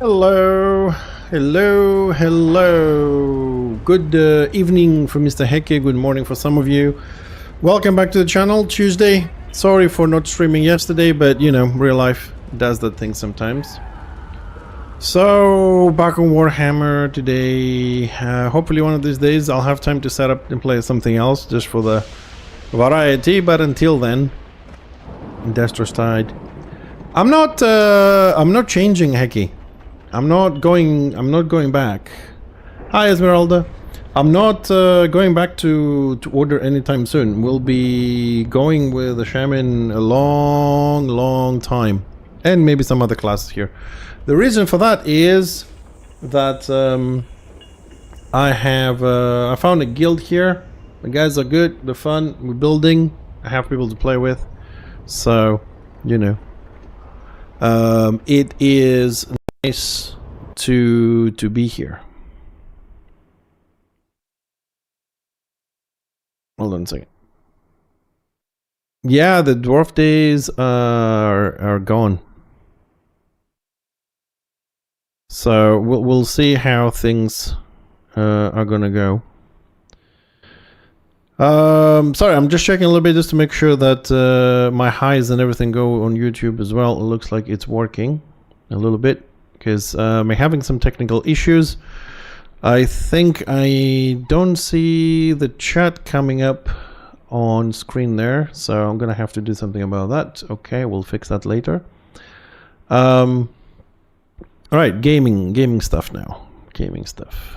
Hello, hello, hello. Good evening for Mr. Heke, good morning for some of you. Welcome back to the channel, Tuesday. Sorry for not streaming yesterday, but you know, real life does that thing sometimes. So, back on Warhammer today. Hopefully one of these days I'll have time to set up and play something else, just for the variety, but until then, Destro's died. I'm not changing, Heke. I'm not going back. Hi, Esmeralda. I'm not going back to order anytime soon. We'll be going with the shaman a long time, and maybe some other classes here. The reason for that is that I found a guild here. The guys are good. They're fun. We're building. I have people to play with, so you know, it is nice to be here. Hold on a second. Yeah, the dwarf days are gone. So we'll see how things are gonna go. Sorry, I'm just checking a little bit just to make sure that my highs and everything go on YouTube as well. It looks like it's working a little bit, because I'm having some technical issues. I think I don't see the chat coming up on screen there, so I'm gonna have to do something about that. Okay, we'll fix that later. All right, gaming stuff now. Gaming stuff.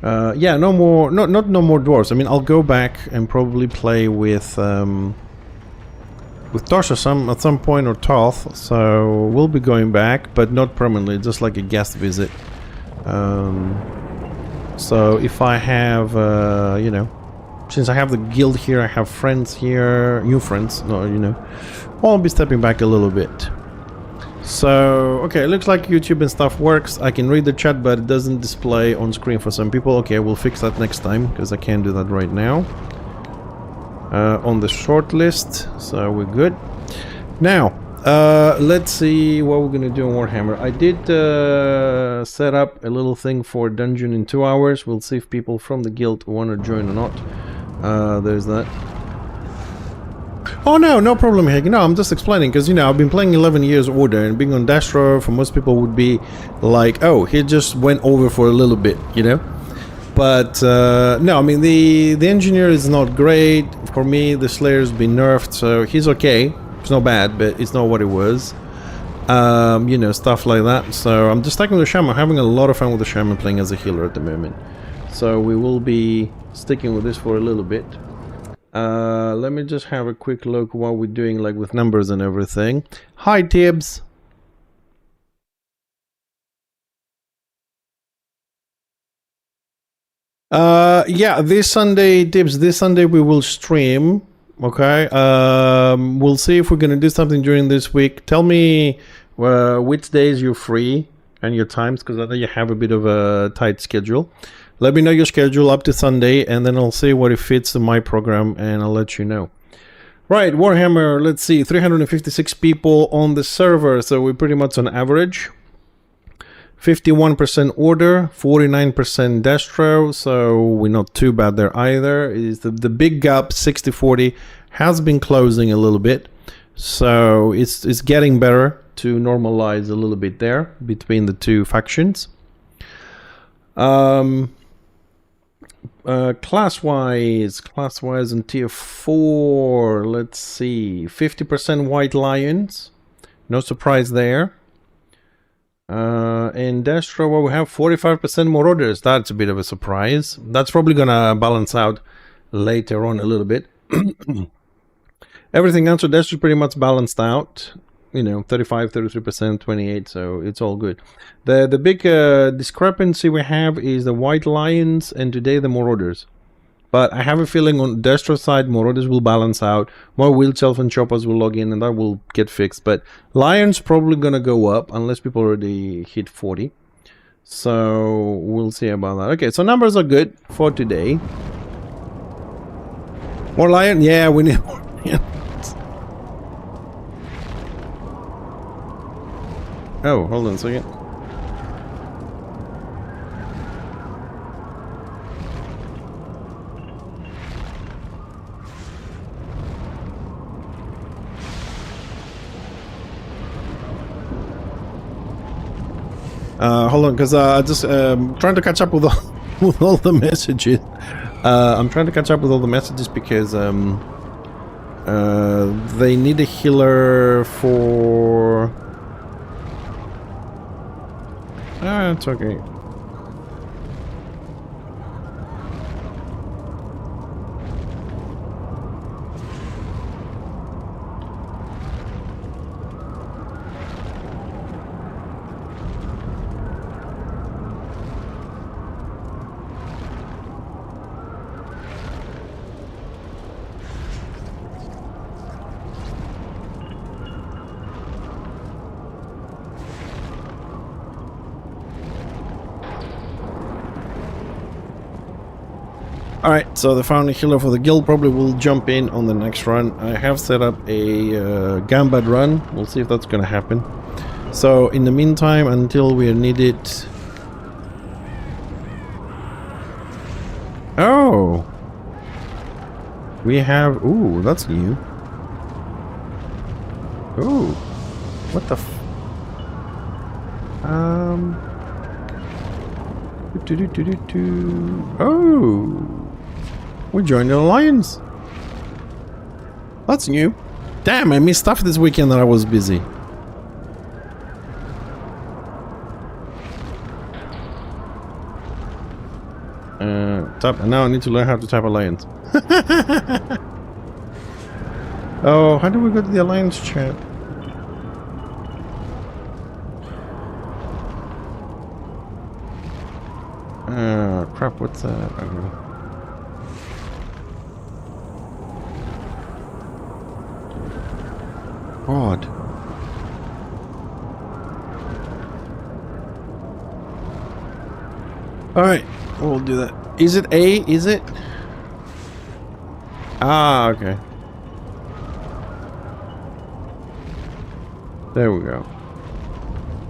Yeah, no more, no more dwarves. I mean, I'll go back and probably play with Tosh at some point, or Toth, so we'll be going back, but not permanently, just like a guest visit. So if I have, you know, since I have the guild here, I have friends here, new friends, no, you know, I'll be stepping back a little bit. So, okay, it looks like YouTube and stuff works. I can read the chat, but it doesn't display on screen for some people. Okay, we'll fix that next time, because I can't do that right now. On the short list, so we're good. Now, let's see what we're gonna do on Warhammer. I did set up a little thing for dungeon in 2 hours. We'll see if people from the guild want to join or not. There's that. Oh no problem here. No, I'm just explaining, because you know, I've been playing 11 years Order, and being on Destro for most people would be like, oh, he just went over for a little bit, you know. But no, I mean, the engineer is not great. For me, the Slayer's been nerfed, so he's okay. It's not bad, but it's not what it was. You know, stuff like that. So I'm just sticking with the Shaman. I'm having a lot of fun with the Shaman, playing as a healer at the moment. So we will be sticking with this for a little bit. Let me just have a quick look what we're doing, like with numbers and everything. Hi, Tibbs. Yeah, this Sunday, Tibbs, this Sunday we will stream. Okay, we'll see if we're gonna do something during this week. Tell me which days you're free and your times, because I know you have a bit of a tight schedule. Let me know your schedule up to Sunday, and then I'll see what it fits in my program, and I'll let you know. Right, Warhammer, let's see, 356 people on the server, so we're pretty much on average. 51% Order, 49% Destro, so we're not too bad there either. Is the big gap, 60-40, has been closing a little bit, so it's getting better to normalize a little bit there between the two factions. Class-wise in tier 4, let's see, 50% White Lions, no surprise there. In Destro, well, we have 45% more orders. That's a bit of a surprise. That's probably gonna balance out later on a little bit. Everything else with Destro is pretty much balanced out. You know, 35, 33%, 28, so it's all good. The big discrepancy we have is the White Lions, and today the more orders. But I have a feeling on Destro side, more orders will balance out. More Wheeled Shelf and Choppers will log in, and that will get fixed. But Lions probably gonna go up, unless people already hit 40. So we'll see about that. Okay, so numbers are good for today. More Lion? Yeah, we need more Lions. Oh, hold on a second. Hold on, because I just trying to catch up with all, with all the messages. I'm trying to catch up with all the messages because they need a healer for. Ah, it's okay. Alright, so the found a healer for the guild probably will jump in on the next run. I have set up a Gambad run. We'll see if that's going to happen. So, in the meantime, until we are needed... Oh! We have... Ooh, that's new. Ooh. What the f... Oh! We joined the alliance. That's new. Damn, I missed stuff this weekend that I was busy. Tap, and now I need to learn how to type alliance. Oh, how do we go to the alliance chat? Crap, what's that? I don't know. God. Alright, we'll do that. Is it A? Is it? Ah, okay. There we go.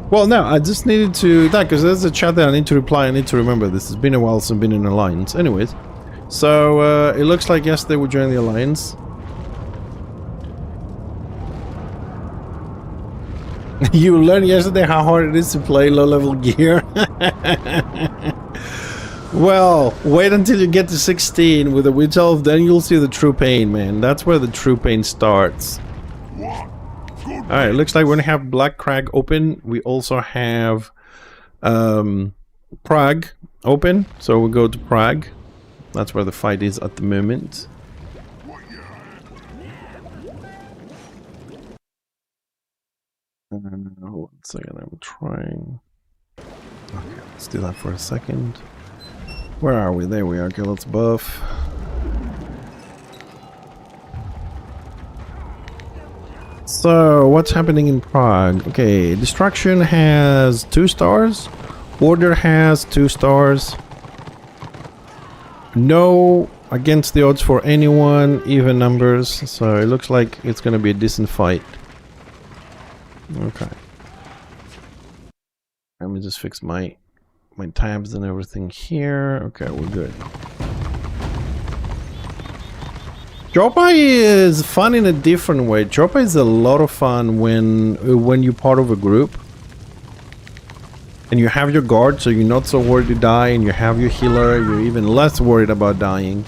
Well, no, I just needed to... That, because there's a chat that I need to reply. I need to remember this. It's been a while since I've been in an alliance. Anyways. So, it looks like, yes, they will join the alliance. You learned yesterday how hard it is to play low-level gear. Well, wait until you get to 16 with the Witch Elf, then you'll see the true pain, man. That's where the true pain starts. Alright, looks like we're gonna have Black Crag open. We also have Prague open, so we'll go to Prague. That's where the fight is at the moment. Hold on a second, I'm trying. Okay, let's do that for a second. Where are we? There we are. Okay, let's buff. So, what's happening in Prague? Okay, Destruction has 2 stars. Order has 2 stars. No against the odds for anyone, even numbers. So, it looks like it's going to be a decent fight. Okay. Let me just fix my tabs and everything here. Okay, we're good. Dropa is fun in a different way. Dropa is a lot of fun when you're part of a group and you have your guard, so you're not so worried to die, and you have your healer, you're even less worried about dying,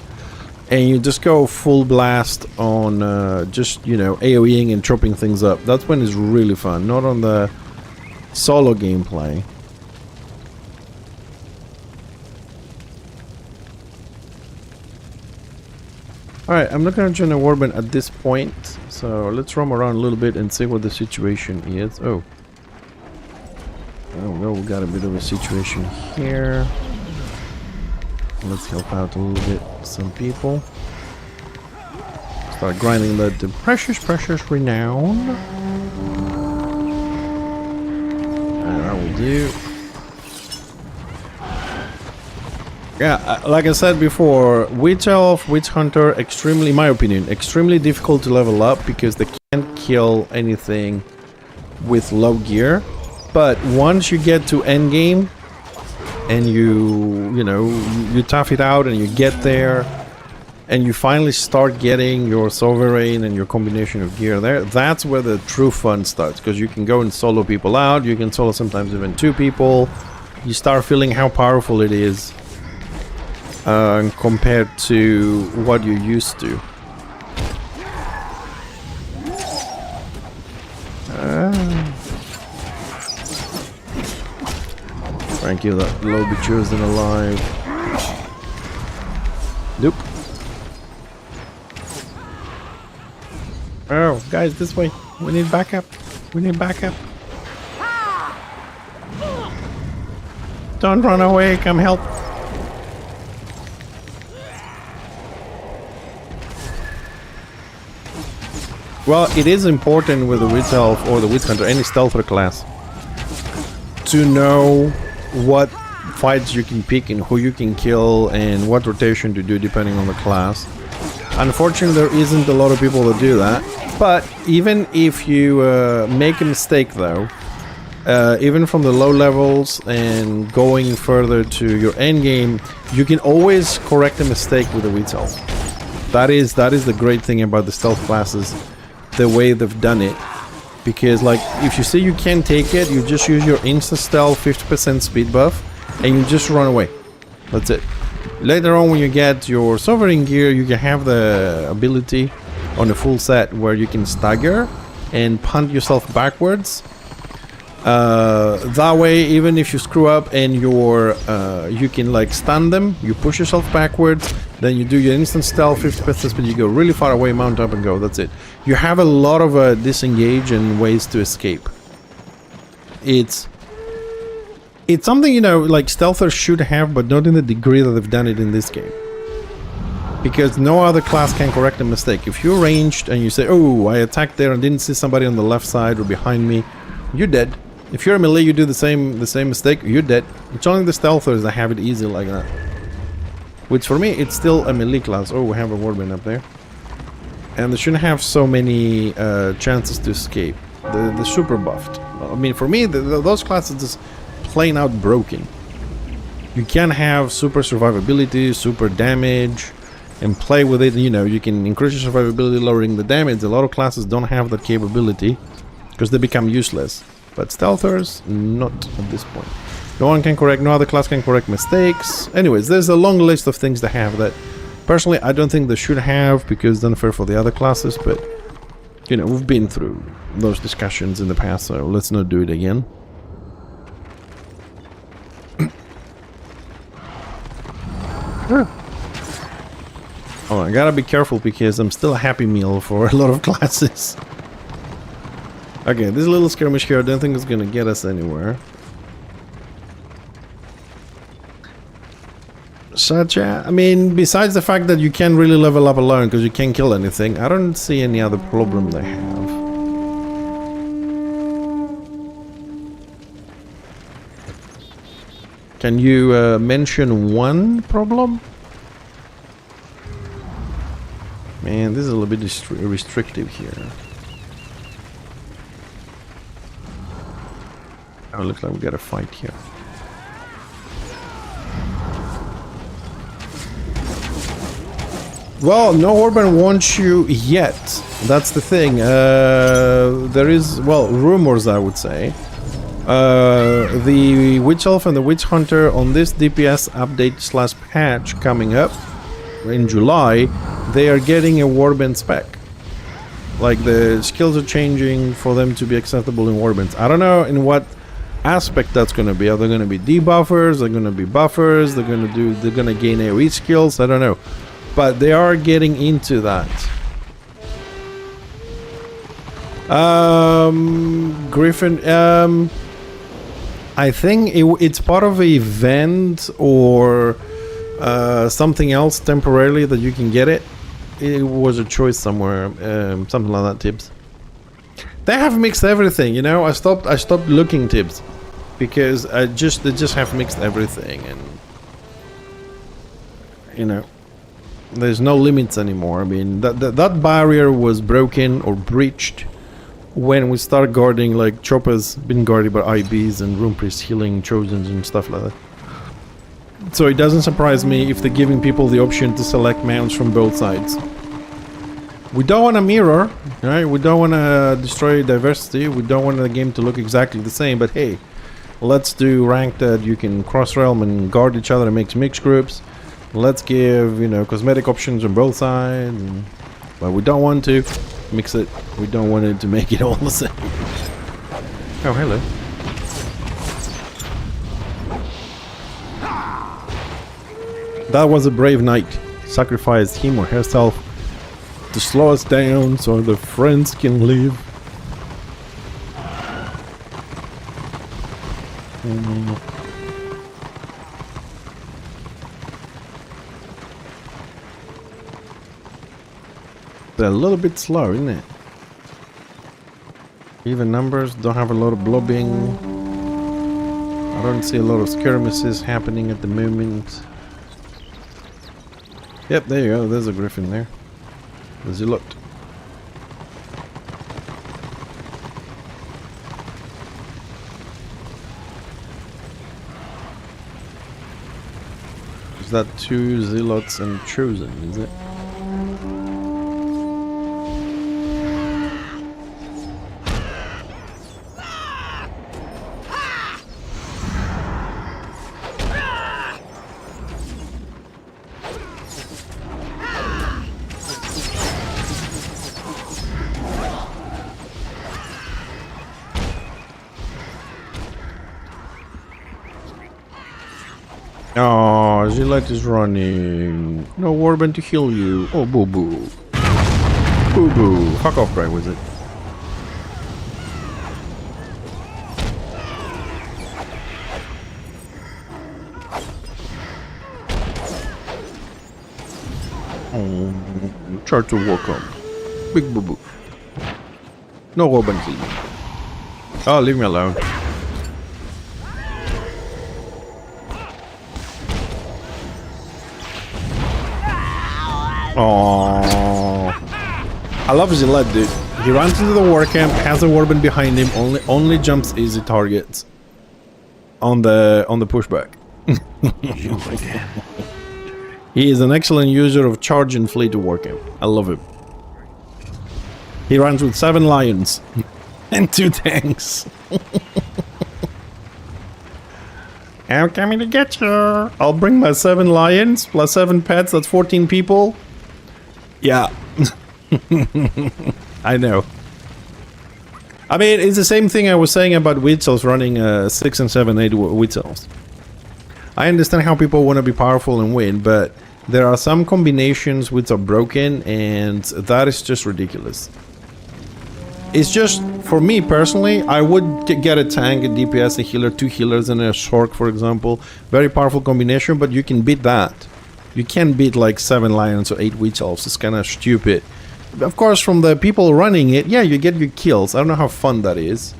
and you just go full blast on just, you know, AoEing and chopping things up. That's when it's really fun, not on the solo gameplay. Alright, I'm not gonna join a warband at this point, so let's roam around a little bit and see what the situation is. Oh. Oh, well, we got a bit of a situation here. Let's help out a little bit some people. Start grinding the precious renown. And that will do. Yeah, like I said before, Witch Elf, Witch Hunter, extremely, in my opinion, extremely difficult to level up because they can't kill anything with low gear. But once you get to endgame and you tough it out and you get there and you finally start getting your sovereign and your combination of gear there, that's where the true fun starts, because you can go and solo people out. You can solo sometimes even 2 people. You start feeling how powerful it is compared to what you're used to. Thank you, that lobby chosen alive. Nope. Oh, guys, this way. We need backup. We need backup. Don't run away, come help. Well, it is important with the Witch Elf or the Witch Hunter, any stealther class, to know what fights you can pick and who you can kill and what rotation to do depending on the class. Unfortunately, there isn't a lot of people that do that. But even if you make a mistake, though, even from the low levels and going further to your end game, you can always correct a mistake with the Witch Elf. That is the great thing about the stealth classes, the way they've done it. Because, like, if you say you can't take it, you just use your insta-stealth 50% speed buff, and you just run away. That's it. Later on, when you get your sovereign gear, you can have the ability on the full set where you can stagger and punt yourself backwards. That way, even if you screw up and you can, like, stun them, you push yourself backwards, then you do your instant stealth 50% speed, you go really far away, mount up and go. That's it. You have a lot of disengage and ways to escape. It's something, you know, like stealthers should have, but not in the degree that they've done it in this game. Because no other class can correct a mistake. If you're ranged and you say, oh, I attacked there and didn't see somebody on the left side or behind me, you're dead. If you're a melee, you do the same mistake, you're dead. It's only the stealthers that have it easy like that. Which for me, it's still a melee class. Oh, we have a warband up there. And they shouldn't have so many chances to escape. The super buffed. I mean, for me, those classes just plain out broken. You can have super survivability, super damage, and play with it. You know, you can increase your survivability, lowering the damage. A lot of classes don't have that capability because they become useless. But stealthers, not at this point. No other class can correct mistakes. Anyways, there's a long list of things they have that personally I don't think they should have, because it's unfair for the other classes, but you know, we've been through those discussions in the past, so let's not do it again. Oh, I gotta be careful because I'm still a Happy Meal for a lot of classes. Okay, this little skirmish here I don't think is gonna get us anywhere. I mean, besides the fact that you can't really level up alone because you can't kill anything, I don't see any other problem they have. Can you mention one problem? Man, this is a little bit restrictive here. Oh, looks like we got a fight here. Well, no warband wants you yet. That's the thing. There is, well, rumors, I would say. The Witch Elf and the Witch Hunter on this DPS update / patch coming up in July, they are getting a warband spec. Like, the skills are changing for them to be acceptable in warbands. I don't know in what aspect that's going to be. Are they going to be debuffers? They're going to be buffers? They're going to gain AoE skills? I don't know. But they are getting into that. Griffin, I think it's part of an event or something else temporarily that you can get it. It was a choice somewhere, something like that. Tips. They have mixed everything, you know. I stopped looking tips because they just have mixed everything, and you know. There's no limits anymore. I mean, that barrier was broken or breached when we start guarding like choppers being guarded by IBs and room priest healing chosens and stuff like that. So it doesn't surprise me if they're giving people the option to select mounts from both sides. We don't want a mirror, right? We don't want to destroy diversity. We don't want the game to look exactly the same, but hey, let's do rank that you can cross realm and guard each other and make mixed groups. Let's give, you know, cosmetic options on both sides. But we don't want to mix it. We don't want it to make it all the same. Oh, hello. That was a brave knight. Sacrificed him or herself to slow us down so the friends can live. They're a little bit slow, isn't it? Even numbers don't have a lot of blobbing. I don't see a lot of skirmishes happening at the moment. Yep, there you go. There's a griffin there. As he looked. Is that 2 zealots and chosen, is it? Oh, Gillette is running. No Warband to heal you. Oh, boo boo. Boo boo. Fuck off, Grey Wizard. Oh, try to walk on. Big boo boo. No Warband heal me. Oh, leave me alone. Oh, I love Gillette, dude. He runs into the war camp, has a warband behind him, only jumps easy targets on the pushback. He is an excellent user of charge and flee to war camp. I love him. He runs with 7 lions and 2 tanks. I'm coming to get you. I'll bring my 7 lions plus 7 pets. That's 14 people. Yeah. I know. I mean, it's the same thing I was saying about wheat cells running 6 and 7, 8 wheat cells. I understand how people want to be powerful and win, but there are some combinations which are broken, and that is just ridiculous. It's just, for me personally, I would get a tank, a DPS, a healer, 2 healers, and a Shork, for example. Very powerful combination, but you can beat that. You can't beat like 7 lions or 8 witch elves. It's kind of stupid. Of course, from the people running it, yeah, you get your kills. I don't know how fun that is.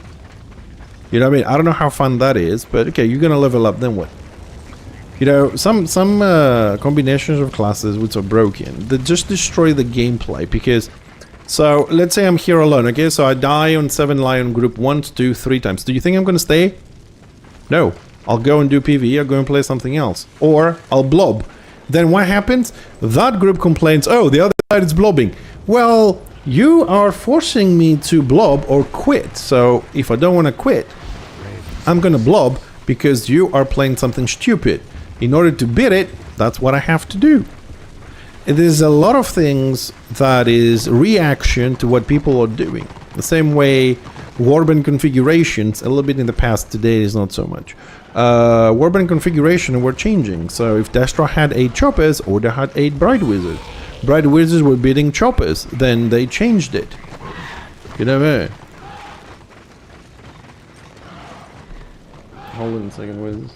You know what I mean? I don't know how fun that is, but okay, you're gonna level up, then what? You know, some combinations of classes which are broken, they just destroy the gameplay, because... So, let's say I'm here alone, okay? So I die on 7 lion group 1, 2, 3 times. Do you think I'm gonna stay? No. I'll go and do PvE, I'll go and play something else. Or, I'll blob. Then what happens? That group complains, oh, the other side is blobbing. Well, you are forcing me to blob or quit. So, if I don't want to quit, I'm gonna blob because you are playing something stupid. In order to beat it, that's what I have to do. There's a lot of things that is reaction to what people are doing. The same way warband configurations, a little bit in the past, today is not so much. Warband configuration were changing. So if Destra had 8 choppers, Order had 8 Bright Wizards. Bright Wizards were beating choppers, then they changed it. You know what I mean? Hold on a second, Wiz.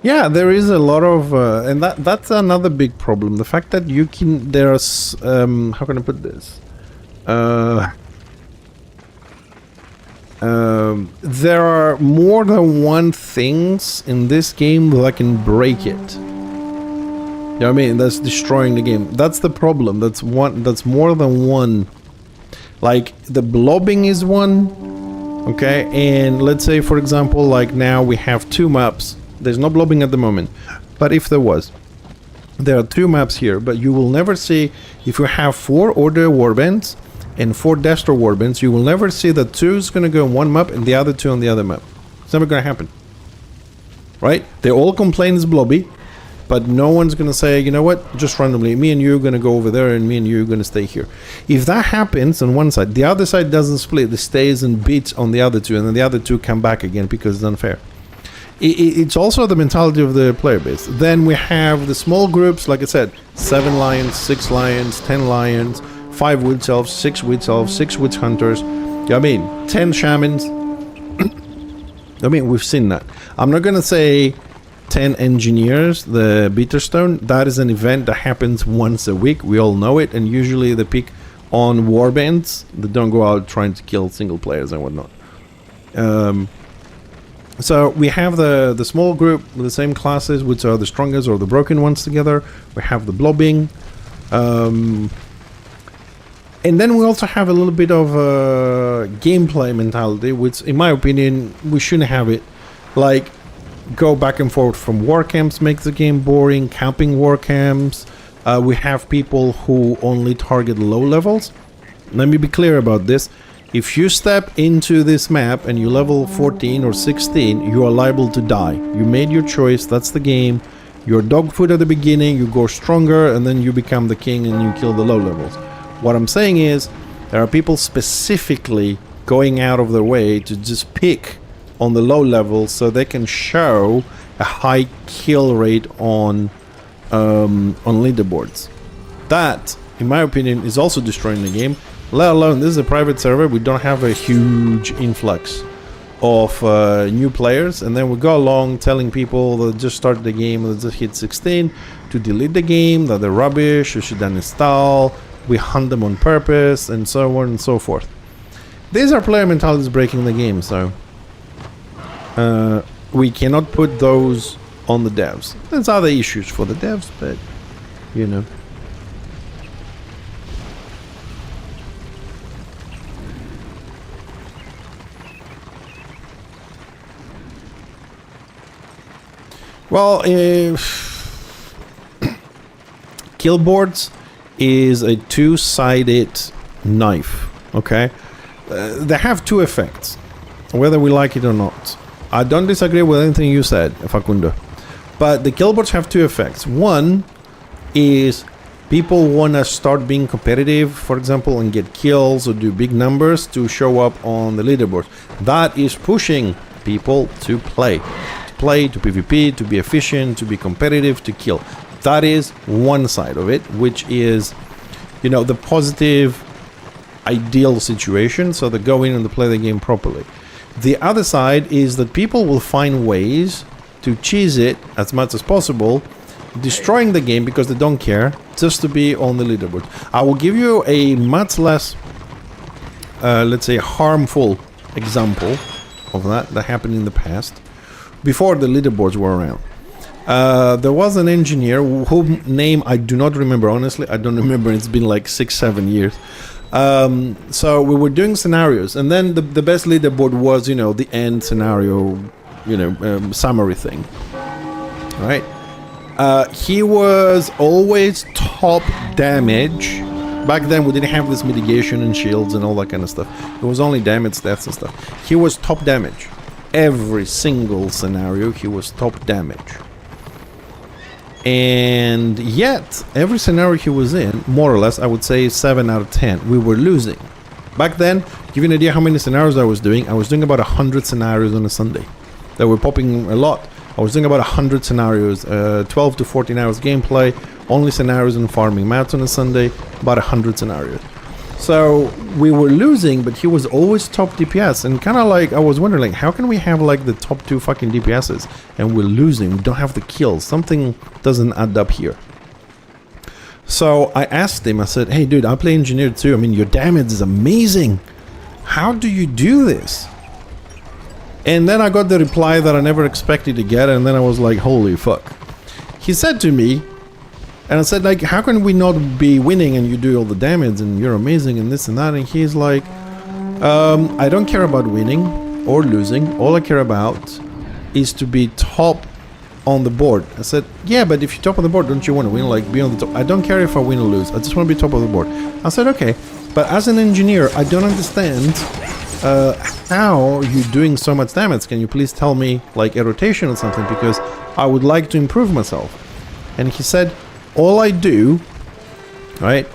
Yeah, there is a lot of, and that's another big problem. The fact that you can, there's, how can I put this? There are more than one things in this game that can break it. You know what I mean? That's destroying the game. That's the problem. That's more than one. Like, the blobbing is one. Okay, and let's say, for example, like now we have 2 maps. There's no blobbing at the moment. But if there was, there are 2 maps here. But you will never see, if you have 4 Order Warbands and 4 Destroy Warbands, you will never see that 2 is going to go on one map and the other 2 on the other map. It's never going to happen. Right? They all complain it's blobby. But no one's going to say, you know what, just randomly, me and you are going to go over there and me and you are going to stay here. If that happens on one side, the other side doesn't split. It stays and beats on the other 2, and then the other 2 come back again because it's unfair. It's also the mentality of the player base. Then we have the small groups, like I said, 7 lions, 6 lions, 10 lions, 5 witch elves, 6 witch elves, 6 witch hunters. I mean, 10 shamans. I mean, we've seen that. I'm not going to say 10 engineers, the Bitterstone. That is an event that happens once a week. We all know it, and usually they pick on warbands. They don't go out trying to kill single players and whatnot. So we have the small group with the same classes, which are the strongest or the broken ones together. We have the blobbing. And then we also have a little bit of gameplay mentality, which in my opinion, we shouldn't have it. Like, go back and forth from war camps makes the game boring. Camping war camps. We have people who only target low levels. Let me be clear about this. If you step into this map and you level 14 or 16, you are liable to die. You made your choice. That's the game. You're dog food at the beginning. You go stronger and then you become the king and you kill the low levels. What I'm saying is there are people specifically going out of their way to just pick on the low levels so they can show a high kill rate on leaderboards. That, in my opinion, is also destroying the game. Let alone, this is a private server. We don't have a huge influx of new players, and then we go along telling people that just started the game, that just hit 16, to delete the game, that they're rubbish, you should uninstall. We hunt them on purpose, and so on and so forth. These are player mentalities breaking the game, so we cannot put those on the devs. There's other issues for the devs, but you know. Well, kill boards is a two-sided knife, okay? They have 2 effects, whether we like it or not. I don't disagree with anything you said, Facundo. But the kill boards have 2 effects. One is people want to start being competitive, for example, and get kills or do big numbers to show up on the leaderboard. That is pushing people to play, to PvP, to be efficient, to be competitive, to kill. That is one side of it, which is, you know, the positive, ideal situation, so they go in and they play the game properly. The other side is that people will find ways to cheese it as much as possible, destroying the game because they don't care, just to be on the leaderboard. I will give you a much less, let's say, harmful example of that happened in the past, before the leaderboards were around. There was an engineer whose name I do not remember, honestly. I don't remember. It's been like 6-7 years. So we were doing scenarios, and then the best leaderboard was, you know, the end scenario, you know, summary thing. Right? He was always top damage. Back then we didn't have this mitigation and shields and all that kind of stuff. It was only damage, deaths and stuff. He was top damage. Every single scenario he was top damage. And yet, every scenario he was in, more or less, I would say 7 out of 10, we were losing. Back then, to give you an idea how many scenarios I was doing about 100 scenarios on a Sunday. They were popping a lot. I was doing about 100 scenarios, 12 to 14 hours gameplay, only scenarios and farming mats on a Sunday, about 100 scenarios. So we were losing, but he was always top DPS, and kind of like I was wondering, like, how can we have like the top 2 fucking DPSs and we're losing? We don't have the kills. Something doesn't add up here. So I asked him. I said, "Hey, dude, I play engineer too. I mean, your damage is amazing. How do you do this?" And then I got the reply that I never expected to get, and then I was like, holy fuck. He said to me, and I said, like, how can we not be winning and you do all the damage and you're amazing and this and that? And he's like, I don't care about winning or losing. All I care about is to be top on the board. I said, yeah, but if you're top on the board, don't you want to win? Like, be on the top. I don't care if I win or lose. I just want to be top of the board. I said, okay, but as an engineer, I don't understand how you're doing so much damage. Can you please tell me, like, a rotation or something? Because I would like to improve myself. And he said, all I do, right,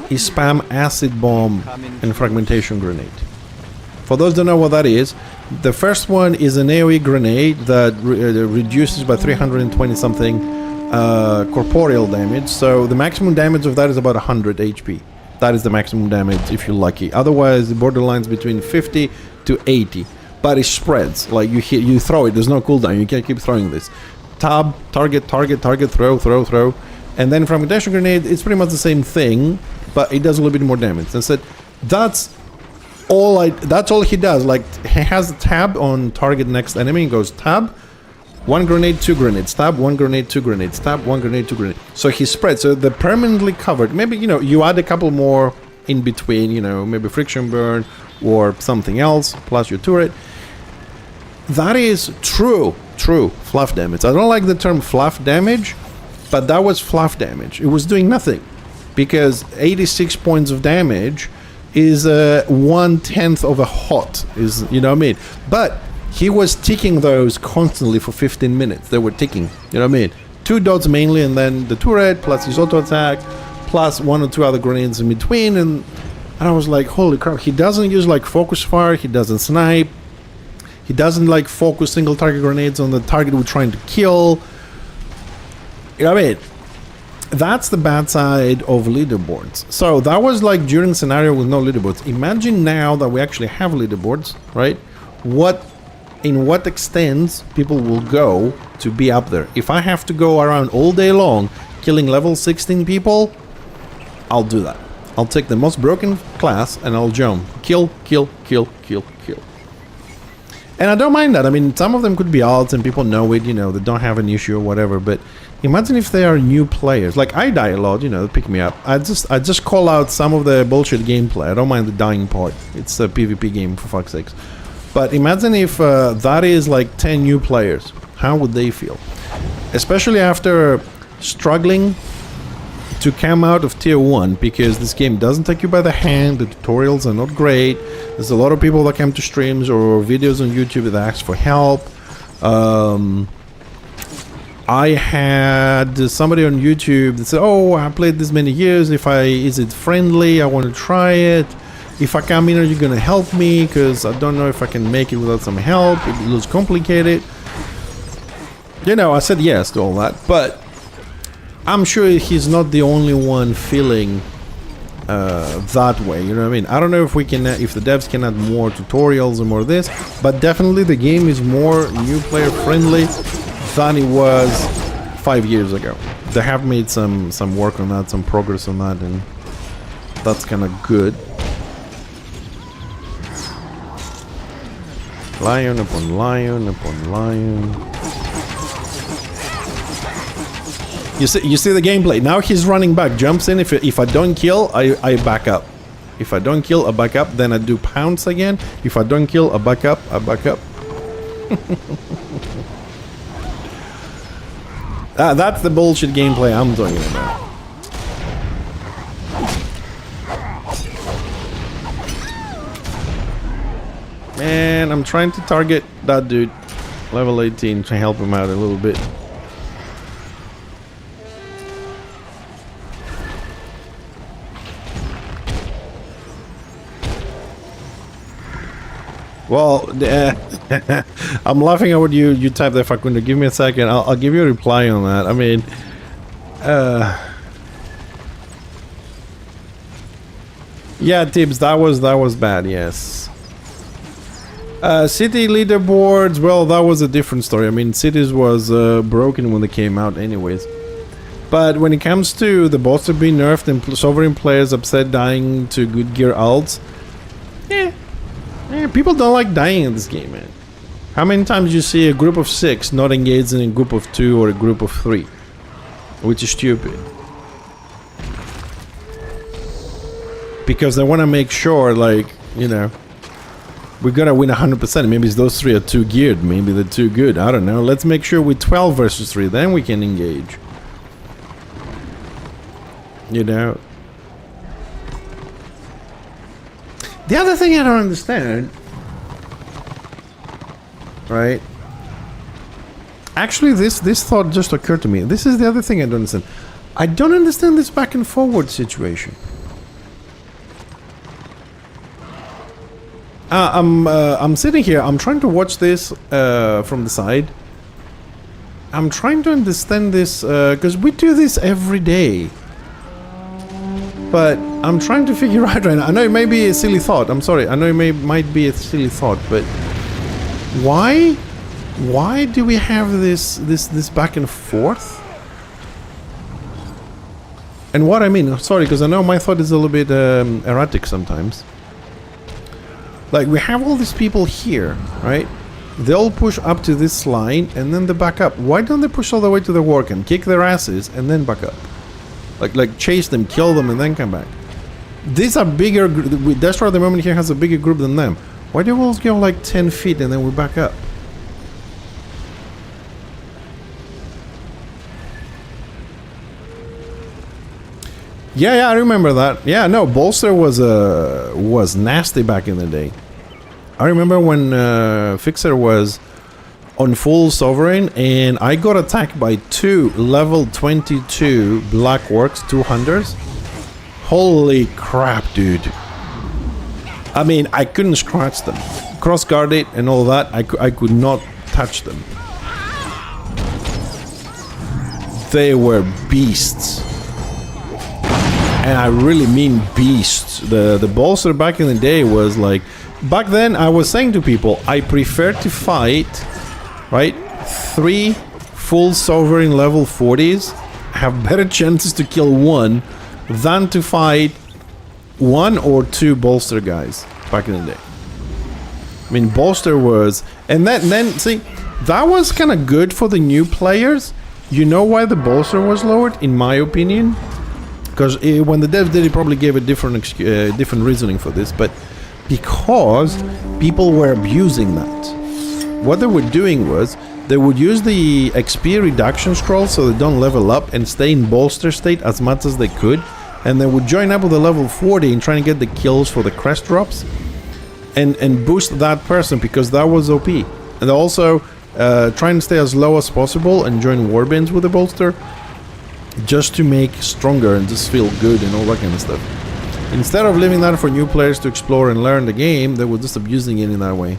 is spam acid bomb and fragmentation grenade. For those who don't know what that is, the first one is an AoE grenade that reduces by 320 something corporeal damage. So the maximum damage of that is about 100 HP. That is the maximum damage if you're lucky. Otherwise, the borderline's between 50 to 80. But it spreads. Like, you hit, you throw it. There's no cooldown. You can't keep throwing this. Tab, target, target, target, throw, throw, throw. And then fragmentation grenade, it's pretty much the same thing, but it does a little bit more damage. And said, that's all he does. Like, he has a tab on target next enemy and goes tab, 1 grenade, 2 grenades, tab, 1 grenade, 2 grenades, tab, 1 grenade, 2 grenades. So he spreads, so they're permanently covered. Maybe, you know, you add a couple more in between, you know, maybe friction burn or something else, plus your turret. That is true fluff damage. I don't like the term fluff damage, but that was fluff damage. It was doing nothing, because 86 points of damage is 1/10 of a hot, is, you know what I mean? But he was ticking those constantly for 15 minutes. They were ticking, you know what I mean? 2 dots mainly, and then the turret, plus his auto attack, plus 1 or 2 other grenades in between, and I was like, holy crap, he doesn't use like focus fire, he doesn't snipe, he doesn't like focus single target grenades on the target we're trying to kill. You know what I mean? That's the bad side of leaderboards. So that was like during scenario with no leaderboards. Imagine now that we actually have leaderboards, right? In what extent people will go to be up there. If I have to go around all day long killing level 16 people, I'll do that. I'll take the most broken class and I'll jump. Kill, kill, kill, kill, kill. And I don't mind that. I mean, some of them could be alts and people know it, you know, they don't have an issue or whatever, but imagine if they are new players. Like, I die a lot, you know, pick me up. I just call out some of the bullshit gameplay. I don't mind the dying part. It's a PvP game, for fuck's sakes. But imagine if that is like 10 new players. How would they feel? Especially after struggling to come out of tier 1, because this game doesn't take you by the hand, the tutorials are not great. There's a lot of people that come to streams or videos on YouTube that ask for help. I had somebody on YouTube that said, oh, I played this many years, is it friendly, I want to try it. If I come in, are you gonna help me? Because I don't know if I can make it without some help. It looks complicated. You know, I said yes to all that, but I'm sure he's not the only one feeling that way, you know what I mean? I don't know if we can, if the devs can add more tutorials and more of this, but definitely the game is more new player friendly than it was 5 years ago. They have made some work on that, some progress on that, and that's kind of good. Lion upon lion upon lion. You see the gameplay. Now he's running back, jumps in. If I don't kill, I back up. If I don't kill, I back up. Then I do pounce again. If I don't kill, I back up. I back up. That's the bullshit gameplay I'm talking about. Man, I'm trying to target that dude, level 18, to help him out a little bit. Well, I'm laughing at what you typed there, Facundo. Give me a second. I'll give you a reply on that. I mean, yeah, Tibbs, that was bad. Yes. City leaderboards. Well, that was a different story. I mean, cities was broken when they came out, anyways. But when it comes to the boss being nerfed and sovereign players upset dying to good gear alts, yeah, people don't like dying in this game, man. How many times you see a group of 6 not engaged in a group of 2 or a group of 3? Which is stupid. Because they want to make sure, like, you know, we gotta win 100%. Maybe those 3 are too geared. Maybe they're too good. I don't know. Let's make sure we're 12 versus 3. Then we can engage. You know. The other thing I don't understand, right? Actually, this thought just occurred to me. This is the other thing I don't understand. I don't understand this back and forward situation. I'm sitting here. I'm trying to watch this from the side. I'm trying to understand this because we do this every day. But I'm trying to figure out right now. I know it may be a silly thought. I'm sorry. I know it might be a silly thought, but why do we have this back and forth? And what I mean, sorry, because I know my thought is a little bit erratic sometimes. Like, we have all these people here, right? They all push up to this line and then they back up. Why don't they push all the way to the work and kick their asses and then back up? Like chase them, kill them, and then come back. These are bigger. Destroy at the moment here has a bigger group than them. Why do we all go like 10 feet and then we back up? Yeah, I remember that. Yeah, no, Bolster was nasty back in the day. I remember when Fixer was on full Sovereign and I got attacked by 2 level 22 Black Works 200s. Holy crap, dude. I mean, I couldn't scratch them. Cross guard it and all that, I could not touch them. They were beasts. And I really mean beasts. The Bolster back in the day was like... Back then, I was saying to people, I prefer to fight, right, 3 full Sovereign level 40s, have better chances to kill 1, than to fight 1 or 2 Bolster guys back in the day. I mean, Bolster was... And then see, that was kind of good for the new players. You know why the Bolster was lowered, in my opinion? Because when the devs did it, probably gave a different reasoning for this, but because people were abusing that. What they were doing was they would use the XP reduction scroll so they don't level up and stay in bolster state as much as they could, and they would join up with a level 40 and try to get the kills for the crest drops and boost that person because that was OP. And also try and stay as low as possible and join warbinds with the bolster, just to make stronger and just feel good and all that kind of stuff. Instead of leaving that for new players to explore and learn the game, they were just abusing it in that way.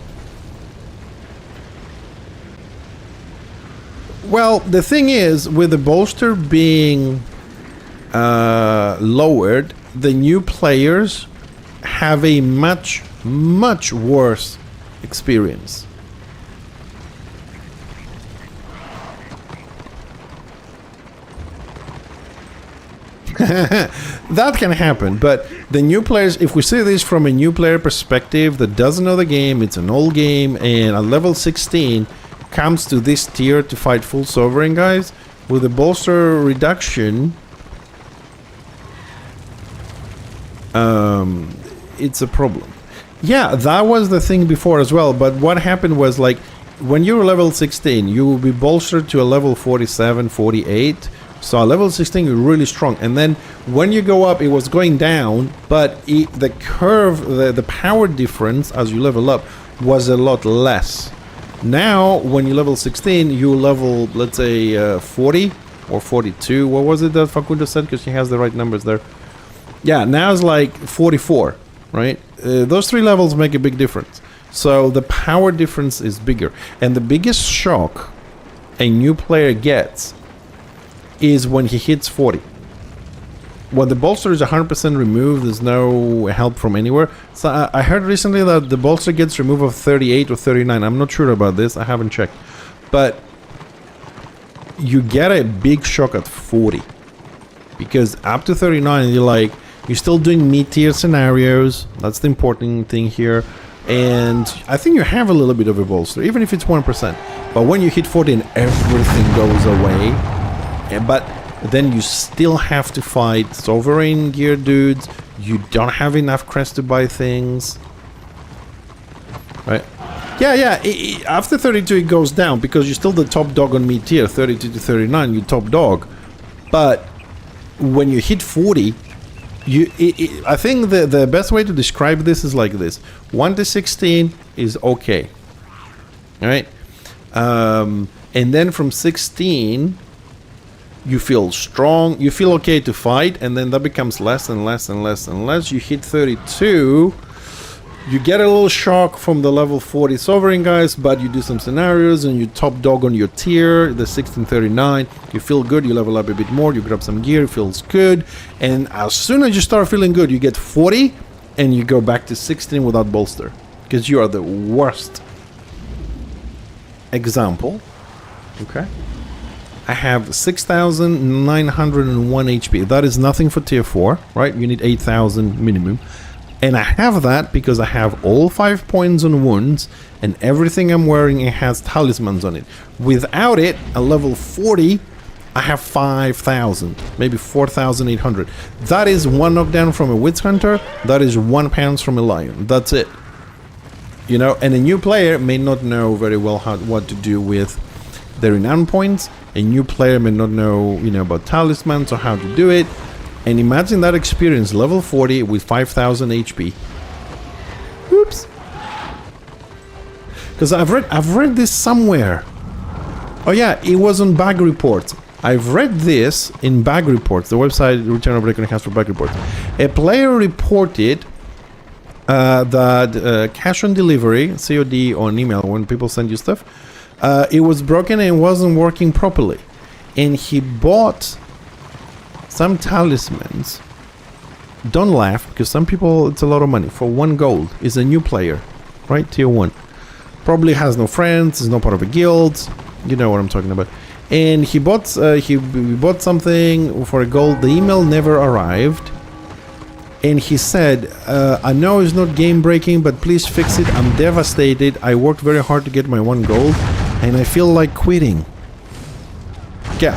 Well, the thing is, with the bolster being lowered, the new players have a much worse experience. That can happen, but the new players, if we see this from a new player perspective that doesn't know the game, it's an old game, and at level 16 comes to this tier to fight full Sovereign guys, with the bolster reduction, it's a problem. Yeah, that was the thing before as well, but what happened was, like, when you were level 16, you will be bolstered to a level 47, 48. So level 16 is really strong, and then when you go up, it was going down, but the curve, the power difference as you level up was a lot less. Now, when you level 16, you level, let's say, 40 or 42. What was it that Facundo said? Because he has the right numbers there. Yeah, now it's like 44, right? Those 3 levels make a big difference. So the power difference is bigger, and the biggest shock a new player gets is when he hits 40. When the bolster is 100% removed, there's no help from anywhere. So I heard recently that the bolster gets removed of 38 or 39. I'm not sure about this. I haven't checked. But you get a big shock at 40. Because up to 39, you're still doing mid-tier scenarios. That's the important thing here. And I think you have a little bit of a bolster, even if it's 1%. But when you hit 40 and everything goes away, but then you still have to fight sovereign gear dudes. You don't have enough crest to buy things. Right? Yeah, after 32 it goes down because you're still the top dog on meat tier. 32 to 39, you top dog. But when you hit 40, I think the best way to describe this is like this. 1 to 16 is okay. Alright? And then from 16, you feel strong, you feel okay to fight, and then that becomes less and less and less and less. You hit 32, you get a little shock from the level 40 sovereign guys, but you do some scenarios and you top dog on your tier, the 1639, you feel good, you level up a bit more, you grab some gear, it feels good, and as soon as you start feeling good, you get 40, and you go back to 16 without bolster, because you are the worst. Example, okay? I have 6,901 HP. That is nothing for tier 4, right? You need 8,000 minimum. And I have that because I have all 5 points on wounds, and everything I'm wearing it has talismans on it. Without it, at level 40, I have 5,000, maybe 4,800. That is 1 knockdown from a Witch Hunter, that is 1 pounce from a Lion. That's it. You know, and a new player may not know very well what to do with the renown points. A new player may not know, you know, about talismans or how to do it. And imagine that experience, level 40 with 5,000 HP. Oops. Because I've read this somewhere. Oh yeah, it was on Bag Reports. I've read this in Bag Reports, the website Return of Reckoning has for Bag Reports. A player reported that cash on delivery, COD on email, when people send you stuff, it was broken and wasn't working properly. And he bought some talismans. Don't laugh, because some people, it's a lot of money. For 1 gold. Is a new player, right? Tier 1. Probably has no friends, is not part of a guild. You know what I'm talking about. And he bought something for a gold. The email never arrived. And he said, I know it's not game breaking, but please fix it. I'm devastated. I worked very hard to get my 1 gold, and I feel like quitting. Yeah.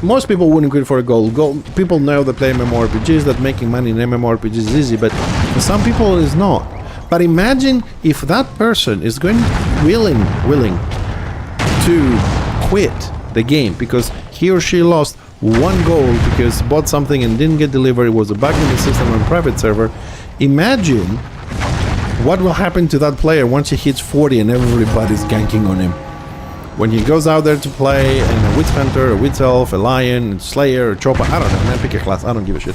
Most people wouldn't quit for a gold. People know that play MMORPGs, that making money in MMORPGs is easy, but for some people it's not. But imagine if that person is willing to quit the game because he or she lost 1 gold because bought something and didn't get delivered, it was a bug in the system on a private server. Imagine what will happen to that player once he hits 40 and everybody's ganking on him. When he goes out there to play and a Witch Hunter, a Witch Elf, a Lion, a Slayer, a Chopper, I don't know, man, pick a class, I don't give a shit.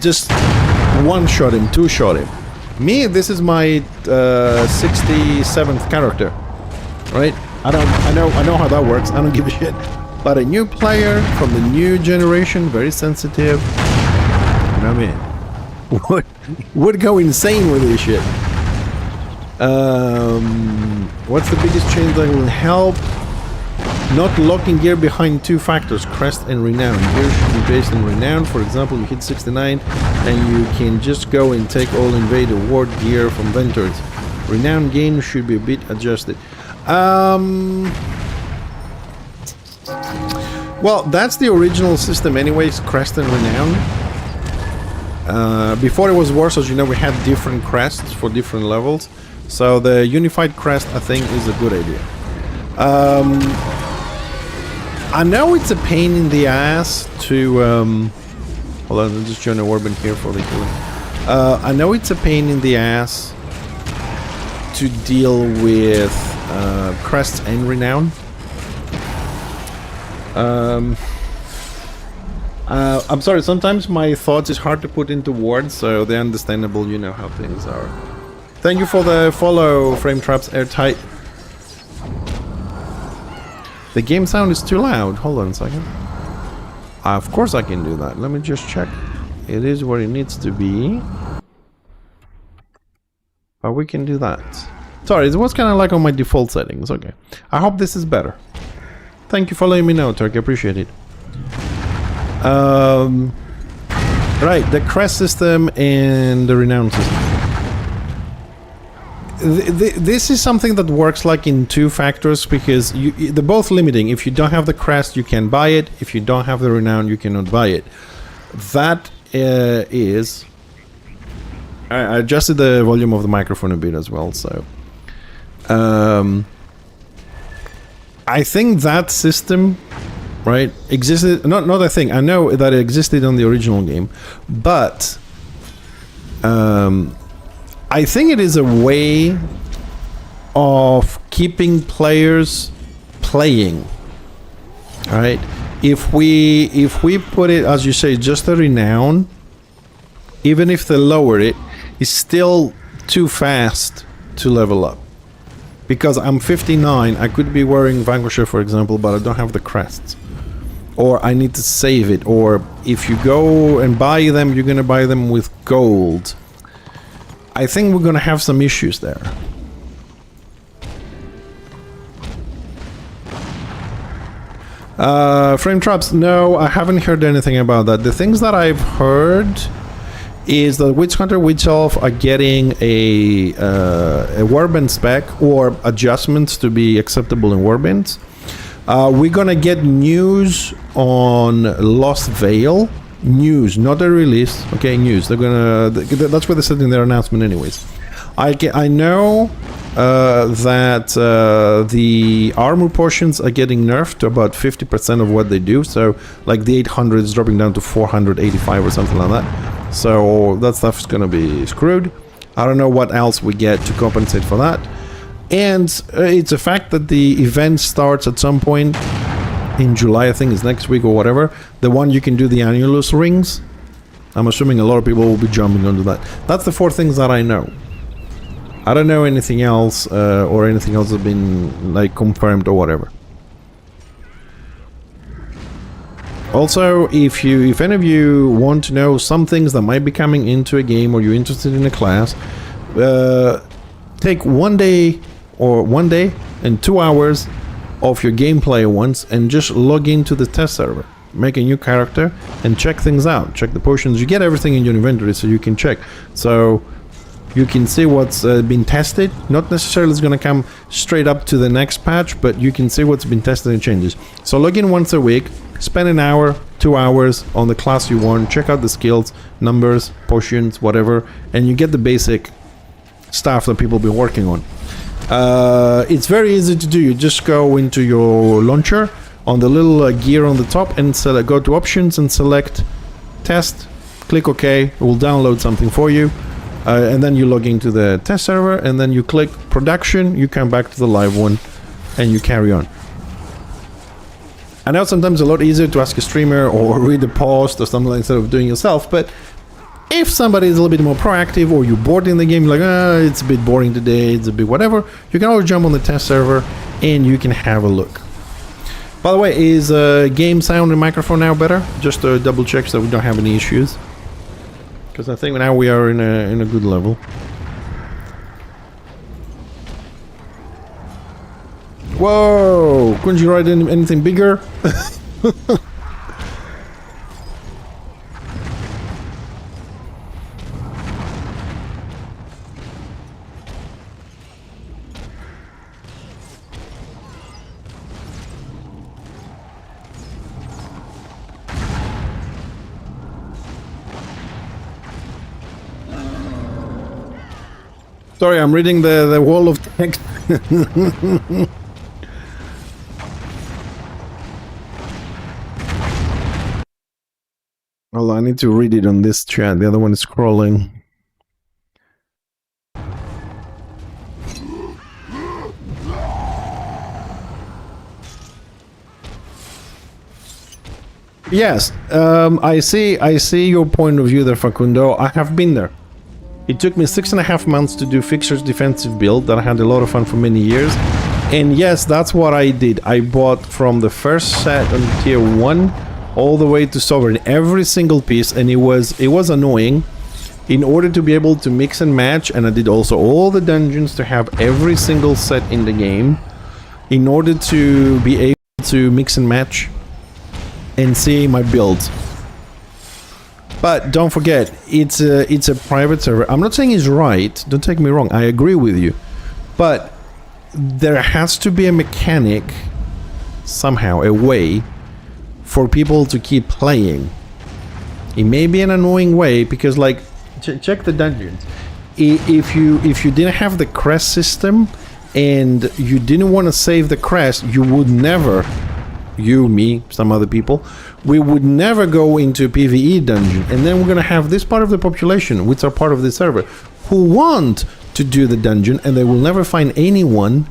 Just 1-shot him, 2-shot him. Me, this is my 67th character, right? I know how that works, I don't give a shit. But a new player from the new generation, very sensitive, you know what I mean? Would go insane with this shit. What's the biggest change that will help? Not locking gear behind 2 factors, crest and renown. Gear should be based on renown. For example, you hit 69 and you can just go and take all invade award gear from vendors. Renown gain should be a bit adjusted. Well, that's the original system anyways, crest and renown. Before it was worse, as you know, we had different crests for different levels. So the unified crest, I think, is a good idea. I know it's a pain in the ass to... hold on, I'm just join a warband here for the healing. I know it's a pain in the ass to deal with crests and renown. I'm sorry, sometimes my thoughts is hard to put into words, so they're understandable, you know how things are. Thank you for the follow, Frame Traps Airtight. The game sound is too loud. Hold on a second. Of course I can do that. Let me just check. It is where it needs to be. But we can do that. Sorry, it was kind of like on my default settings. Okay. I hope this is better. Thank you for letting me know, Turk. I appreciate it. Right, the crest system and the renown system. this is something that works like in two factors, because they're both limiting. If you don't have the crest, you can buy it. If you don't have the renown, you cannot buy it. That is... I adjusted the volume of the microphone a bit as well, so... I think that system, right, existed... Not I think, I know that it existed on the original game, but... I think it is a way of keeping players playing. All right, if we put it, as you say, just a renown, even if they lower it, it's still too fast to level up. Because I'm 59, I could be wearing Vanquisher, for example, but I don't have the crests. Or I need to save it. Or if you go and buy them, you're gonna buy them with gold. I think we're gonna have some issues there. Frame traps, no, I haven't heard anything about that. The things that I've heard is that Witch Hunter, Witch Elf are getting a warband spec or adjustments to be acceptable in warbands. We're gonna get news on Lost Veil. News, not a release. Okay, news. They're gonna. That's what they said in their announcement, anyways. I know that the armor portions are getting nerfed to about 50% of what they do. So, like the 800 is dropping down to 485 or something like that. So that stuff's gonna be screwed. I don't know what else we get to compensate for that. And it's a fact that the event starts at some point in July, I think it's next week or whatever. The one you can do the Annulus rings. I'm assuming a lot of people will be jumping onto that. That's the 4 things that I know. I don't know anything else, or anything else that's been like confirmed or whatever. Also, if any of you want to know some things that might be coming into a game, or you're interested in a class, take one day and 2 hours of your gameplay once and just log into the test server, make a new character and check things out, check the potions. You get everything in your inventory so you can check, so you can see what's been tested. Not necessarily it's going to come straight up to the next patch, but you can see what's been tested and changes. So log in once a week, spend an hour, 2 hours on the class you want, check out the skills, numbers, potions, whatever, and you get the basic stuff that people have been working on. It's very easy to do. You just go into your launcher on the little gear on the top and go to options and select test, click OK, it will download something for you, and then you log into the test server and then you click production, you come back to the live one and you carry on. I know sometimes it's a lot easier to ask a streamer or read a post or something instead of doing yourself, but if somebody is a little bit more proactive, or you're bored in the game, like, it's a bit boring today, it's a bit whatever, you can always jump on the test server and you can have a look. By the way, is game sound and microphone now better? Just to double check so we don't have any issues. Because I think now we are in a good level. Whoa! Couldn't you write anything bigger? Sorry, I'm reading the wall of text. Well, I need to read it on this chat. The other one is scrolling. Yes, I see your point of view there, Facundo. I have been there. It took me 6.5 months to do Fixer's defensive build that I had a lot of fun for many years. And yes, that's what I did. I bought from the first set on tier 1 all the way to Sovereign, every single piece, and it was annoying. In order to be able to mix and match, and I did also all the dungeons to have every single set in the game, in order to be able to mix and match and see my builds. But don't forget, it's a private server. I'm not saying it's right, don't take me wrong, I agree with you. But there has to be a mechanic, somehow, a way for people to keep playing. It may be an annoying way because, like, check the dungeons. If you didn't have the crest system and you didn't want to save the crest, you would never, you, me, some other people, we would never go into a PvE dungeon. And then we're going to have this part of the population, which are part of the server, who want to do the dungeon, and they will never find anyone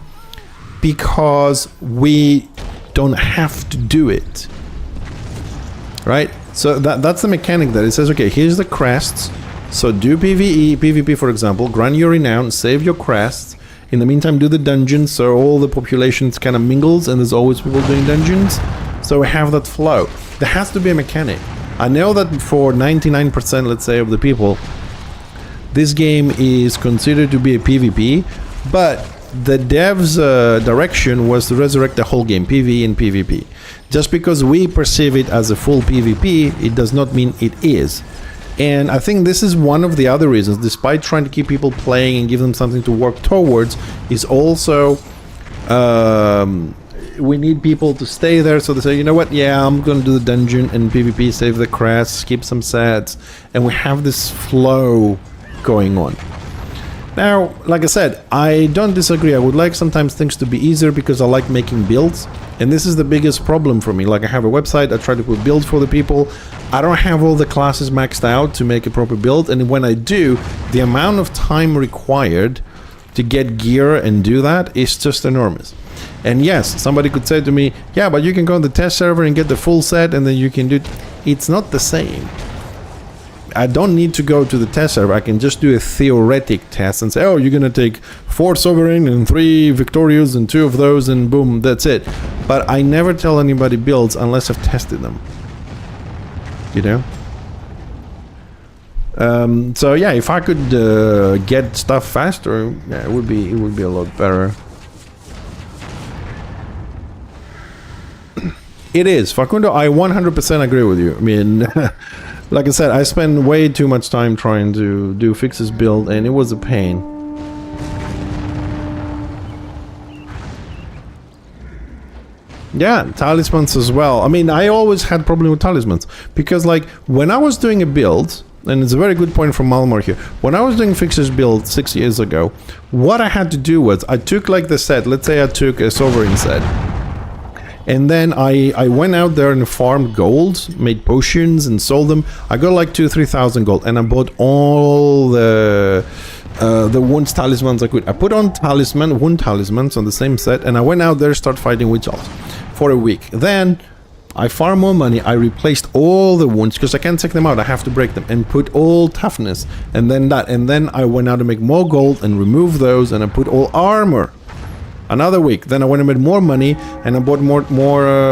because we don't have to do it. Right? So that's the mechanic that it says, okay, here's the crests. So do PvE, PvP, for example, grind your renown, save your crests. In the meantime, do the dungeons, so all the populations kind of mingles, and there's always people doing dungeons. So we have that flow. There has to be a mechanic. I know that for 99%, let's say, of the people, this game is considered to be a PvP, but the devs' direction was to resurrect the whole game, PvE and PvP. Just because we perceive it as a full PvP, it does not mean it is. And I think this is one of the other reasons, despite trying to keep people playing and give them something to work towards, is also we need people to stay there, so they say, you know what, yeah, I'm going to do the dungeon and PvP, save the crests, keep some sets, and we have this flow going on. Now, like I said, I don't disagree. I would like sometimes things to be easier because I like making builds. And this is the biggest problem for me. Like, I have a website, I try to put builds for the people. I don't have all the classes maxed out to make a proper build. And when I do, the amount of time required to get gear and do that is just enormous. And yes, somebody could say to me, yeah, but you can go on the test server and get the full set and then you can do it. It's not the same. I don't need to go to the test server. I can just do a theoretic test and say, oh, you're gonna take 4 Sovereign and 3 Victorious and 2 of those and boom, that's it. But I never tell anybody builds unless I've tested them. You know? So yeah, if I could get stuff faster, yeah, it would be a lot better. It is. Facundo, I 100% agree with you. I mean, like I said, I spend way too much time trying to do fixes build, and it was a pain. Yeah, talismans as well. I mean, I always had problem with talismans because, like, when I was doing a build, and it's a very good point from Malmar here, when I was doing fixes build 6 years ago, what I had to do was I took, like, the set. Let's say I took a Sovereign set. And then I went out there and farmed gold, made potions and sold them. I got like 2,000-3,000 gold, and I bought all the wounds talismans I could. I put on wound talismans on the same set, and I went out there, start fighting witch elves for a week. Then I farmed more money. I replaced all the wounds because I can't take them out. I have to break them and put all toughness, and then that. And then I went out to make more gold and remove those, and I put all armor. Another week, then I went and made more money, and I bought more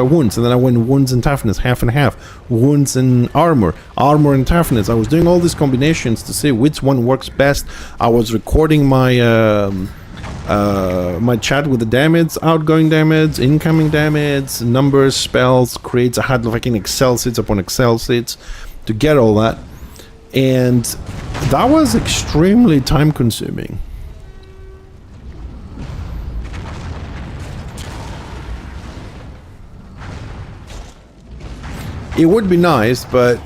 wounds, and then I went wounds and toughness, half and half, wounds and armor and toughness. I was doing all these combinations to see which one works best. I was recording my my chat with the damage, outgoing damage, incoming damage, numbers, spells, creates. I had like an Excel sheets upon Excel sheets to get all that, and that was extremely time consuming. It would be nice, but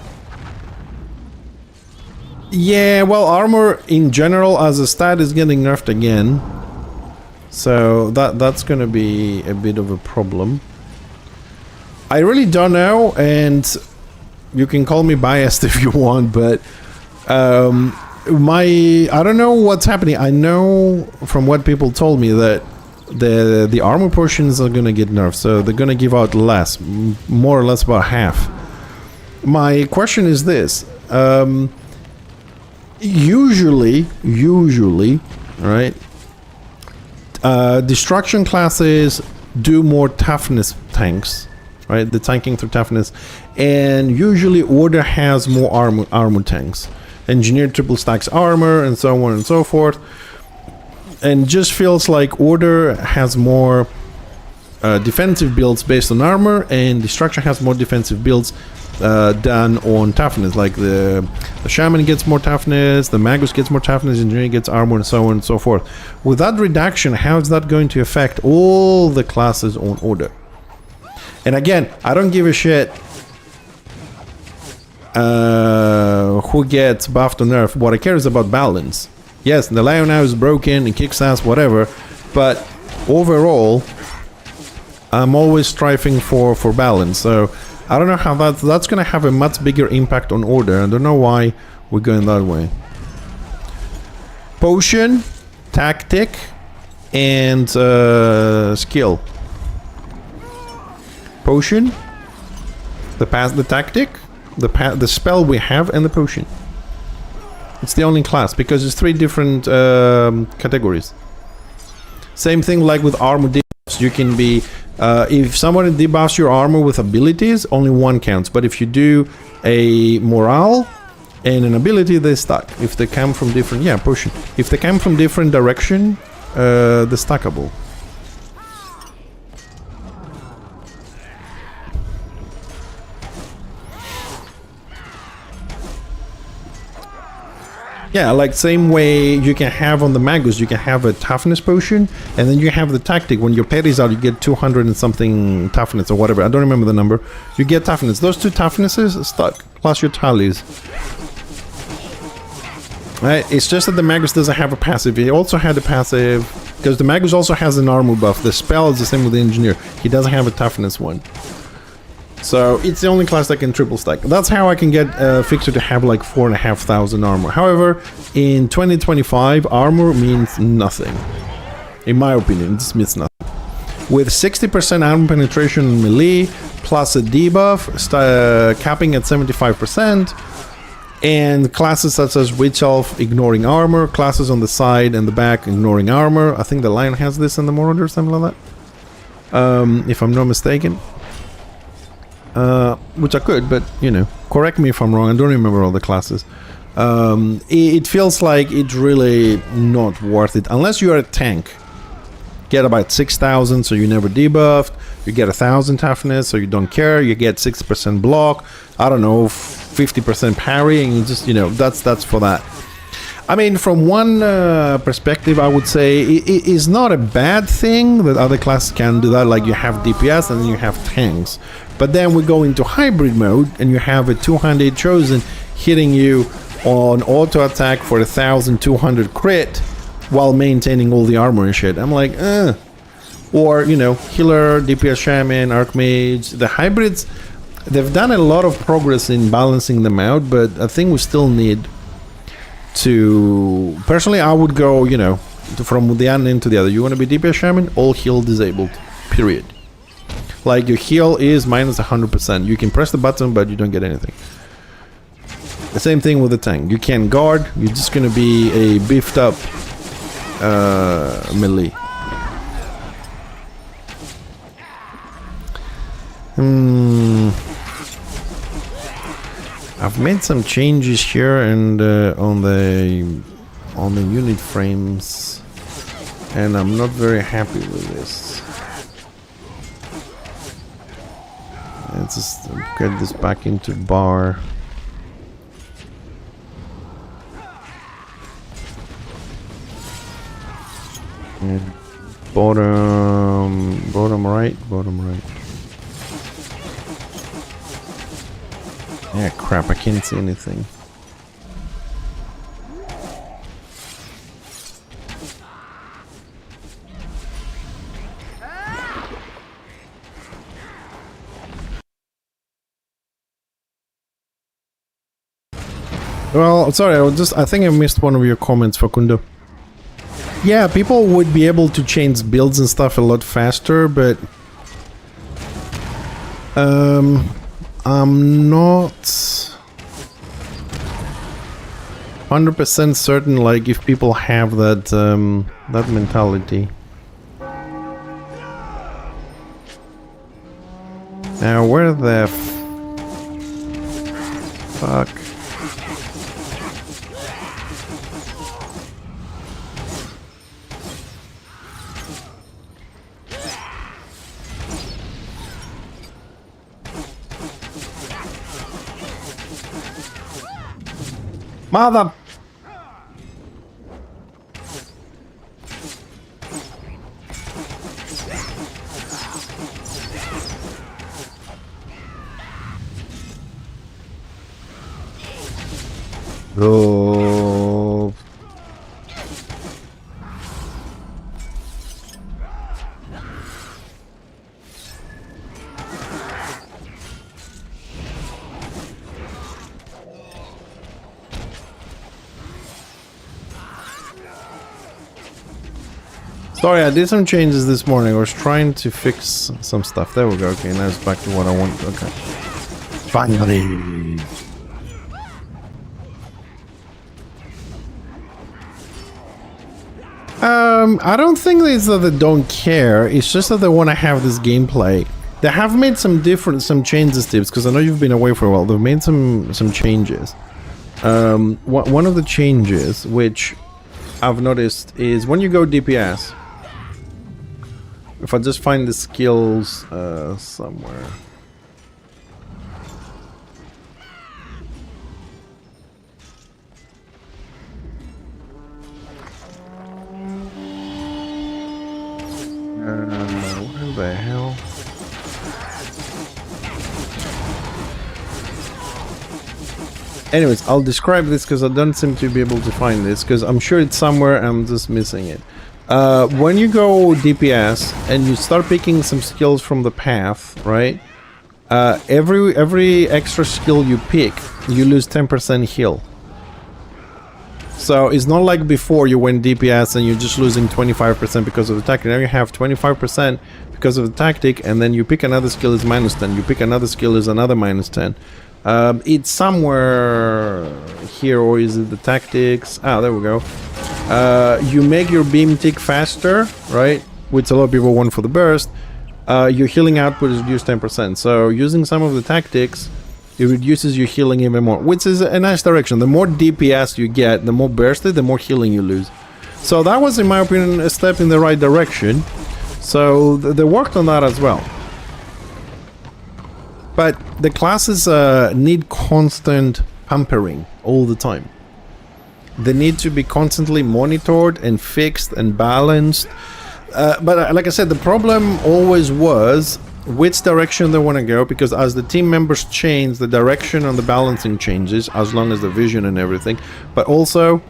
yeah, well, armor in general as a stat is getting nerfed again, so that's gonna be a bit of a problem. I really don't know, and you can call me biased if you want, but I don't know what's happening. I know from what people told me that the armor portions are gonna get nerfed, so they're gonna give out less, more or less about half. My question is this: usually, right? Destruction classes do more toughness tanks, right? The tanking through toughness, and usually Order has more armor tanks, engineered triple stacks armor, and so on and so forth. And just feels like Order has more defensive builds based on armor, and Destruction has more defensive builds done on toughness. Like the shaman gets more toughness, the magus gets more toughness, engineer gets armor, and so on and so forth. With that reduction, how is that going to affect all the classes on order? And again, I don't give a shit who gets buffed or nerfed. What I care is about balance. Yes, the Lion now is broken, it kicks ass, whatever, but overall, I'm always striving for balance. So I don't know how that's going to have a much bigger impact on order. I don't know why we're going that way. Potion, tactic, and skill. Potion, the tactic, the spell we have, and the potion. It's the only class because it's 3 different categories. Same thing like with armor debuffs. You can be if someone debuffs your armor with abilities, only 1 counts. But if you do a morale and an ability, they stack. If they come from different, potion. If they come from different direction, they're stackable. Yeah, like same way you can have on the Magus, you can have a toughness potion, and then you have the tactic. When your parry's out, you get 200 and something toughness or whatever. I don't remember the number. You get toughness. Those 2 toughnesses stuck, plus your tallies. Right? It's just that the Magus doesn't have a passive. He also had a passive, because the Magus also has an armor buff. The spell is the same with the Engineer. He doesn't have a toughness one. So it's the only class that can triple stack. That's how I can get Fixer to have like 4,500 armor. However, in 2025, armor means nothing. In my opinion, this means nothing. With 60% armor penetration in melee, plus a debuff, capping at 75%, and classes such as Witch Elf ignoring armor, classes on the side and the back ignoring armor. I think the Lion has this in the Marauder or something like that. If I'm not mistaken. Which I could, but you know, correct me if I'm wrong. I don't remember all the classes. It feels like it's really not worth it unless you are a tank. Get about 6,000, so you never debuffed. You get 1,000 toughness, so you don't care. You get 6% block. I don't know, 50% parry, and you just, you know, that's for that. I mean, from one perspective, I would say it is not a bad thing that other classes can do that. Like you have DPS and then you have tanks. But then we go into hybrid mode and you have a 200 chosen hitting you on auto attack for 1,200 crit while maintaining all the armor and shit. I'm like, Or, you know, healer, DPS shaman, archmage. The hybrids, they've done a lot of progress in balancing them out, but I think we still need to... Personally, I would go, you know, from the one end to the other. You want to be DPS shaman? All heal disabled. Period. Like, your heal is minus 100%. You can press the button, but you don't get anything. The same thing with the tank. You can guard. You're just going to be a beefed up melee. I've made some changes here and on the unit frames, and I'm not very happy with this. Let's just get this back into bar. And bottom right. Yeah, crap, I can't see anything. Well, sorry, I think I missed one of your comments, Facundo. Yeah, people would be able to change builds and stuff a lot faster, but I'm not 100% certain, like, if people have that that mentality. Now, where the fuck? Mother... Oh. Sorry, I did some changes this morning. I was trying to fix some stuff. There we go. Okay, now it's back to what I want. Okay. Finally. I don't think it's that they don't care. It's just that they want to have this gameplay. They have made some changes, Tips, because I know you've been away for a while. They've made some changes. One of the changes, which I've noticed, is when you go DPS. If I just find the skills somewhere. What the hell? Anyways, I'll describe this because I don't seem to be able to find this because I'm sure it's somewhere. I'm just missing it. When you go DPS and you start picking some skills from the path, right? Every extra skill you pick, you lose 10% heal. So it's not like before you went DPS and you're just losing 25% because of the tactic. Now you have 25% because of the tactic, and then you pick another skill is minus 10. You pick another skill is another minus 10. It's somewhere here, or is it the tactics? Ah, there we go. You make your beam tick faster, right? Which a lot of people want for the burst. Your healing output is reduced 10%. So using some of the tactics, it reduces your healing even more, which is a nice direction. The more DPS you get, the more bursted, the more healing you lose. So that was, in my opinion, a step in the right direction. So they worked on that as well. But the classes need constant pampering all the time. They need to be constantly monitored and fixed and balanced. But like I said, the problem always was which direction they want to go, because as the team members change, the direction and the balancing changes, as long as the vision and everything. But also,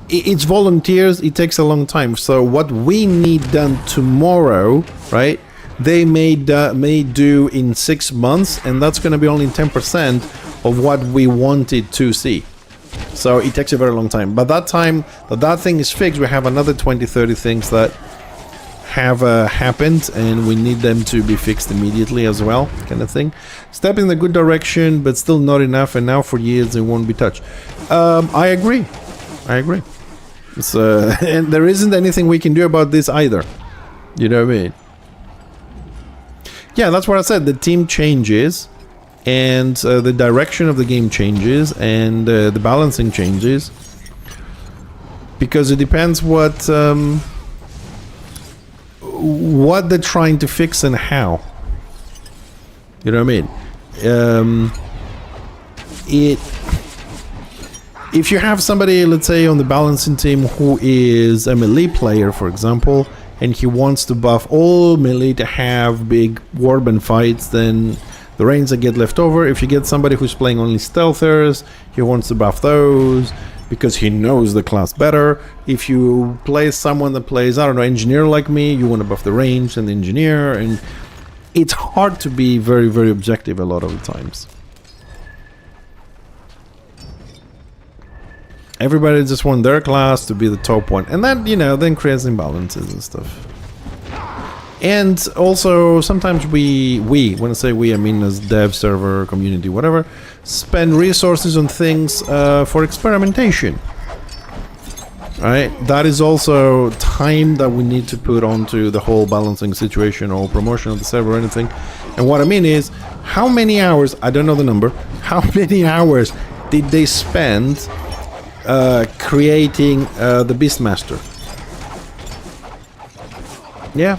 it's volunteers, it takes a long time. So what we need done tomorrow, right, they may do in 6 months, and that's going to be only 10% of what we wanted to see. So it takes a very long time. By that time that thing is fixed, we have another 20-30 things that have happened, and we need them to be fixed immediately as well, kind of thing. Step in the good direction, but still not enough, and now for years it won't be touched. I agree. It's, and there isn't anything we can do about this either. You know what I mean? Yeah, that's what I said. The team changes, and the direction of the game changes, and the balancing changes, because it depends what they're trying to fix and how. You know what I mean? If you have somebody, let's say, on the balancing team who is a melee player, for example, and he wants to buff all melee to have big warband fights, then the range that get left over. If you get somebody who's playing only stealthers, he wants to buff those because he knows the class better. If you play someone that plays, I don't know, engineer like me, you want to buff the range and the engineer, and it's hard to be very, very objective a lot of the times. Everybody just want their class to be the top one, and that, you know, then creates imbalances and stuff. And also, sometimes we, when I say we, I mean as dev, server, community, whatever, spend resources on things for experimentation. Right? That is also time that we need to put onto the whole balancing situation or promotion of the server or anything. And what I mean is, how many hours, I don't know the number, how many hours did they spend creating the Beastmaster? Yeah.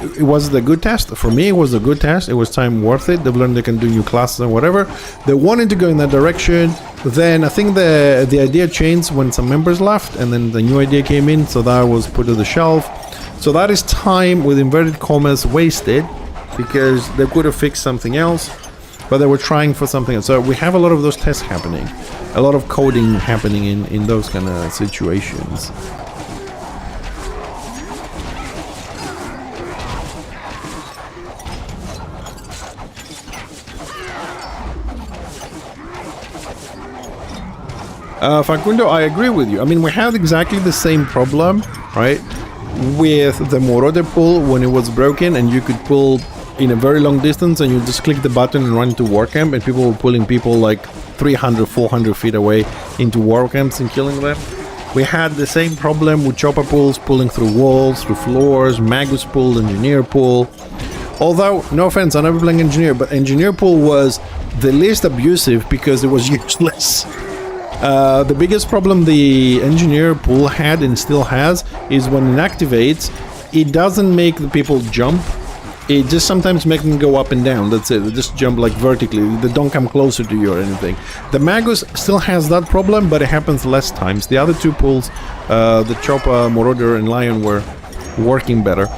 it was the good test. For me, it was a good test. It was time worth it. They've learned they can do new classes and whatever. They wanted to go in that direction. Then I think the idea changed when some members left, and then the new idea came in, so that was put to the shelf. So that is time with inverted commas wasted, because they could have fixed something else, but they were trying for something else. So we have a lot of those tests happening, a lot of coding happening in those kind of situations. Facundo, I agree with you. I mean, we had exactly the same problem, right, with the Marauder pull when it was broken, and you could pull in a very long distance, and you just click the button and run into war camp, and people were pulling people like 300, 400 feet away into war camps and killing them. We had the same problem with chopper pulls, pulling through walls, through floors, Magus pull, engineer pull. Although, no offense, I'm never playing engineer, but engineer pull was the least abusive because it was useless. The biggest problem the engineer pool had and still has is when it activates, it doesn't make the people jump. It just sometimes makes them go up and down. That's it. They just jump like vertically. They don't come closer to you or anything. The Magus still has that problem, but it happens less times. The other two pools, the Chopper, Marauder, and Lion, were working better.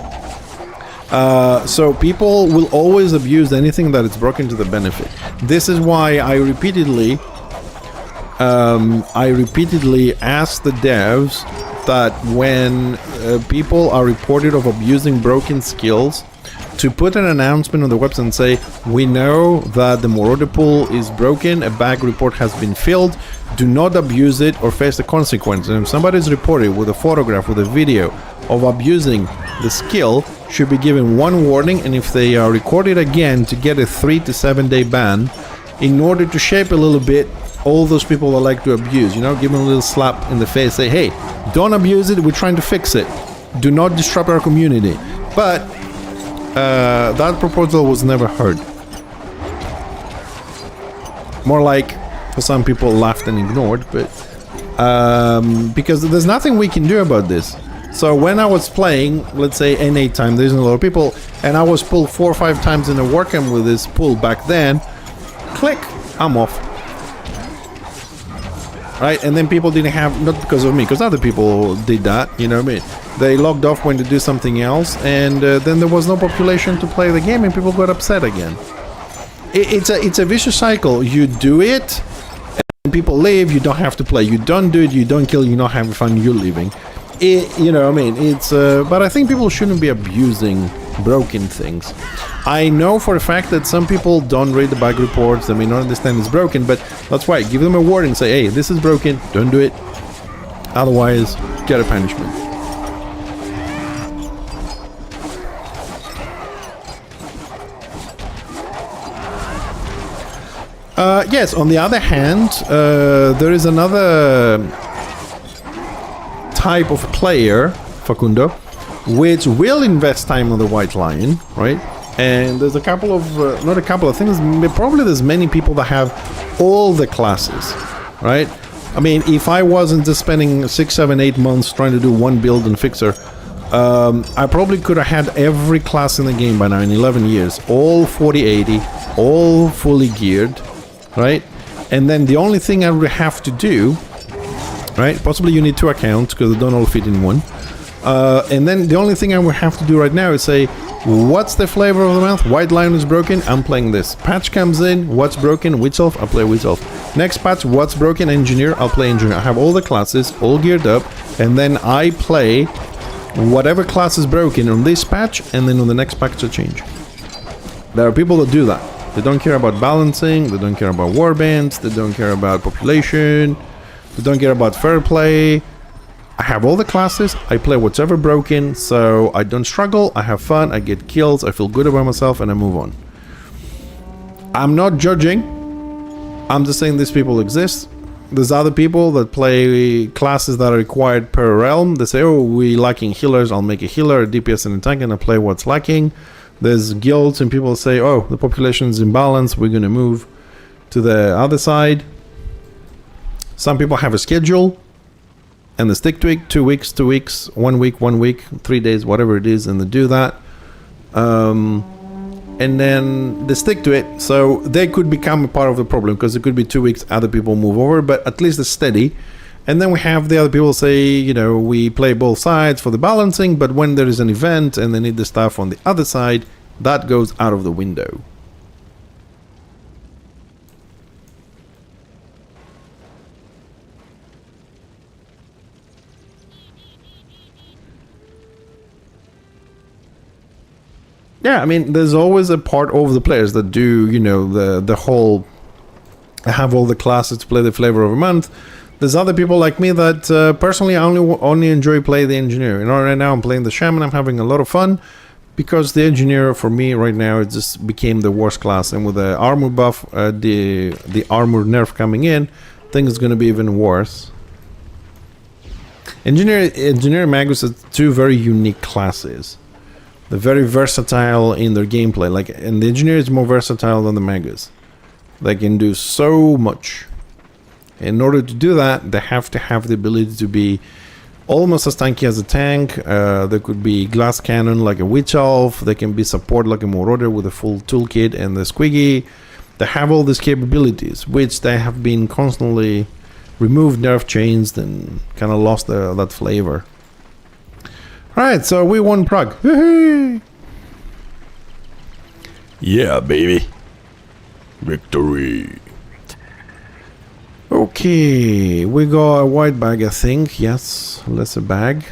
So people will always abuse anything that is broken to the benefit. This is why I repeatedly ask the devs that when people are reported of abusing broken skills, to put an announcement on the website and say, we know that the Marauder pool is broken, a bag report has been filled, do not abuse it or face the consequences. And if somebody is reported with a photograph, with a video of abusing the skill, should be given one warning, and if they are recorded again, to get a 3 to 7 day ban, in order to shape a little bit all those people that like to abuse, you know, give them a little slap in the face, say, hey, don't abuse it, we're trying to fix it, do not disrupt our community. But that proposal was never heard. More like some people laughed and ignored, but because there's nothing we can do about this. So when I was playing, let's say NA time, there's a lot of people, and I was pulled 4 or 5 times in a WarCamp with this pull back then, click, I'm off. Right, and then people didn't have, not because of me, because other people did that, you know what I mean? They logged off when to do something else, and then there was no population to play the game, and people got upset again. It's a vicious cycle. You do it, and people leave, you don't have to play. You don't do it, you don't kill, you're not having fun, you're leaving. You know what I mean? It's, but I think people shouldn't be abusing broken things. I know for a fact that some people don't read the bug reports, they may not understand it's broken, but that's why, give them a warning, say, hey, this is broken, don't do it, otherwise get a punishment. Yes, on the other hand, there is another type of player, Facundo, which will invest time on the White Lion, right? And there's a couple of, not a couple of things, probably there's many people that have all the classes, right? I mean, if I wasn't just spending 6, 7, 8 months trying to do one build and fixer, I probably could have had every class in the game by now in 11 years, all 4080, all fully geared, right? And then the only thing I would have to do, right, possibly you need 2 accounts because they don't all fit in one, and then the only thing I would have to do right now is say, what's the flavor of the month? White Lion is broken, I'm playing this. Patch comes in, what's broken? Witch Elf, I'll play Witch Elf. Next patch, what's broken? Engineer, I'll play Engineer. I have all the classes, all geared up, and then I play whatever class is broken on this patch, and then on the next patch I change. There are people that do that. They don't care about balancing, they don't care about warbands, they don't care about population, they don't care about fair play. I have all the classes, I play whatever broken, so I don't struggle, I have fun, I get kills, I feel good about myself, and I move on. I'm not judging, I'm just saying these people exist. There's other people that play classes that are required per realm. They say, oh, we lacking healers, I'll make a healer, a DPS and a tank, and I play what's lacking. There's guilds and people say, oh, the population is imbalanced, we're gonna move to the other side. Some people have a schedule, and they stick to it, 2 weeks, 2 weeks, 1 week, 1 week, 3 days, whatever it is, and they do that. And then they stick to it, so they could become a part of the problem, because it could be 2 weeks, other people move over, but at least it's steady. And then we have the other people say, you know, we play both sides for the balancing, but when there is an event and they need the stuff on the other side, that goes out of the window. Yeah, I mean, there's always a part of the players that do, you know, the whole, have all the classes to play the flavor of a month. There's other people like me that personally I only enjoy play the engineer. You know, right now I'm playing the shaman. I'm having a lot of fun because the engineer for me right now, it just became the worst class. And with the armor buff, the armor nerf coming in, I think it's going to be even worse. Engineer and Magus are two very unique classes. They're very versatile in their gameplay. Like, and the engineer is more versatile than the Magus. They can do so much. In order to do that, they have to have the ability to be almost as tanky as a tank. There could be glass cannon like a witch elf. They can be support like a marauder with a full toolkit and the squiggy. They have all these capabilities, which they have been constantly removed, nerfed, changed, and kind of lost that flavor. Alright, so we won Prague. Yeah, baby. Victory. Okay, we got a white bag, I think. Yes, that's a bag.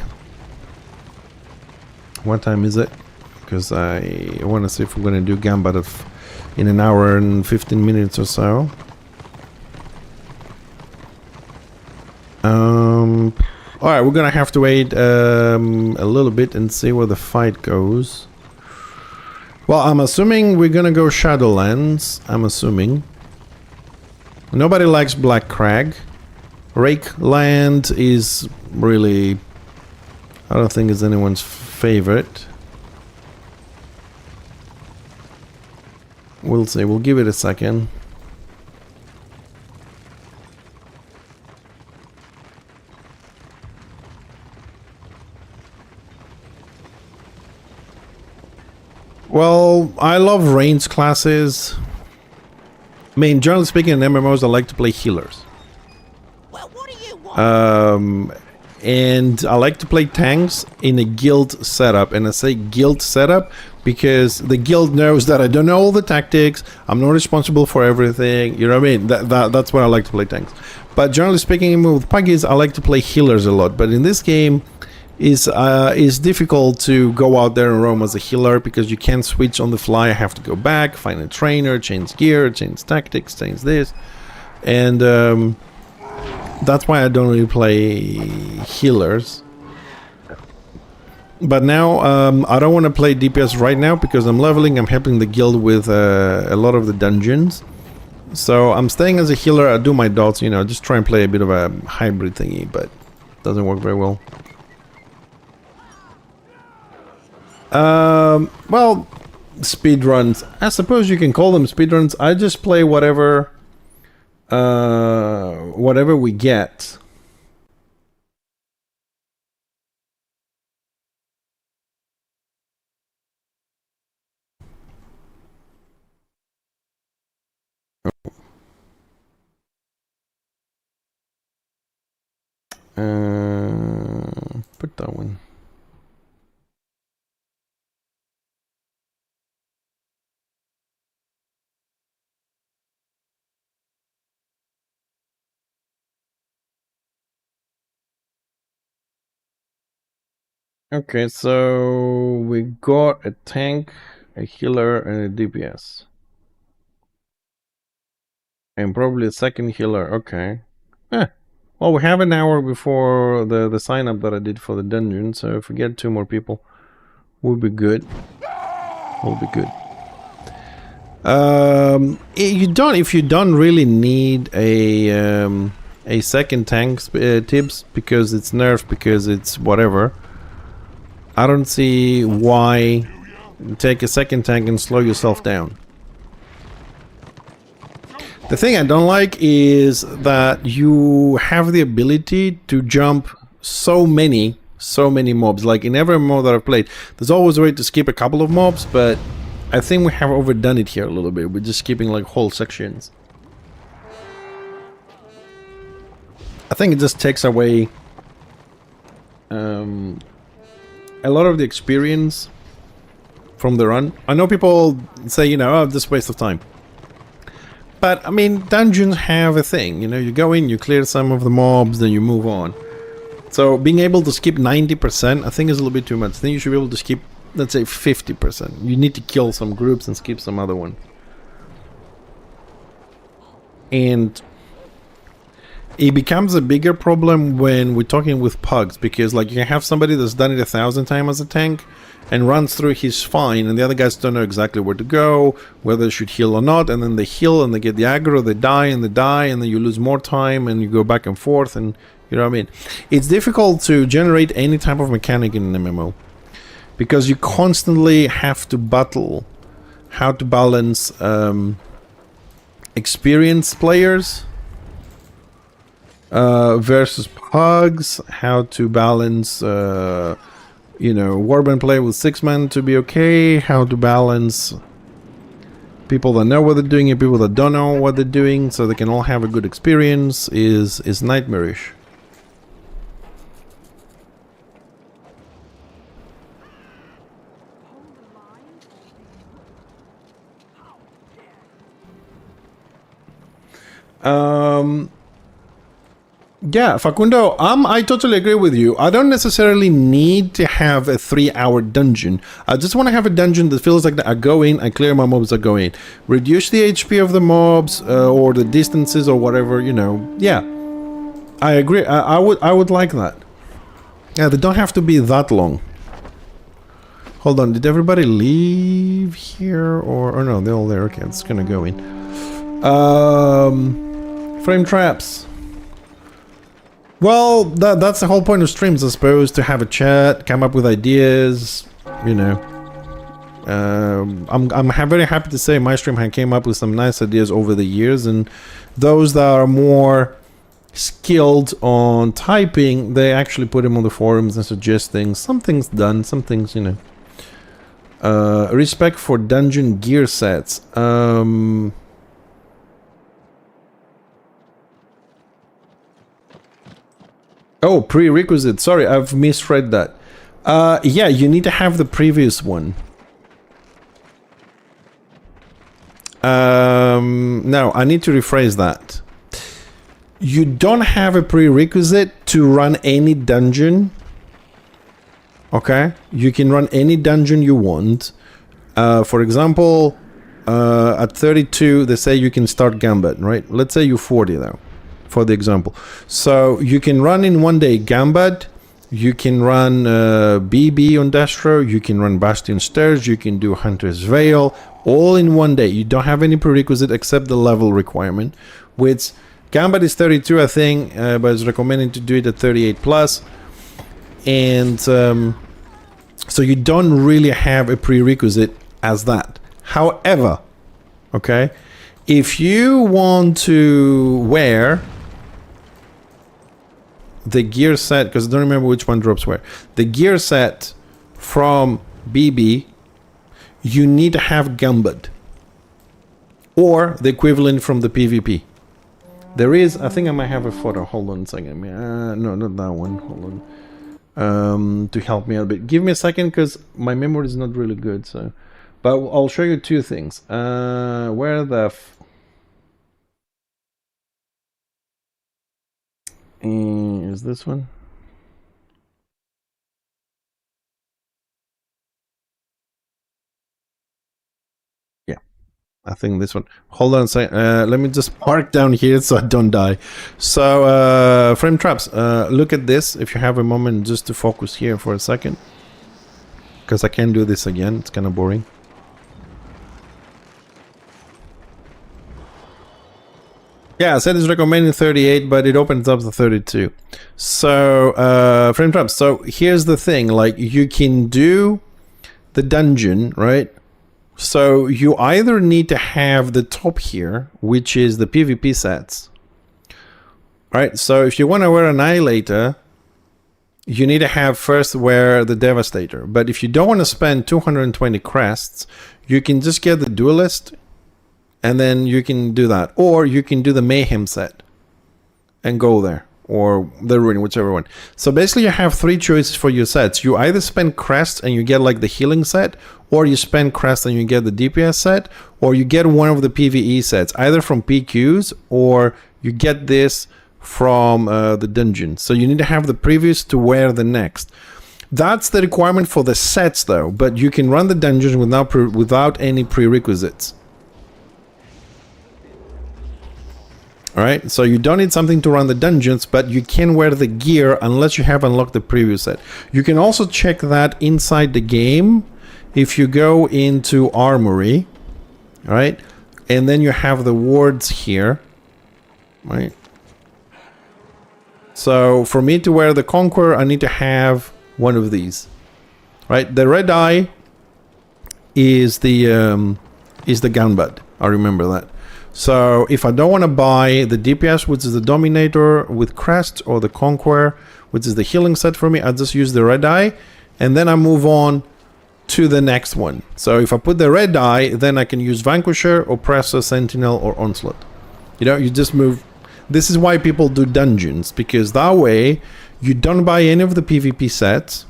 What time is it? Because I want to see if we're going to do Gambit in an hour and 15 minutes or so. Alright, we're gonna have to wait a little bit and see where the fight goes. Well, I'm assuming we're gonna go Shadowlands. I'm assuming. Nobody likes Black Crag. Rake Land is really... I don't think it's anyone's favorite. We'll see. We'll give it a second. Well, I love range classes. I mean, generally speaking, in MMOs, I like to play healers. Well, what do you want? And I like to play tanks in a guild setup. And I say guild setup because the guild knows that I don't know all the tactics. I'm not responsible for everything. You know what I mean? That's why I like to play tanks. But generally speaking, with Puggies, I like to play healers a lot. But in this game, is difficult to go out there and roam as a healer because you can't switch on the fly. I have to go back, find a trainer, change gear, change tactics, change this, and that's why I don't really play healers. But now I don't want to play DPS right now because I'm leveling. I'm helping the guild with a lot of the dungeons, so I'm staying as a healer. I do my dots, you know, just try and play a bit of a hybrid thingy, but it doesn't work very well. Well, speedruns. I suppose you can call them speedruns. I just play whatever we get. Put that one. Okay, so we got a tank, a healer, and a DPS. And probably a second healer, okay. Well, we have an hour before the sign-up that I did for the dungeon, so if we get 2 more people, we'll be good. We'll be good. If you don't really need a second tank tips because it's nerfed, because it's whatever, I don't see why take a second tank and slow yourself down. The thing I don't like is that you have the ability to jump so many so many mobs. Like in every MMO that I've played, there's always a way to skip a couple of mobs, but I think we have overdone it here a little bit. We're just skipping like whole sections. I think it just takes away a lot of the experience from the run. I know people say, you know, oh, this waste of time. But, I mean, dungeons have a thing, you know, you go in, you clear some of the mobs, then you move on. So, being able to skip 90%, I think is a little bit too much. I think you should be able to skip, let's say, 50%. You need to kill some groups and skip some other one. And it becomes a bigger problem when we're talking with pugs, because like you can have somebody that's done it 1,000 times as a tank and runs through, he's fine, and the other guys don't know exactly where to go, whether they should heal or not, and then they heal and they get the aggro, they die, and then you lose more time and you go back and forth, and you know what I mean. It's difficult to generate any type of mechanic in an MMO because you constantly have to battle how to balance experienced players versus pugs, how to balance you know, warband play with 6 men to be okay, how to balance people that know what they're doing and people that don't know what they're doing so they can all have a good experience is nightmarish. Yeah, Facundo, I totally agree with you. I don't necessarily need to have a 3-hour dungeon. I just want to have a dungeon that feels like that I go in, I clear my mobs, I go in. Reduce the HP of the mobs or the distances or whatever, you know. Yeah, I agree. I would like that. Yeah, they don't have to be that long. Hold on, did everybody leave here or no? They're all there. Okay, it's gonna go in. Frame traps. Well, that's the whole point of streams, I suppose, to have a chat, come up with ideas, you know. I'm very happy to say my stream came up with some nice ideas over the years, and those that are more skilled on typing, they actually put them on the forums and suggest things. Some things done, some things, you know. Respect for dungeon gear sets. Oh, prerequisite. Sorry, I've misread that. Yeah, you need to have the previous one. No, I need to rephrase that. You don't have a prerequisite to run any dungeon. Okay? You can run any dungeon you want. For example, at 32, they say you can start Gambit, right? Let's say you're 40 though, for the example. So you can run in one day Gambit, you can run BB on Destro, you can run Bastion Stairs, you can do Hunter's Veil, all in one day. You don't have any prerequisite except the level requirement, which Gambit is 32, I think, but it's recommended to do it at 38 plus. And so you don't really have a prerequisite as that. However, okay, if you want to wear the gear set, because I don't remember which one drops where, the gear set from BB, you need to have Gambit or the equivalent from the PvP. There is, I think I might have a photo. Hold on a second. No, not that one. Hold on. To help me out a bit. Give me a second because my memory is not really good. So, but I'll show you two things. Where the is this one? Yeah, I think this one. Hold on a second. Let me just park down here so I don't die. So, frame traps. Look at this. If you have a moment just to focus here for a second, because I can't do this again. It's kind of boring. Yeah, I said it's recommending 38, but it opens up to 32. So, frame traps. So here's the thing, like you can do the dungeon, right? So you either need to have the top here, which is the PvP sets. Right, so if you want to wear Annihilator, you need to have first wear the Devastator. But if you don't want to spend 220 crests, you can just get the Duelist, and then you can do that. Or you can do the Mayhem set and go there. Or the Ruin, whichever one. So basically you have 3 choices for your sets. You either spend crests and you get like the healing set, or you spend crests and you get the DPS set, or you get one of the PvE sets, either from PQs or you get this from the dungeon. So you need to have the previous to wear the next. That's the requirement for the sets though, but you can run the dungeons without any prerequisites. Alright, so you don't need something to run the dungeons, but you can wear the gear unless you have unlocked the previous set. You can also check that inside the game if you go into Armory, right? And then you have the wards here, right? So for me to wear the Conqueror, I need to have one of these, right? The red eye is the gunbutt. I remember that. So if I don't want to buy the DPS, which is the Dominator with Crest, or the Conqueror, which is the healing set for me, I just use the red eye, and then I move on to the next one. So if I put the red eye, then I can use Vanquisher, Oppressor, Sentinel, or Onslaught. You know, you just move. This is why people do dungeons, because that way you don't buy any of the PvP sets,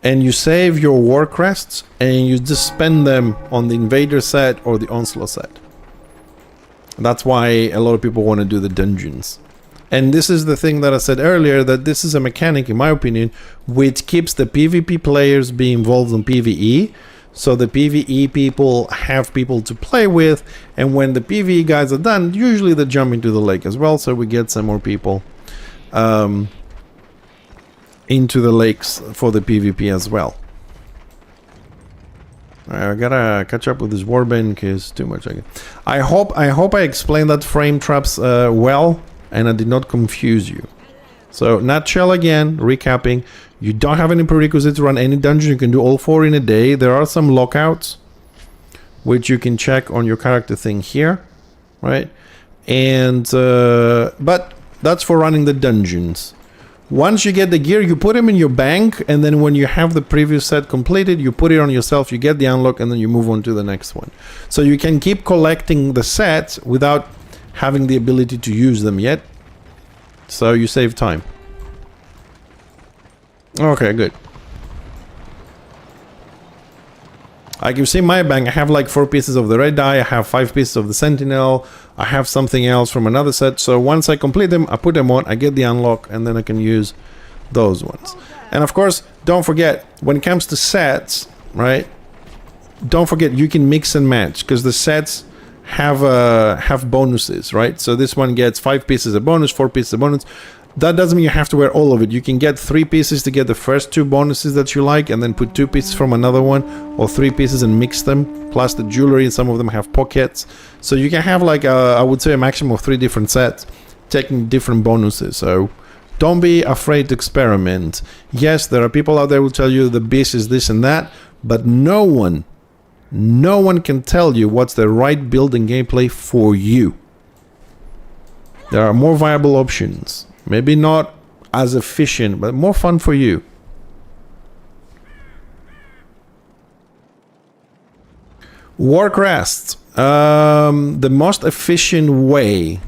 and you save your War Crests, and you just spend them on the Invader set or the Onslaught set. That's why a lot of people want to do the dungeons. And this is the thing that I said earlier, that this is a mechanic, in my opinion, which keeps the PvP players being involved in PvE. So the PvE people have people to play with, and when the PvE guys are done, usually they jump into the lake as well, so we get some more people into the lakes for the PvP as well. I gotta catch up with this warband because too much. I hope I explained that frame traps well, and I did not confuse you. So nutshell again, recapping: you don't have any prerequisites to run any dungeon. You can do all 4 in a day. There are some lockouts, which you can check on your character thing here, right? And but that's for running the dungeons. Once you get the gear, you put them in your bank, and then when you have the previous set completed, you put it on yourself, you get the unlock, and then you move on to the next one. So you can keep collecting the sets without having the ability to use them yet. So you save time. Okay, good. Like you see my bank, I have like 4 pieces of the red dye, I have 5 pieces of the Sentinel, I have something else from another set. So once I complete them, I put them on, I get the unlock, and then I can use those ones. And of course, don't forget, when it comes to sets, right? Don't forget, you can mix and match, because the sets have bonuses, right? So this one gets 5 pieces of bonus, 4 pieces of bonus. That doesn't mean you have to wear all of it. You can get 3 pieces to get the first 2 bonuses that you like, and then put 2 pieces from another one, or 3 pieces and mix them, plus the jewelry. Some of them have pockets. So you can have like, I would say, a maximum of 3 different sets, taking different bonuses. So don't be afraid to experiment. Yes, there are people out there who will tell you the beast is this and that, but no one can tell you what's the right building gameplay for you. There are more viable options. Maybe not as efficient, but more fun for you. War crests. The most efficient way.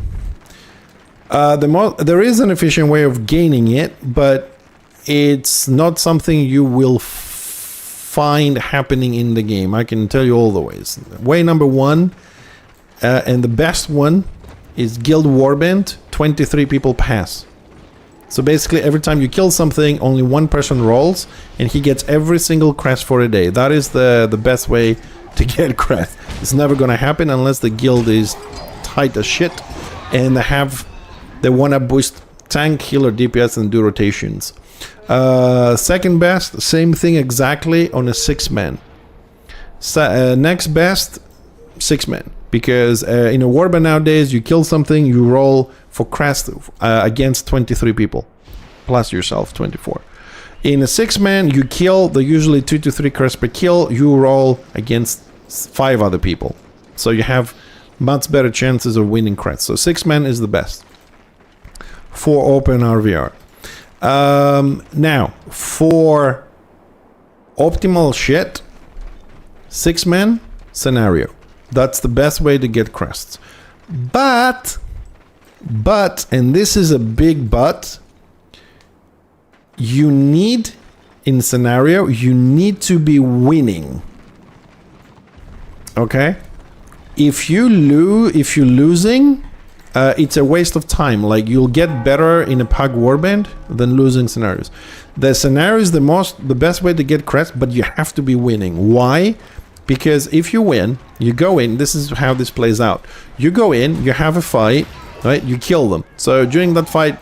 There is an efficient way of gaining it, but it's not something you will find happening in the game. I can tell you all the ways. Way number 1, and the best one, is Guild Warband. 23 people pass. So basically every time you kill something, only 1 person rolls, and he gets every single crest for a day. That is the best way to get crest. It's never gonna happen unless the guild is tight as shit, and they wanna boost tank, healer, DPS, and do rotations. Second best, same thing exactly on a 6-man. Next best, 6-man. Because in a warband nowadays, you kill something, you roll for crest against 23 people, plus yourself, 24. In a 6-man, you kill, they're usually 2 to 3 crests per kill, you roll against 5 other people. So you have much better chances of winning crests. So 6-man is the best for open RVR. Now, for optimal shit, 6-man scenario. That's the best way to get crests. But, and this is a big but, you need, in scenario, you need to be winning. Okay? If you're losing, it's a waste of time. Like, you'll get better in a pug warband than losing scenarios. The scenario is the best way to get crests, but you have to be winning. Why? Because if you win, you go in, this is how this plays out. You go in, you have a fight, right? You kill them. So during that fight,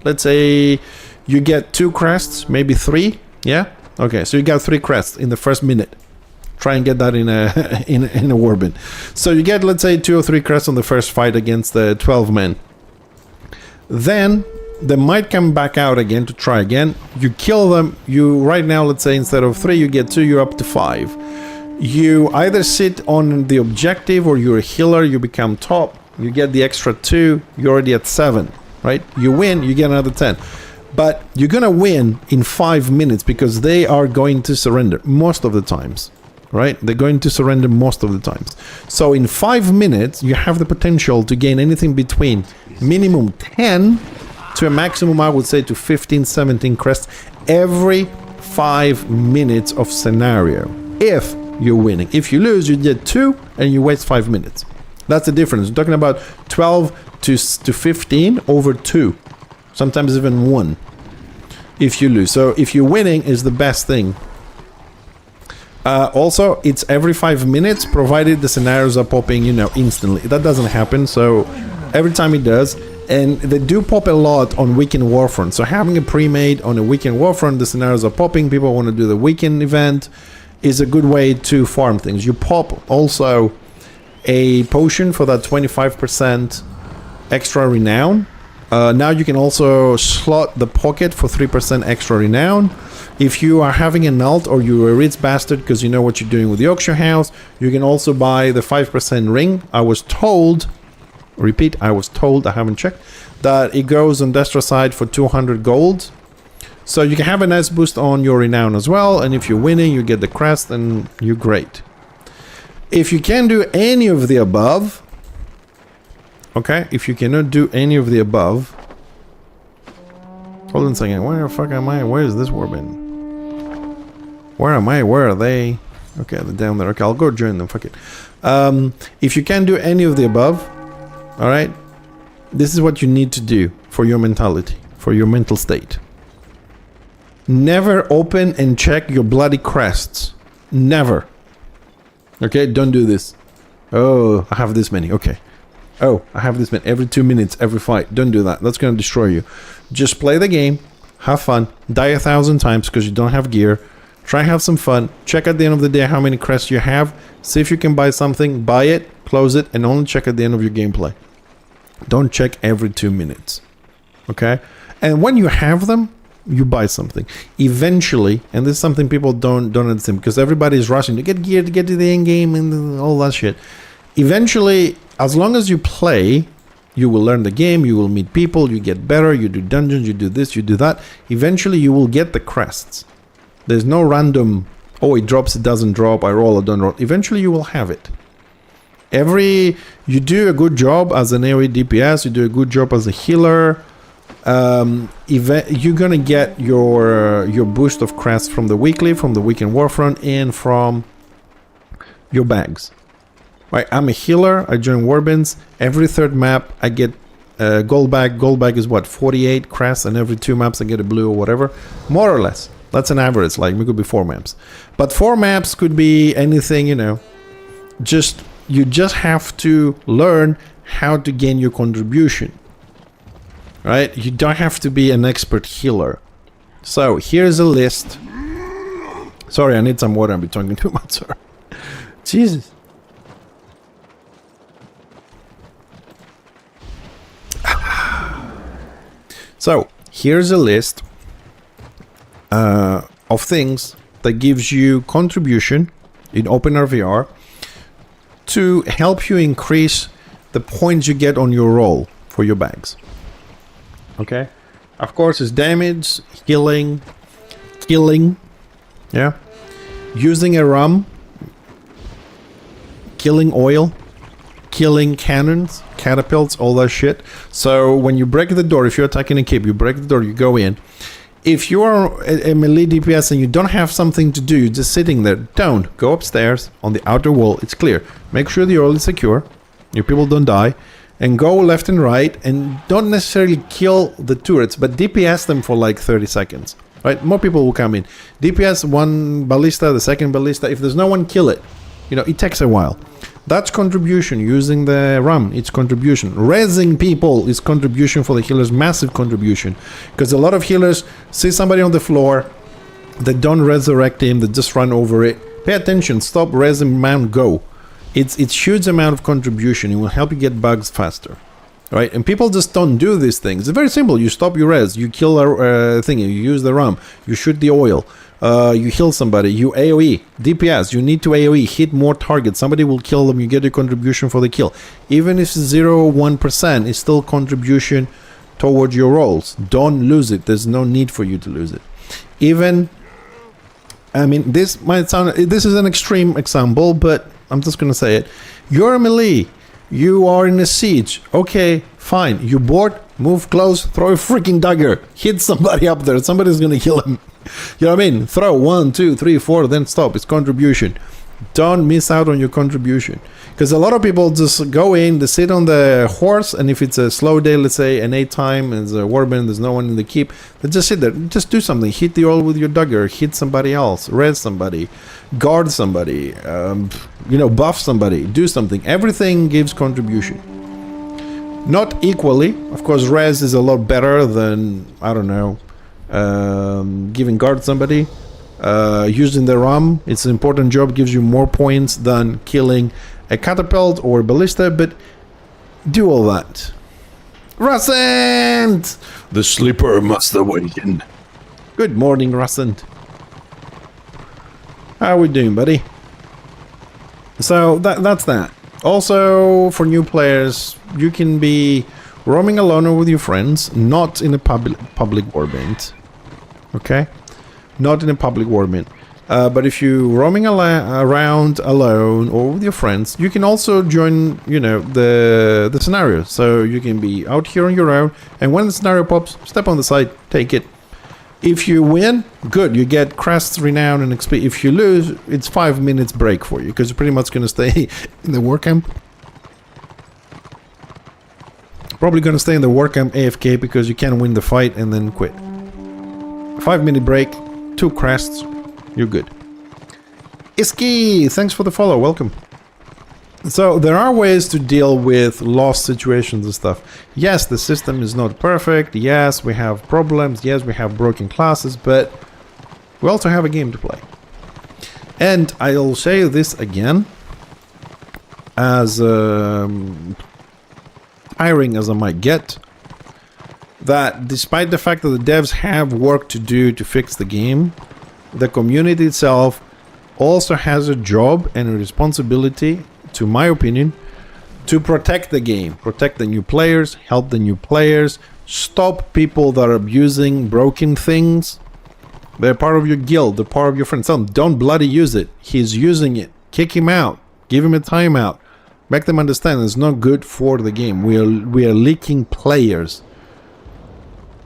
let's say you get 2 crests, maybe 3, yeah? Okay, so you got 3 crests in the first minute. Try and get that in a in a warband. So you get, let's say, 2 or 3 crests on the first fight against the 12 men. Then they might come back out again to try again. You kill them. You right now, let's say, instead of 3, you get 2. You're up to 5. You either sit on the objective, or you're a healer. You become top. You get the extra 2. You're already at 7. Right? You win. You get another 10. But you're gonna win in 5 minutes because they are going to surrender most of the times. Right? They're going to surrender most of the times. So in 5 minutes, you have the potential to gain anything between minimum 10 to a maximum, I would say, to 15, 17 crests every 5 minutes of scenario. If you're winning. If you lose, you get 2 and you waste 5 minutes. That's the difference. We're talking about 12 to 15 over 2. Sometimes even 1. If you lose. So if you're winning is the best thing. Also, it's every 5 minutes, provided the scenarios are popping, instantly. That doesn't happen, so every time it does. And they do pop a lot on Weekend Warfront. So having a pre-made on a Weekend Warfront, the scenarios are popping, people want to do the weekend event, is a good way to farm things. You pop also a potion for that 25% extra renown. Now you can also slot the pocket for 3% extra renown. If you are having an alt or you're a rich bastard because you know what you're doing with the auction house, you can also buy the 5% ring. I was told, I haven't checked, that it goes on Destra side for 200 gold. So you can have a nice boost on your renown as well, and if you're winning, you get the crest and you're great. If you can't do any of the above, okay, if you cannot do any of the above, hold on a second, where the fuck am I? Where is this warband? Where am I? Where are they? Okay, they're down there. Okay, I'll go join them, fuck it. If you can't do any of the above, alright, this is what you need to do for your mentality, for your mental state. Never open and check your bloody crests. Never. Okay, don't do this. Oh, I have this many. Okay. Oh, I have this many. Every 2 minutes, every fight. Don't do that. That's going to destroy you. Just play the game. Have fun. Die 1,000 times because you don't have gear. Try have some fun. Check at the end of the day how many crests you have. See if you can buy something. Buy it. Close it. And only check at the end of your gameplay. Don't check every 2 minutes. Okay? And when you have them, you buy something. Eventually, and this is something people don't understand because everybody is rushing to get gear, to get to the end game and all that shit. Eventually, as long as you play, you will learn the game, you will meet people, you get better, you do dungeons, you do this, you do that. Eventually, you will get the crests. There's no random, oh, it drops, it doesn't drop, I roll, I don't roll. Eventually, you will have it. You do a good job as an AoE DPS, you do a good job as a healer, you're gonna get your boost of crests from the weekly, from the Weekend Warfront, and from your bags. Right, I'm a healer, I join warbands. Every 3rd map I get a gold bag. Gold bag is what, 48 crests, and every 2 maps I get a blue or whatever. More or less. That's an average, like it could be 4 maps. But 4 maps could be anything, you just have to learn how to gain your contribution. Right? You don't have to be an expert healer. So here's a list. Sorry, I need some water. I've been talking too much, sir. Jesus. So here's a list of things that gives you contribution in OpenRVR to help you increase the points you get on your roll for your bags. Okay, Of course, it's damage, healing, killing, yeah, using a rum, killing oil, killing cannons, catapults, all that shit. So when you break the door, if you're attacking a keep, you break the door, you go in. If you are a melee DPS and you don't have something to do, you're just sitting there, don't. Go upstairs on the outer wall, it's clear. Make sure the oil is secure, your people don't die, and go left and right, and don't necessarily kill the turrets, but DPS them for like 30 seconds. Right? More people will come in. DPS one ballista, the second ballista. If there's no one, kill it. You know, it takes a while. That's contribution. Using the rum, it's contribution. Rezzing people is contribution for the healers, massive contribution. Because a lot of healers see somebody on the floor, they don't resurrect him, they just run over it. Pay attention, stop, res him, man, go. It's huge amount of contribution. It will help you get bugs faster. Right? And people just don't do these things. It's very simple. You stop your res, you kill a thing, you use the rum, you shoot the oil. You heal somebody, you AoE, DPS, you need to AoE, hit more targets, somebody will kill them, you get a contribution for the kill. Even if it's 0 or 1%, it's still contribution towards your rolls. Don't lose it, there's no need for you to lose it. Even, I mean, this might sound, this is an extreme example, but I'm just gonna say it. You're a melee, you are in a siege, okay, fine, you board, move close, throw a freaking dagger, hit somebody up there, somebody's gonna kill him. You know what I mean? Throw 1, 2, 3, 4, then stop. It's contribution. Don't miss out on your contribution. Because a lot of people just go in, they sit on the horse, and if it's a slow day, let's say an 8 time, and there's a warband, there's no one in the keep, they just sit there. Just do something. Hit the oil with your dagger. Hit somebody else. Res somebody. Guard somebody. You know, buff somebody. Do something. Everything gives contribution. Not equally. Of course, res is a lot better than, I don't know, giving guard somebody. Using the rum, it's an important job, gives you more points than killing a catapult or a ballista, but do all that. Russent! The sleeper must awaken. Good morning, Russent. How are we doing, buddy? So that's that. Also, for new players, you can be roaming alone or with your friends, not in a public warband. Okay? Not in a public warband. But if you're roaming around alone or with your friends, you can also join, you know, the scenario. So you can be out here on your own, and when the scenario pops, step on the side, take it. If you win, good, you get crests, renown, and XP. If you lose, it's 5 minutes break for you, because you're pretty much going to stay in the war camp. Probably going to stay in the war camp AFK, because you can win the fight and then quit. 5-minute break, 2 crests, you're good. Iski, thanks for the follow, welcome. So there are ways to deal with lost situations and stuff. Yes, the system is not perfect. Yes, we have problems. Yes, we have broken classes, but we also have a game to play. And I'll say this again, as tiring as I might get, that despite the fact that the devs have work to do to fix the game, the community itself also has a job and a responsibility, to my opinion, to protect the game, protect the new players, help the new players, stop people that are abusing broken things. They're part of your guild, they're part of your friends. Don't bloody use it. He's using it. Kick him out. Give him a timeout. Make them understand it's not good for the game. We are leaking players.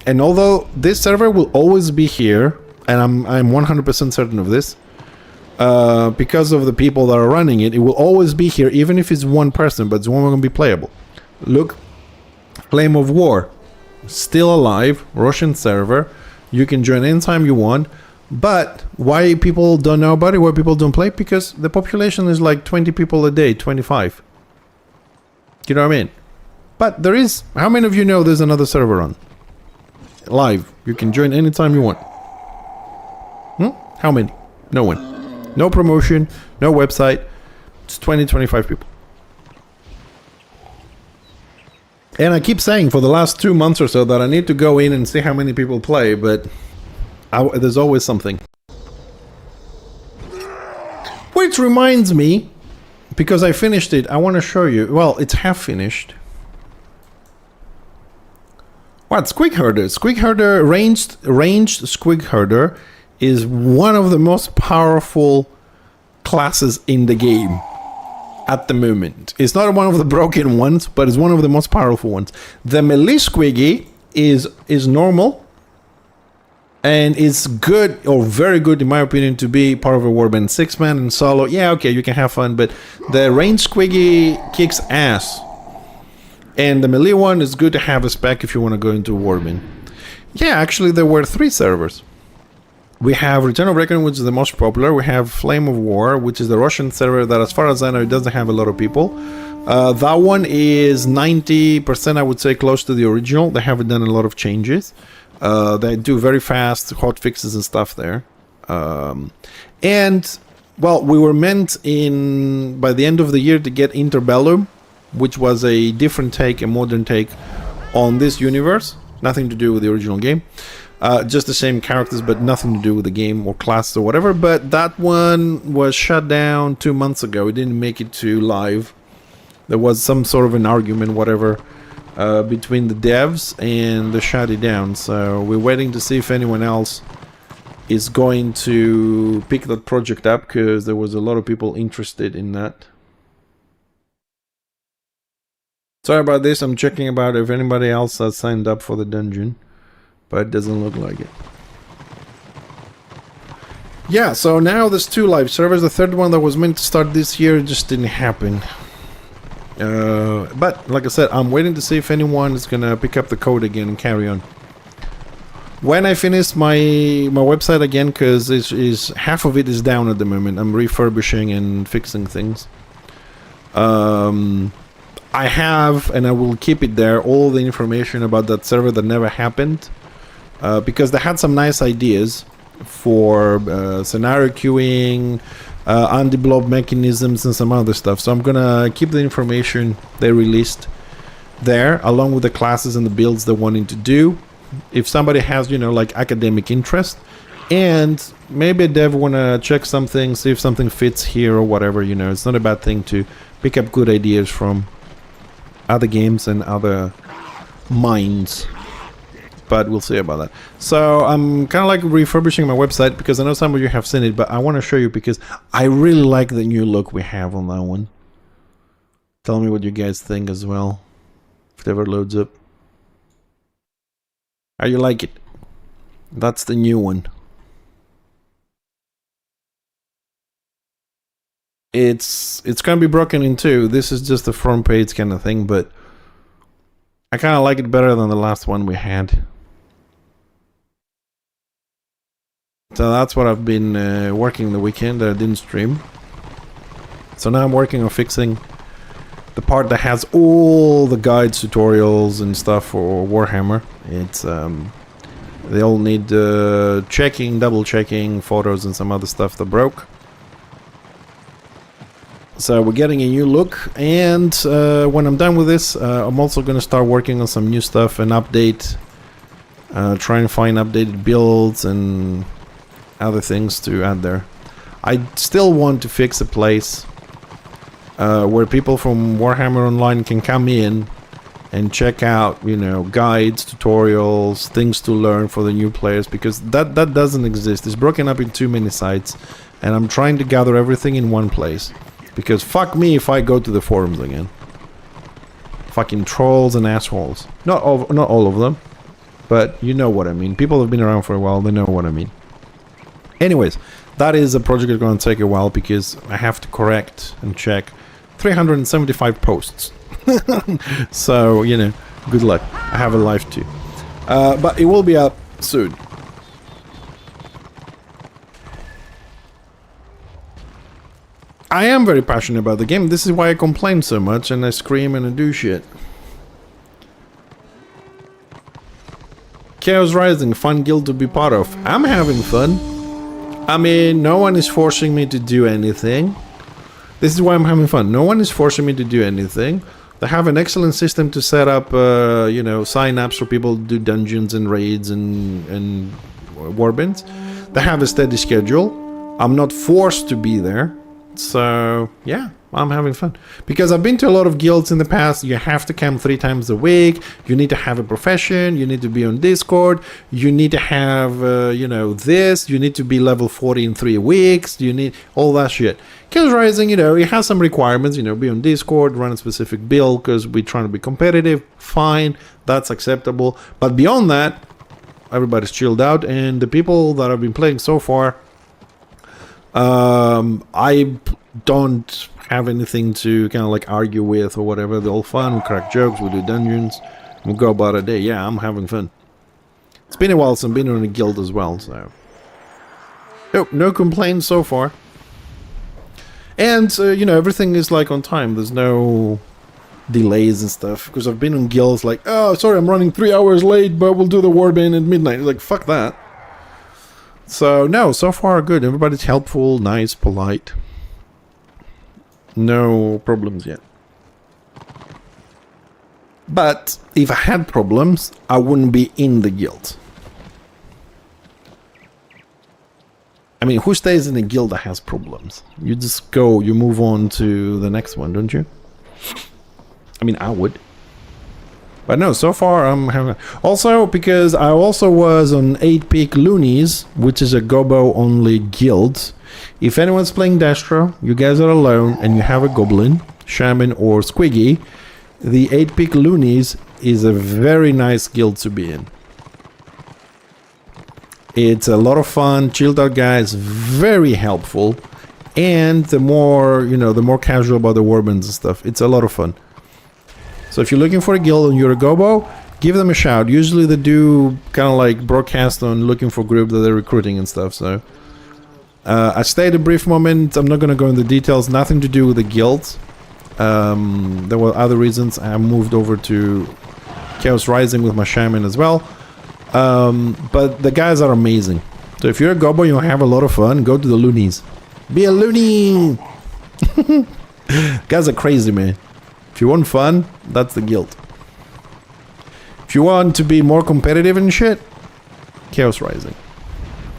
And although this server will always be here, and I'm 100% certain of this, because of the people that are running it, it will always be here, even if it's one person, but it's only going to be playable. Look, Flame of War, still alive, Russian server. You can join anytime you want. But why people don't know about it, why people don't play? Because the population is like 20 people a day, 25. You know what I mean? But there is, how many of you know there's another server on? Live. You can join anytime you want. How many? No one. No promotion, no website. It's 20-25 people. And I keep saying for the last 2 months or so that I need to go in and see how many people play, but there's always something. Which reminds me, because I finished it, I want to show you. Well, it's half finished. What? Squig Herder. Squig Herder, ranged Squig Herder is one of the most powerful classes in the game at the moment. It's not one of the broken ones, but it's one of the most powerful ones. The melee Squiggy is normal, and it's good, or very good in my opinion, to be part of a warband. 6-man and solo, yeah, okay, you can have fun, but the ranged Squiggy kicks ass. And the melee one is good to have a spec if you want to go into a warband. Yeah, actually there were 3 servers. We have Return of Reckoning, which is the most popular. We have Flame of War, which is the Russian server that, as far as I know, it doesn't have a lot of people. That one is 90%, I would say, close to the original. They haven't done a lot of changes. They do very fast hot fixes and stuff there. And, well, we were meant by the end of the year to get Interbellum, which was a different take, a modern take on this universe. Nothing to do with the original game. Just the same characters, but nothing to do with the game or class or whatever. But that one was shut down 2 months ago. It didn't make it to live. There was some sort of an argument, whatever, between the devs, and they shut it down. So we're waiting to see if anyone else is going to pick that project up, because there was a lot of people interested in that. Sorry about this. I'm checking about if anybody else has signed up for the dungeon, but it doesn't look like it. Yeah, so now there's 2 live servers. The third one that was meant to start this year just didn't happen. But like I said, I'm waiting to see if anyone is gonna pick up the code again and carry on. When I finish my website again, because half of it is down at the moment. I'm refurbishing and fixing things. I have, and I will keep it there, all the information about that server that never happened, because they had some nice ideas for scenario queuing, anti-blob mechanisms, and some other stuff. So I'm gonna keep the information they released there, along with the classes and the builds they're wanting to do. If somebody has, you know, like academic interest, and maybe a dev wanna check something, see if something fits here or whatever, you know, it's not a bad thing to pick up good ideas from other games and other minds, but we'll see about that. So I'm kind of like refurbishing my website, because I know some of you have seen it, but I want to show you because I really like the new look we have on that one. Tell me what you guys think as well, if it ever loads up. How you like it? That's the new one. It's gonna be broken in 2. This is just a front page kind of thing, but I kind of like it better than the last one we had. So that's what I've been working the weekend. I didn't stream. So now I'm working on fixing the part that has all the guides, tutorials, and stuff for Warhammer. It's they all need checking, double checking, photos, and some other stuff that broke. So we're getting a new look, and when I'm done with this, I'm also going to start working on some new stuff and update, try and find updated builds and other things to add there. I still want to fix a place where people from Warhammer Online can come in and check out, you know, guides, tutorials, things to learn for the new players, because that doesn't exist. It's broken up in too many sites, and I'm trying to gather everything in one place. Because fuck me if I go to the forums again. Fucking trolls and assholes. Not all of them, but you know what I mean. People have been around for a while, they know what I mean. Anyways, that is a project that's going to take a while, because I have to correct and check 375 posts. So, you know, good luck. I have a life too. But it will be up soon. I am very passionate about the game. This is why I complain so much and I scream and I do shit. Chaos Rising, fun guild to be part of. I'm having fun. I mean, no one is forcing me to do anything. This is why I'm having fun. No one is forcing me to do anything. They have an excellent system to set up, you know, sign-ups for people to do dungeons and raids and warbands. They have a steady schedule. I'm not forced to be there. So, yeah, I'm having fun. Because I've been to a lot of guilds in the past. You have to camp 3 times a week. You need to have a profession. You need to be on Discord. You need to have, you know, this. You need to be level 40 in 3 weeks. You need all that shit. Chaos Rising, you know, it has some requirements. You know, be on Discord, run a specific build because we're trying to be competitive. Fine. That's acceptable. But beyond that, everybody's chilled out. And the people that I've been playing so far, I don't have anything to kind of like argue with or whatever. They're all fun. We crack jokes. We do dungeons. We go about a day. Yeah, I'm having fun. It's been a while since I've been on a guild as well, so no complaints so far. And you know, everything is like on time. There's no delays and stuff because I've been on guilds like, oh, sorry, I'm running 3 hours late, but we'll do the warband at midnight. It's like, fuck that. So no, so far good. Everybody's helpful, nice, polite. No problems yet. But if I had problems, I wouldn't be in the guild. I mean, who stays in a guild that has problems? You just go, you move on to the next one, don't you? I mean, I would. But no, so far I'm having... Also, because I also was on 8-Peak Loonies, which is a Gobo-only guild. If anyone's playing Destro, you guys are alone, and you have a Goblin, Shaman, or Squiggy, the 8-Peak Loonies is a very nice guild to be in. It's a lot of fun, chilled out guys, very helpful, and the more, you know, the more casual about the warbands and stuff, it's a lot of fun. So if you're looking for a guild and you're a Gobo, give them a shout. Usually they do kind of like broadcast on looking for group that they're recruiting and stuff, so... I stayed a brief moment. I'm not going to go into details. Nothing to do with the guild. There were other reasons. I moved over to Chaos Rising with my Shaman as well. But the guys are amazing. So if you're a Gobo, you'll have a lot of fun. Go to the Loonies. Be a Looney! Guys are crazy, man. If you want fun, that's the guild. If you want to be more competitive and shit, Chaos Rising.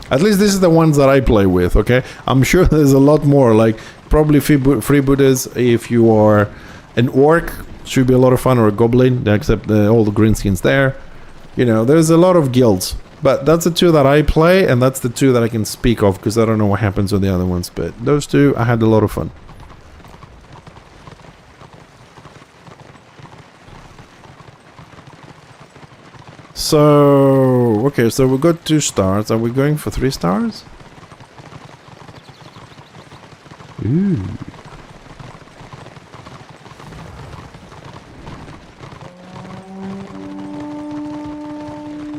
At least this is the ones that I play with, okay? I'm sure there's a lot more, like probably freebooters if you are an orc, should be a lot of fun, or a goblin, except all the green skins there. You know, there's a lot of guilds. But that's the 2 that I play, and that's the 2 that I can speak of, because I don't know what happens with the other ones. But those 2, I had a lot of fun. So, okay, so we got 2 stars. Are we going for 3 stars? Ooh.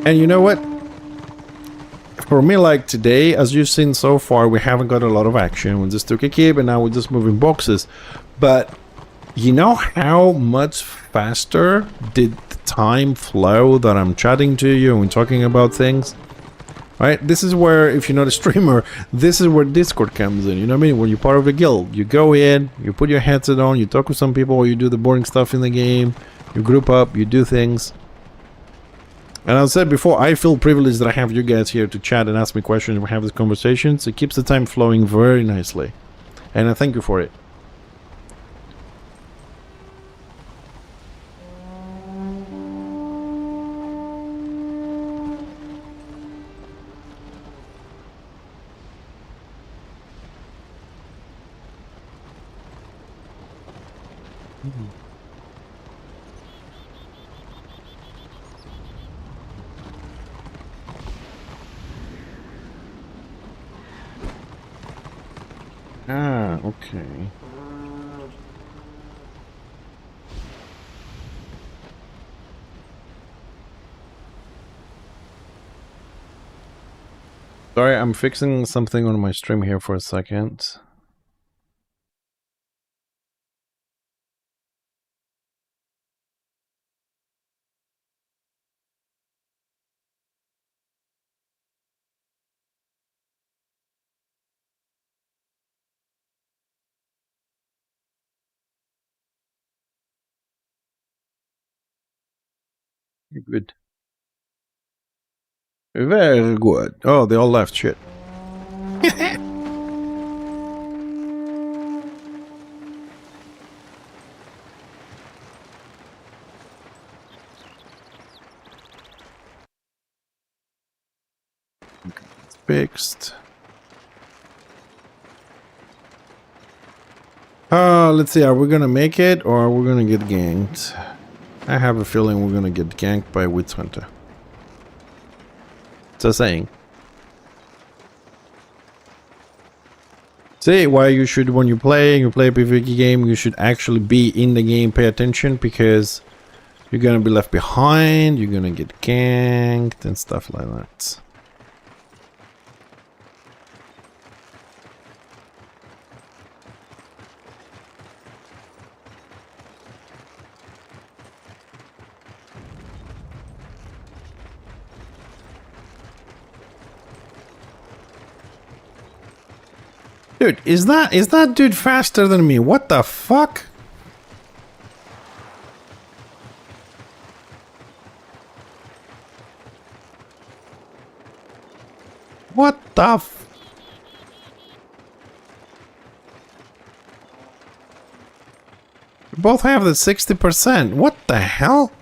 And you know what? For me, like today, as you've seen so far, we haven't got a lot of action. We just took a kib and now we're just moving boxes. But you know how much faster did the time flow that I'm chatting to you and we're talking about things? Right? This is where, if you're not a streamer, this is where Discord comes in. You know what I mean? When you're part of a guild, you go in, you put your headset on, you talk with some people, or you do the boring stuff in the game, you group up, you do things. And as I said before, I feel privileged that I have you guys here to chat and ask me questions and we have these conversations. It keeps the time flowing very nicely. And I thank you for it. Ah, okay. Sorry, I'm fixing something on my stream here for a second. Good. Very good. Oh, they all left. Shit. fixed. Let's see, are we gonna make it or are we gonna get ganked? I have a feeling we're gonna get ganked by Witch Hunter. It's a saying. See why you should, when you play a PvP game, you should actually be in the game, pay attention, because you're gonna be left behind, you're gonna get ganked and stuff like that. Dude, is that dude faster than me? What the fuck? What the f... We both have the 60%. What the hell?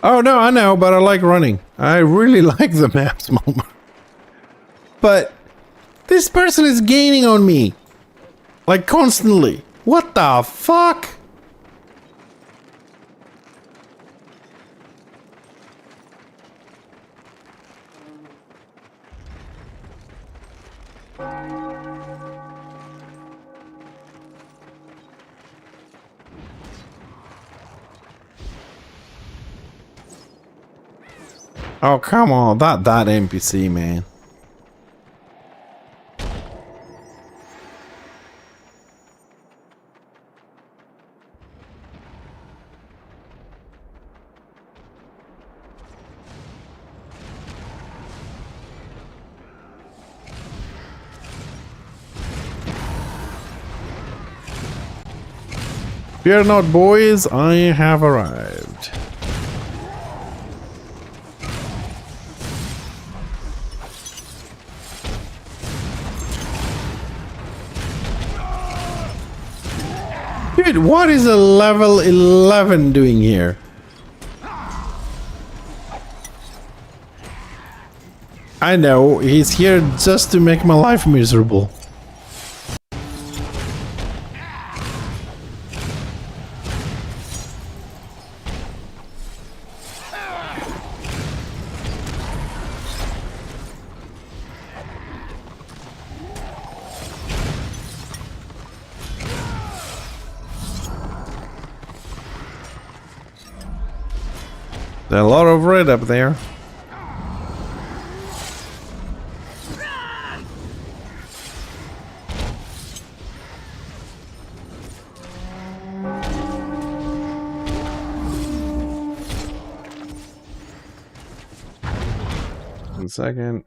Oh no, I know, but I like running. I really like the maps moment. But this person is gaining on me. Like constantly. What the fuck? Oh, come on. That NPC, man. Fear not, boys. I have arrived. Dude, what is a level 11 doing here? I know, he's here just to make my life miserable. There's a lot of red up there. One second.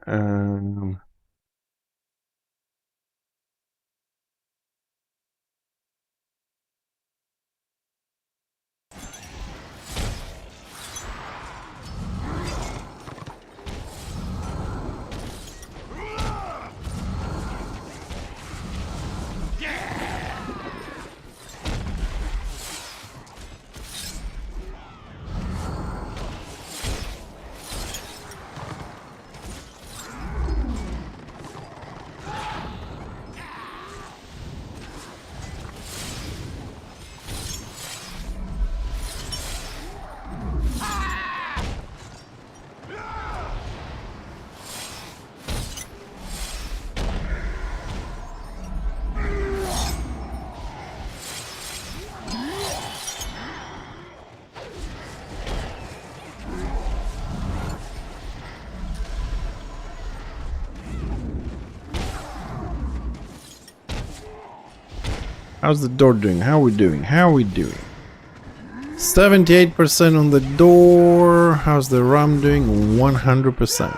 How's the door doing? How are we doing? How are we doing? 78% on the door. How's the rum doing? 100%.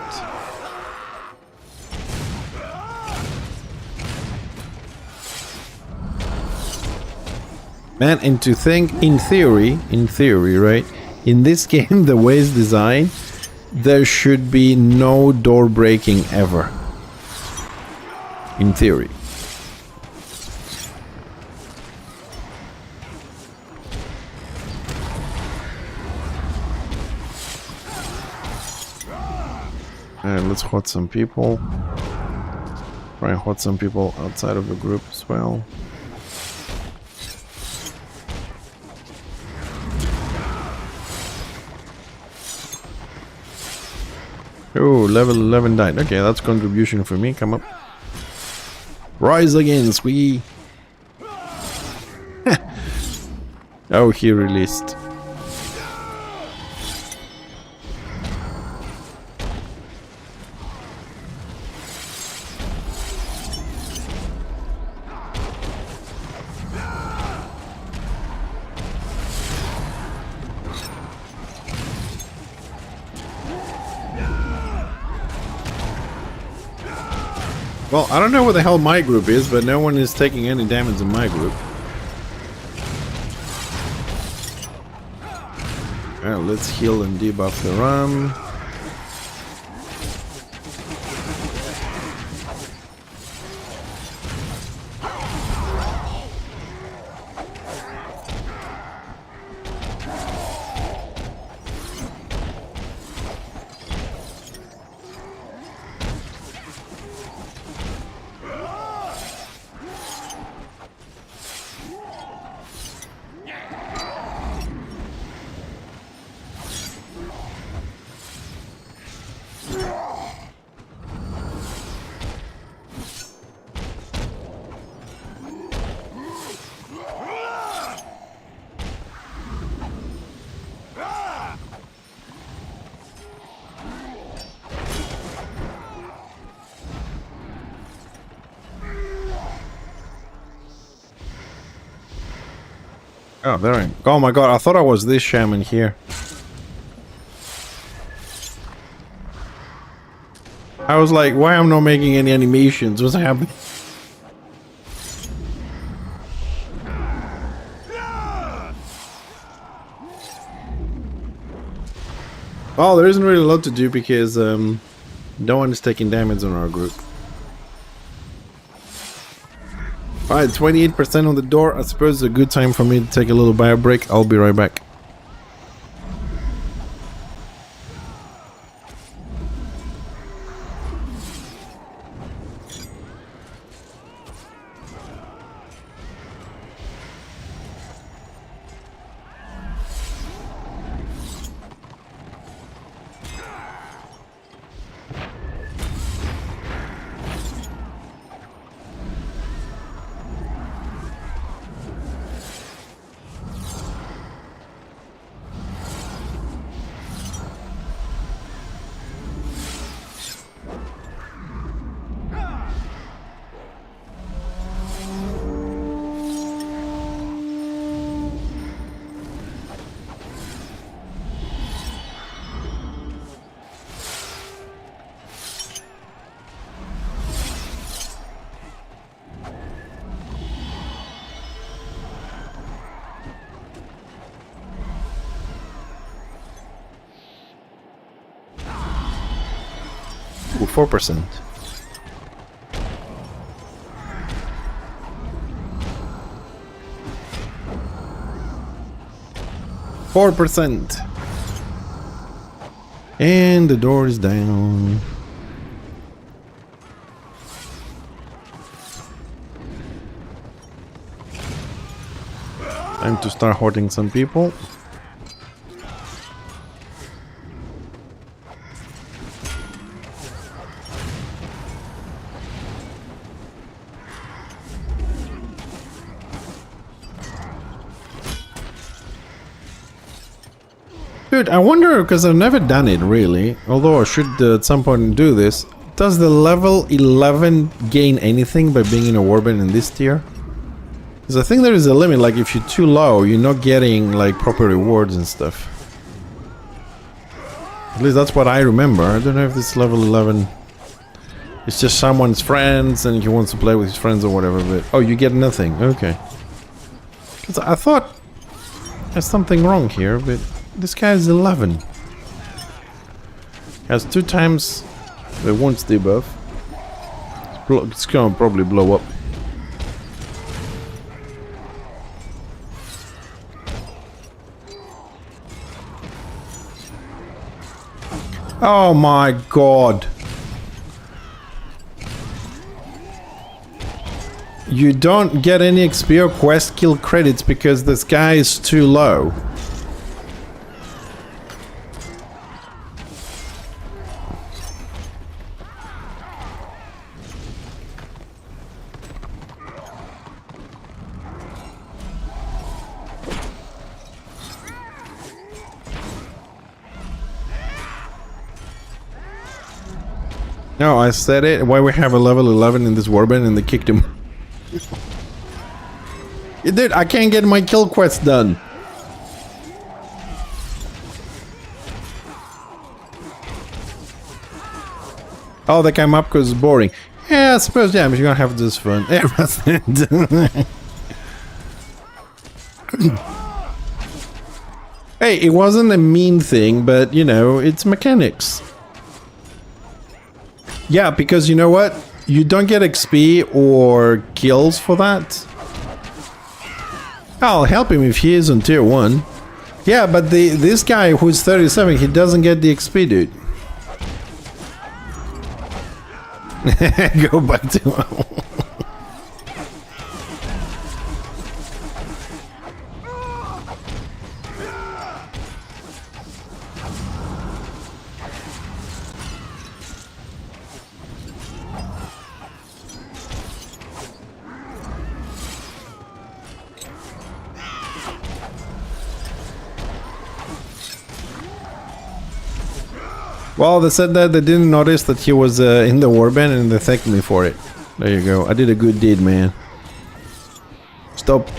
Man, and to think, in theory, right? In this game, the way it's designed, there should be no door breaking ever. In theory. And let's hot some people. Try and hot some people outside of the group as well. Oh, level 11 died. Okay, that's contribution for me. Come up. Rise again, Squee. Oh, he released. Well, I don't know what the hell my group is, but no one is taking any damage in my group. Well, let's heal and debuff the ram. Oh, there I am. Oh my god, I thought I was this shaman here. I was like, why am I not making any animations? What's happening? Well, there isn't really a lot to do because no one is taking damage on our group. Alright, 28% on the door. I suppose it's a good time for me to take a little bio break. I'll be right back. Ooh, 4%. And the door is down. Time to start hoarding some people. Dude, I wonder, because I've never done it really, although I should at some point do this. Does the level 11 gain anything by being in a warband in this tier? Because I think there is a limit, like if you're too low, you're not getting like proper rewards and stuff. At least that's what I remember. I don't know if this level 11... It's just someone's friends and he wants to play with his friends or whatever, but... Oh, you get nothing, okay. Because I thought there's something wrong here, but... This guy is 11. Has 2 times the wounds debuff. It's gonna probably blow up. Oh my god. You don't get any XP or quest kill credits because this guy is too low. No, I said it. Why we have a level 11 in this warband and they kicked him. Dude, I can't get my kill quest done. Oh, they came up because it's boring. Yeah, I suppose, yeah, but you're gonna have this fun. Hey, it wasn't a mean thing, but, you know, it's mechanics. Yeah, because you know what? You don't get XP or kills for that. I'll help him if he is on tier 1. Yeah, but this guy who's 37, he doesn't get the XP, dude. Go back to him. Well, they said that they didn't notice that he was in the warband and they thanked me for it. There you go. I did a good deed, man. Stop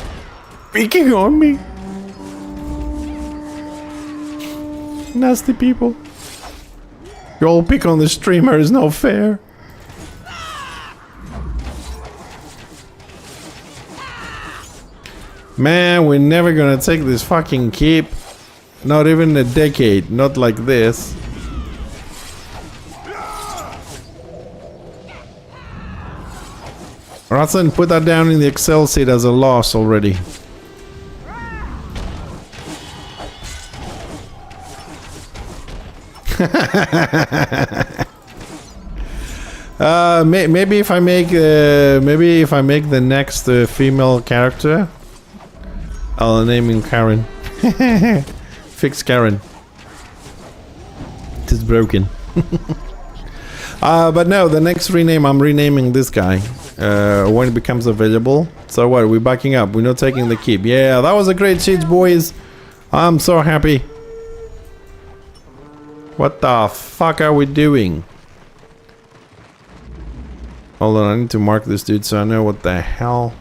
picking on me. Nasty people. You all pick on the streamer is no fair. Man, we're never gonna take this fucking keep. Not even a decade. Not like this. Ratson, put that down in the Excel sheet as a loss already. Maybe if I make the next female character, I'll name him Karen. Fix Karen. It is broken. But no, the next rename, I'm renaming this guy. When it becomes available. So what, we're backing up, we're not taking the keep. Yeah, that was a great cheat, boys. I'm so happy. What the fuck are we doing? Hold on, I need to mark this dude so I know what the hell.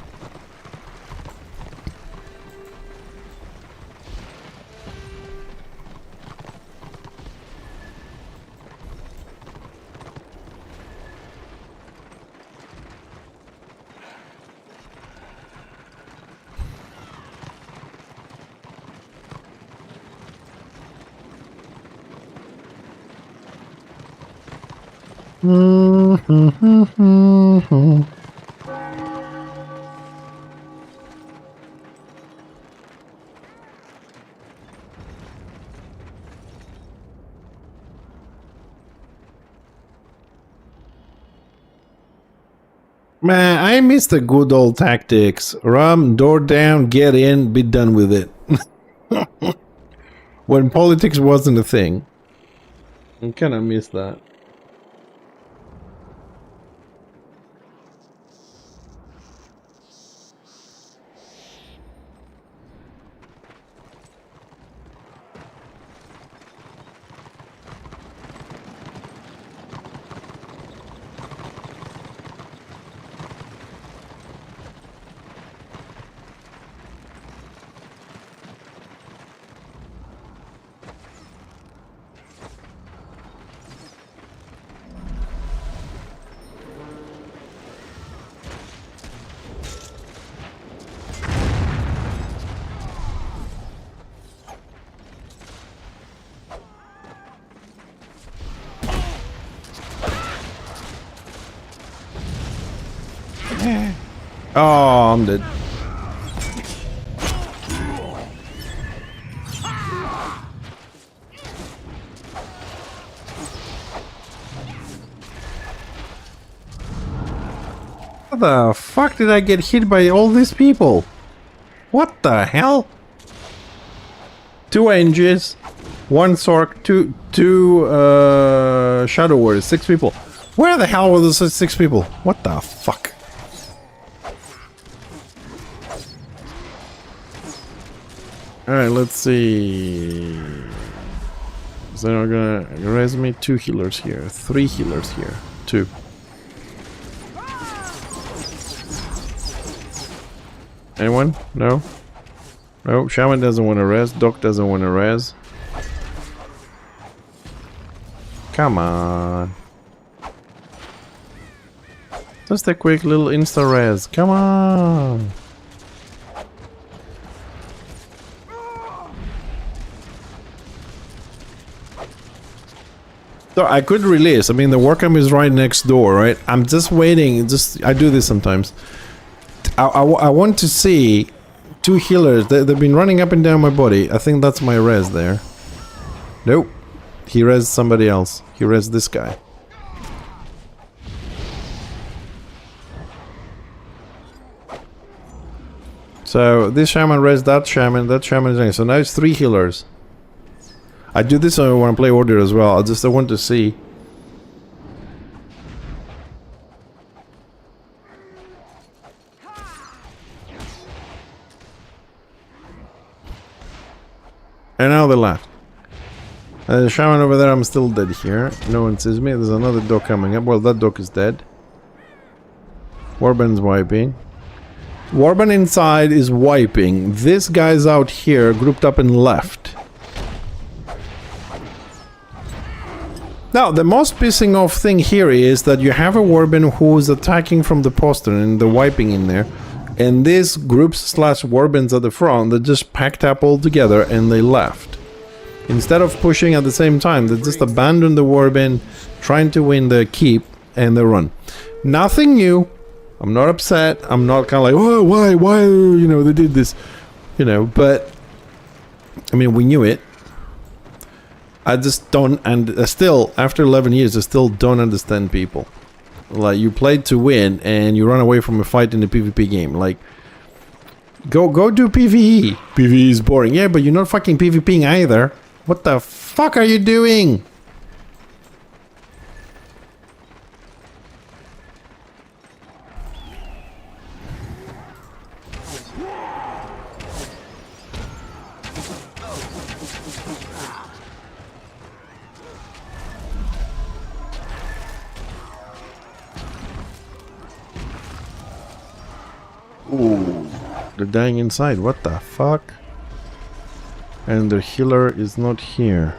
Man, I miss the good old tactics. Rum, door down, get in, be done with it. When politics wasn't a thing. I kinda miss that. Oh, I'm dead. the fuck did I get hit by all these people? What the hell? 2 Anges, 1 Sork, two Shadow Warriors, 6 people. Where the hell were those 6 people? What the fuck? Alright, let's see. So they're gonna raise me 2 healers here, 3 healers here, 2. Anyone? No? No, Shaman doesn't want to res, Doc doesn't want to res. Come on. Just a quick little insta res, come on. So I could release, I mean the Warhammer is right next door, right? I'm just waiting, I do this sometimes. I want to see 2 healers, they've been running up and down my body. I think that's my res there. Nope. He res somebody else. He res this guy. So this shaman res that shaman is nice. So now it's 3 healers. I do this when I play Order as well. I want to see. And now they left. The shaman over there, I'm still dead here. No one sees me. There's another dog coming up. Well, that dog is dead. Warband's wiping. Warband inside is wiping. This guy's out here, grouped up and left. Now, the most pissing off thing here is that you have a Warband who's attacking from the postern and the wiping in there. And these groups / Warbands at the front, they just packed up all together and they left. Instead of pushing at the same time, they just abandoned the Warband, trying to win the keep, and they run. Nothing new. I'm not upset. I'm not kind of like, oh, why, you know, they did this. You know, but, I mean, we knew it. I just don't, and still, after 11 years, I still don't understand people. Like, you played to win, and you run away from a fight in a PvP game. Like, go do PvE. PvE is boring. Yeah, but you're not fucking PvPing either. What the fuck are you doing? Ooh, they're dying inside. What the fuck? And the healer is not here.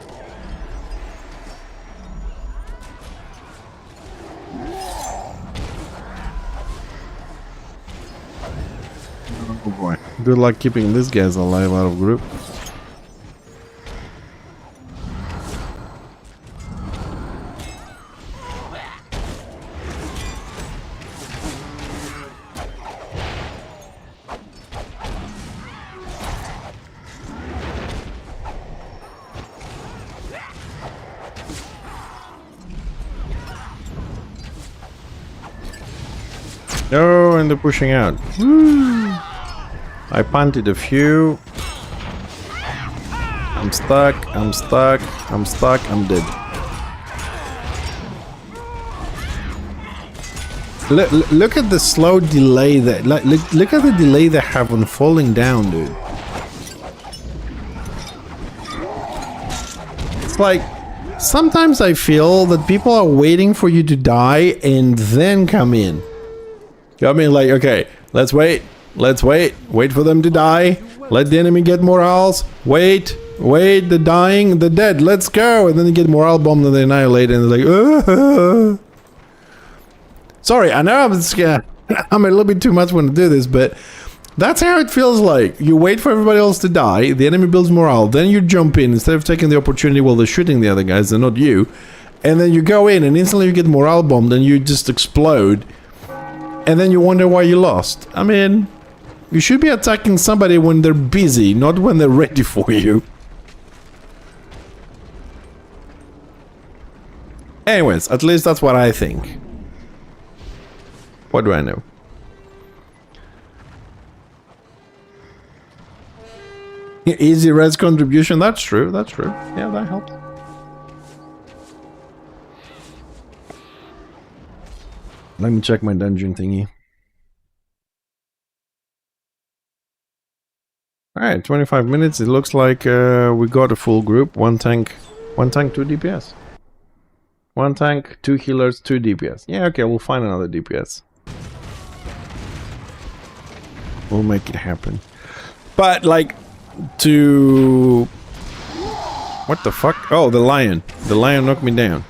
Oh boy. Good luck keeping these guys alive out of group. Oh, and they're pushing out. Woo. I punted a few. I'm stuck, I'm stuck, I'm stuck, I'm dead. Look at the slow delay that, look at the delay they have on falling down, dude. It's like, sometimes I feel that people are waiting for you to die and then come in. I mean, like, okay, let's wait, wait for them to die, let the enemy get morals, wait, the dying, the dead, let's go, and then they get morale bombed and they annihilate, and they're like, Sorry, I know I'm a little bit too much when to do this, but that's how it feels like. You wait for everybody else to die, the enemy builds morale, then you jump in, instead of taking the opportunity while they're shooting the other guys, they're not you, and then you go in and instantly you get morale bombed and you just explode. And then you wonder why you lost. I mean, you should be attacking somebody when they're busy, not when they're ready for you. Anyways, at least that's what I think. What do I know? Easy res contribution. That's true. That's true. Yeah, that helps. Let me check my dungeon thingy. Alright, 25 minutes. It looks like we got a full group. One tank, 2 DPS. One tank, 2 healers, 2 DPS. Yeah, okay, we'll find another DPS. We'll make it happen. But, like, to... What the fuck? Oh, the lion. The lion knocked me down.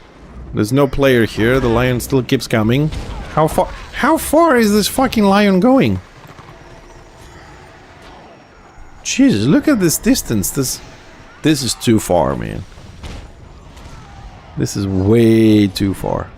There's no player here. The lion still keeps coming. How far is this fucking lion going? Jesus, look at this distance. This is too far, man. This is way too far.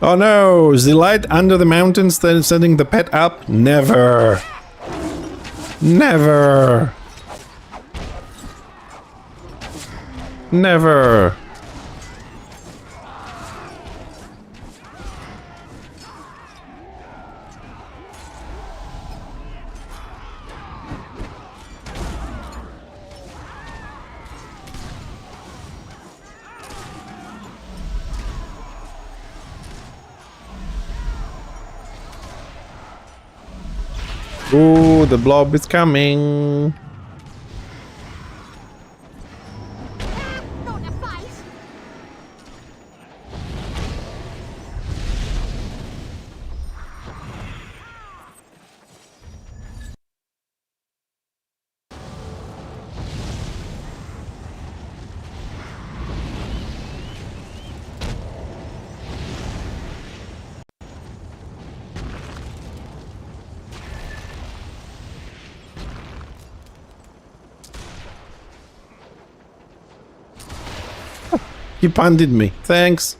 Oh no! Is the light under the mountains then sending the pet up? Never! Never! Never! Ooh, the blob is coming. Not a face. He punted me. Thanks.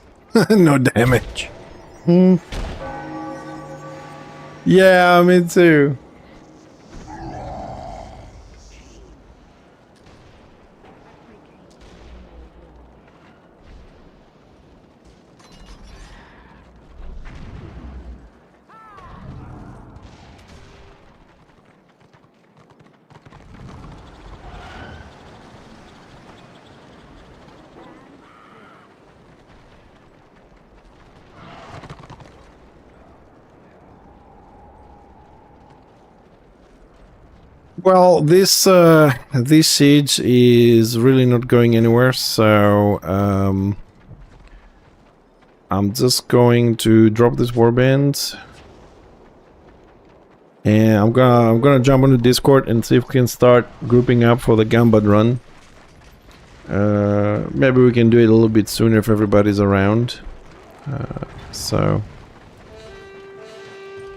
No damage. Yeah, me too. Well, this siege is really not going anywhere, so I'm just going to drop this warband, and I'm gonna jump on the Discord and see if we can start grouping up for the Gambad run. Maybe we can do it a little bit sooner if everybody's around. So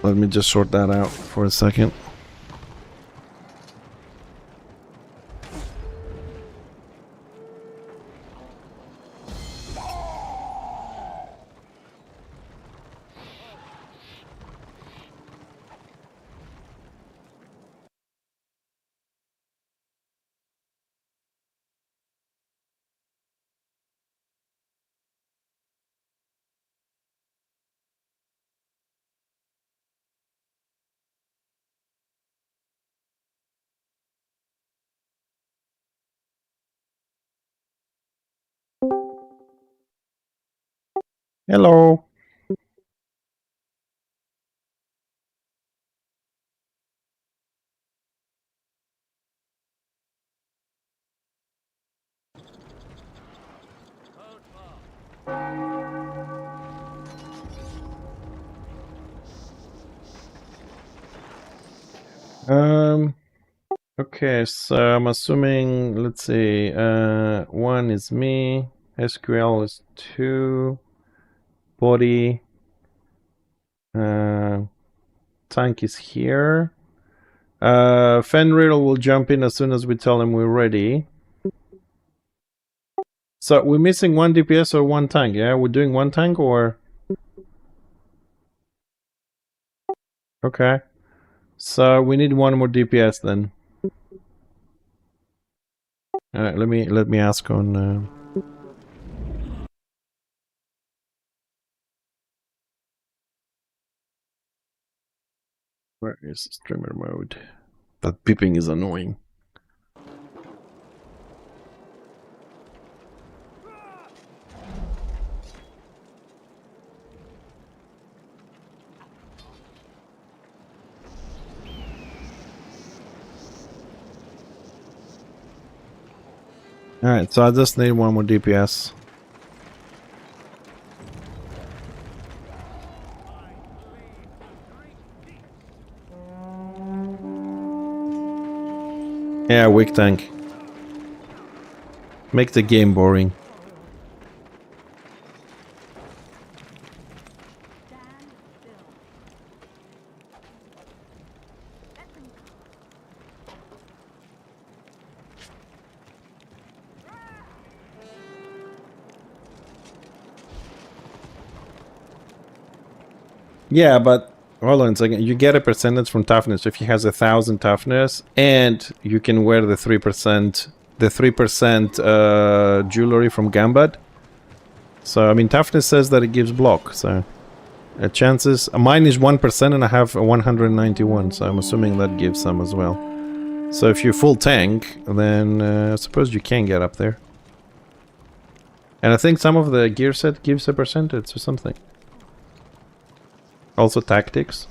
let me just sort that out for a second. Hello. Okay, so I'm assuming, let's see, 1 is me, SQL is 2, body, tank is here. Fenrir will jump in as soon as we tell him we're ready. So we're missing 1 DPS or 1 tank, yeah? We're doing 1 tank or... Okay. So we need 1 more DPS then. Alright, let me ask on... Where is streamer mode? That beeping is annoying. Alright, so I just need 1 more DPS. Yeah, weak tank. Make the game boring. Yeah, but hold on a second. You get a percentage from toughness if he has 1,000 toughness, and you can wear the 3%, jewelry from Gambad. So I mean, toughness says that it gives block. So chances mine is 1%, and I have a 191. So I'm assuming that gives some as well. So if you're full tank, then I suppose you can get up there. And I think some of the gear set gives a percentage or something. Also tactics.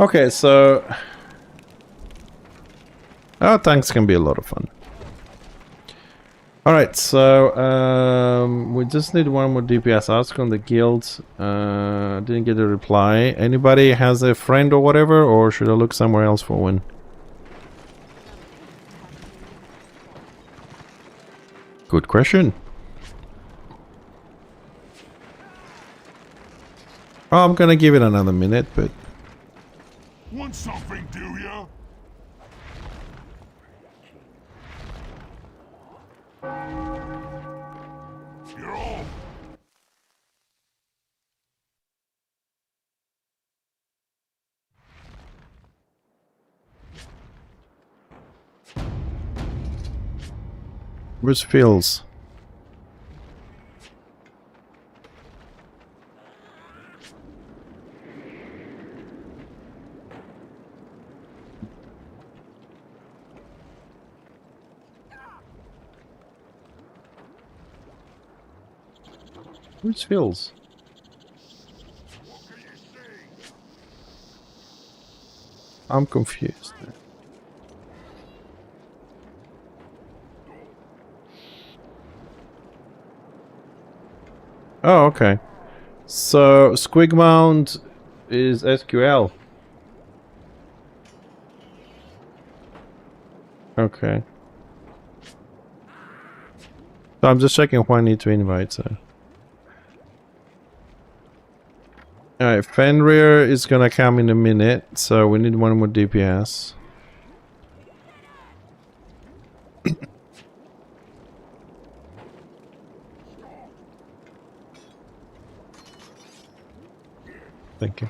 Okay, so... Oh, tanks can be a lot of fun. Alright, so... we just need 1 more DPS. Ask on the guild. Didn't get a reply. Anybody has a friend or whatever? Or should I look somewhere else for one? Good question. Oh, I'm gonna give it another minute, but... Want something, do ya? You're all... Where's Phil's? Where's Phil's? I'm confused. Oh, okay. So, Squigmount is SQL. Okay. So I'm just checking who I need to invite, so... Alright, Fenrir is gonna come in a minute, so we need 1 more DPS. Thank you.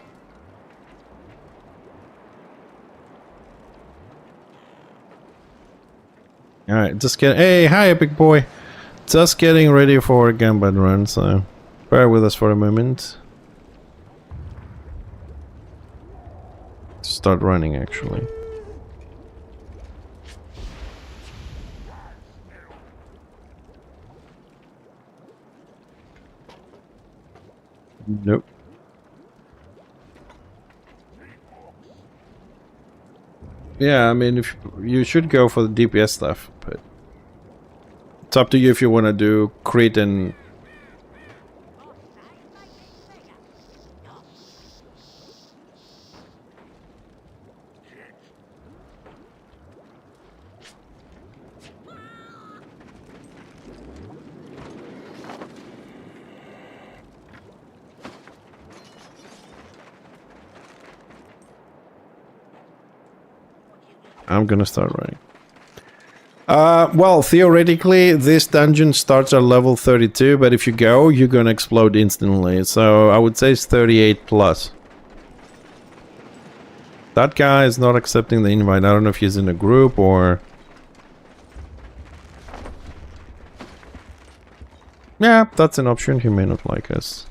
Alright, just get... Hey, hi, Epic Boy! Just getting ready for a Gambad run, so... Bear with us for a moment. Start running, actually. Nope. Yeah, I mean, if you should go for the DPS stuff, but it's up to you if you want to do crit and... I'm gonna start running. Well, theoretically, this dungeon starts at level 32, but if you go, you're gonna explode instantly. So I would say it's 38 plus. That guy is not accepting the invite. I don't know if he's in a group or... Yeah, that's an option. He may not like us.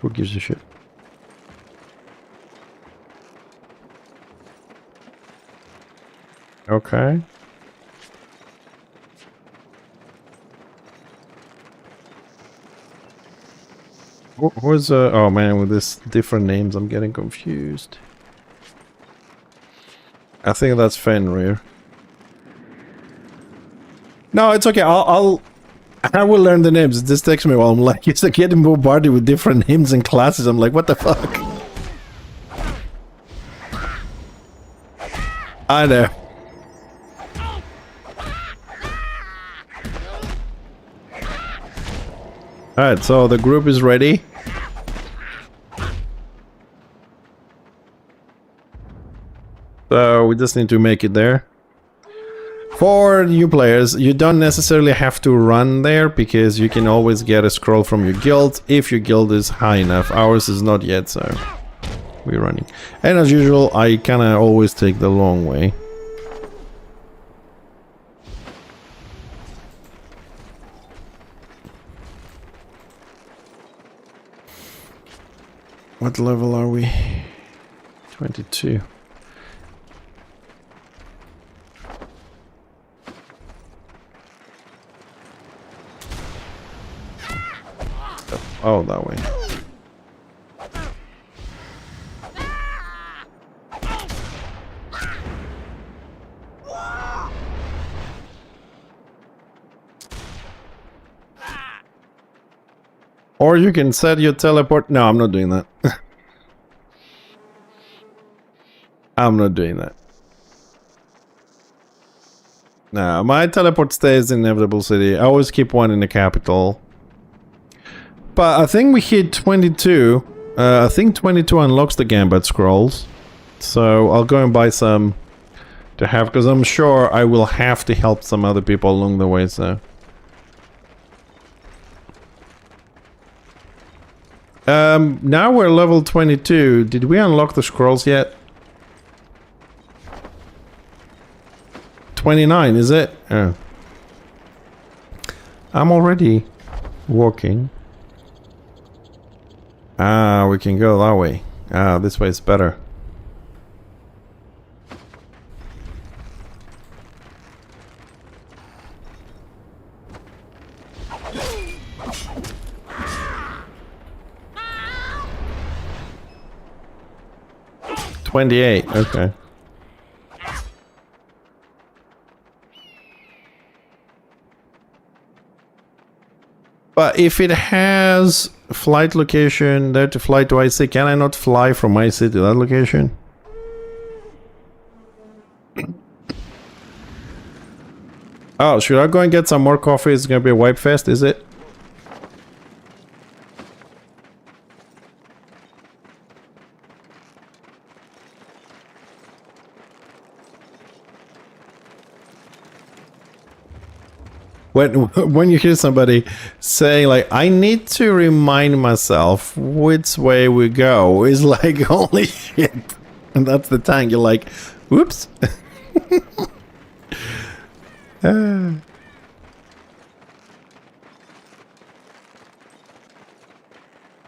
Who gives a shit? Okay. Who's oh man, with this different names, I'm getting confused. I think that's Fenrir. No, it's okay. I will learn the names. This takes me a while. I'm like, it's like getting bombarded with different names and classes. I'm like, what the fuck? I know. Alright, so the group is ready. So we just need to make it there. For new players, you don't necessarily have to run there because you can always get a scroll from your guild if your guild is high enough. Ours is not yet, so we're running. And as usual, I kinda always take the long way. What level are we? 22. Oh, that way. Or you can set your teleport. No, I'm not doing that. I'm not doing that. No, my teleport stays in Inevitable City. I always keep one in the capital. But I think we hit 22. I think 22 unlocks the Gambit scrolls. So I'll go and buy some to have, because I'm sure I will have to help some other people along the way, so. Now we're level 22. Did we unlock the scrolls yet? 29, is it? Oh. I'm already walking. Ah, we can go that way. Ah, this way is better. $28, okay. But if it has flight location there to fly to IC, can I not fly from IC to that location? Oh, should I go and get some more coffee? It's gonna be a wipe fest, is it? When you hear somebody saying like, I need to remind myself which way we go, is like, holy shit. And that's the time you're like, whoops.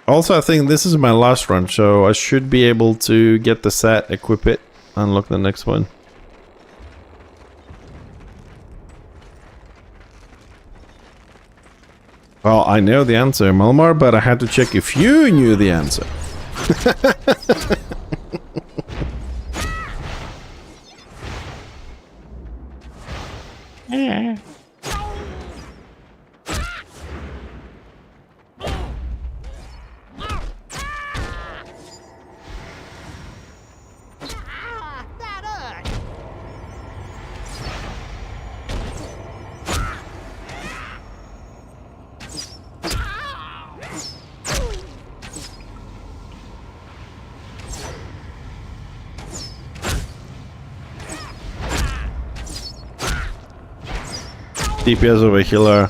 Also, I think this is my last run, so I should be able to get the set, equip it, unlock the next one. Well, I know the answer, Malmar, but I had to check if you knew the answer. DPS of a healer.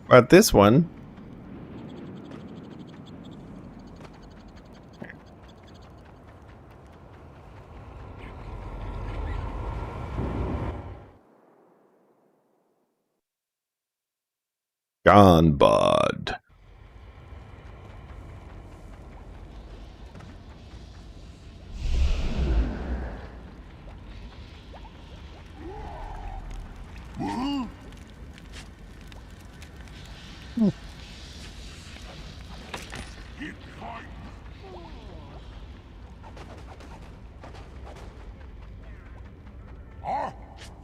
But this one... Gone bud.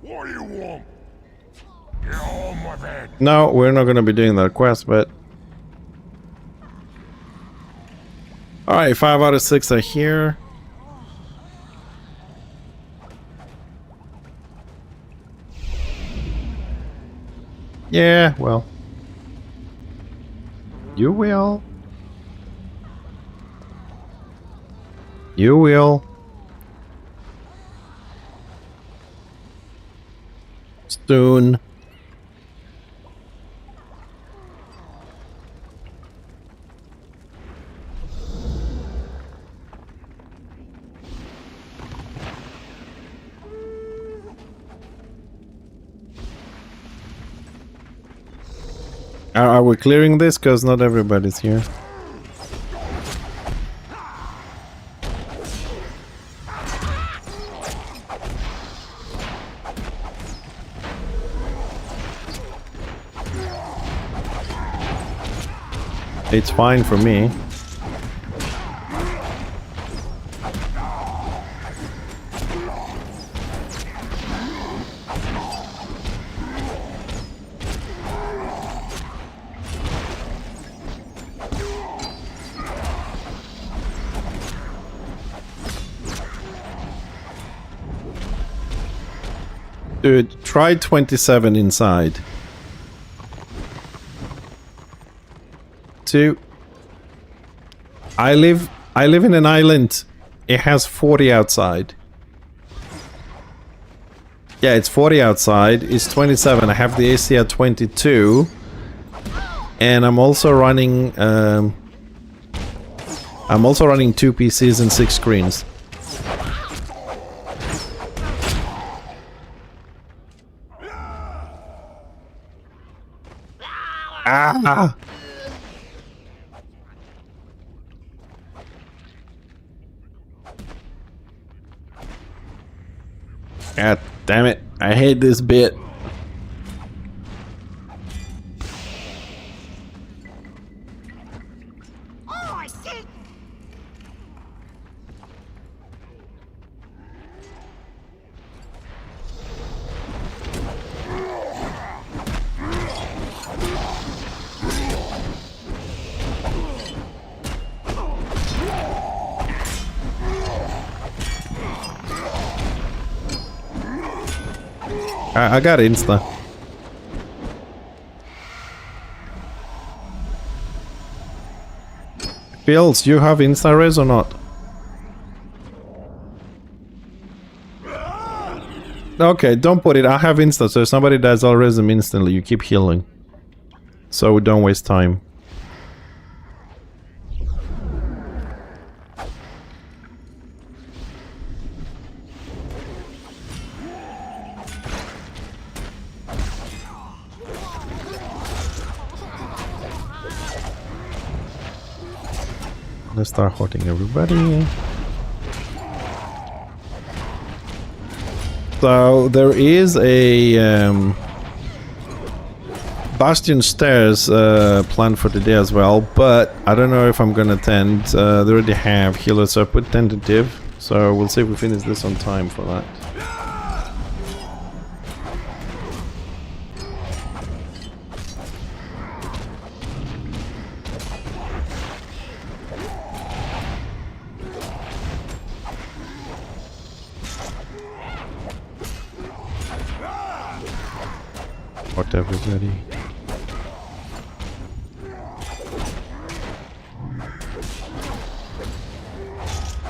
What do you want? Get on with it. No, we're not going to be doing that quest, but... Alright, 5 out of 6 are here. Yeah, well... You will. You will. Soon. Are we clearing this? Because not everybody's here. It's fine for me. Dude, try 27 inside. 2. I live in an island. It has 40 outside. Yeah, it's 40 outside. It's 27. I have the AC at 22. And I'm also running 2 PCs and 6 screens. Ah! God damn it. I hate this bit. Oh, I see. I got Insta. Bills, you have Insta res or not? Okay, don't put it. I have Insta, so if somebody dies, I'll res them instantly. You keep healing. So we don't waste time. Let's start hurting everybody. So there is a Bastion stairs planned for today as well, but I don't know if I'm gonna attend. They already have healers, so I put tentative. So we'll see if we finish this on time for that. What everybody.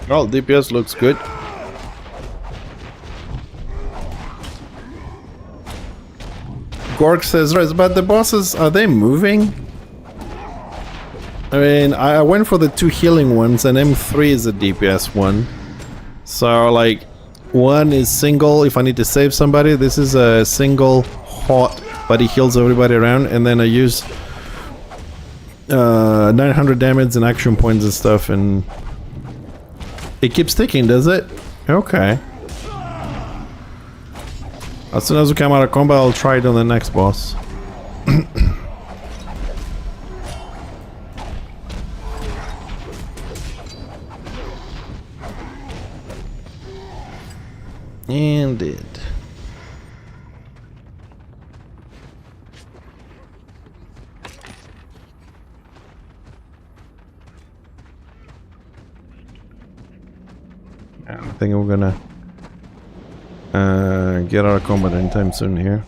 Well, DPS looks good. Gork says, right, but the bosses, are they moving? I mean, I went for the 2 healing ones, and M3 is a DPS one. So, like, one is single if I need to save somebody. This is a single hot, but he heals everybody around. And then I use 900 damage and action points and stuff, and it keeps ticking, does it? Okay. As soon as we come out of combat, I'll try it on the next boss. And it. I think we're gonna get out of combat anytime soon here.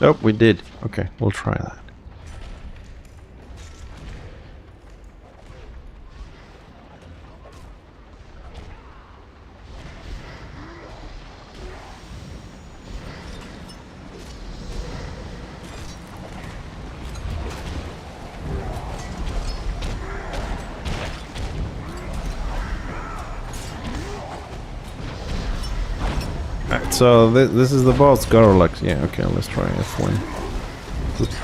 Nope, we did. Okay, we'll try that. So this is the boss, Garrulax. Yeah, okay, let's try F1. Oops.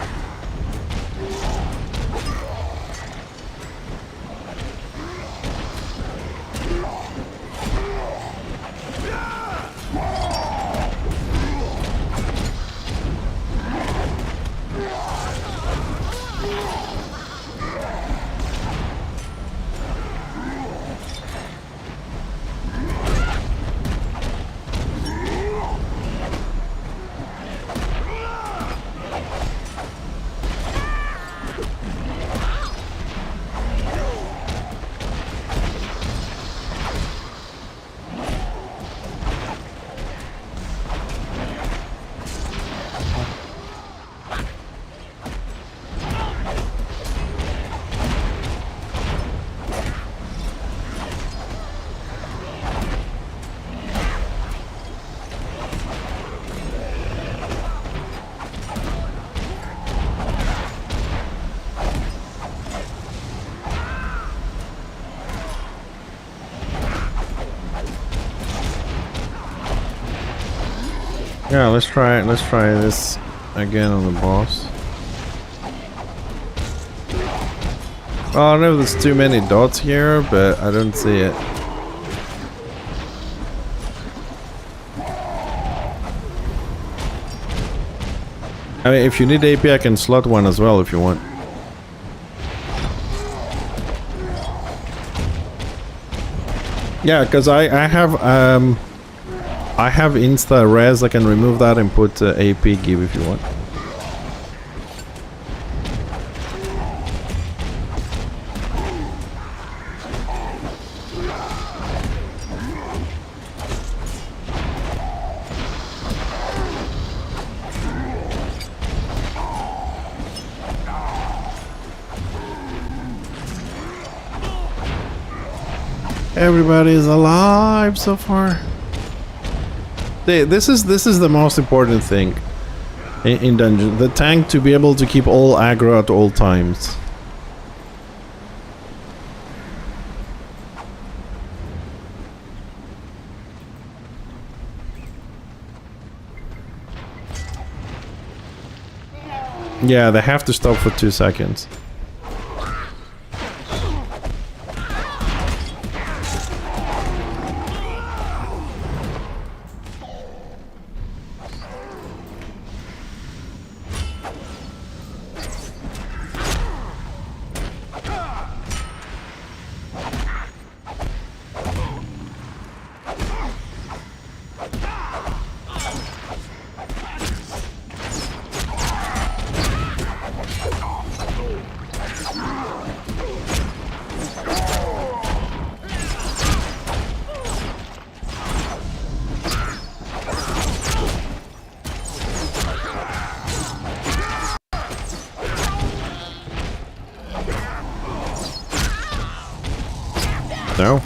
Yeah, let's try it. Let's try this again on the boss. Well, I don't know if there's too many dots here, but I don't see it. I mean, if you need AP, I can slot one as well if you want. Yeah, because I have insta res. I can remove that and put AP give if you want. Everybody's alive so far. This is the most important thing in dungeon. The tank to be able to keep all aggro at all times. Yeah, they have to stop for 2 seconds. No.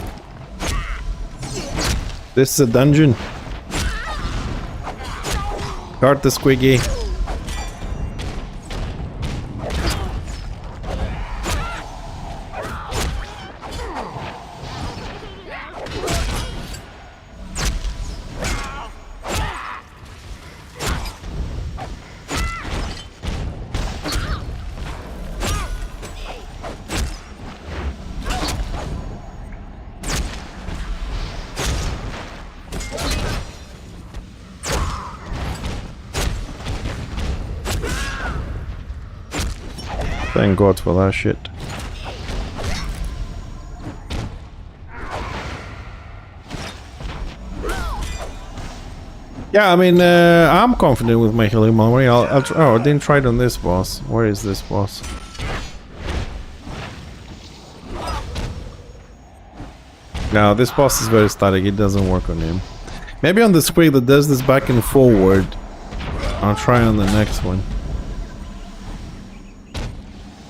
This is a dungeon. Guard the squiggy. Thank God for that shit. Yeah, I mean, I'm confident with my healing memory. I'll try. Oh, I didn't try it on this boss. Where is this boss? No, this boss is very static. It doesn't work on him. Maybe on the squig that does this back and forward. I'll try on the next one.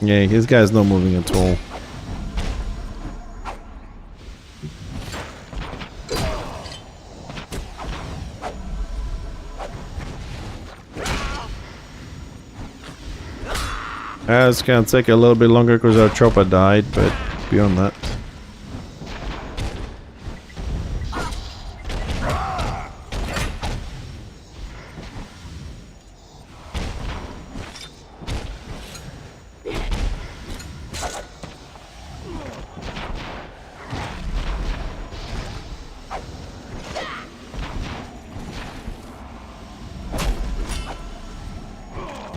Yeah, his guy's not moving at all. It's gonna take a little bit longer because our chopper died, but beyond that.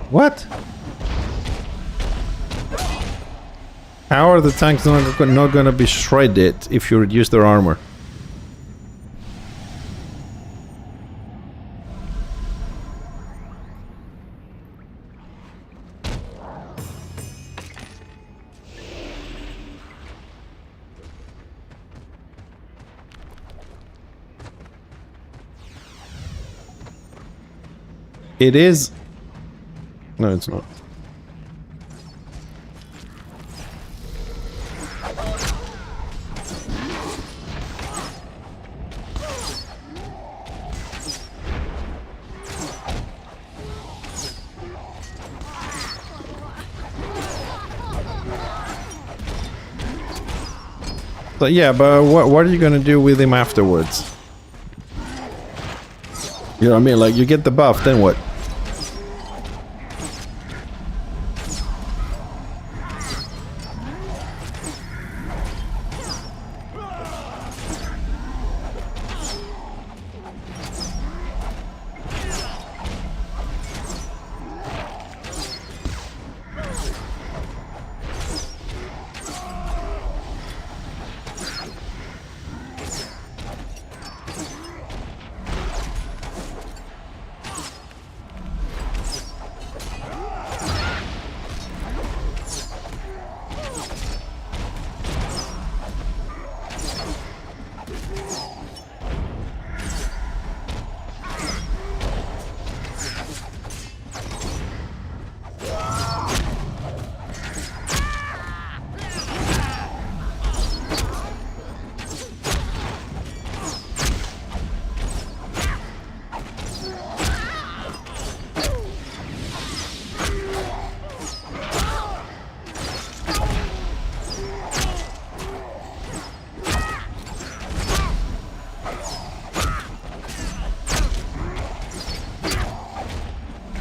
What? How are the tanks not gonna be shredded if you reduce their armor? It is... No, it's not. So, yeah, but what are you gonna do with him afterwards? You know what I mean? Like, you get the buff, then what?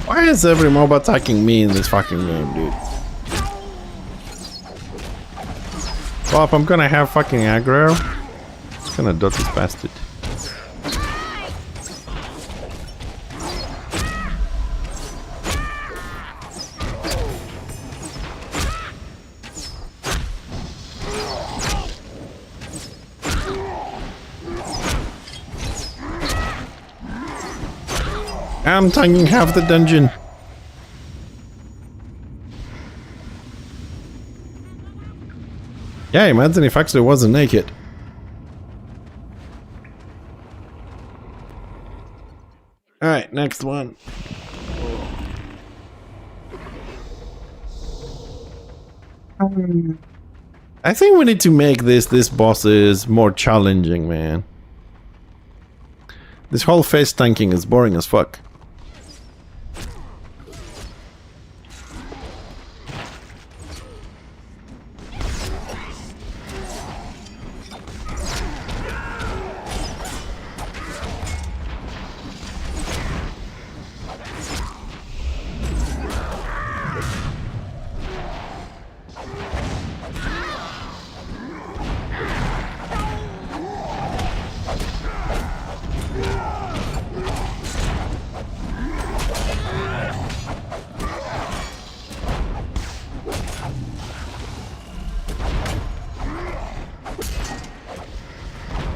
Why is every mob attacking me in this fucking game, dude? Well, if I'm gonna have fucking aggro, it's gonna dot this bastard. I'm tanking half the dungeon. Yeah, imagine if actually wasn't naked. Alright, next one. I think we need to make this bosses more challenging, man. This whole face tanking is boring as fuck.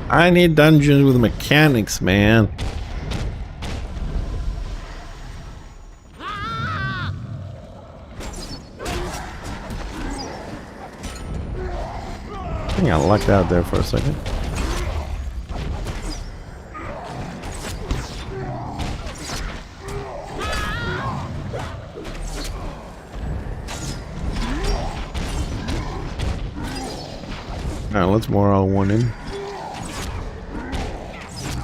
I need dungeons with mechanics, man. I think I lucked out there for a second. Alright, let's morale one in.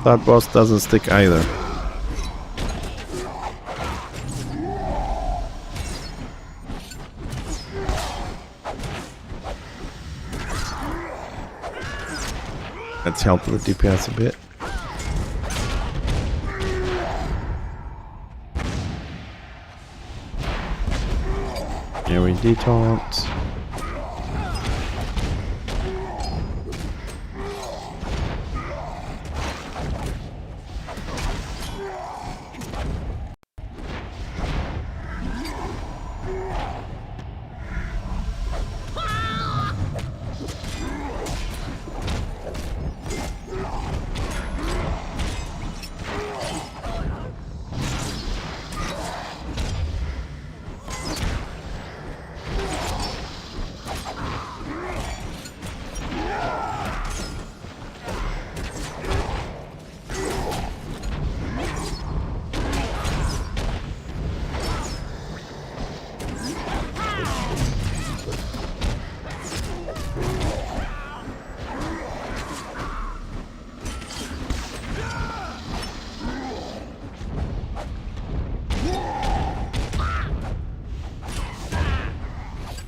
That boss doesn't stick either. Let's help with the DPS a bit. Here we detaunt.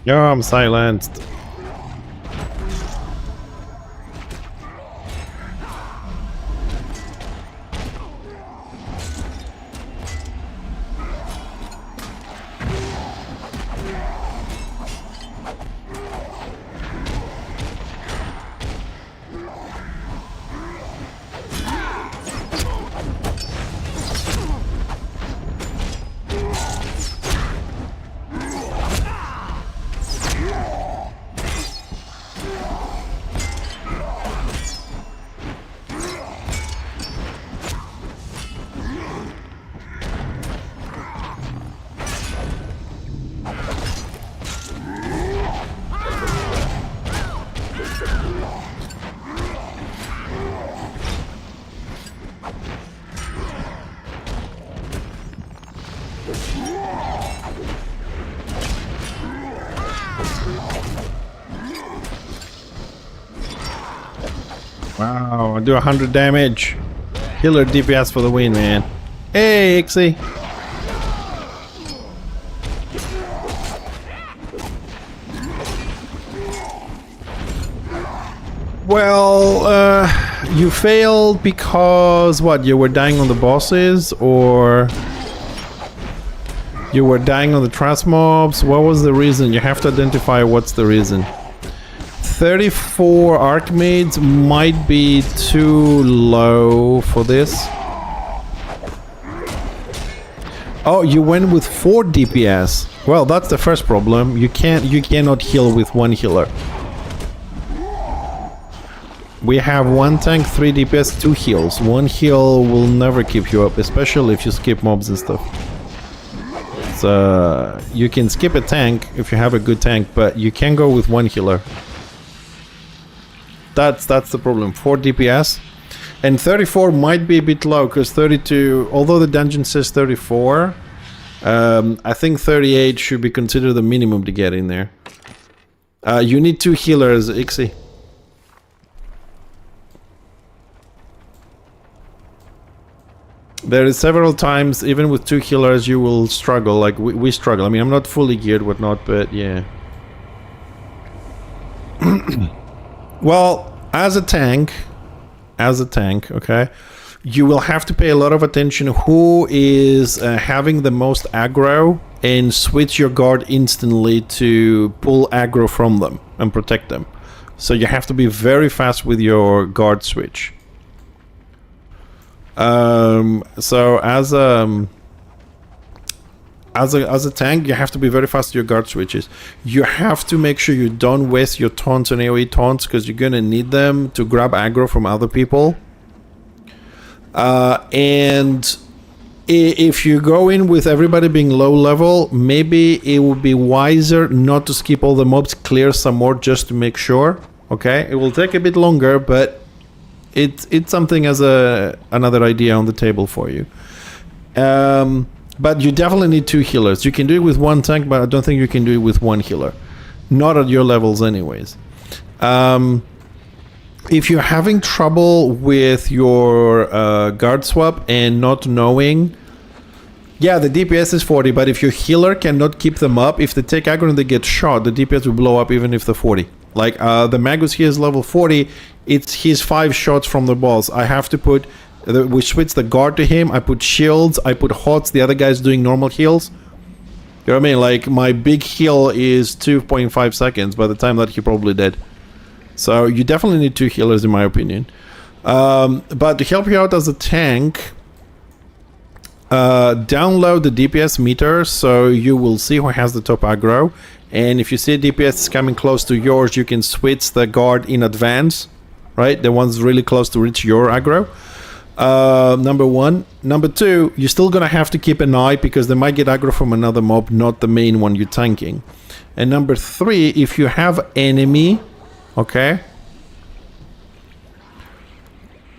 Yo, I'm silenced. Wow, I do 100 damage. Healer DPS for the win, man. Hey, Ixie. Well, you failed because what? You were dying on the bosses, or you were dying on the trans mobs? What was the reason? You have to identify what's the reason. 34 Archmaids might be too low for this. Oh, you went with 4 DPS. Well, that's the first problem. You cannot heal with one healer. We have 1 tank, 3 DPS, 2 heals. 1 heal will never keep you up, especially if you skip mobs and stuff. So you can skip a tank if you have a good tank, but you can go with 1 healer. That's the problem. 4 DPS. And 34 might be a bit low, because 32, although the dungeon says 34, I think 38 should be considered the minimum to get in there. You need 2 healers, Ixie. There is several times, even with 2 healers, you will struggle. Like, we struggle. I mean, I'm not fully geared, whatnot, but yeah. Well, as a tank, okay, you will have to pay a lot of attention who is having the most aggro and switch your guard instantly to pull aggro from them and protect them. So you have to be very fast with your guard switch. So as a tank, you have to be very fast with your guard switches. You have to make sure you don't waste your taunts and AoE taunts, because you're gonna need them to grab aggro from other people. And if you go in with everybody being low level, maybe it would be wiser not to skip all the mobs, clear some more just to make sure. Okay, it will take a bit longer, but it's something as another idea on the table for you. But you definitely need 2 healers. You can do it with 1 tank, but I don't think you can do it with 1 healer. Not at your levels anyways. If you're having trouble with your guard swap and not knowing... Yeah, the DPS is 40, but if your healer cannot keep them up, if they take aggro and they get shot, the DPS will blow up even if they're 40. Like, the Magus here is level 40, he's 5 shots from the boss. I have to put... we switch the guard to him, I put shields, I put hots, the other guy's doing normal heals. You know what I mean? Like, my big heal is 2.5 seconds by the time that he probably dead. So you definitely need 2 healers in my opinion. But to help you out as a tank, download the DPS meter so you will see who has the top aggro. And if you see a DPS is coming close to yours, you can switch the guard in advance, right? The one's really close to reach your aggro. Number 1. Number 2, you're still gonna have to keep an eye because they might get aggro from another mob, not the main one you're tanking. And number 3, if you have enemy, okay.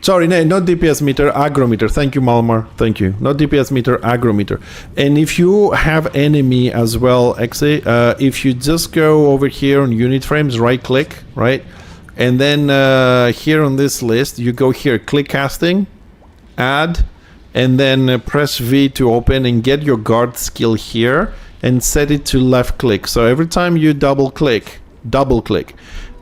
Sorry, no, not DPS meter, aggro meter. Thank you, Malmar. Thank you. Not DPS meter, aggro meter. And if you have enemy as well, Exe, if you just go over here on unit frames, right click, right? And then here on this list, you go here, click casting, add, and then press V to open and get your guard skill here and set it to left click. So every time you double click,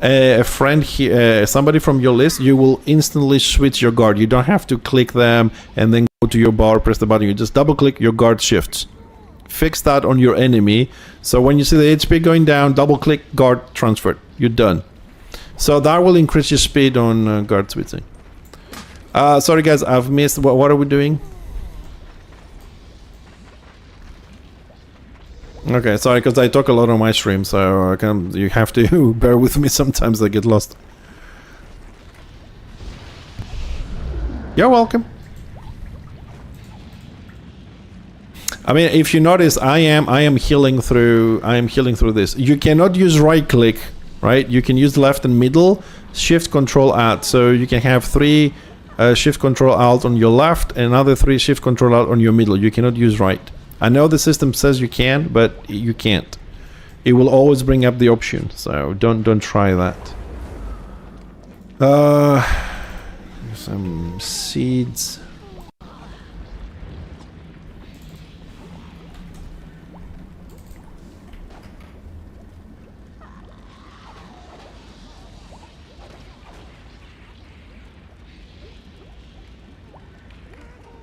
a friend here, somebody from your list, you will instantly switch your guard. You don't have to click them and then go to your bar, press the button. You just double click, your guard shifts. Fix that on your enemy. So when you see the HP going down, double click, guard transferred. You're done. So that will increase your speed on guard switching. Sorry guys, I've missed. What are we doing? Okay, sorry, because I talk a lot on my stream, so you have to bear with me sometimes. I get lost. You're welcome. I mean, if you notice, I am healing through this. You cannot use right click, right? You can use left and middle, shift control alt. So you can have 3 shift control alt on your left and another 3 shift control alt on your middle. You cannot use right. I know the system says you can, but you can't. It will always bring up the option, so don't try that. Some seeds.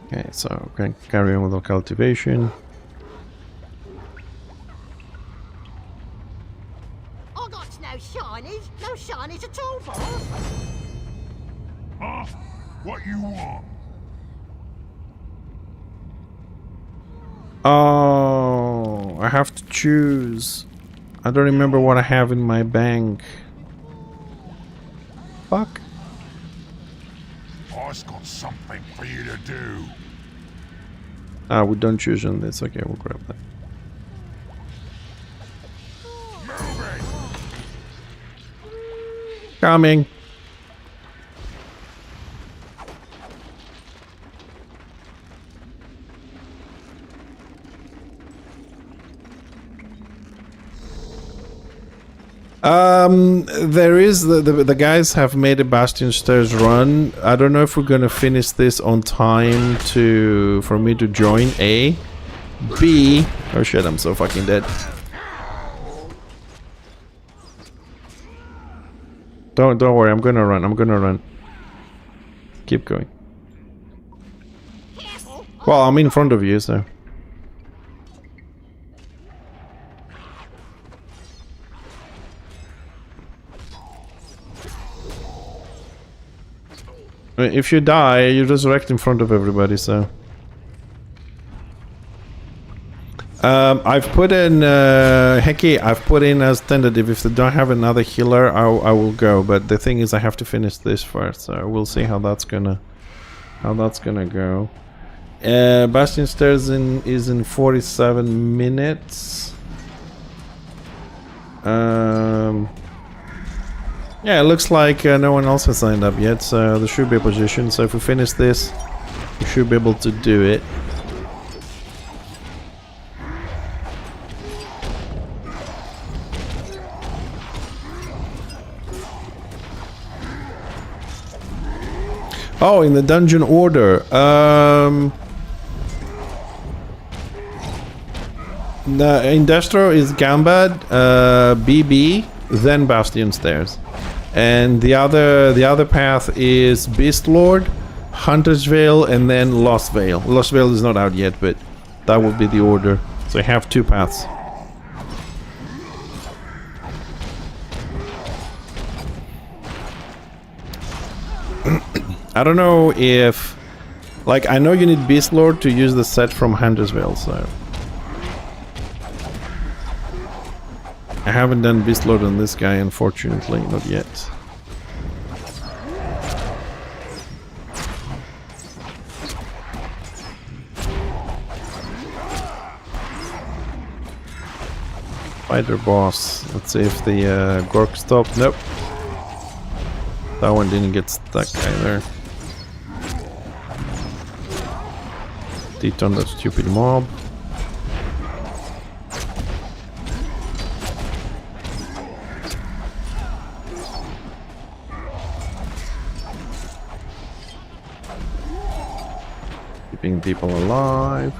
Okay, so okay, carry on with the cultivation. I got no shinies at all, boss. Huh? What you want? Oh, I have to choose. I don't remember what I have in my bank. Fuck. I've got something for you to do. Ah, we don't choose on this. Okay, we'll grab that. Moving. Coming. There is the guys have made a Bastion Stairs run. I don't know if we're gonna finish this on time for me to join. A, B. Oh shit! I'm so fucking dead. Don't worry. I'm gonna run. I'm gonna run. Keep going. Well, I'm in front of you, so. If you die, you resurrect in front of everybody, so... I've put in... Hecky, I've put in as tentative. If they don't have another healer, I will go. But the thing is, I have to finish this first, so we'll see how that's gonna go. Bastion Stairs is in 47 minutes. Yeah, it looks like no one else has signed up yet, so there should be a position. So if we finish this, we should be able to do it. Oh, in the dungeon order. In Destro is Gambad, BB, then Bastion Stairs. And the other path is Beast Lord, Hunter's Vale, and then Lost Vale. Lost Vale is not out yet, but that will be the order. So you have two paths. I don't know if... Like, I know you need Beast Lord to use the set from Hunter's Vale, so... I haven't done Beast Lord on this guy, unfortunately, not yet. Fighter boss. Let's see if the Gork stopped. Nope. That one didn't get stuck either. Detone that stupid mob. Keeping people alive.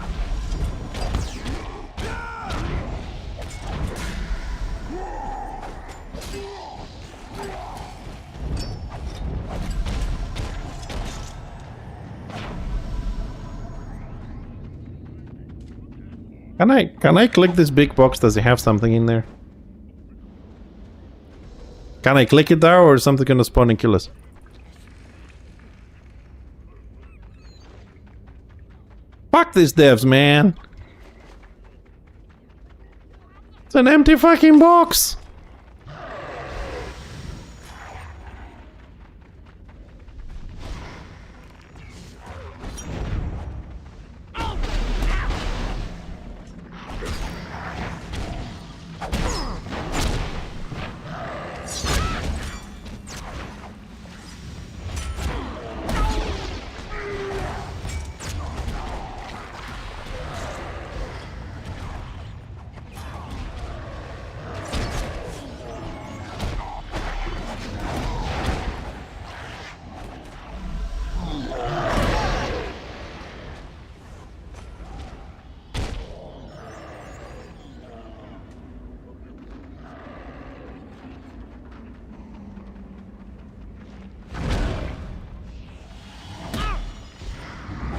Can I click this big box? Does it have something in there? Can I click it there, or is something gonna spawn and kill us? Fuck these devs, man! It's an empty fucking box!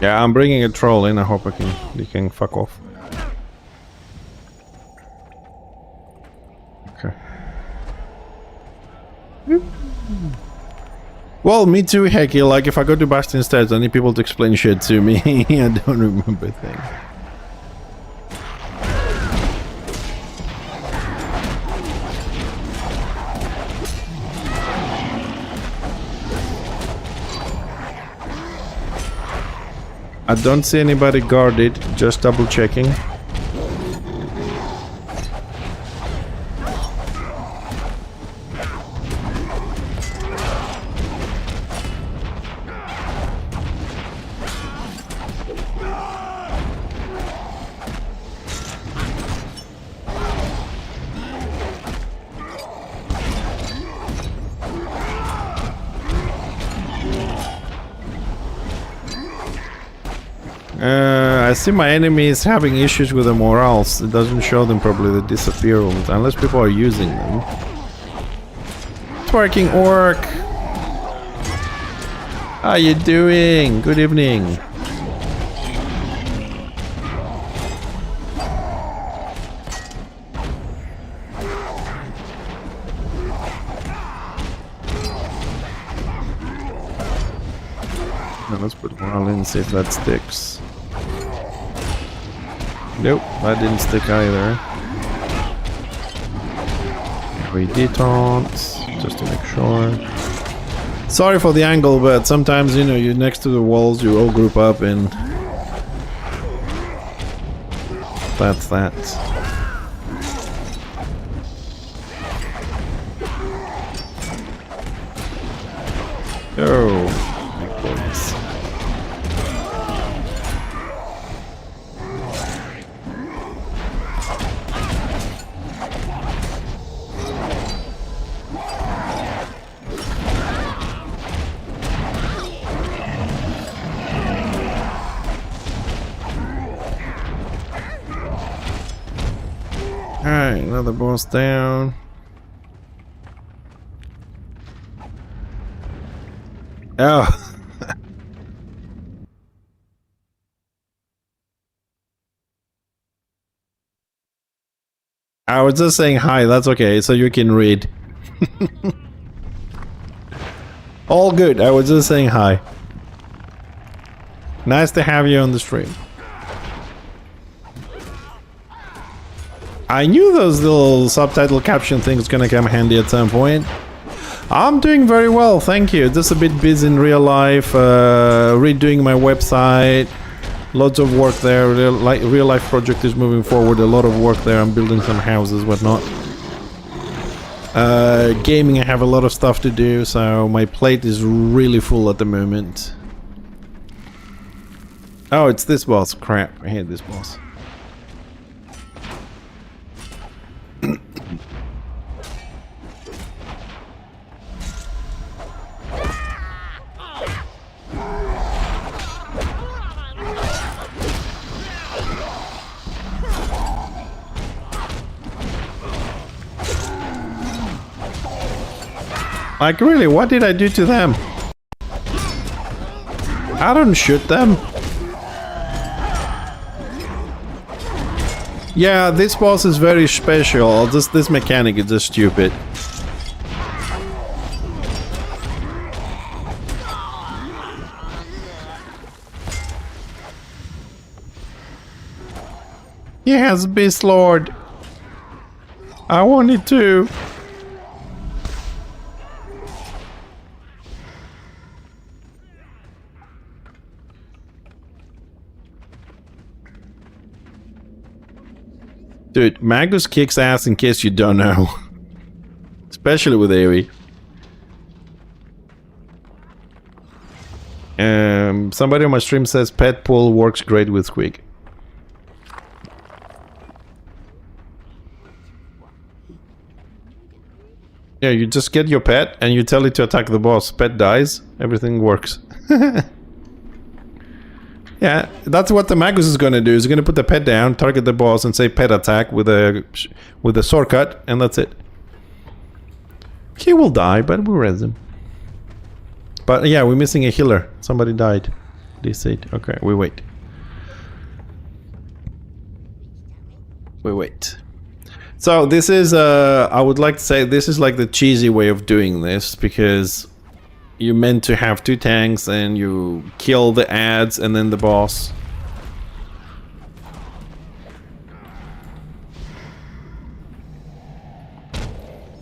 Yeah, I'm bringing a troll in. I hope he can fuck off. Okay. Well, me too, Hecky. Like, if I go to Bastion Stairs, I need people to explain shit to me. I don't remember things. I don't see anybody guarded, just double checking. I see my enemies having issues with the morals. It doesn't show them probably the disappear unless people are using them. Twerking orc! How you doing? Good evening. Now let's put morale in, see if that sticks. Nope, that didn't stick either. 3D taunts, just to make sure. Sorry for the angle, but sometimes, you know, you're next to the walls, you all group up and... That's that. Oh, big boys. Alright, another boss down. Oh. I was just saying hi, that's okay, so you can read. All good, I was just saying hi. Nice to have you on the stream. I knew those little subtitle caption things gonna come handy at some point. I'm doing very well, thank you. Just a bit busy in real life, redoing my website. Lots of work there. Real life project is moving forward. A lot of work there. I'm building some houses, whatnot. Gaming, I have a lot of stuff to do, so my plate is really full at the moment. Oh, it's this boss. Crap, I hate this boss. Like, really, what did I do to them? I don't shoot them. Yeah, this boss is very special. This mechanic is just stupid. Yes, Beast Lord. I wanted to. Dude, Magus kicks ass in case you don't know. Especially with AoE. Somebody on my stream says pet pull works great with Squeak. Yeah, you just get your pet and you tell it to attack the boss. Pet dies, everything works. Yeah, that's what the Magus is gonna do. He's gonna put the pet down, target the boss, and say pet attack with a sword cut, and that's it. He will die, but we'll res him. But yeah, we're missing a healer. Somebody died. D8. Okay, we wait. We wait. So this is, I would like to say, this is like the cheesy way of doing this, because you're meant to have two tanks and you kill the adds and then the boss.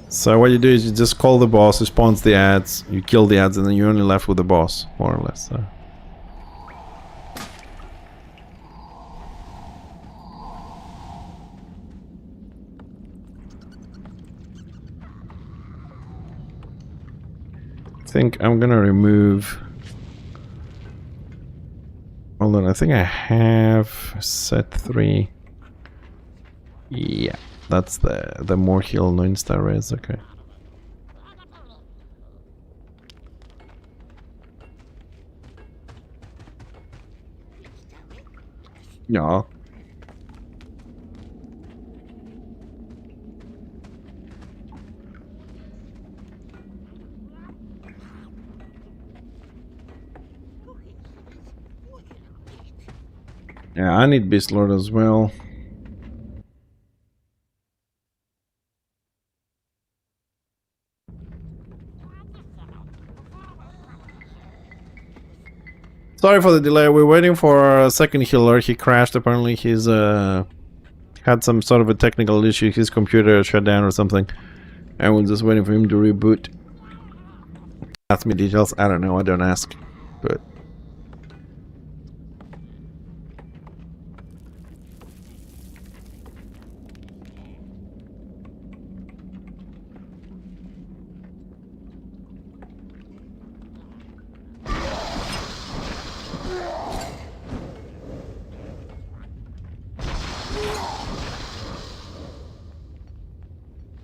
So what you do is you just call the boss, spawns the adds, you kill the adds, and then you're only left with the boss, more or less. So. I think I'm gonna remove... Hold on, I think I have set 3. Yeah, that's the more heal 9-star res, okay. Yeah. Yeah, I need Beast Lord as well. Sorry for the delay. We're waiting for a second healer. He crashed. Apparently, he's had some sort of a technical issue. His computer shut down or something, and we're just waiting for him to reboot. Ask me details. I don't know. I don't ask, but.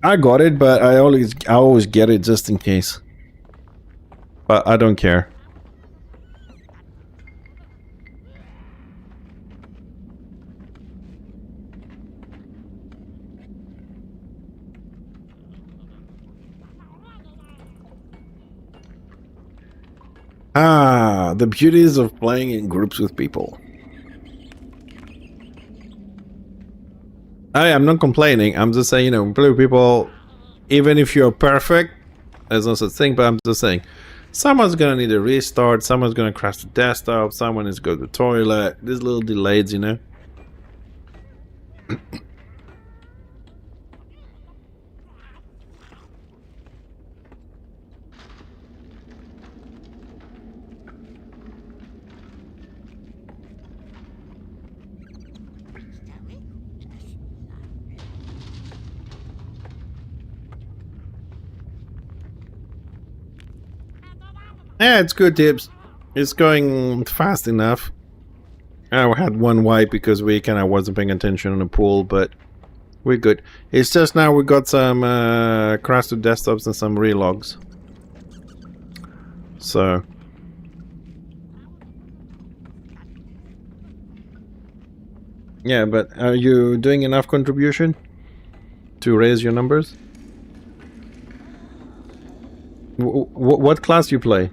I got it, but I always get it just in case. But I don't care. Ah, the beauties of playing in groups with people. I'm not complaining. I'm just saying, you know, play with people, even if you're perfect, there's no such thing, but I'm just saying, someone's gonna need a restart, someone's gonna crash the desktop, someone is going to the toilet, these little delays, you know? Yeah, it's good tips. It's going fast enough. I had one wipe because we kind of wasn't paying attention on the pool, but we're good. It's just now we got some crash to desktops and some relogs. So. Yeah, but are you doing enough contribution to raise your numbers? What class you play?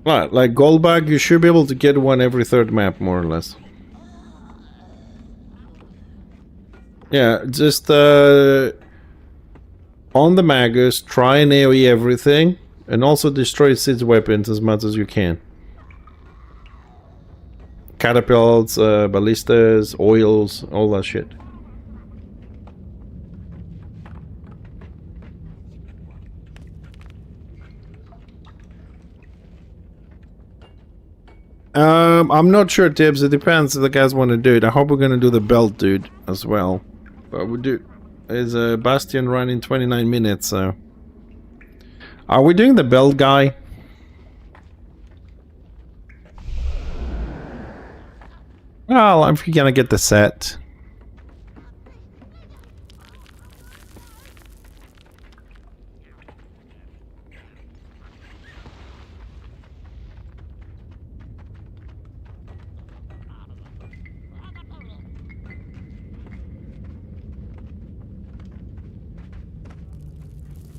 Right, like Goldbug, you should be able to get one every third map, more or less. Yeah, just on the Magus, try and AoE everything, and also destroy Sid's weapons as much as you can. Catapults, ballistas, oils, all that shit. I'm not sure, Tibbs. It depends if the guys want to do it. I hope we're gonna do the belt, dude, as well. But we do. There's a Bastion run in 29 minutes, so. Are we doing the belt guy? Well, I'm gonna get the set.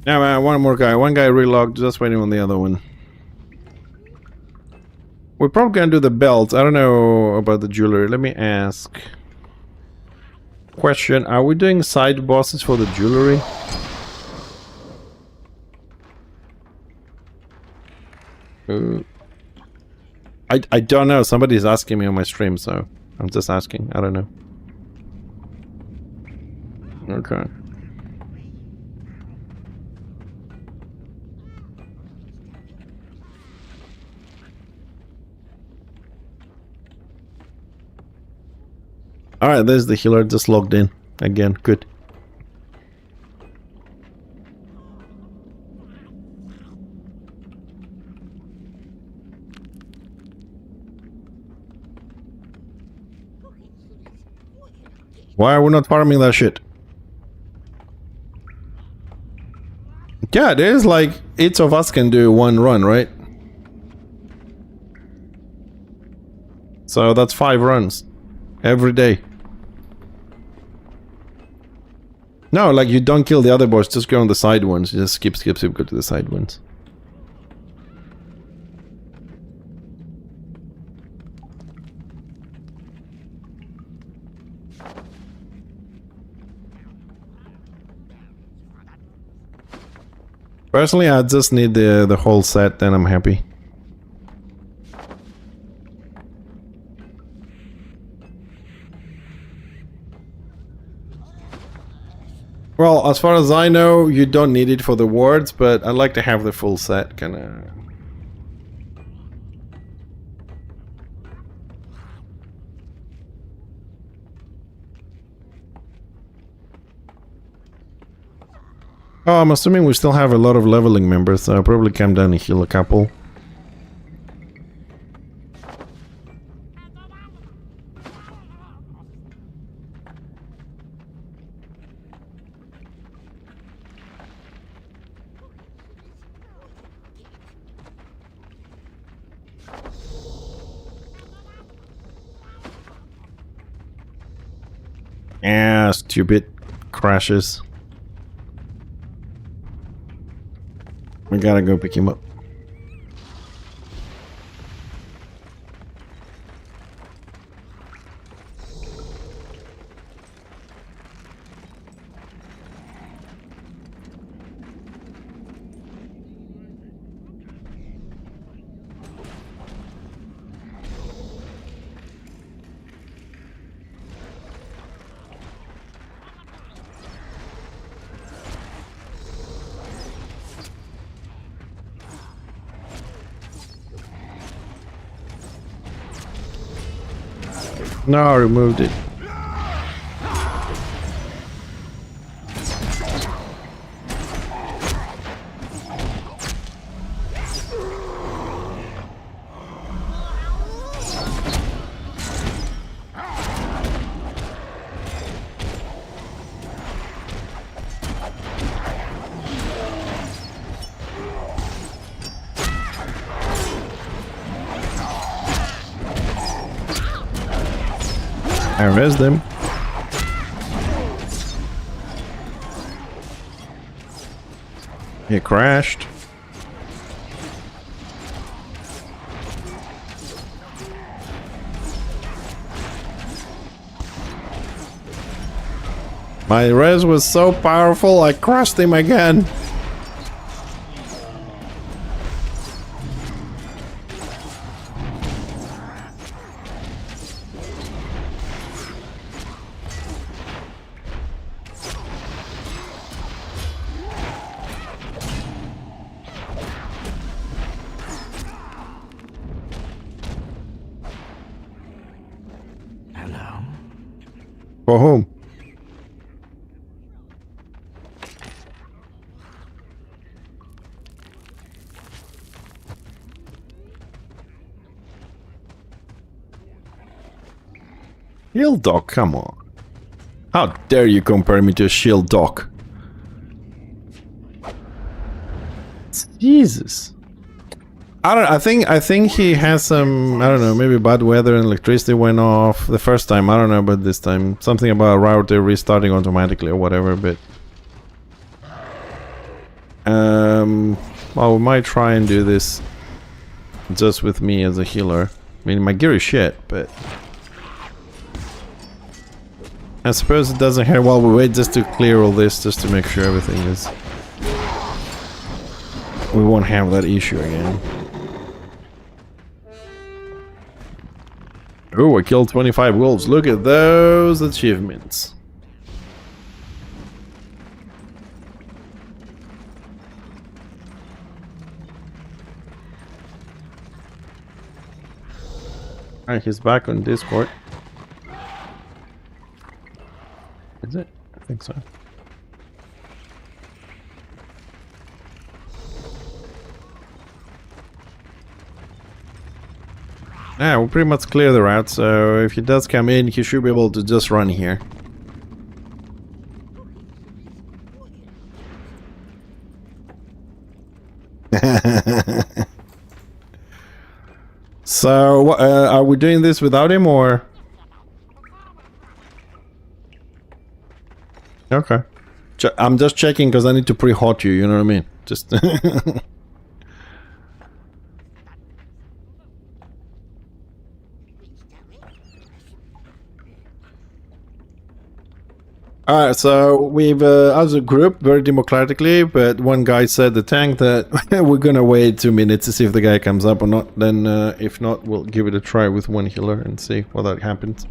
Yeah, man, one more guy. One guy relogged, just waiting on the other one. We're probably gonna do the belt. I don't know about the jewelry. Let me ask. Question, are we doing side bosses for the jewelry? I don't know. Somebody's asking me on my stream, so I'm just asking. I don't know. Okay. Alright, there's the healer just logged in. Again, good. Why are we not farming that shit? Yeah, there's like each of us can do one run, right? So that's 5 runs every day. No, like you don't kill the other boss, just go on the side ones. You just skip, go to the side ones. Personally, I just need the whole set, then I'm happy. Well, as far as I know, you don't need it for the wards, but I'd like to have the full set, kinda. Oh, I'm assuming we still have a lot of leveling members, so I'll probably come down and heal a couple. Ah, stupid crashes. We gotta go pick him up. No, I removed it. I res them. It crashed. My res was so powerful, I crushed him again. For whom? Shield dog, come on. How dare you compare me to a shield dog? Jesus. I think he has some, I don't know, maybe bad weather and electricity went off the first time. I don't know about this time. Something about a router restarting automatically or whatever, but well, we might try and do this just with me as a healer. I mean, my gear is shit, but I suppose it doesn't hurt while we wait just to clear all this, just to make sure everything is, we won't have that issue again. Oh, I killed 25 wolves. Look at those achievements. Alright, he's back on Discord. Is it? I think so. Yeah, we'll pretty much clear the route, so if he does come in, he should be able to just run here. So, are we doing this without him or? Okay. I'm just checking because I need to pre-hot you, you know what I mean? Just... Alright, so we've, as a group, very democratically, but one guy said the tank that we're gonna wait 2 minutes to see if the guy comes up or not. Then, if not, we'll give it a try with one healer and see what that happens.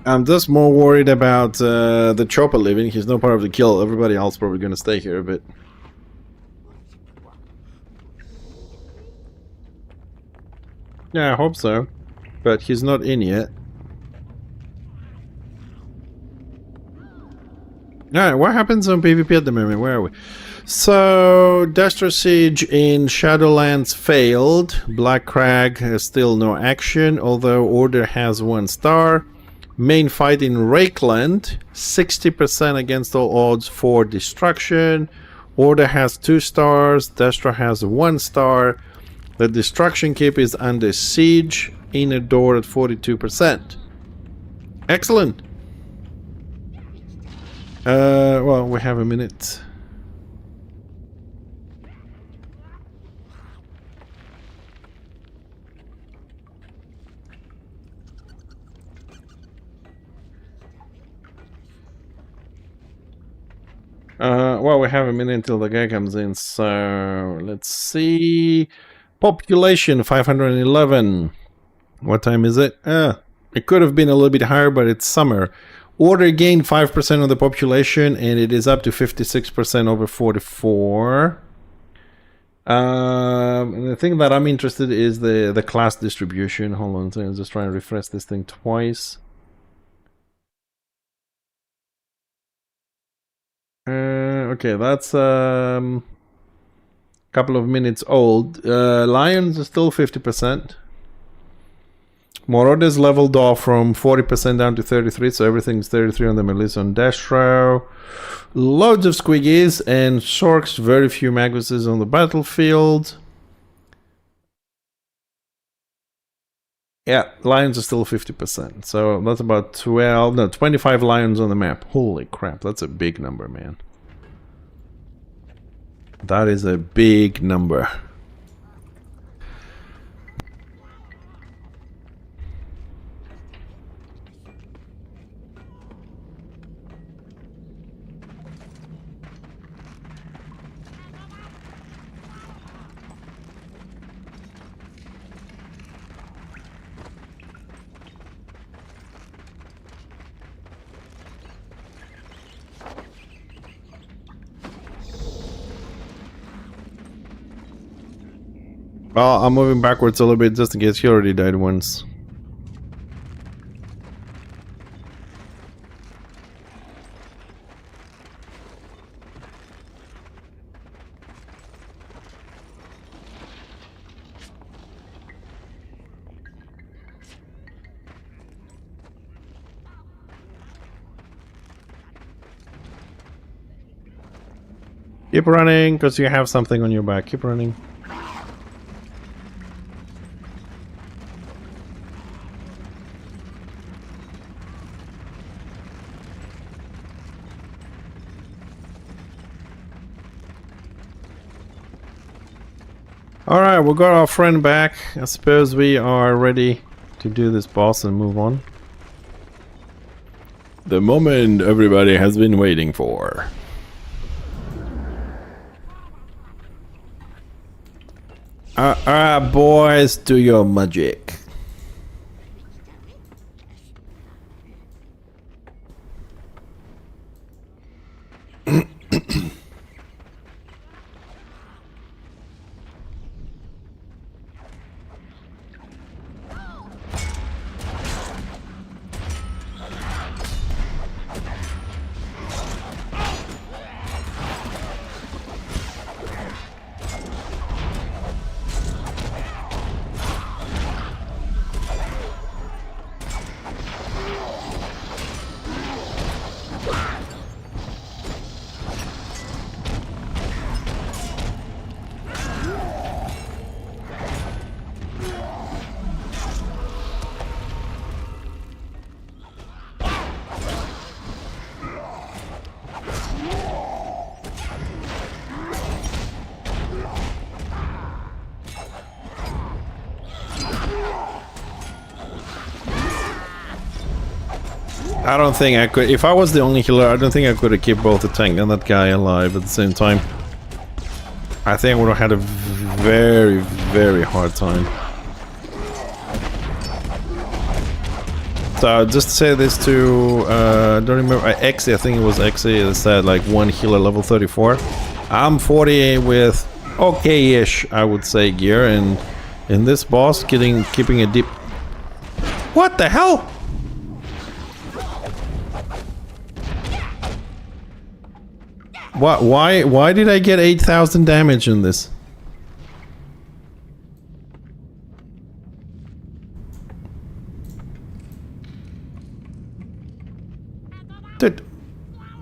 I'm just more worried about the chopper leaving. He's no part of the kill. Everybody else probably gonna stay here a bit. Yeah, I hope so. But he's not in yet. Alright, what happens on PvP at the moment? Where are we? So, Destro Siege in Shadowlands failed. Black Crag has still no action, although Order has 1 star. Main fight in Rakeland, 60% against all odds for destruction. Order has 2 stars, Destro has 1 star. The destruction keep is under siege, inner door at 42%. Excellent. Well, we have a minute. Well, we have a minute until the guy comes in, so let's see. Population 511. What time is it? It could have been a little bit higher, but it's summer. Order gained 5% of the population, and it is up to 56% over 44. And the thing that I'm interested in is the class distribution. Hold on, so I'm just trying to refresh this thing twice. Okay, that's couple of minutes old. Lions are still 50%. Marauders leveled off from 40% down to 33, so everything's 33 on the Melissa on Destro. Loads of squiggies and Sorks, very few Maguses on the battlefield. Yeah, lions are still 50%, so that's about 25 lions on the map. Holy crap, that's a big number, man. That is a big number. Well, I'm moving backwards a little bit just in case he already died once. Keep running, because you have something on your back. Keep running. Alright, we got our friend back. I suppose we are ready to do this boss and move on. The moment everybody has been waiting for. Alright, boys, do your magic. I don't think I could. If I was the only healer, I don't think I could have kept both the tank and that guy alive at the same time. I think I would have had a very, very hard time. So just to say this to, I don't remember, Xe, I think it was Xe that said like one healer level 34. I'm 48 with okay-ish, I would say, gear, and in this boss keeping a deep... What the hell? What? Why did I get 8,000 damage in this? Dude,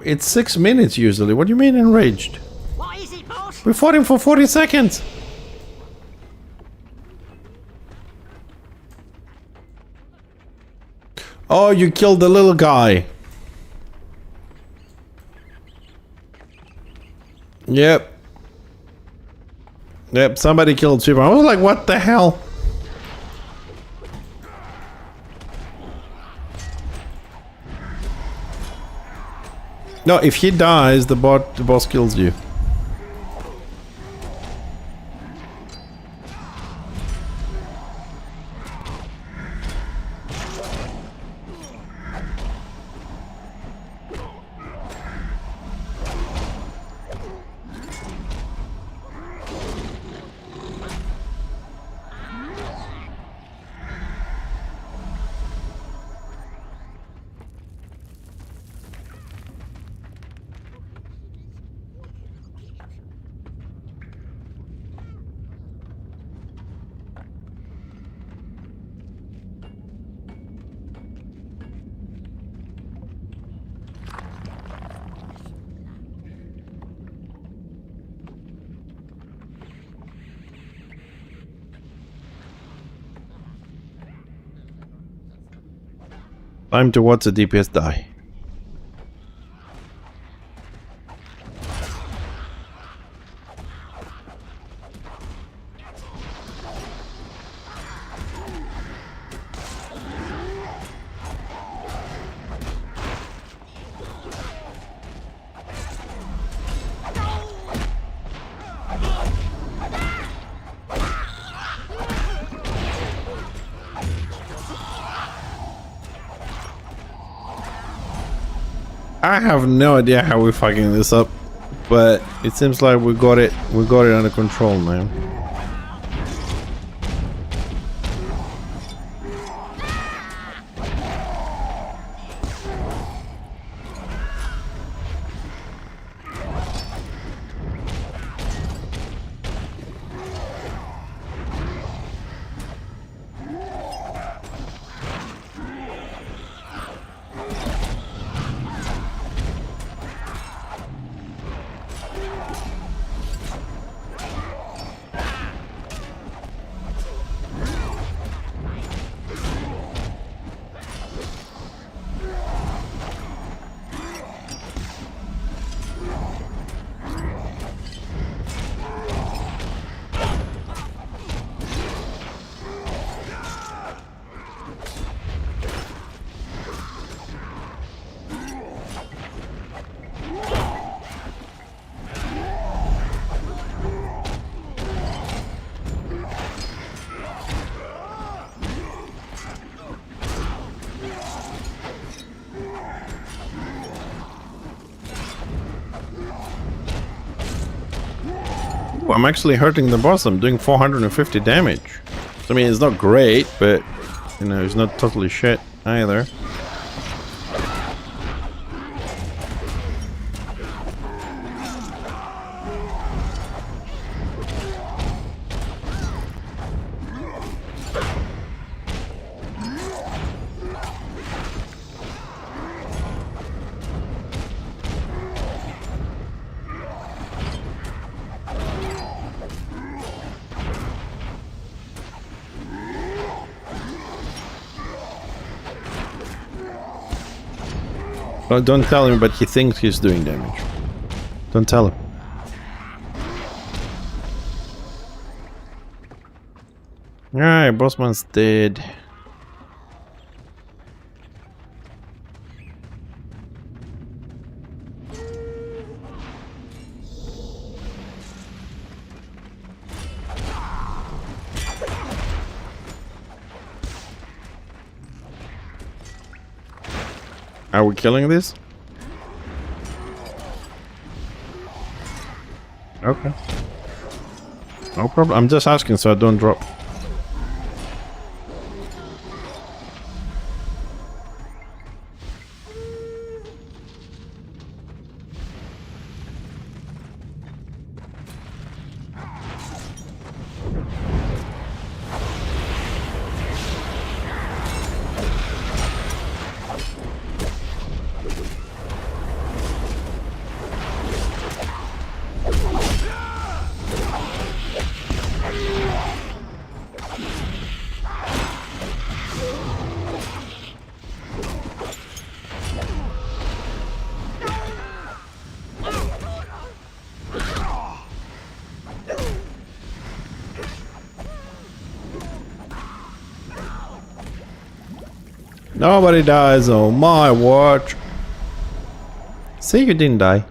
it's 6 minutes usually. What do you mean enraged? What is it, boss? We fought him for 40 seconds. Oh, you killed the little guy. Yep. Yep, somebody killed Super. I was like, what the hell? No, if he dies, the boss kills you. Time to watch the DPS die. I have no idea how we're fucking this up, but it seems like we got it under control, man. I'm actually hurting the boss. I'm doing 450 damage. I mean, it's not great, but, you know, it's not totally shit either. Well, don't tell him, but he thinks he's doing damage. Don't tell him. Alright, Bossman's dead. Are we killing this? Okay. No problem. I'm just asking so I don't drop. Nobody dies on my watch. See, you didn't die.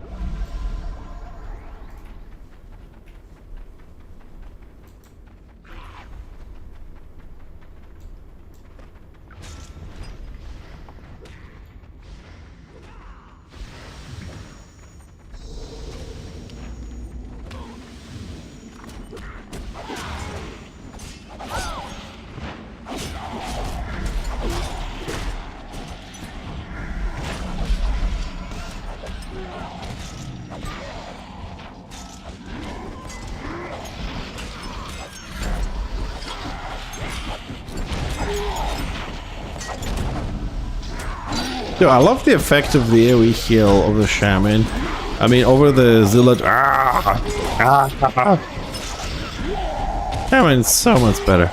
Dude, I love the effect of the AoE heal of the shaman. I mean, over the zealot. Shaman's so much better.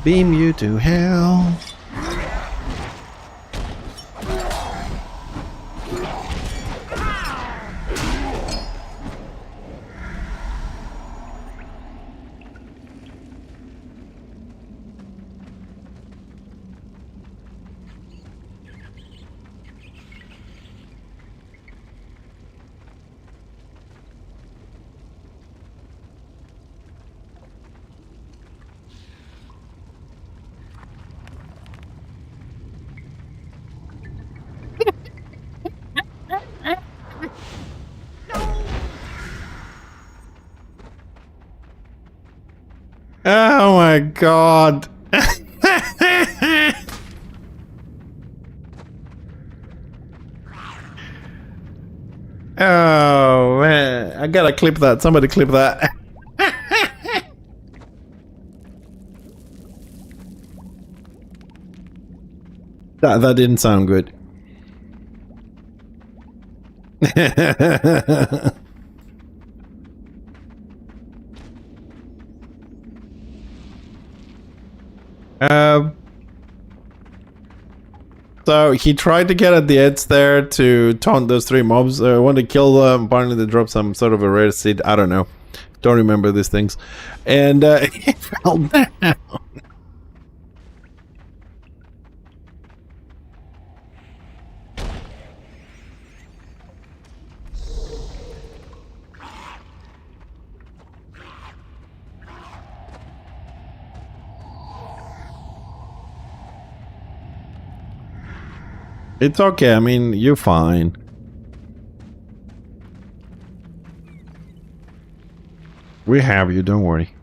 Beam you to hell. Oh my god. Oh man, I gotta clip that. Somebody clip that. That didn't sound good. So he tried to get at the edge there to taunt those three mobs. Want to kill them. Apparently they dropped some sort of a rare seed. I don't know. Don't remember these things. And he fell down. It's okay, I mean, you're fine. We have you, don't worry.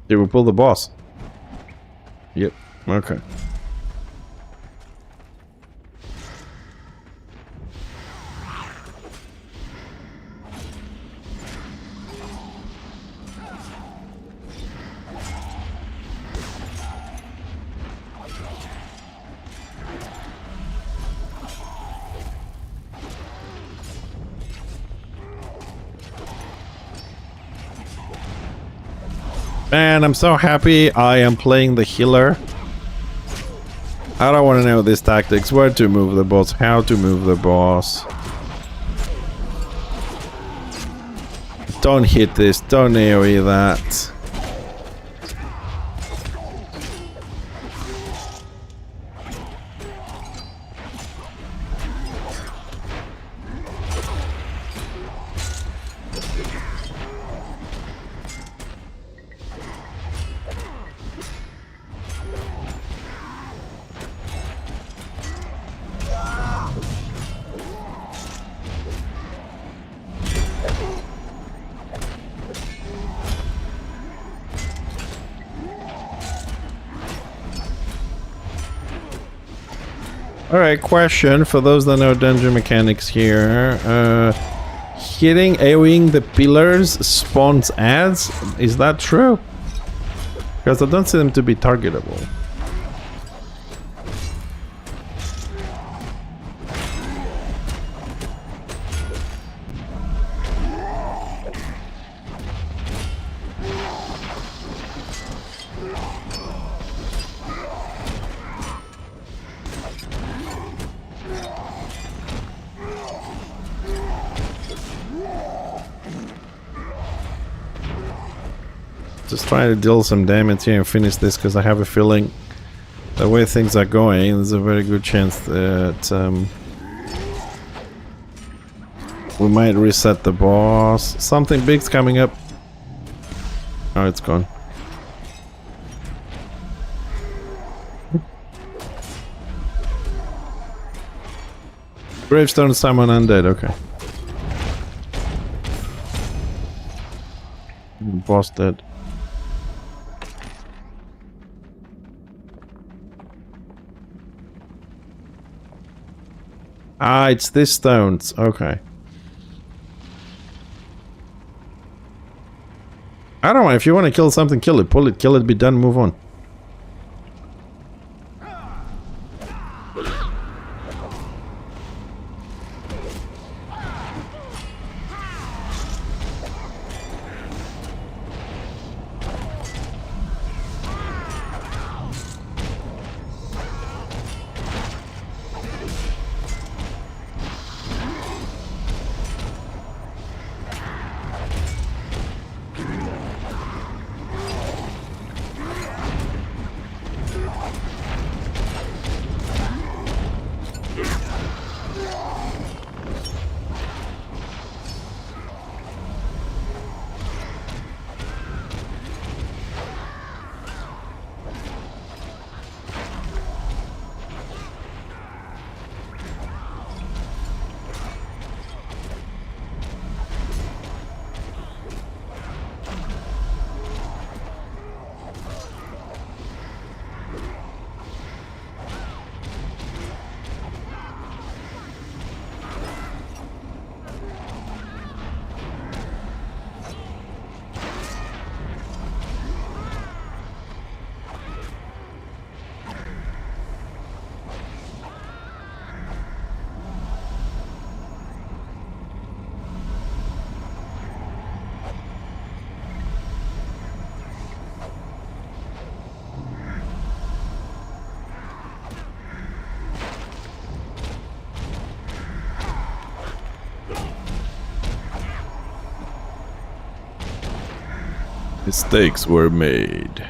Did we pull the boss? Yep, okay. Man, I'm so happy I am playing the healer I don't want to know these tactics. Where to move the boss, how to move the boss. Don't hit this, don't AoE that. Alright, question for those that know dungeon mechanics here. Hitting, AoEing the pillars spawns adds? Is that true? Because I don't see them to be targetable. Just trying to deal some damage here and finish this, because I have a feeling the way things are going, there's a very good chance that we might reset the boss. Something big's coming up. Oh, it's gone. Gravestone summon undead, okay. Boss dead. Ah, it's these stones. Okay. I don't know. If you want to kill something, kill it. Pull it, kill it, be done, move on. Mistakes were made.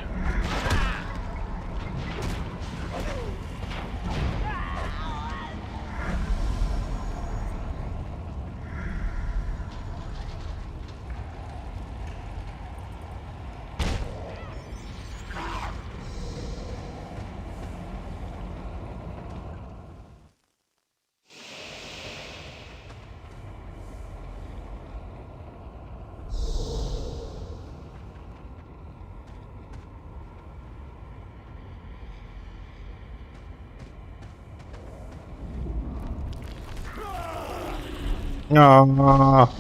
Ah.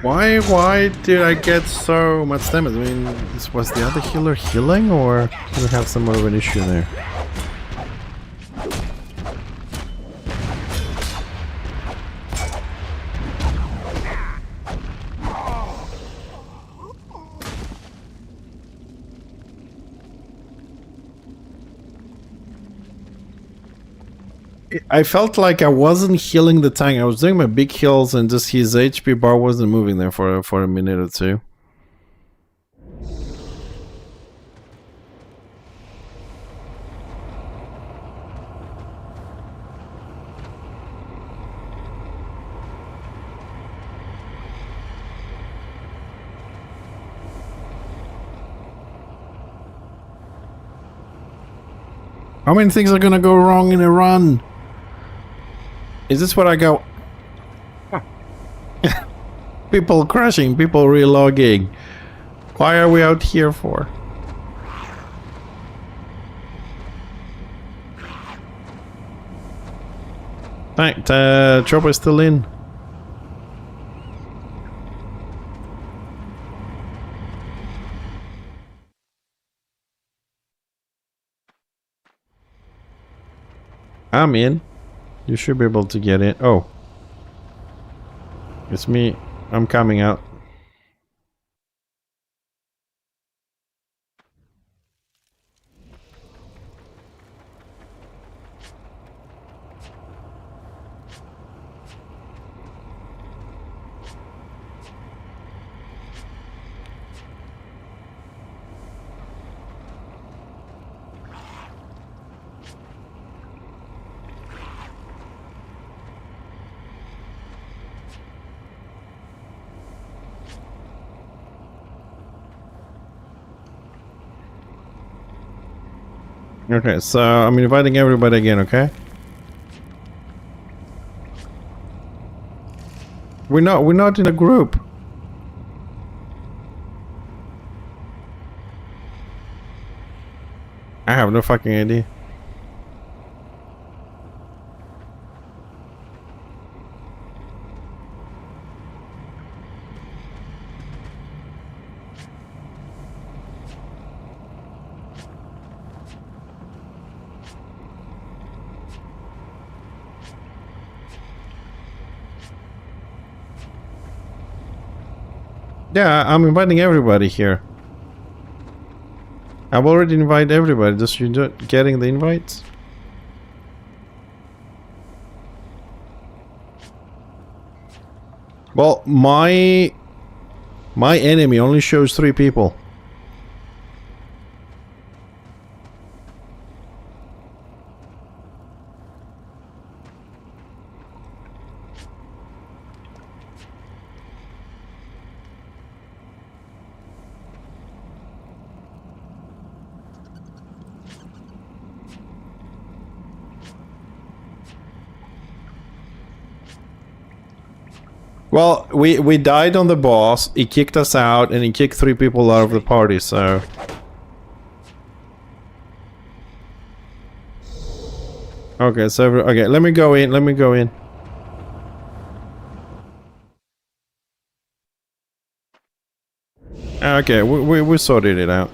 Why did I get so much damage? I mean, was the other healer healing, or do we have some more of an issue there? I felt like I wasn't healing the tank. I was doing my big heals and just his HP bar wasn't moving there for a minute or two. How many things are gonna go wrong in a run? Is this what I go? People crashing, people relogging. Why are we out here for? Right, Chopper's still in. I'm in. You should be able to get in. Oh. It's me. I'm coming out. Okay, so I'm inviting everybody again, okay? We're not in a group. I have no fucking idea. Yeah, I'm inviting everybody here. I've already invited everybody. Just you getting the invites? Well, my enemy only shows 3 people. Well, we died on the boss, he kicked us out, and he kicked 3 people out of the party, so... Okay, so... Okay, let me go in, Okay, we sorted it out.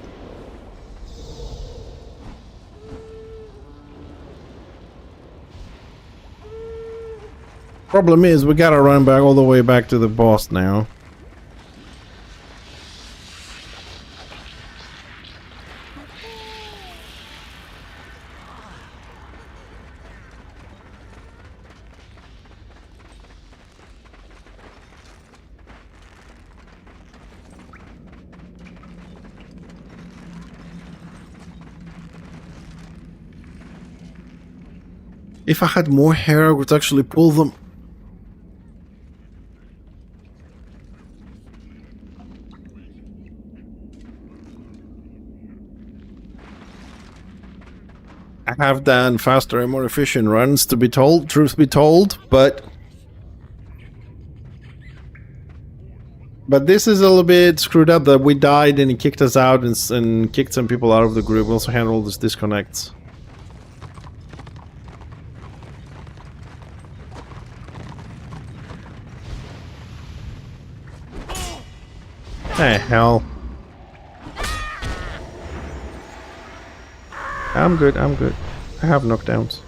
Problem is, we gotta run back all the way back to the boss now. If I had more hair, I would actually pull them. I have done faster and more efficient runs, to be told, truth be told, but this is a little bit screwed up that we died and he kicked us out and kicked some people out of the group. We also had all these disconnects. Hey, hell. I'm good, I'm good. I have knockdowns.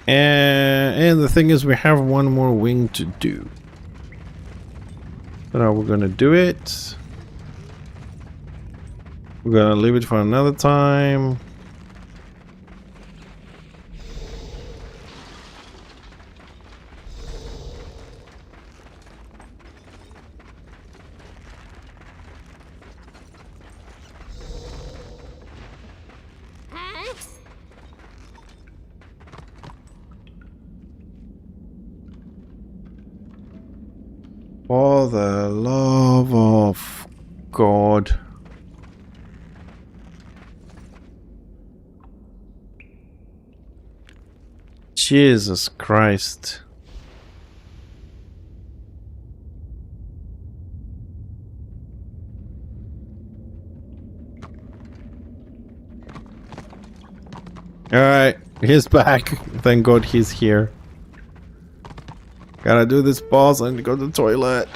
And the thing is, we have one more wing to do. So now we're gonna do it. We're gonna leave it for another time. For the love of God. Jesus Christ. Alright, he's back. Thank God he's here. Gotta do this, boss. I need to go to the toilet.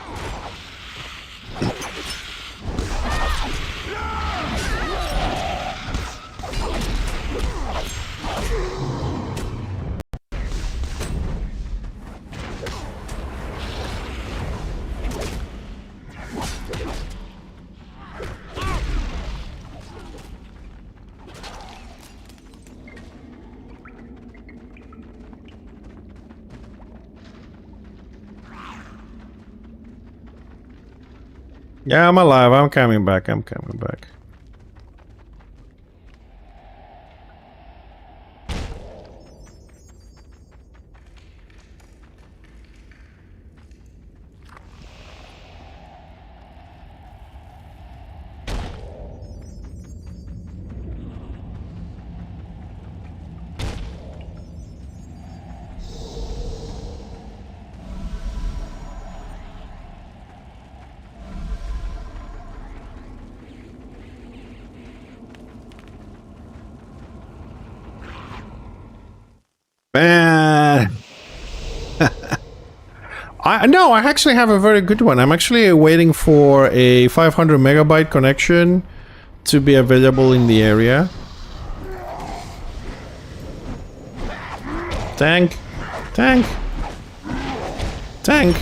Yeah, I'm alive. I'm coming back. I'm coming back. Man. No, I actually have a very good one. I'm actually waiting for a 500 megabyte connection to be available in the area. Tank. Tank. Tank.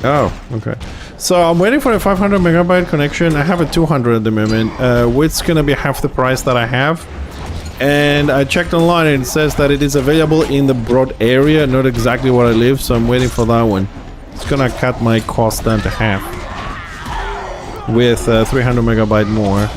Oh, okay. So I'm waiting for a 500 megabyte connection. I have a 200 at the moment, which is gonna be half the price that I have. And I checked online and it says that it is available in the broad area, not exactly where I live, so I'm waiting for that one. It's gonna cut my cost down to half with 300 megabyte more.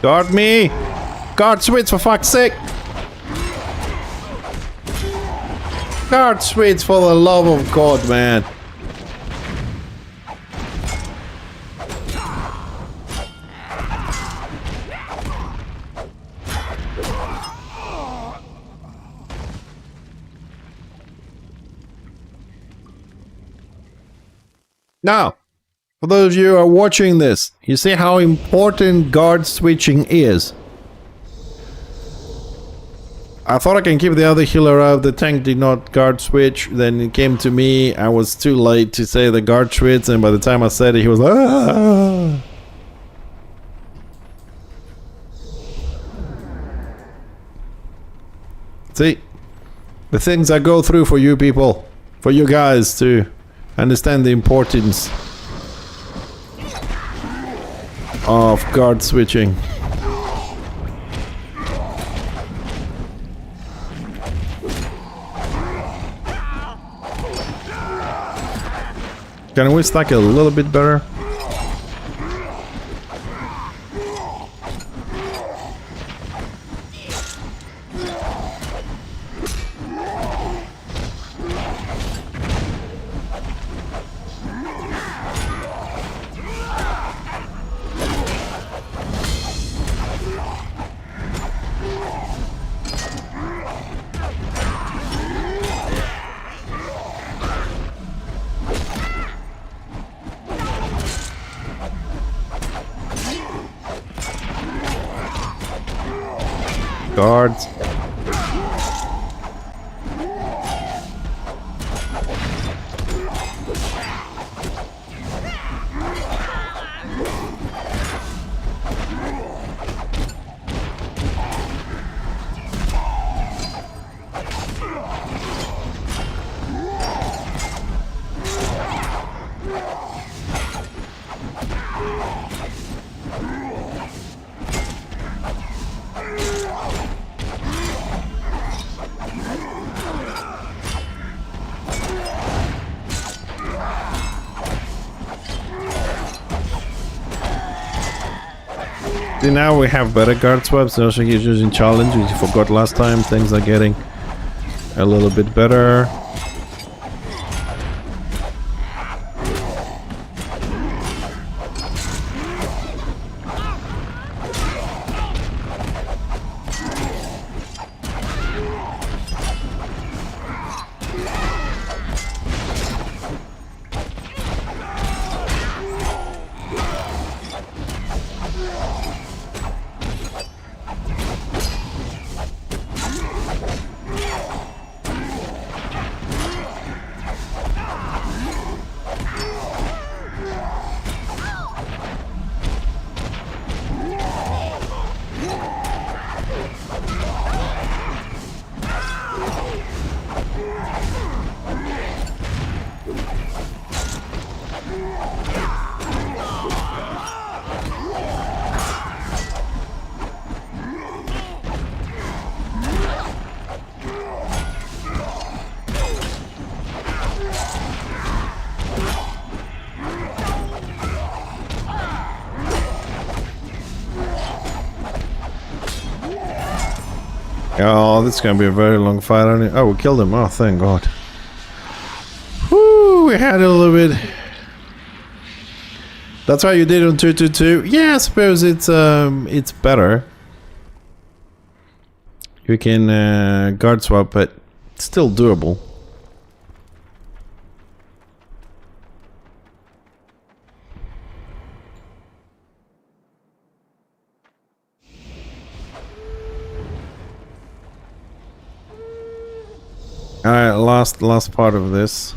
Guard me! Guard switch, for fuck's sake! Guard switch, for the love of God, man! Now, for those of you who are watching this, you see how important guard switching is. I thought I can keep the other healer out. The tank did not guard switch. Then it came to me. I was too late to say the guard switch, and by the time I said it, he was like, ah. See? The things I go through for you people. For you guys to understand the importance of guard switching. Can we stack a little bit better? Guards. See, now we have better guard swaps. Also, he's using challenge, which you forgot last time. Things are getting a little bit better. Oh, this is gonna be a very long fight. Oh, we killed him. Oh, thank God. Woo, we had a little bit. That's why you did on 222. Yeah, I suppose it's better. You can guard swap, but it's still doable. Alright, last part of this.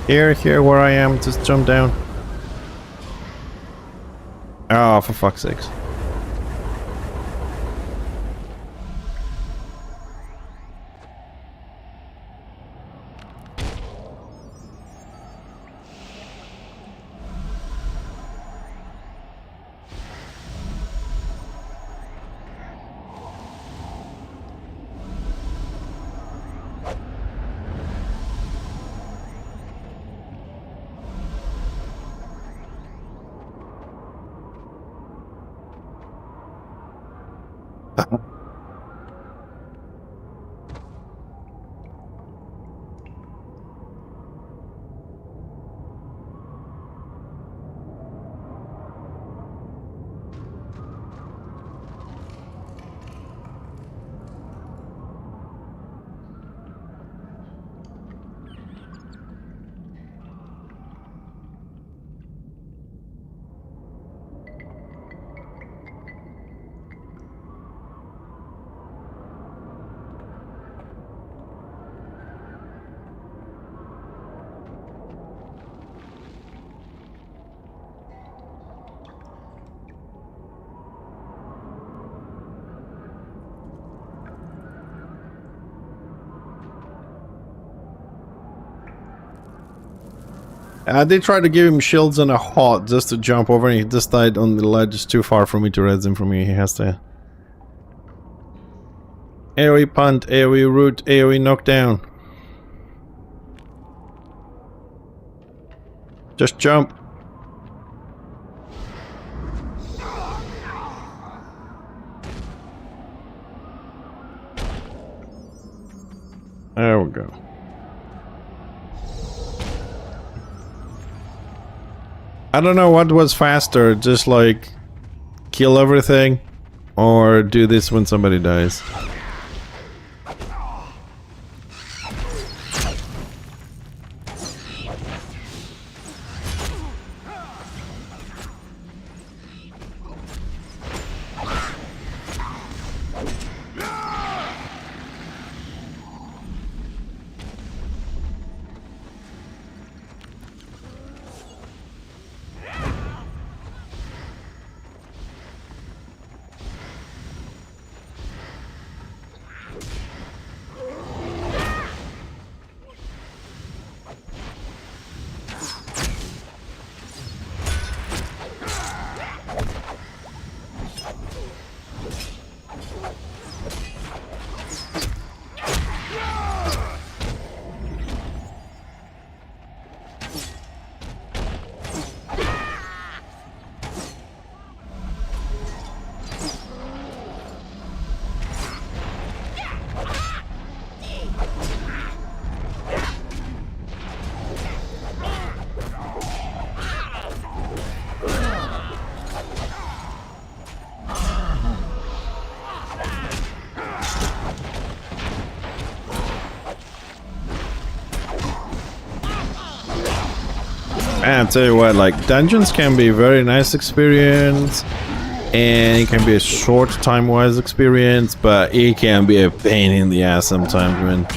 Here where I am, just jump down. Oh, for fuck's sakes. I did try to give him shields and a hot just to jump over, and he just died on the ledge. It's too far for me to res him from here. He has to AoE punt, AoE root, AoE knockdown. Just jump. There we go. I don't know what was faster, just like kill everything or do this when somebody dies. And I'll tell you what, like, dungeons can be a very nice experience, and it can be a short time-wise experience, but it can be a pain in the ass sometimes when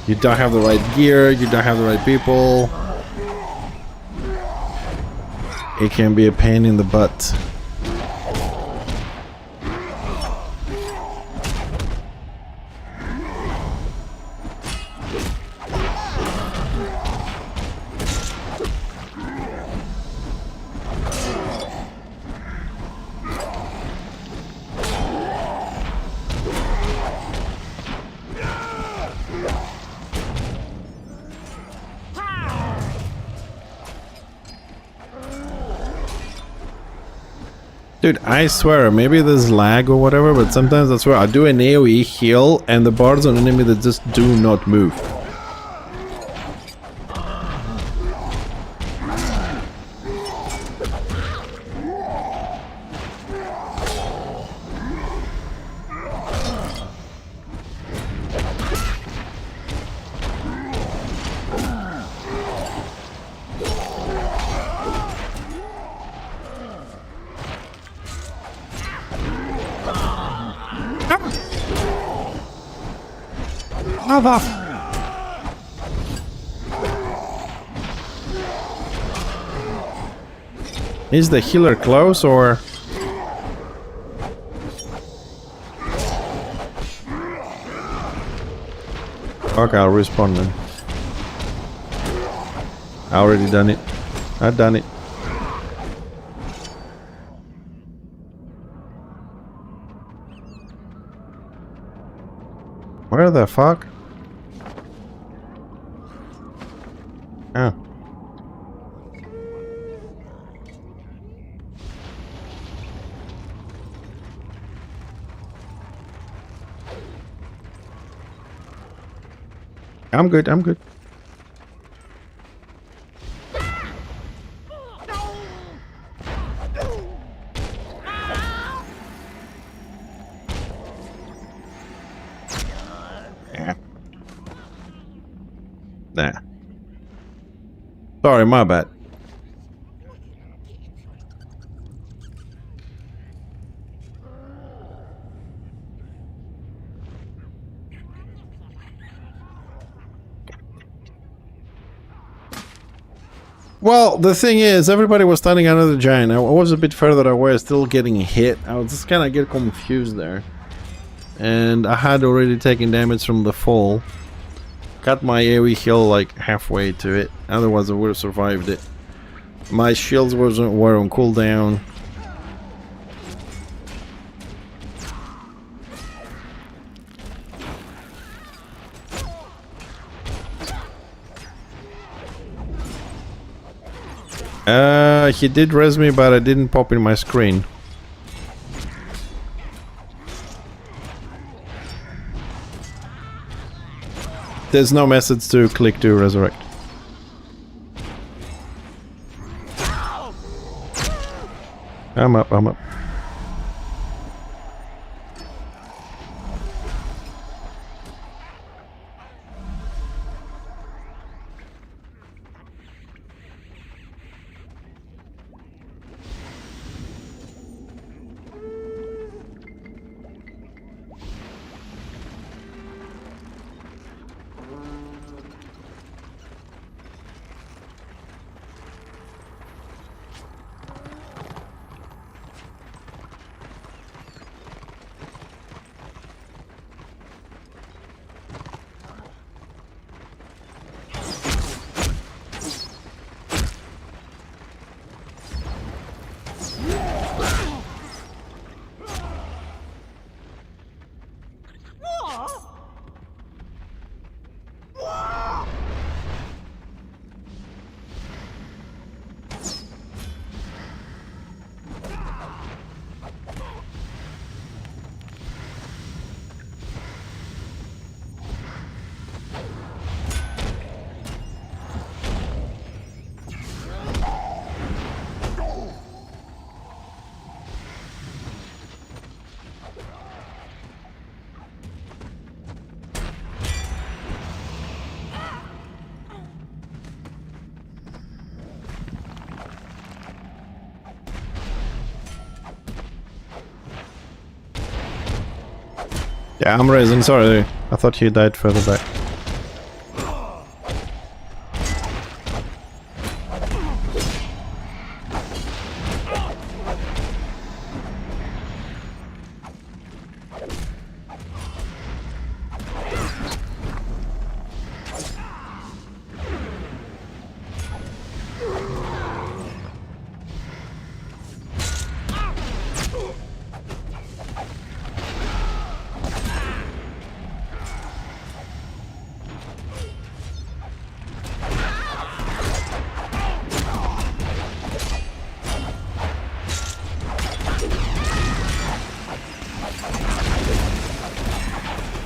you don't have the right gear, you don't have the right people. It can be a pain in the butt. Dude, I swear, maybe there's lag or whatever, but sometimes I swear I do an AoE heal and the bars on enemy that just do not move. Mother! Is the healer close or? Okay, I'll respawn then. I already done it. I've done it. Where the fuck? Oh. I'm good, I'm good. Yeah. Nah. Sorry, my bad. Well, the thing is, everybody was standing under the giant. I was a bit further away, still getting hit. I was just kind of get confused there. And I had already taken damage from the fall. Got my AoE heal like halfway to it. Otherwise I would have survived it. My shields were on cooldown. He did res me, but I didn't pop in my screen. There's no message to click to resurrect. I'm up, I'm up. Yeah, I'm raising, sorry. I thought he died further back.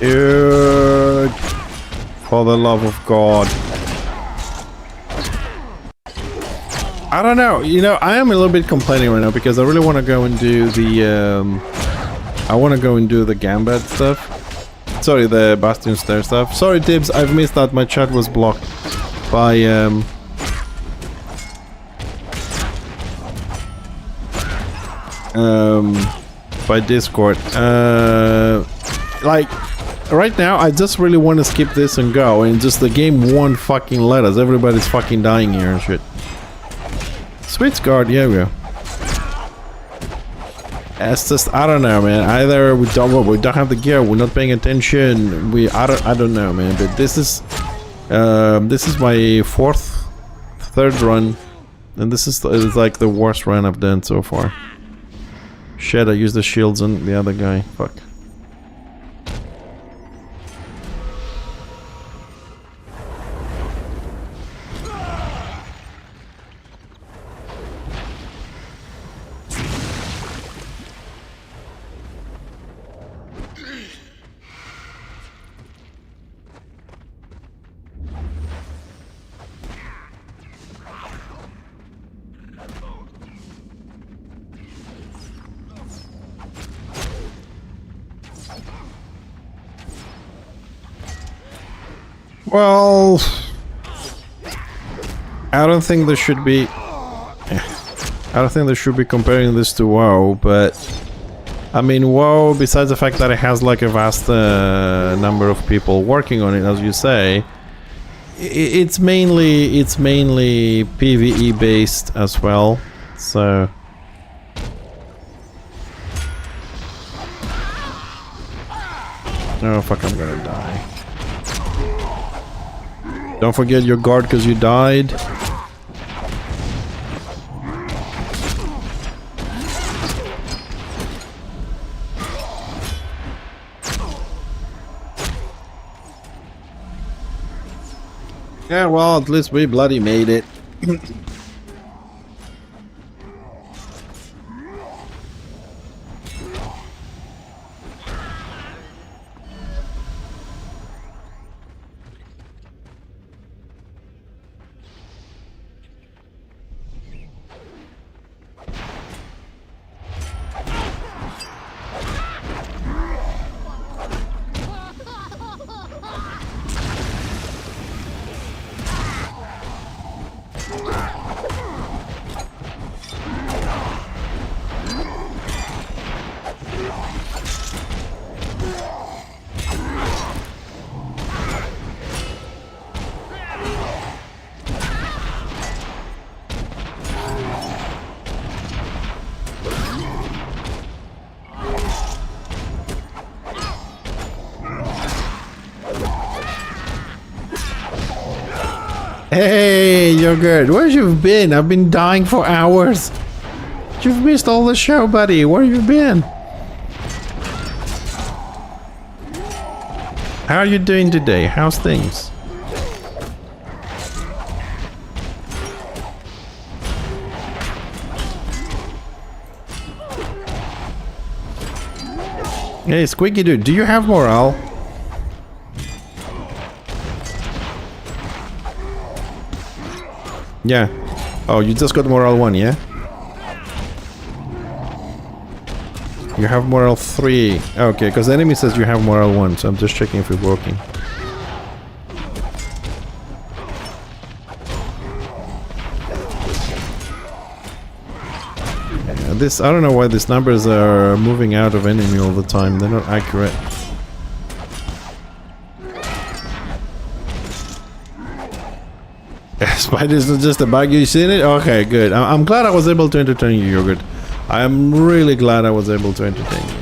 Dude, for the love of God. I don't know, you know, I am a little bit complaining right now because I really want to go and do the, I want to go and do the Gambit stuff. Sorry, the Bastion Stair stuff. Sorry, Tibbs, I've missed that. My chat was blocked by, by Discord. Like, right now, I just really want to skip this and go, and just the game won't fucking let us. Everybody's fucking dying here and shit. Switch guard, yeah, we go. It's just, I don't know, man. Either we don't have the gear, we're not paying attention. I don't know, man. But this is my third run, and this is like the worst run I've done so far. Shit, I used the shields on the other guy. Fuck. Well, I don't think there should be. I don't think they should be comparing this to WoW, but I mean, WoW, besides the fact that it has like a vast number of people working on it, as you say, it's mainly PvE based as well. So oh fuck, I'm gonna die. Don't forget your guard because you died. Yeah, well, at least we bloody made it. Hey, you're good. Where you been? I've been dying for hours. You've missed all the show, buddy. Where you been? How are you doing today? How's things? Hey, Squeaky Dude, do you have morale? Yeah. Oh, you just got morale 1, yeah? You have morale 3. Okay, because the enemy says you have morale 1, so I'm just checking if it's working. Yeah, this, I don't know why these numbers are moving out of enemy all the time. They're not accurate. Spiders not just a bug, you seen it? Okay, good. I'm glad I was able to entertain you, Yogurt. I'm really glad I was able to entertain you.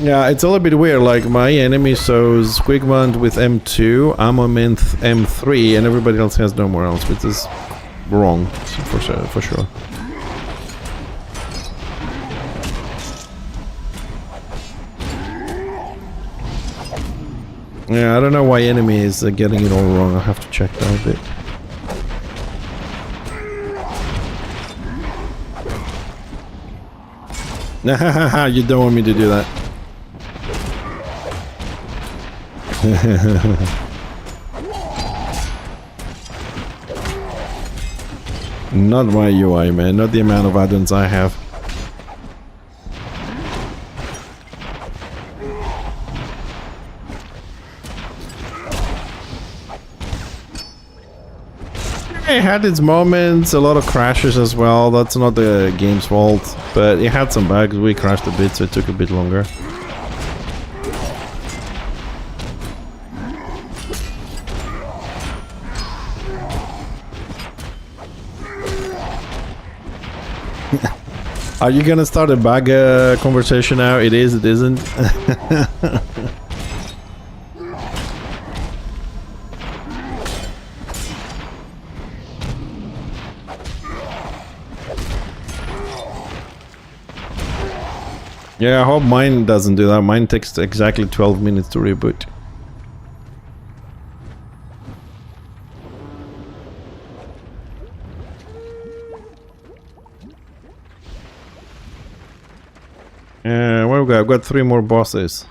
Yeah, it's all a bit weird, like my enemy shows Squigmund with M2, I'm on M3, and everybody else has no more else, which is wrong, for sure. Yeah, I don't know why enemy is getting it all wrong. I'll have to check that a bit. Nah, you don't want me to do that. Not my UI, man. Not the amount of add-ons I have. It had its moments, a lot of crashes as well. That's not the game's fault, but it had some bugs. We crashed a bit, so it took a bit longer. Are you gonna start a bug conversation now? It is, it isn't. Yeah, I hope mine doesn't do that. Mine takes exactly 12 minutes to reboot. What have we got? I've got 3 more bosses.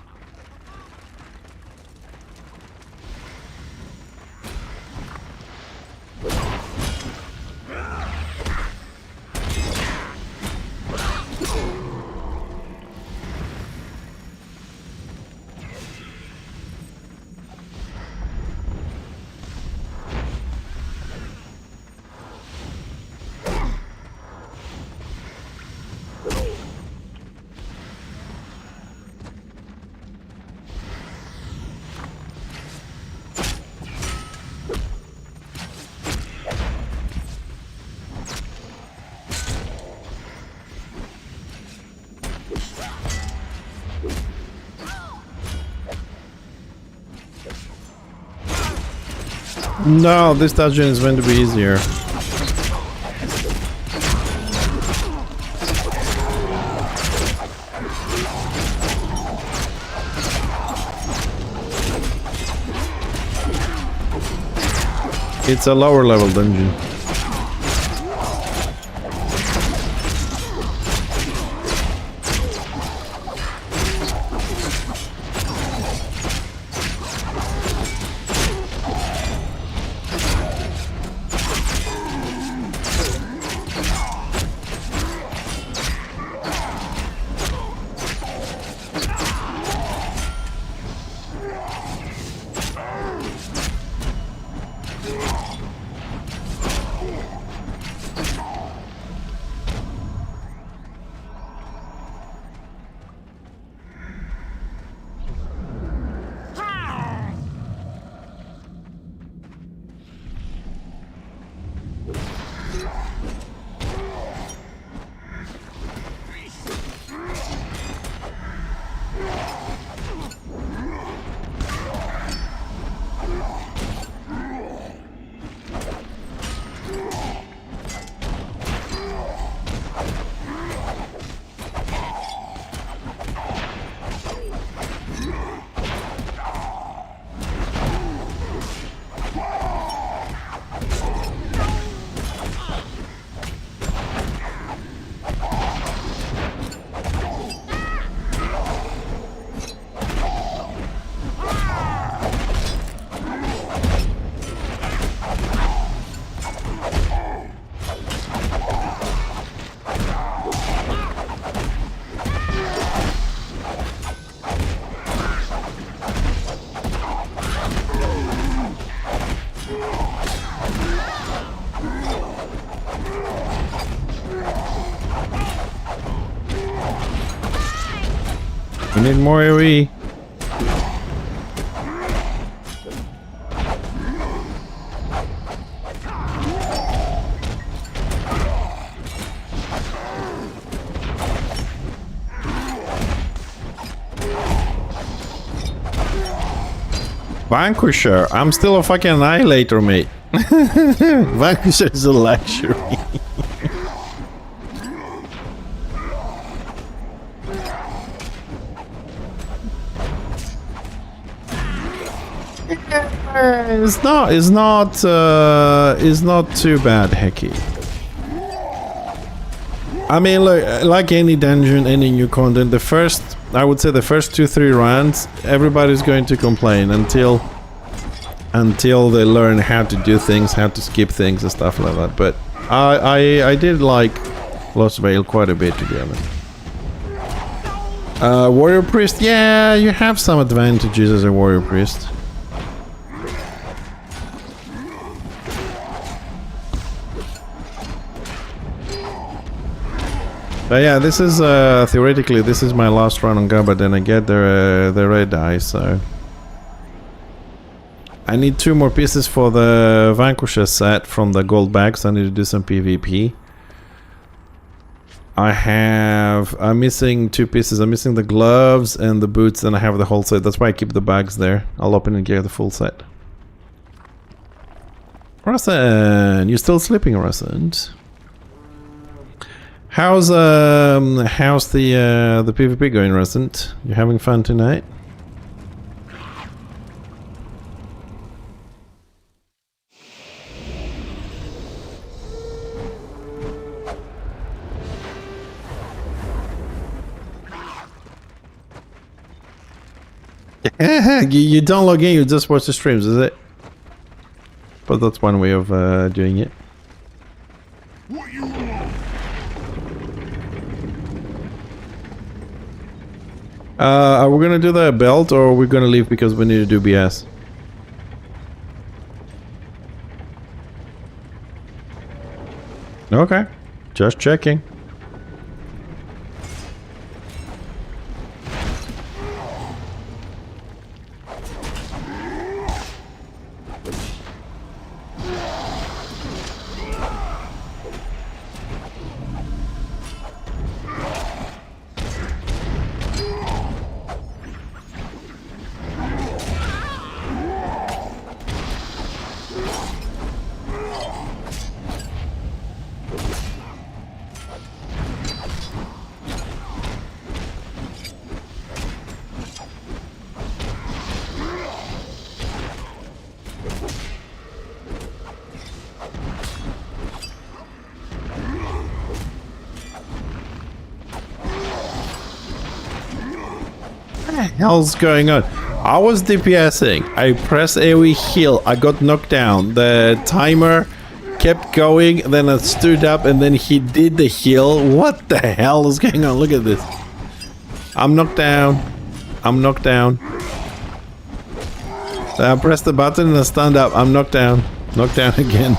No, this dungeon is meant to be easier. It's a lower level dungeon. We need more AoE. Vanquisher. I'm still a fucking annihilator, mate. Vanquisher is a luxury. It's not too bad, Hecky. I mean, look, like any dungeon, any new content, I would say the first 2-3 rounds, everybody's going to complain until they learn how to do things, how to skip things and stuff like that. But I did like Lost Vale quite a bit, to be honest. Warrior Priest, yeah, you have some advantages as a Warrior Priest. But yeah, this is theoretically this is my last run on Gun, but then I get the red eye, so I need 2 more pieces for the Vanquisher set from the gold bags. I need to do some PvP. I'm missing 2 pieces. I'm missing the gloves and the boots, and I have the whole set. That's why I keep the bags there. I'll open and get the full set. Russell, you're still sleeping, Russell? How's the PvP going, Rusent? You having fun tonight? You don't log in, you just watch the streams, is it? But that's one way of doing it. What you want? Are we gonna do the belt, or are we gonna leave because we need to do BS? Okay, just checking. the hell's going on? I was DPSing. I pressed AoE heal. I got knocked down. The timer kept going. Then I stood up and then he did the heal. What the hell is going on? Look at this. I'm knocked down. I'm knocked down. Then I pressed the button and I stand up. I'm knocked down. Knocked down again.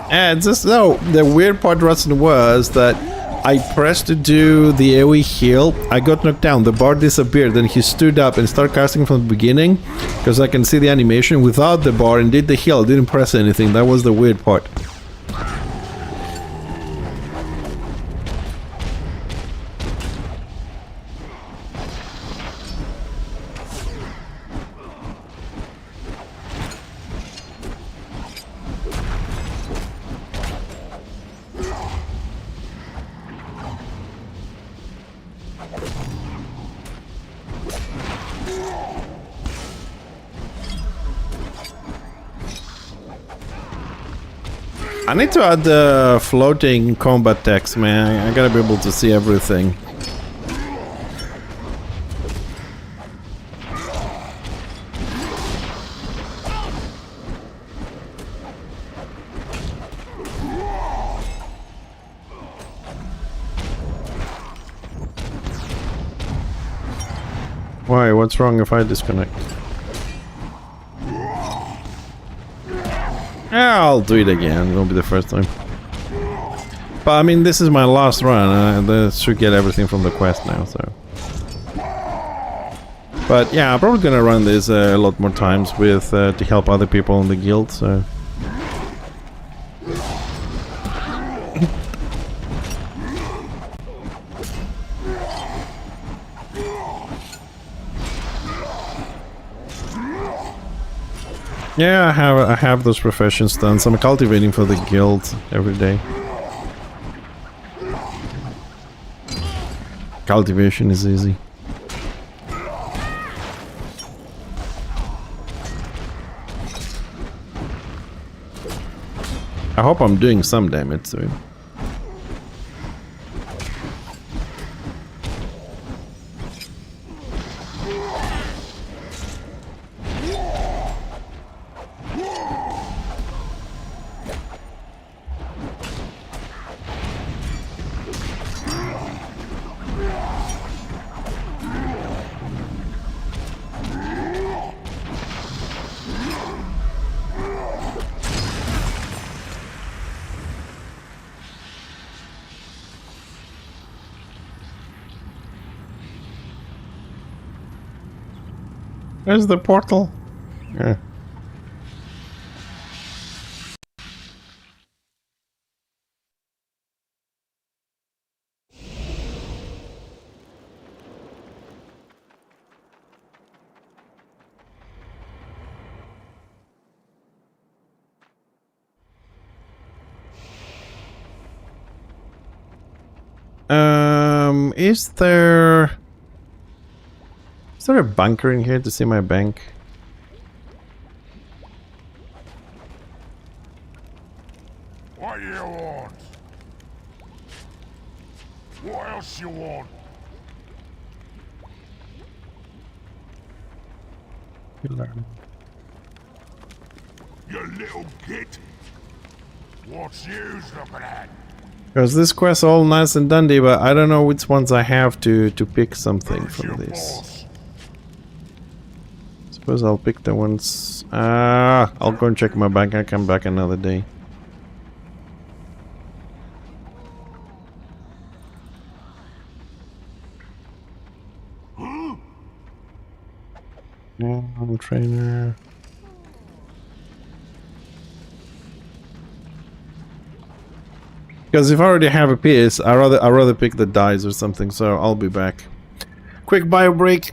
And just no, the weird part, Russell, was that I pressed to do the AoE heal. I got knocked down. The bar disappeared. Then he stood up and started casting from the beginning because I can see the animation without the bar and did the heal. I didn't press anything. That was the weird part. I need to add the floating combat text, man. I gotta be able to see everything. Why? What's wrong if I disconnect? I'll do it again. It'll be the first time. But I mean, this is my last run. I should get everything from the quest now, so. But yeah, I'm probably gonna run this a lot more times with to help other people in the guild. So. Yeah, I have those professions done, so I'm cultivating for the guild every day. Cultivation is easy. I hope I'm doing some damage to him. There's the portal. Yeah. Is there a bunker in here to see my bank? What you want? What else you want? You little git. What's yous looking at? Because this quest all nice and dandy, but I don't know which ones I have to pick something Who's from your this. boss? Suppose I'll pick the ones. I'll go and check my bank. I'll come back another day. Yeah, I'm trainer. Because if I already have a piece, I rather pick the dice or something. So I'll be back. Quick bio break.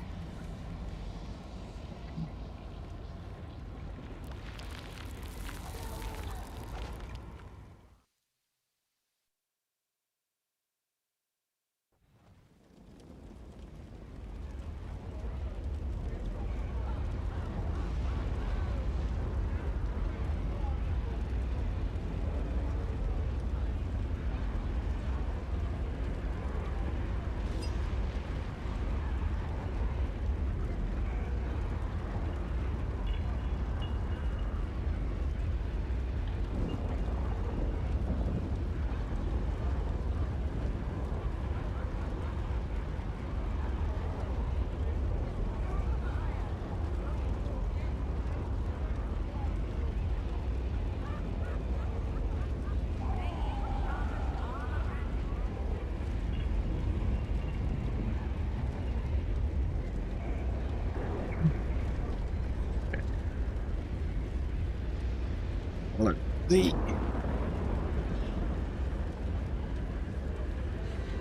Look, the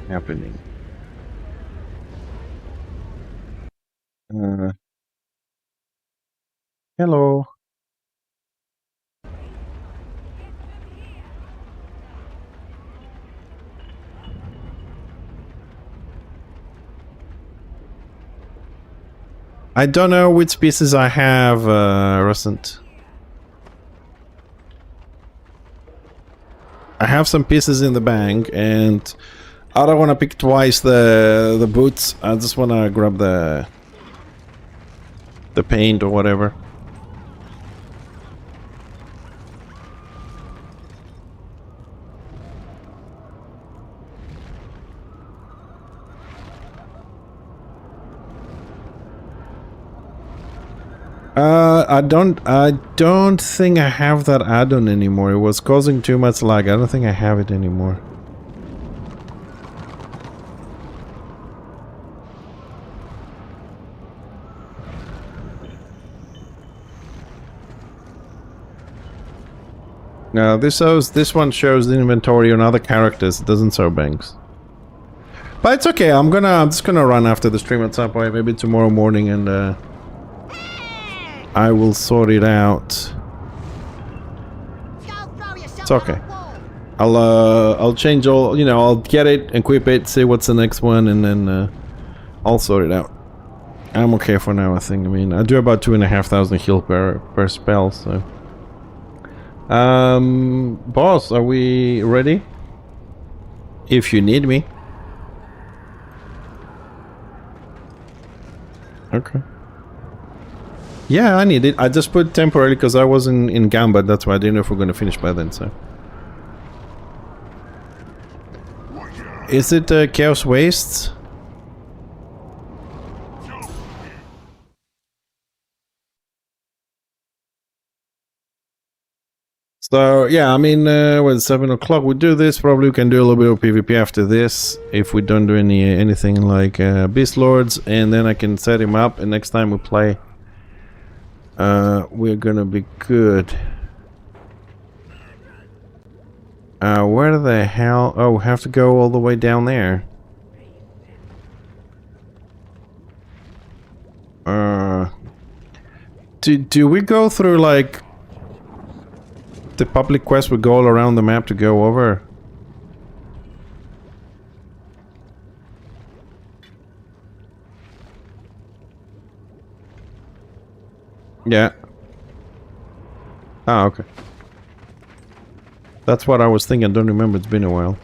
happening. Hello. I don't know which pieces I have, Rusent. I have some pieces in the bank, and I don't want to pick twice the boots. I just want to grab the paint or whatever. I don't think I have that add-on anymore. It was causing too much lag. I don't think I have it anymore. No, this one shows the inventory on other characters. It doesn't show banks. But it's okay. I'm just gonna run after the stream at some point, maybe tomorrow morning, and I will sort it out. It's okay. I'll change all, you know, I'll get it, equip it, see what's the next one, and then I'll sort it out. I'm okay for now, I think. I mean, I do about 2,500 heal per spell, so. Boss, are we ready? If you need me. Okay. Yeah, I need it. I just put temporarily because I was in Gambit. That's why I didn't know if we're going to finish by then, so. Is it Chaos Wastes? So, yeah, I mean, well, 7 o'clock we do this. Probably we can do a little bit of PvP after this. If we don't do anything like Beast Lords. And then I can set him up. And next time we play, we're gonna be good. Where the hell? Oh, we have to go all the way down there. Do we go through, like, the public quest? We go all around the map to go over? Yeah. Ah, okay. That's what I was thinking. I don't remember. It's been a while.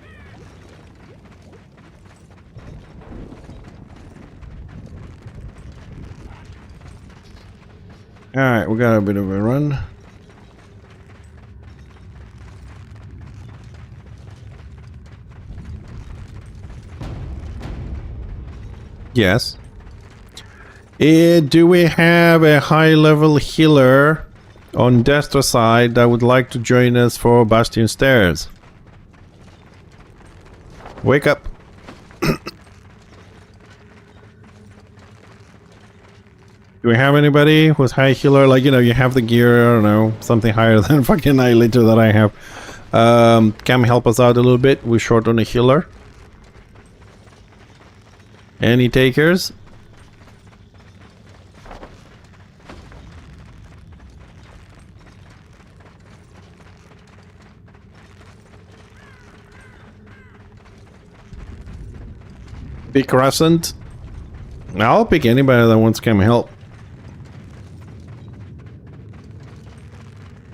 Alright, we got a bit of a run. Yes. Do we have a high-level healer on Destra side that would like to join us for Bastion Stairs? Wake up. Do we have anybody who's high healer? Like, you know, you have the gear, I don't know, something higher than fucking Annihilator that I have. Come help us out a little bit. We're short on a healer. Any takers? Big Crescent? I'll pick anybody that wants to come help.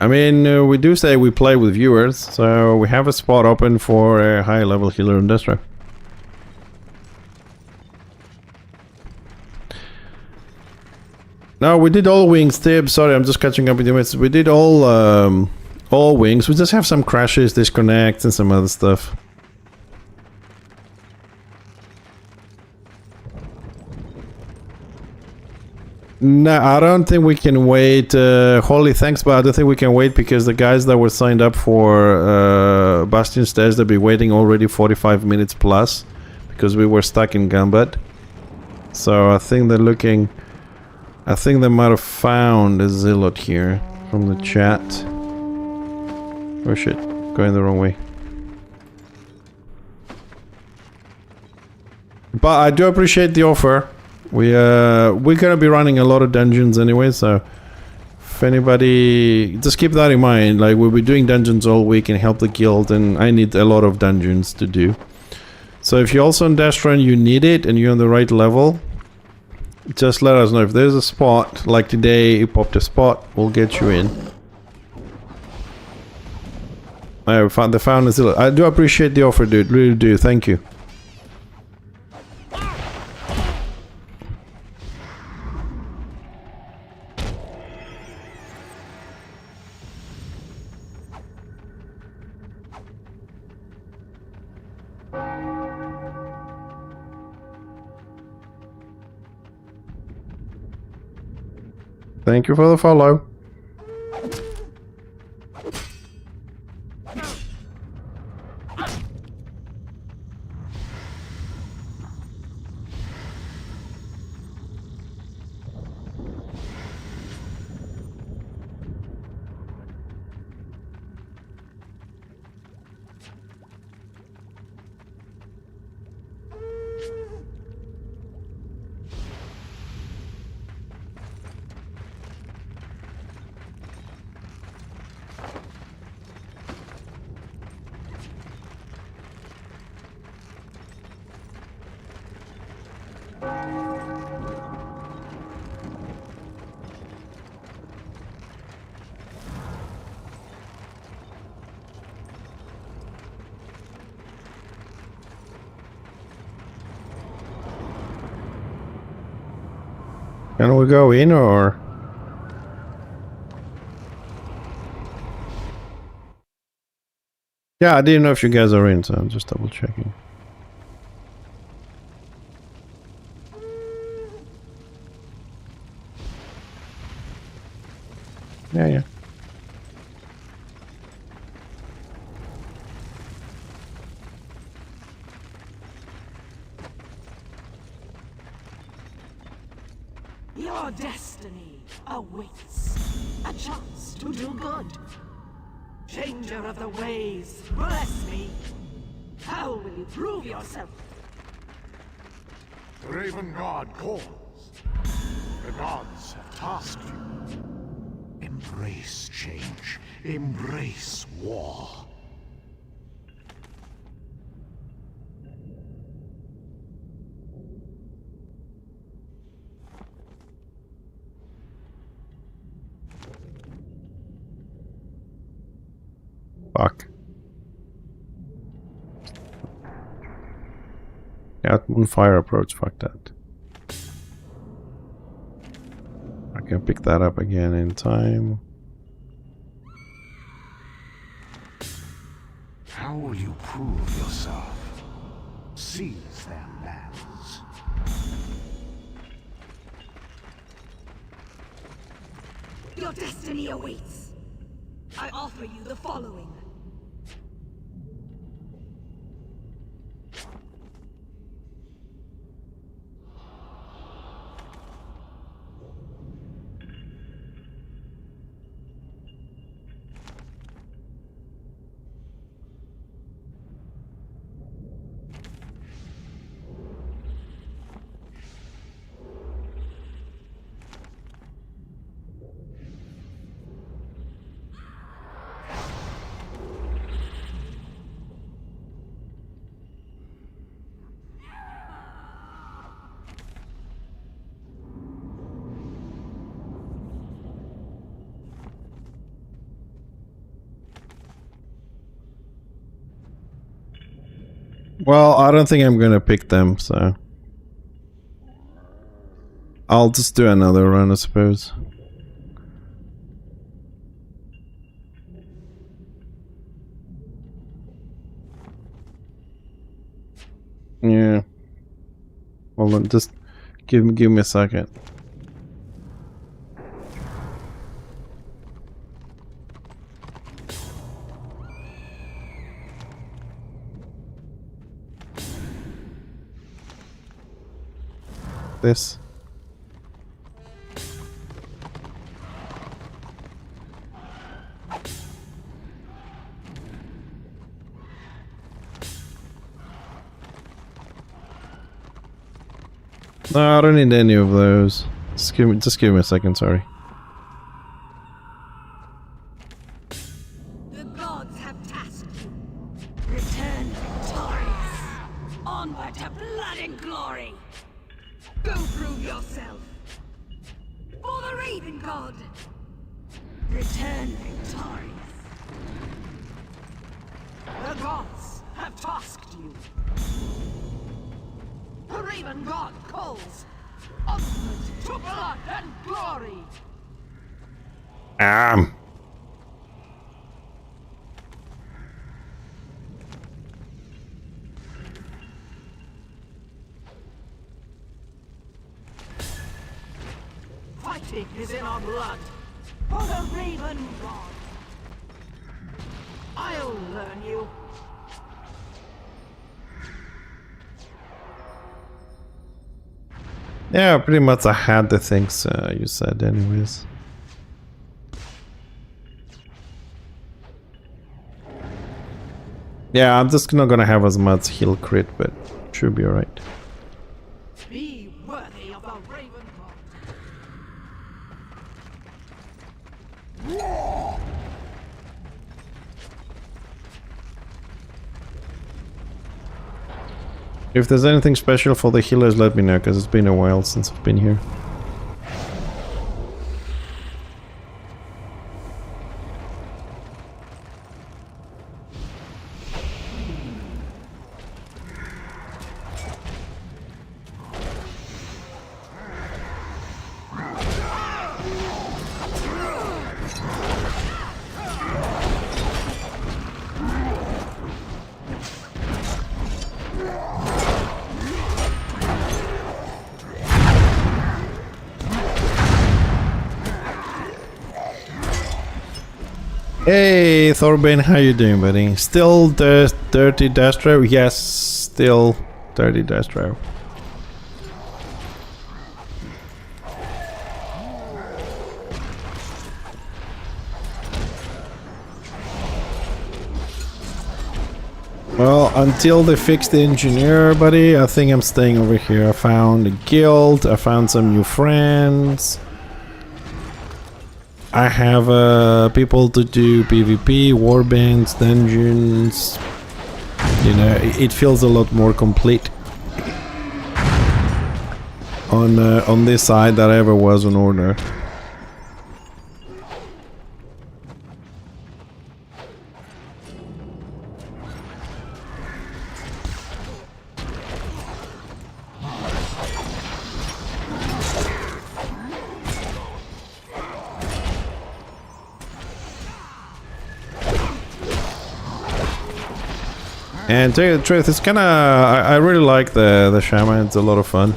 I mean, we do say we play with viewers, so we have a spot open for a high level healer in Destra. No, we did all wings, Tib. Sorry, I'm just catching up with you. We did all wings. We just have some crashes, disconnects, and some other stuff. No, I don't think we can wait. Holy thanks, but I don't think we can wait because the guys that were signed up for Bastion Stairs, they'll be waiting already 45 minutes plus because we were stuck in Gambit. So I think they're looking. I think they might have found a zealot here from the chat. Oh shit, going the wrong way. But I do appreciate the offer. We're gonna be running a lot of dungeons anyway, so if anybody, just keep that in mind. Like, we'll be doing dungeons all week and help the guild, and I need a lot of dungeons to do. So if you're also on Destron, you need it, and you're on the right level, just let us know. If there's a spot, like today, you popped a spot, we'll get you in. I found the found. I do appreciate the offer, dude. Really do. Thank you. Thank you for the follow. Can we go in or? Yeah, I didn't know if you guys are in, so I'm just double checking. Yeah. Your destiny awaits. A chance to do good. Changer of the ways, bless me. How will you prove yourself? The Raven God calls. The gods have tasked you. Embrace change. Embrace war. Fuck. Yeah, on fire approach, fuck that. I can pick that up again in time. How will you prove yourself? Seize their lands. Your destiny awaits. I offer you the following. Well, I don't think I'm gonna pick them, so I'll just do another run, I suppose. Yeah. Hold on, just give me a second. This. No, I don't need any of those. Just give me a second, sorry. The gods have tasked you. Return victorious. Onward to blood and glory. Go prove yourself. For the Raven God. Return victorious. The gods have tasked you. The Raven God calls. Onward to blood and glory. Fighting is in our blood. For the Raven God. I'll learn you. Yeah, pretty much I had the things you said anyways. Yeah, I'm just not gonna have as much heal crit, but should be alright. Be worthy of the Raven God. If there's anything special for the healers, let me know, because it's been a while since I've been here. Hey Thorbane, how you doing, buddy? Still the dirty dash drive? Yes, still dirty dash drive. Well, until they fix the engineer, buddy, I think I'm staying over here. I found a guild, I found some new friends. I have people to do PvP, warbands, dungeons. You know, it feels a lot more complete on this side than I ever was on Order. And to tell you the truth, it's kinda... I really like the Shaman, it's a lot of fun.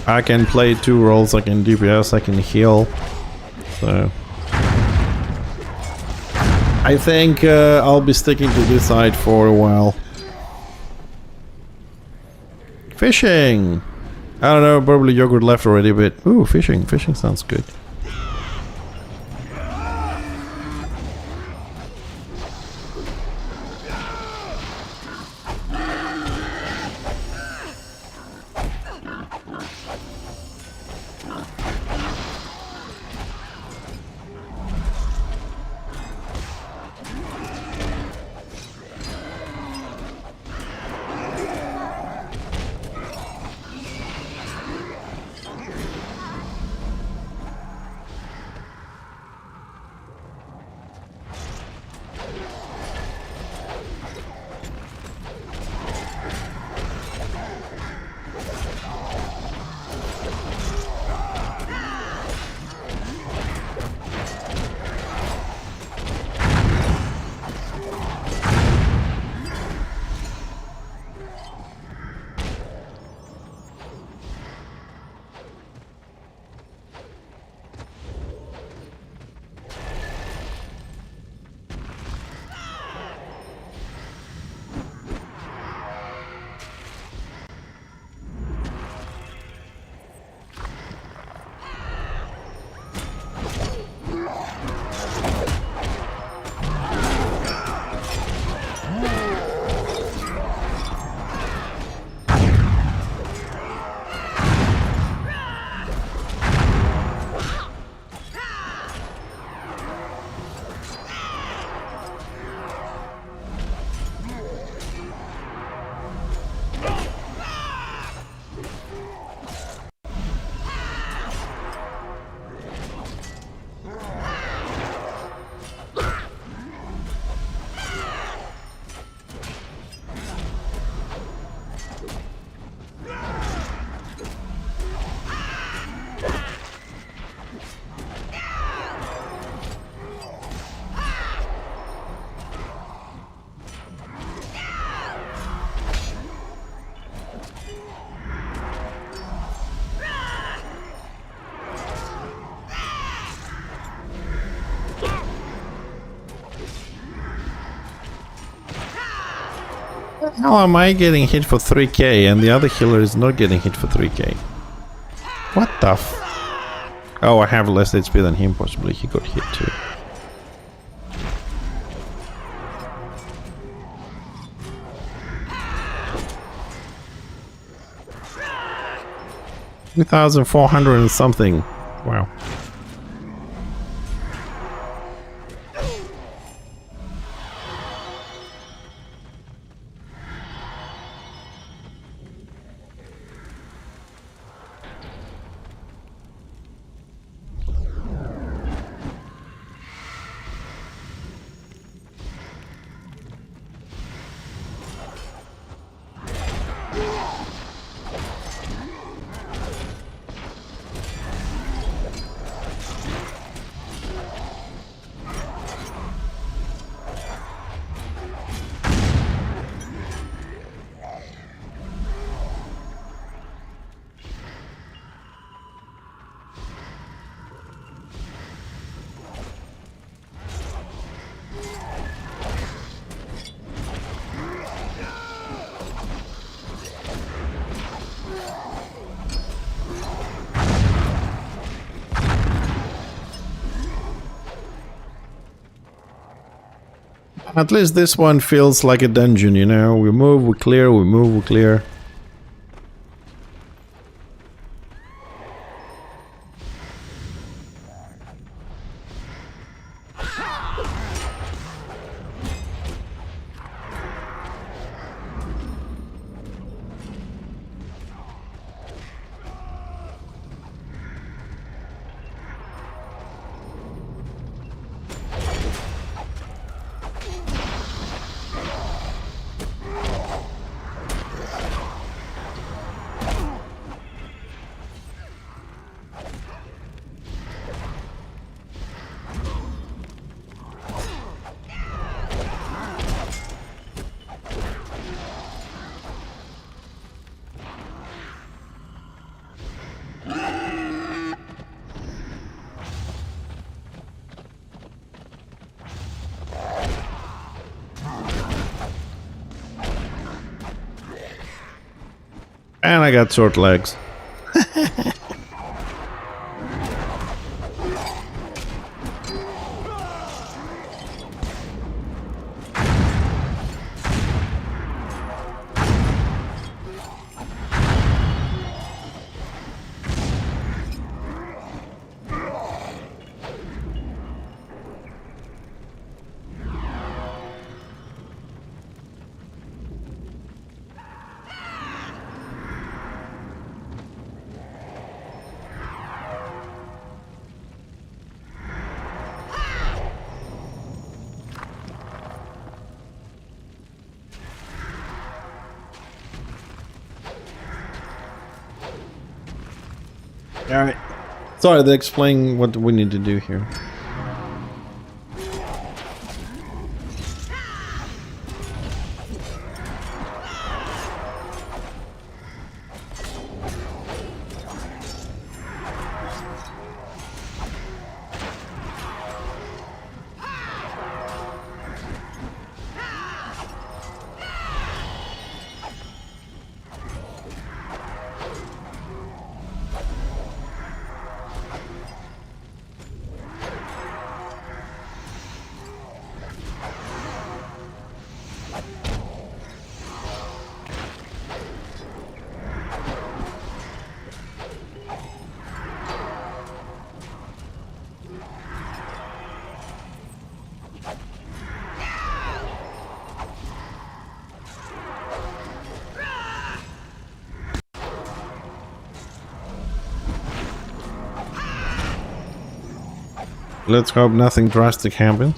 I can play two roles, I can DPS, I can heal. So... I think I'll be sticking to this side for a while. Fishing! I don't know, probably yogurt left already, but... Ooh, fishing. Fishing sounds good. How am I getting hit for 3k and the other healer is not getting hit for 3k? What the f... Oh, I have less HP than him, possibly. He got hit too. $2,400 and something. Wow. At least this one feels like a dungeon, you know? We move, we clear, we move, we clear. And I got short legs. Alright. Sorry, they're explaining what we need to do here. Let's hope nothing drastic happens.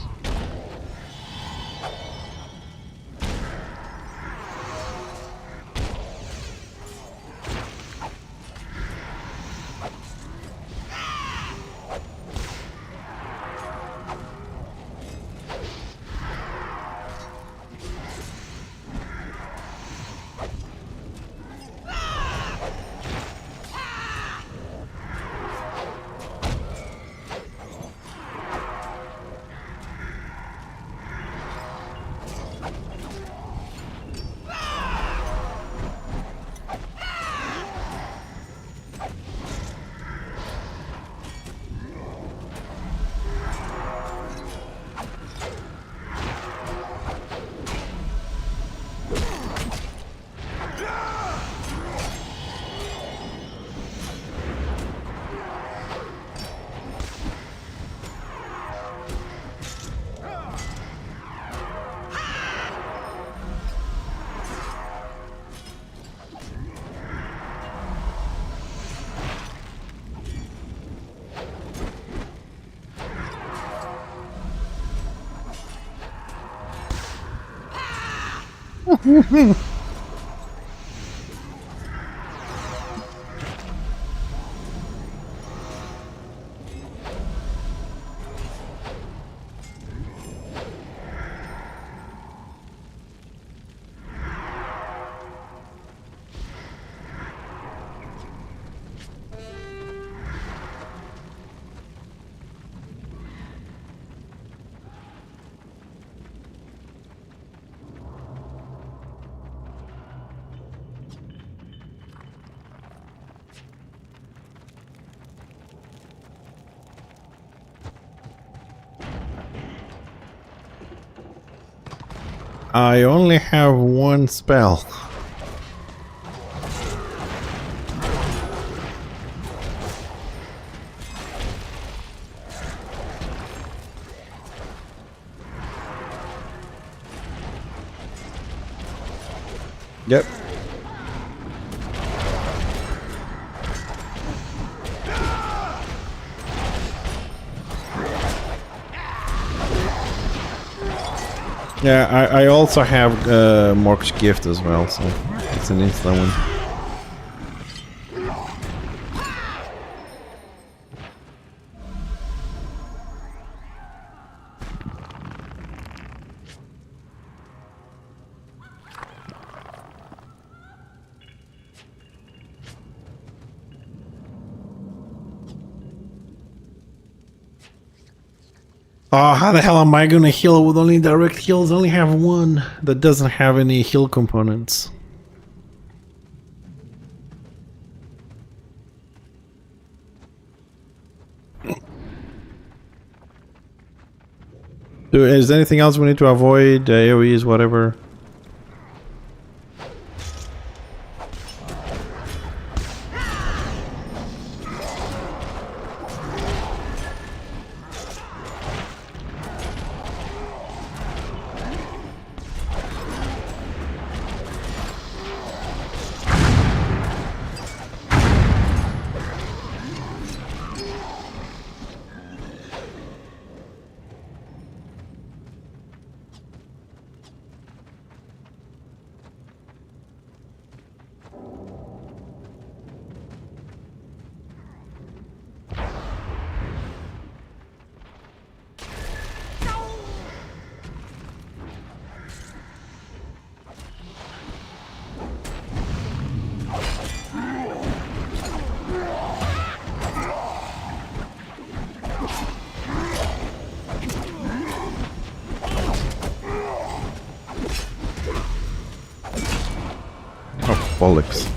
I only have one spell. Yep. Yeah, I also have Mork's Gift as well, so it's an instant one. Oh, how the hell am I gonna heal with only direct heals? I only have one that doesn't have any heal components. Is there anything else we need to avoid? AoEs, whatever? Oh, bollocks.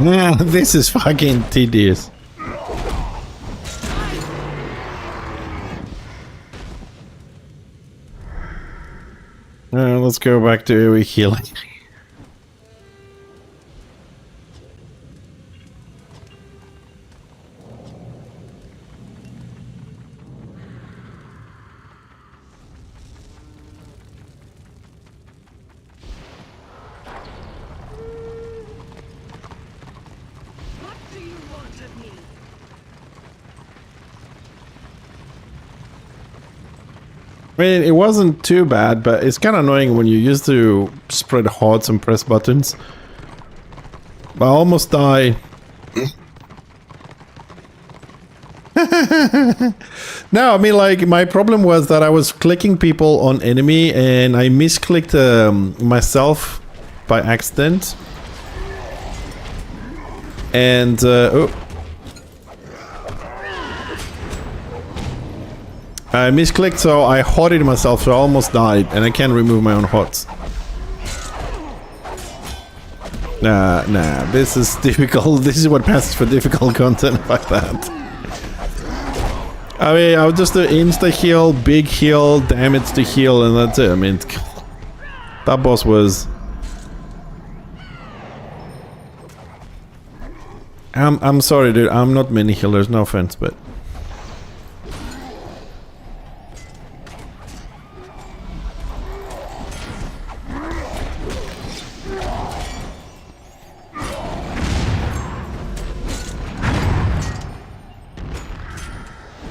Yeah, this is fucking tedious. Let's go back to AoE healing. I mean, it wasn't too bad, but it's kind of annoying when you used to spread hearts and press buttons. I almost died. No, I mean, like, my problem was that I was clicking people on enemy and I misclicked myself by accident. And, oh. I misclicked, so I hotted myself, so I almost died, and I can't remove my own hots. Nah, this is difficult. This is what passes for difficult content like that. I mean, I would just do insta heal, big heal, damage to heal, and that's it. I mean, that boss was... I'm sorry, dude. I'm not mini healers, no offense, but...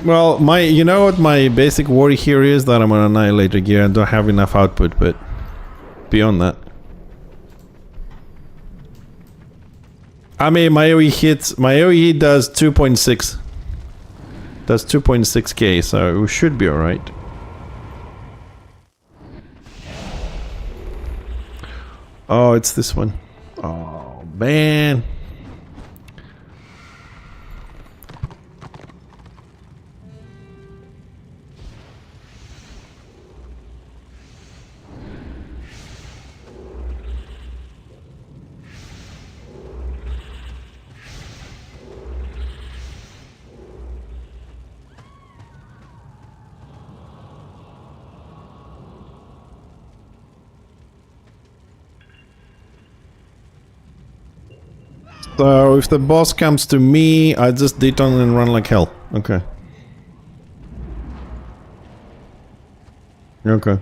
Well, you know what my basic worry here is? That I'm on Annihilator gear and don't have enough output, but beyond that. I mean, my AoE does 2.6. Does 2.6k, so it should be alright. Oh, it's this one. Oh, man. So if the boss comes to me, I just deton and run like hell. Okay. Okay.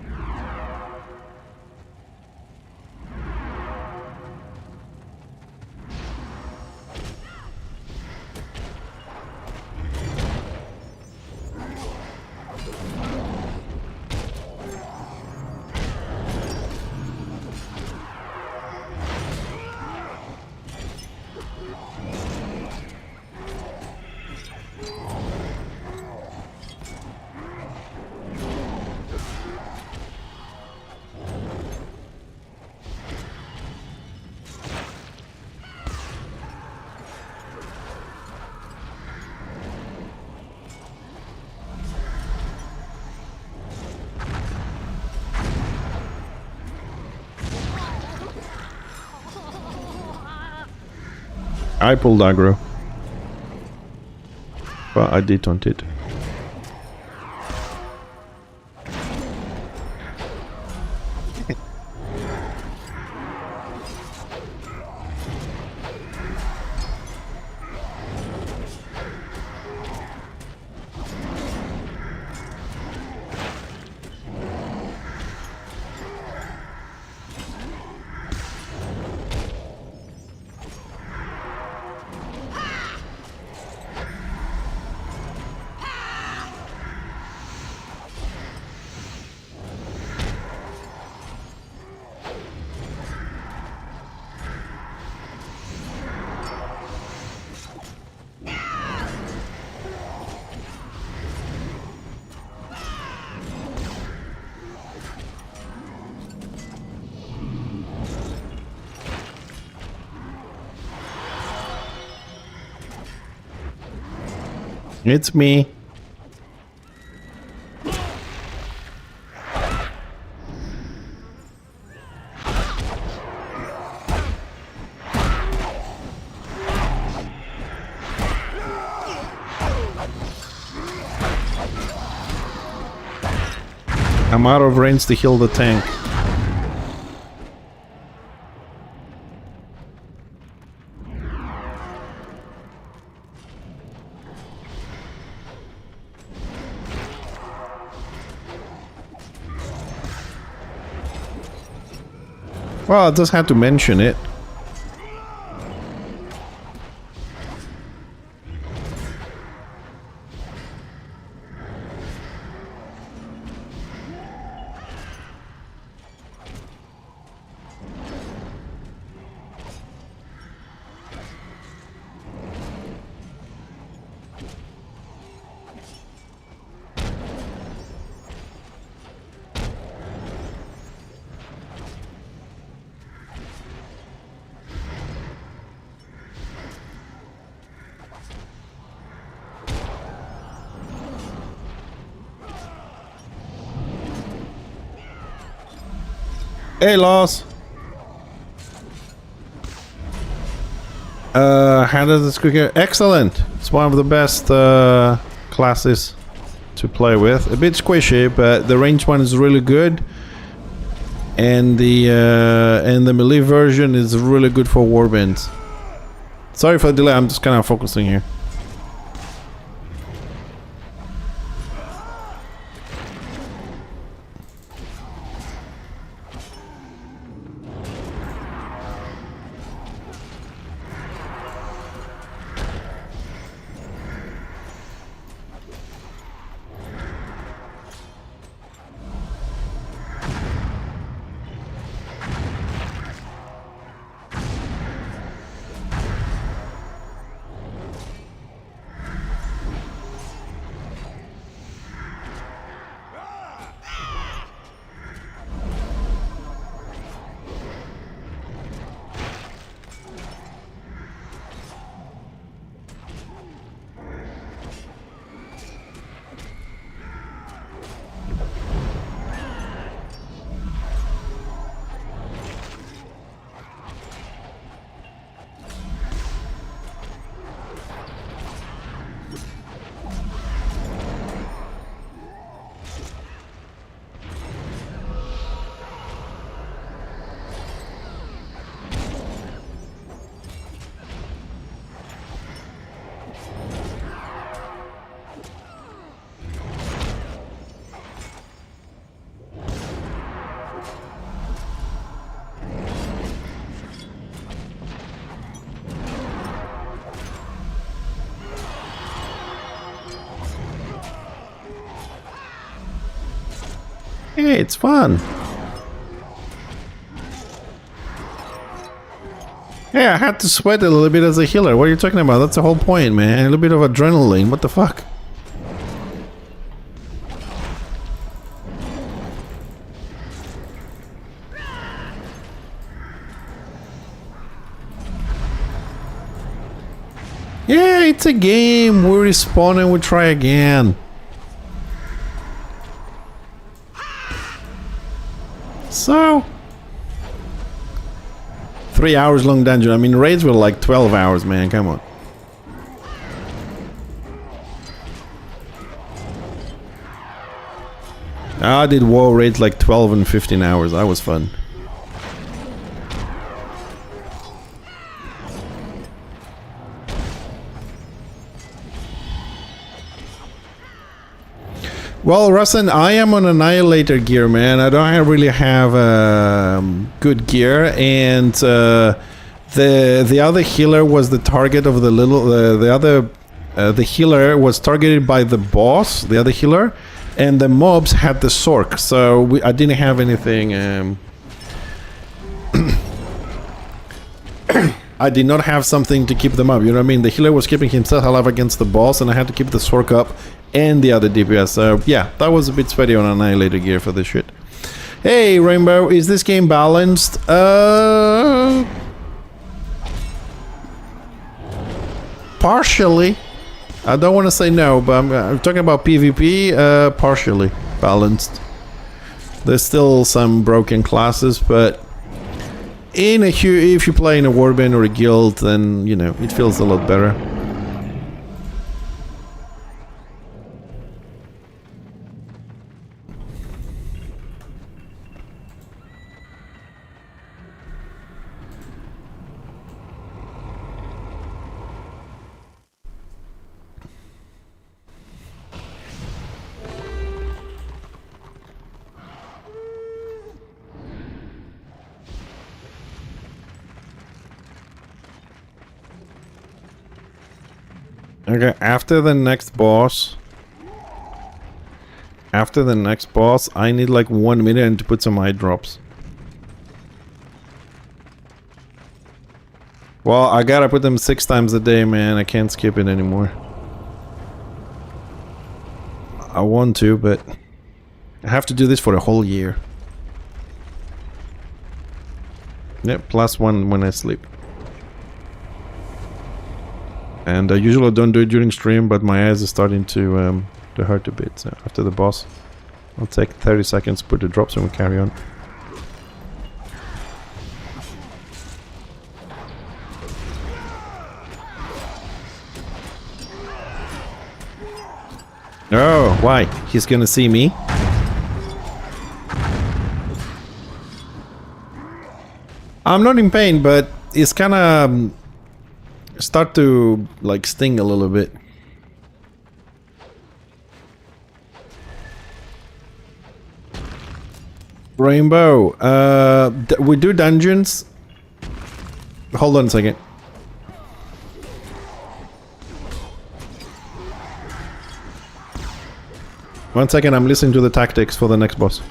I pulled aggro. But I detoned it. It's me. I'm out of range to heal the tank. Well, I just had to mention it. Hey, Loss. How does this quicker? Excellent. It's one of the best classes to play with. A bit squishy, but the ranged one is really good. And the melee version is really good for warbands. Sorry for the delay, I'm just kind of focusing here. Hey, it's fun. Yeah, I had to sweat a little bit as a healer. What are you talking about? That's the whole point, man. A little bit of adrenaline. What the fuck? Yeah, it's a game. We respawn and we try again. So, 3 hours long dungeon. I mean, raids were like 12 hours, man. Come on. I did war raids like 12 and 15 hours. That was fun. Well, Russen, I am on Annihilator gear, man. I don't really have good gear, and the other healer was the target of the little. The healer was targeted by the boss, the other healer, and the mobs had the Sork. So I didn't have anything. I did not have something to keep them up. You know what I mean? The healer was keeping himself alive against the boss, and I had to keep the Sork up and the other DPS. So yeah, that was a bit sweaty on Annihilator gear for this shit. Hey Rainbow, is this game balanced? Partially. I don't want to say no, but I'm talking about PvP. Partially balanced. There's still some broken classes, but if you play in a warband or a guild, then you know it feels a lot better. Okay, after the next boss, I need like 1 minute and to put some eye drops. Well, I gotta put them 6 times a day, man. I can't skip it anymore. I want to, but I have to do this for the whole year. Yep, +1 when I sleep. And I usually don't do it during stream, but my eyes are starting to hurt a bit. So after the boss, I'll take 30 seconds, put the drops, and we carry on. Oh, why? He's gonna see me? I'm not in pain, but it's kind of start to like sting a little bit. Rainbow. We do dungeons. Hold on a second. One second, I'm listening to the tactics for the next boss.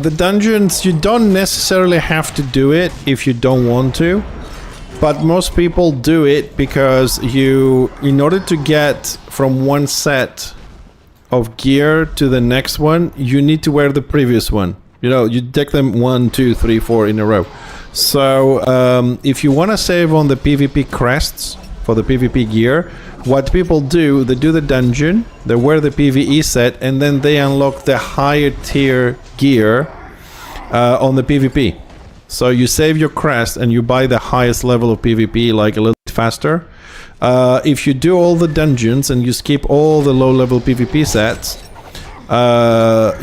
The dungeons, you don't necessarily have to do it if you don't want to, but most people do it because in order to get from one set of gear to the next one, you need to wear the previous one. You know, you take them 1, 2, 3, 4 in a row. So if you want to save on the PvP crests for the PvP gear, what people do, they do the dungeon, they wear the PvE set, and then they unlock the higher tier gear on the PvP. So you save your crest and you buy the highest level of PvP like a little bit faster. If you do all the dungeons and you skip all the low level PvP sets,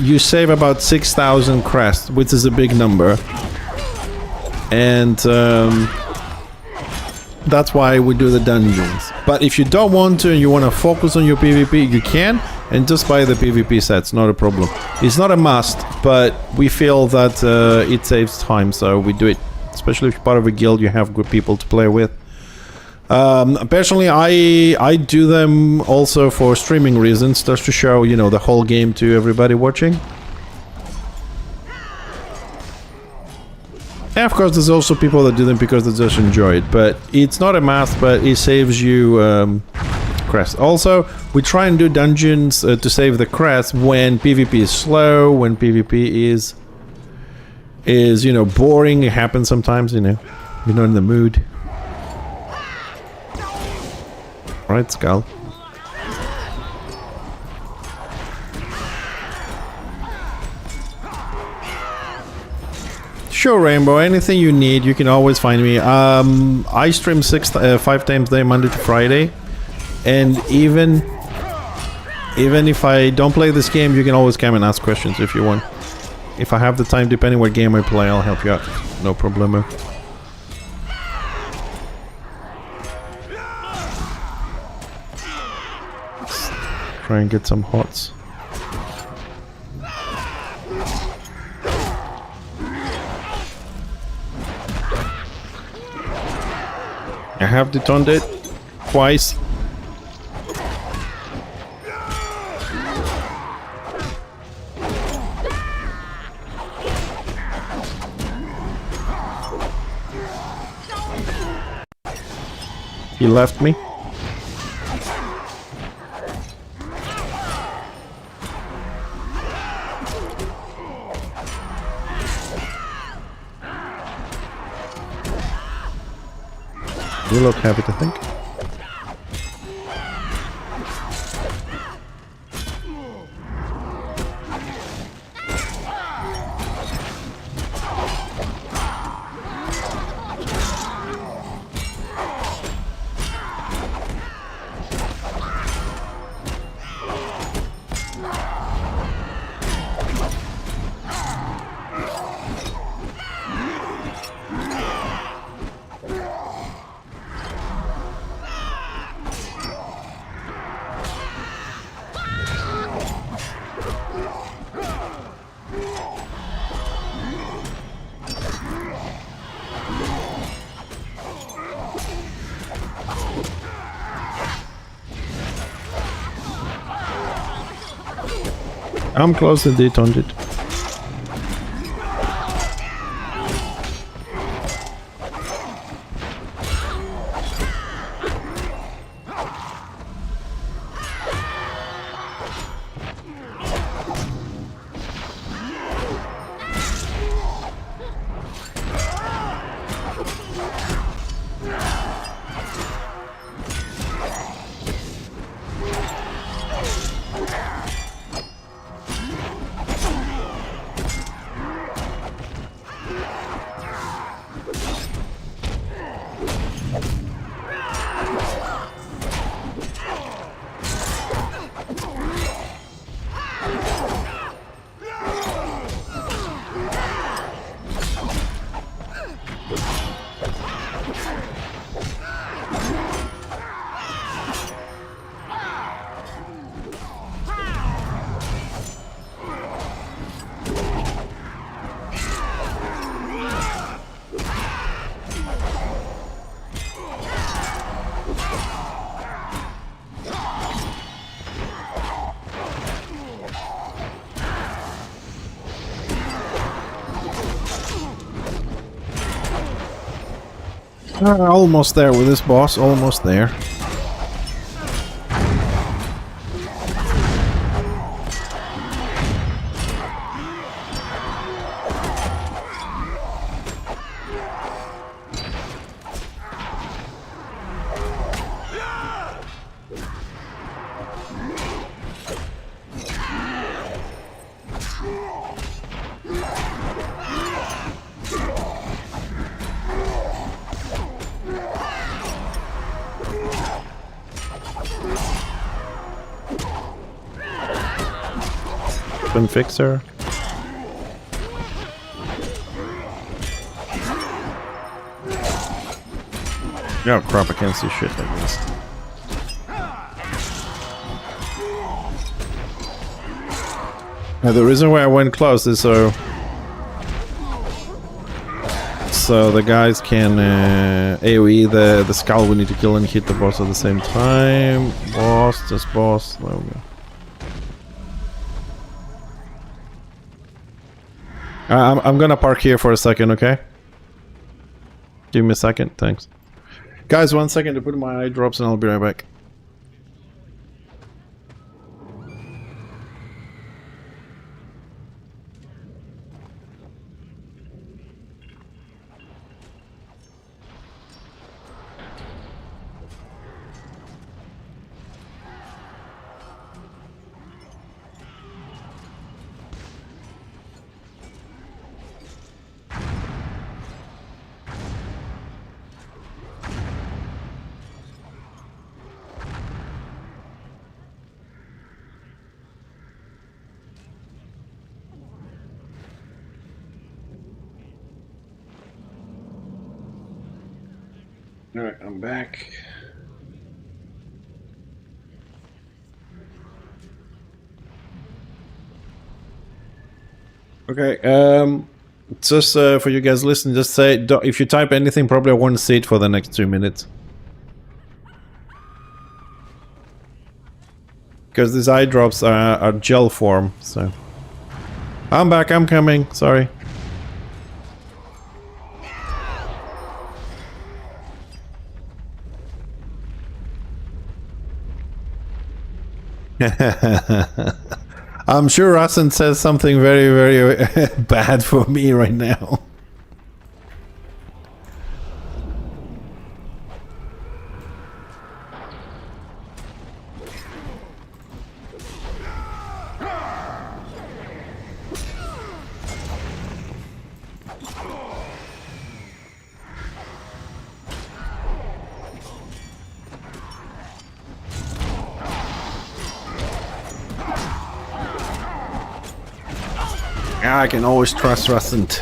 you save about 6,000 crests, which is a big number. And that's why we do the dungeons. But if you don't want to and you want to focus on your PvP, you can, and just buy the PvP sets, not a problem. It's not a must, but we feel that it saves time, so we do it. Especially if you're part of a guild, you have good people to play with. Personally, I do them also for streaming reasons, just to show, you know, the whole game to everybody watching. And of course, there's also people that do them because they just enjoy it, but it's not a must, but it saves you crest. Also, we try and do dungeons to save the crest when PvP is slow, when PvP is you know, boring. It happens sometimes, you know, you're not in the mood. Right, Skull. Sure, Rainbow. Anything you need, you can always find me. I stream 5 times a day, Monday to Friday, and even if I don't play this game, you can always come and ask questions if you want. If I have the time, depending what game I play, I'll help you out. No problemo. Let's try and get some hots. I have detoned it twice. He left me. You look happy to think. I'm close to detoned it. Almost there with this boss, almost there. Fixer. Oh crap, I can't see shit like this. Now, the reason why I went close is so the guys can AoE the skull we need to kill and hit the boss at the same time. Boss, this boss, there we go. I'm gonna park here for a second, okay? Give me a second, thanks. Guys, 1 second to put my eye drops and I'll be right back. Alright, I'm back. Okay, just for you guys listening, just say, if you type anything, probably I won't see it for the next 2 minutes. Because these eye drops are gel form, so... I'm back, I'm coming, sorry. I'm sure Rasen says something very, very bad for me right now. I can always trust Rusent.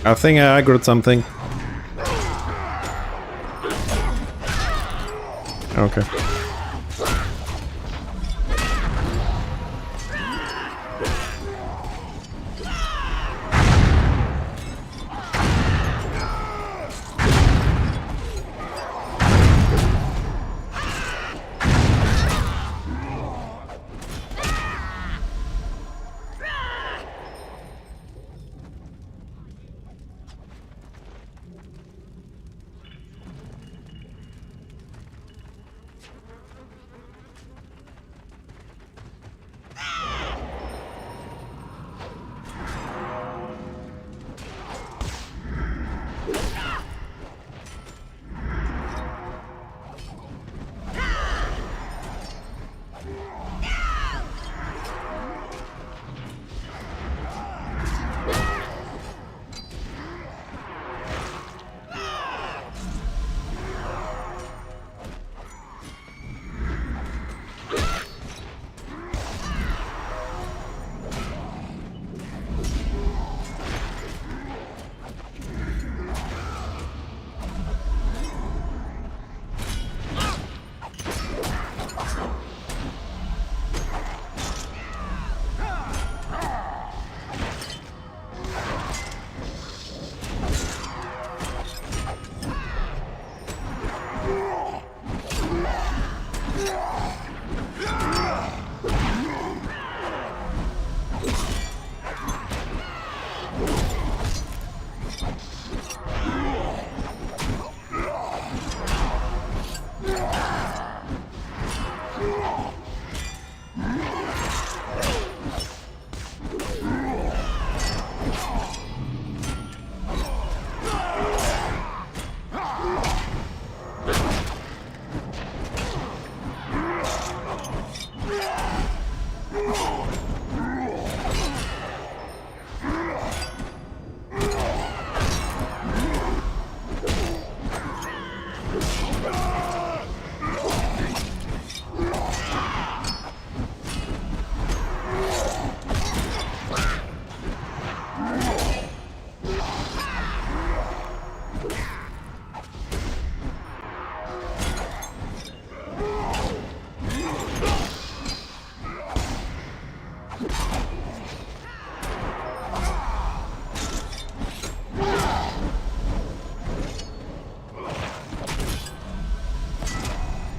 I think I aggroed something. Okay.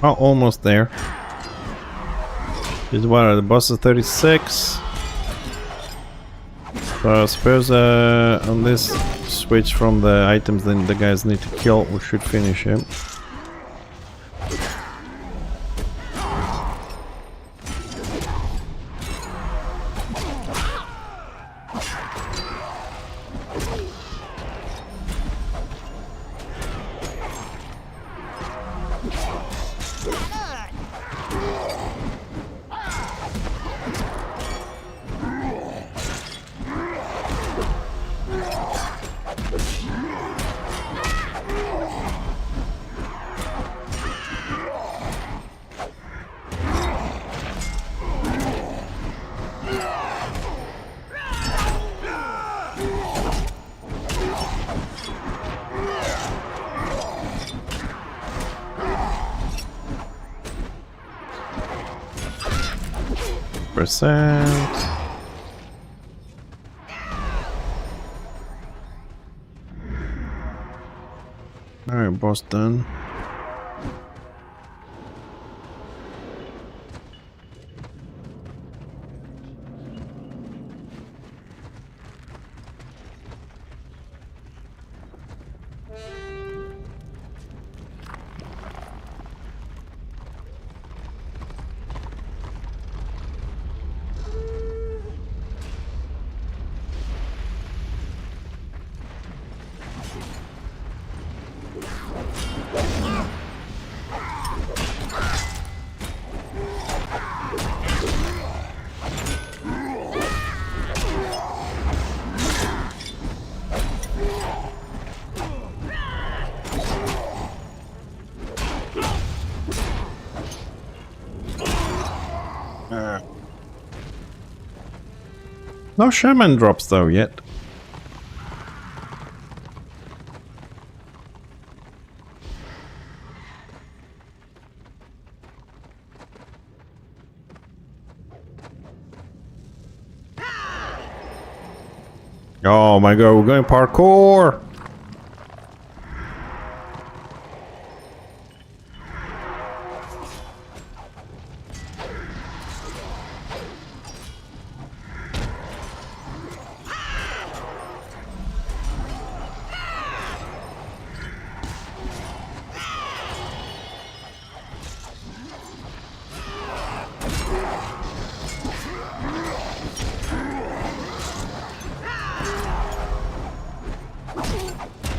Oh, almost there. Is what? The boss is 36. So I suppose on this switch from the items then the guys need to kill, we should finish him. %. Alright, boss done. No shaman drops though yet. Oh my god, we're going parkour!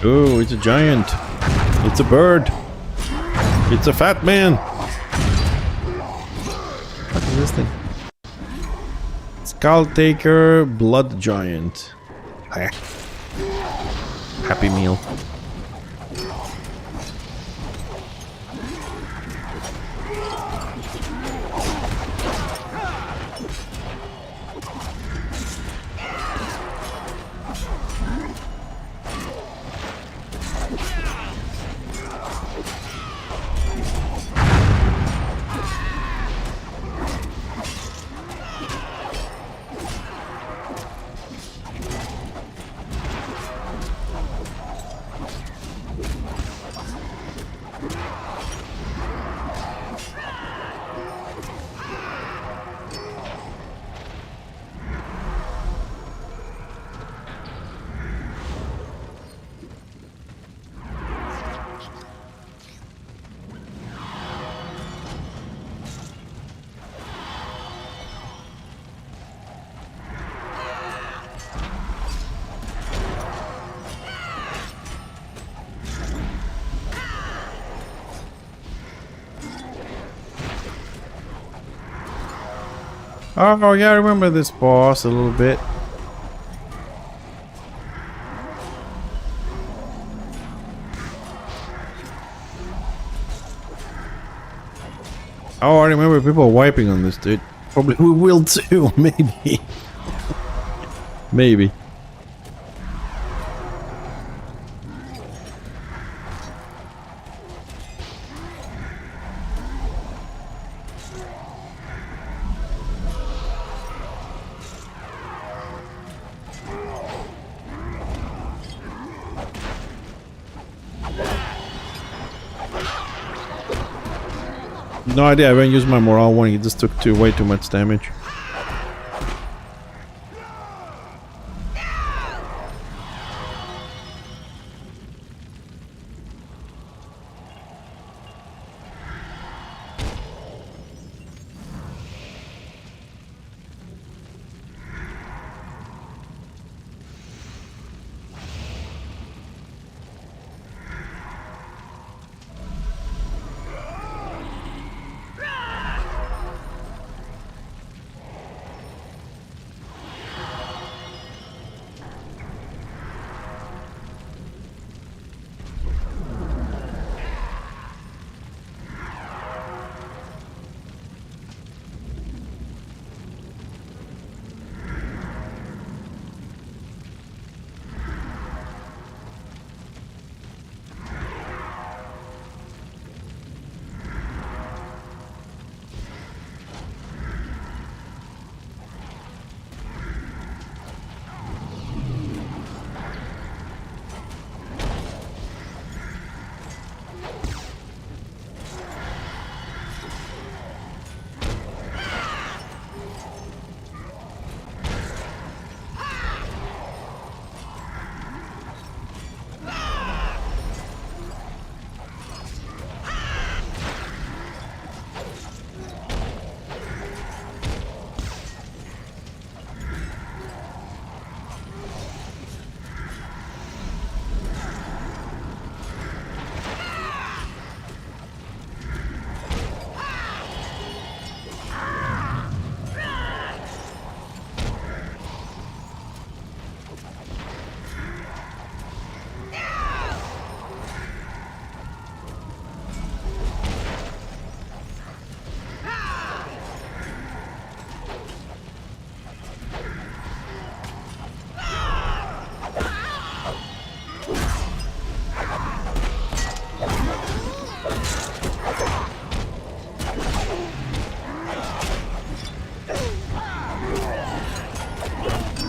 Oh, it's a giant. It's a bird. It's a fat man. What is this thing? Skull Taker, Blood Giant. Happy Meal. Oh yeah, I remember this boss a little bit. Oh, I remember people wiping on this dude. Probably we will too, maybe. Maybe. No idea, I haven't used my morale one, he just took way too much damage.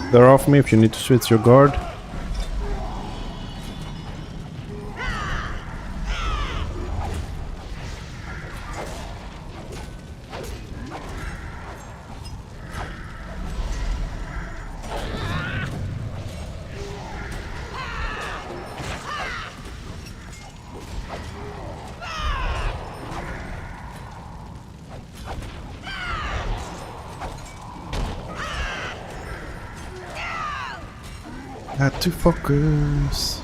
They're off me if you need to switch your guard. Had to focus.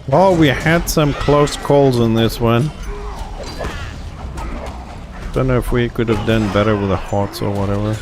Oh, we had some close calls in this one. Don't know if we could have done better with the hearts or whatever.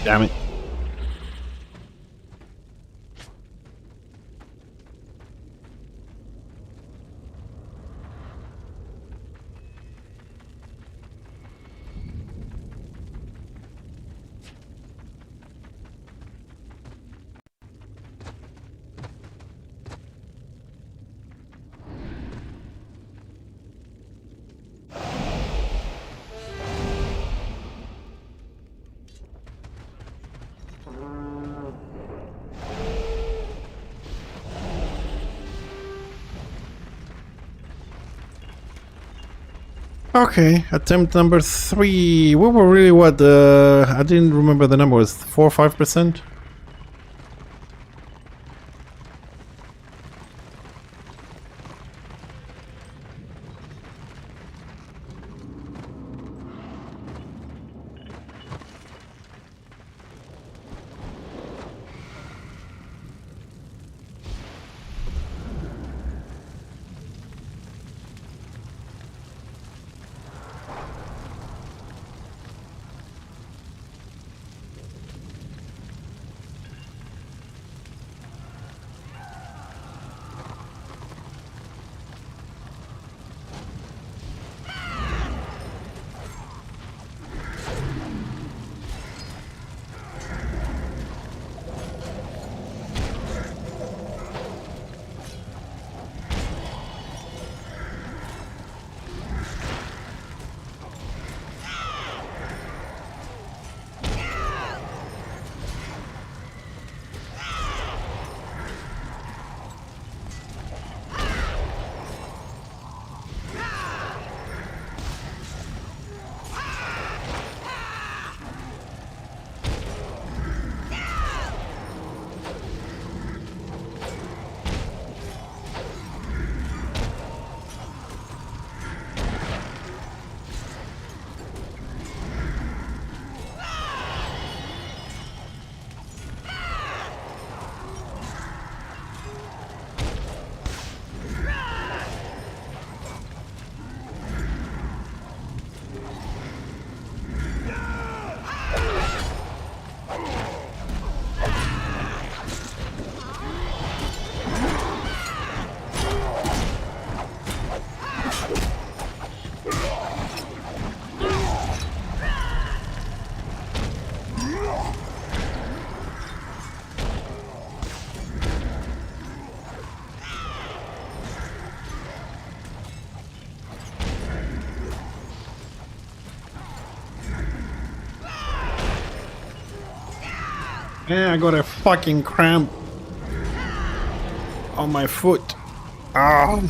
Damn it. Okay, attempt number 3. We were really what? I didn't remember the number. Was 4 or 5%? Yeah, I got a fucking cramp on my foot. Ah!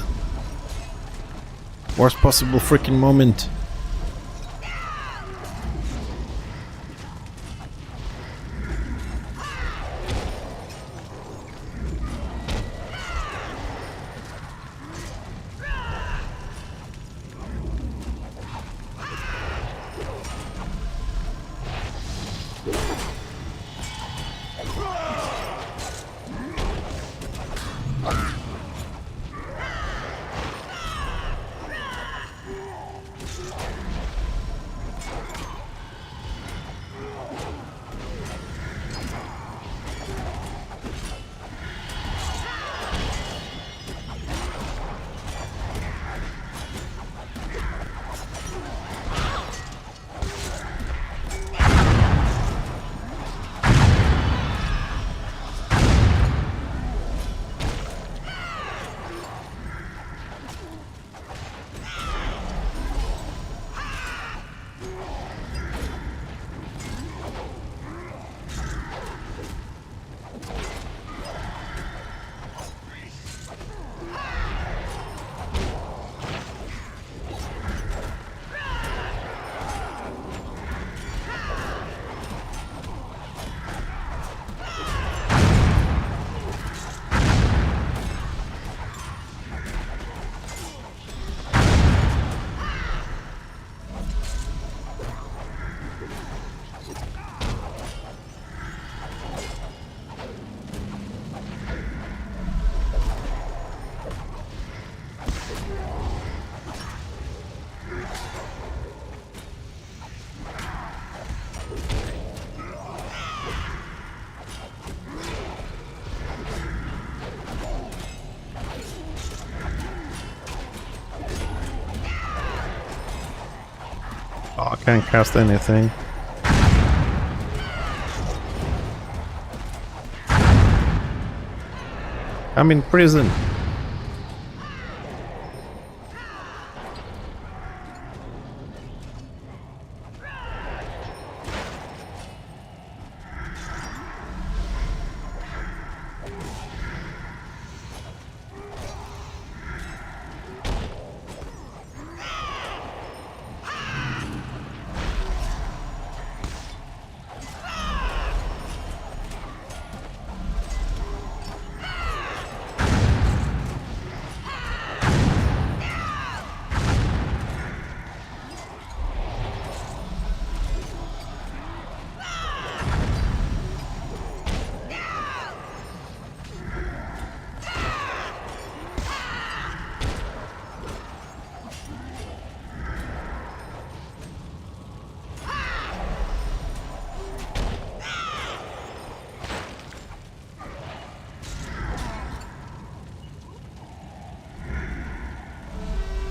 Worst possible freaking moment. Can't cast anything. I'm in prison.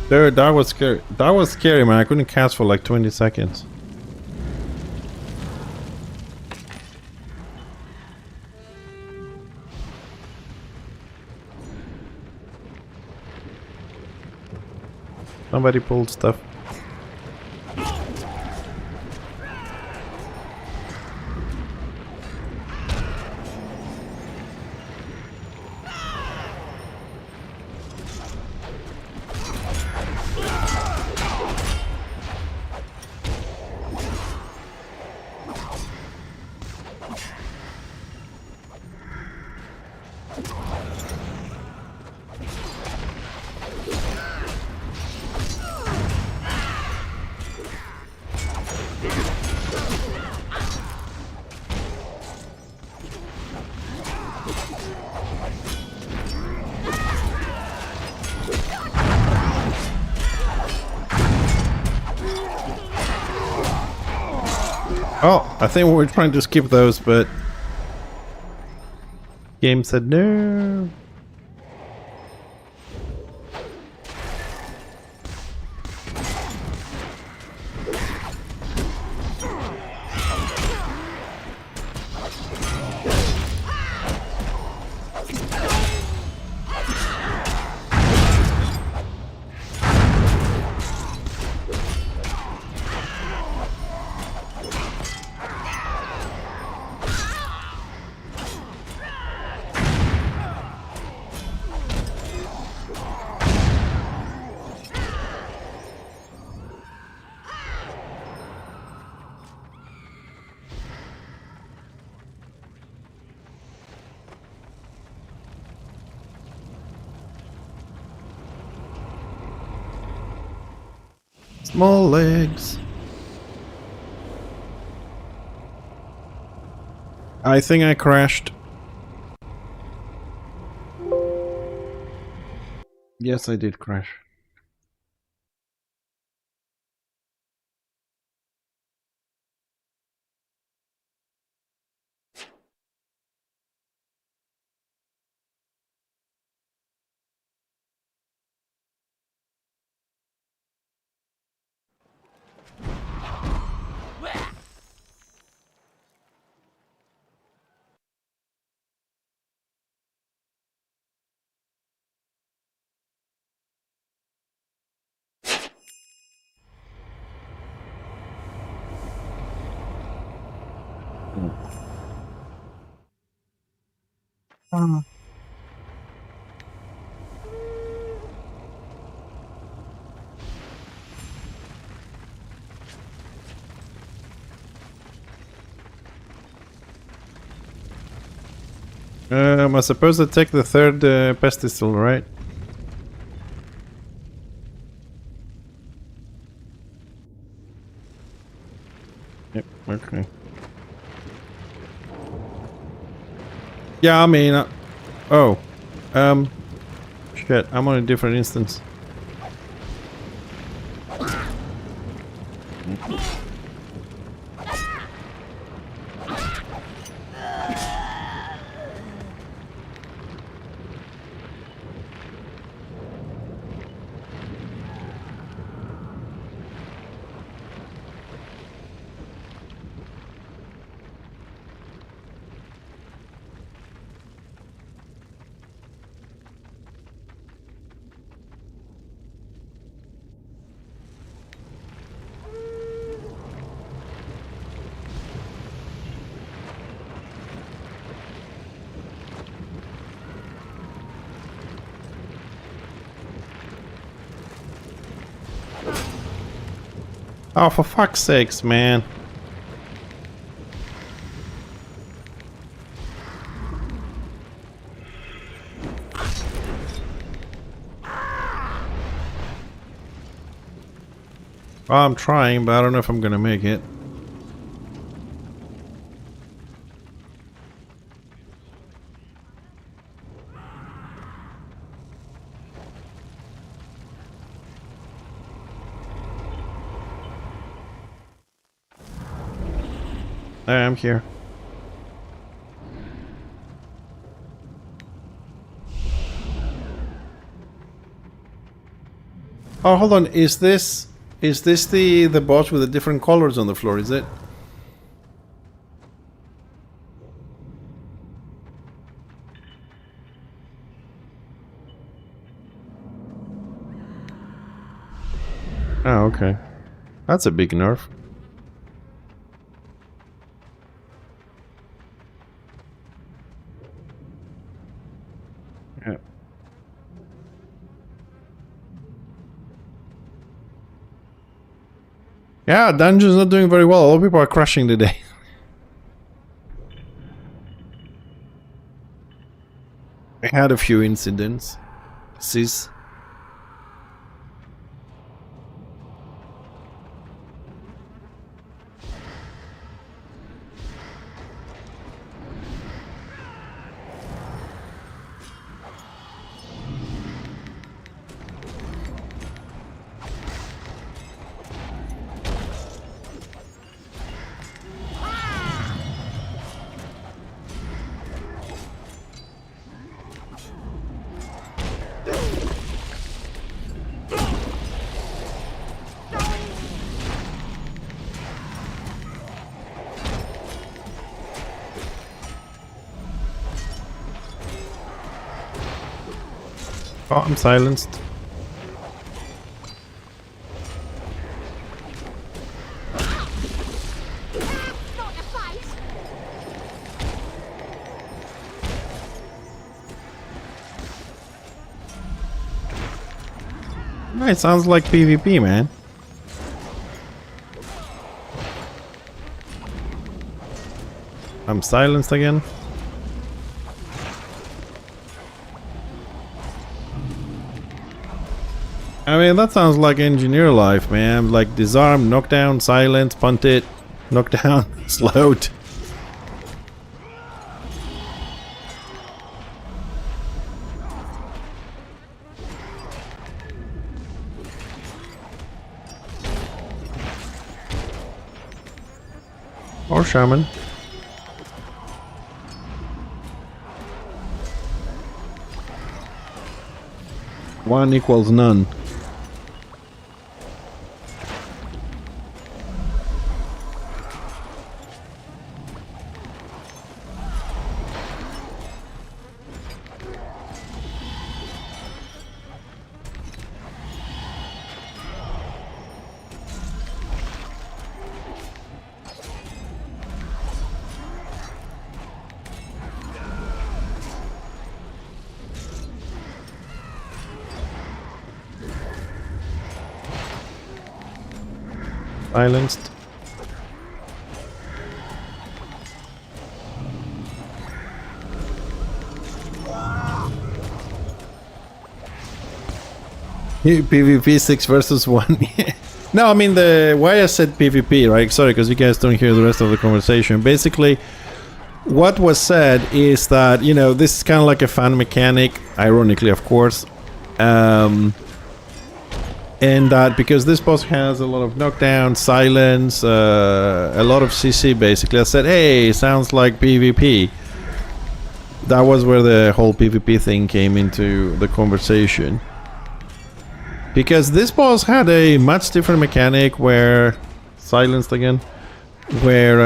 Dude, that was scary. That was scary, man. I couldn't cast for like 20 seconds. Somebody pulled stuff. Oh, I think we were trying to skip those, but game said no. Small legs. I think I crashed. Yes, I did crash. I suppose I take the third pestisol, right? Yep, okay. Yeah, I mean... oh. Shit, I'm on a different instance. Oh, for fuck's sakes, man. Well, I'm trying, but I don't know if I'm gonna make it. I'm here. Oh, hold on. Is this the boss with the different colors on the floor? Is it? Oh, okay. That's a big nerf. Yeah. Yeah, dungeon's not doing very well. A lot of people are crashing today. I had a few incidents. Sis. Oh, I'm silenced. Not your face. It sounds like PvP, man. I'm silenced again. I mean, that sounds like engineer life, man. Like disarm, knockdown, silence, punt it, knockdown, slowed. Or shaman. One equals none. Silenced. PvP 6 versus 1. No, I mean the why I said PvP, right? Sorry, because you guys don't hear the rest of the conversation. Basically, what was said is that, you know, this is kind of like a fun mechanic, ironically, of course. And that because this boss has a lot of knockdown, silence, a lot of CC basically, I said, hey, sounds like PvP. That was where the whole PvP thing came into the conversation. Because this boss had a much different mechanic where... Silenced again. Where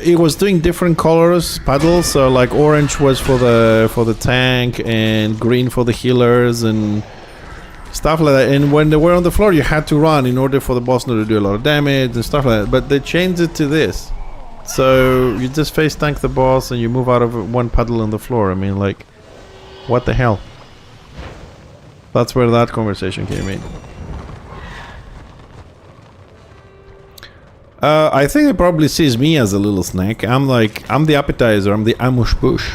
it was doing different colors, paddles, so like orange was for the tank and green for the healers and... stuff like that, and when they were on the floor you had to run in order for the boss not to do a lot of damage and stuff like that, but they changed it to this. So you just face tank the boss and you move out of one puddle on the floor. I mean, like, what the hell? That's where that conversation came in. I think it probably sees me as a little snack. I'm the appetizer, I'm the ambush bush.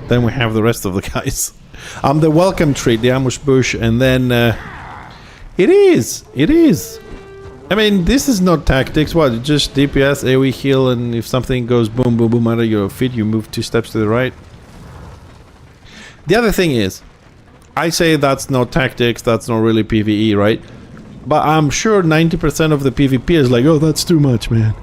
Then we have the rest of the guys. I'm the welcome treat, the ambush bush, and then... It is! I mean, this is not tactics, what? Just DPS, AoE heal, and if something goes boom, boom, boom out of your feet, you move 2 steps to the right. The other thing is, I say that's not tactics, that's not really PvE, right? But I'm sure 90% of the PvP is like, oh, that's too much, man.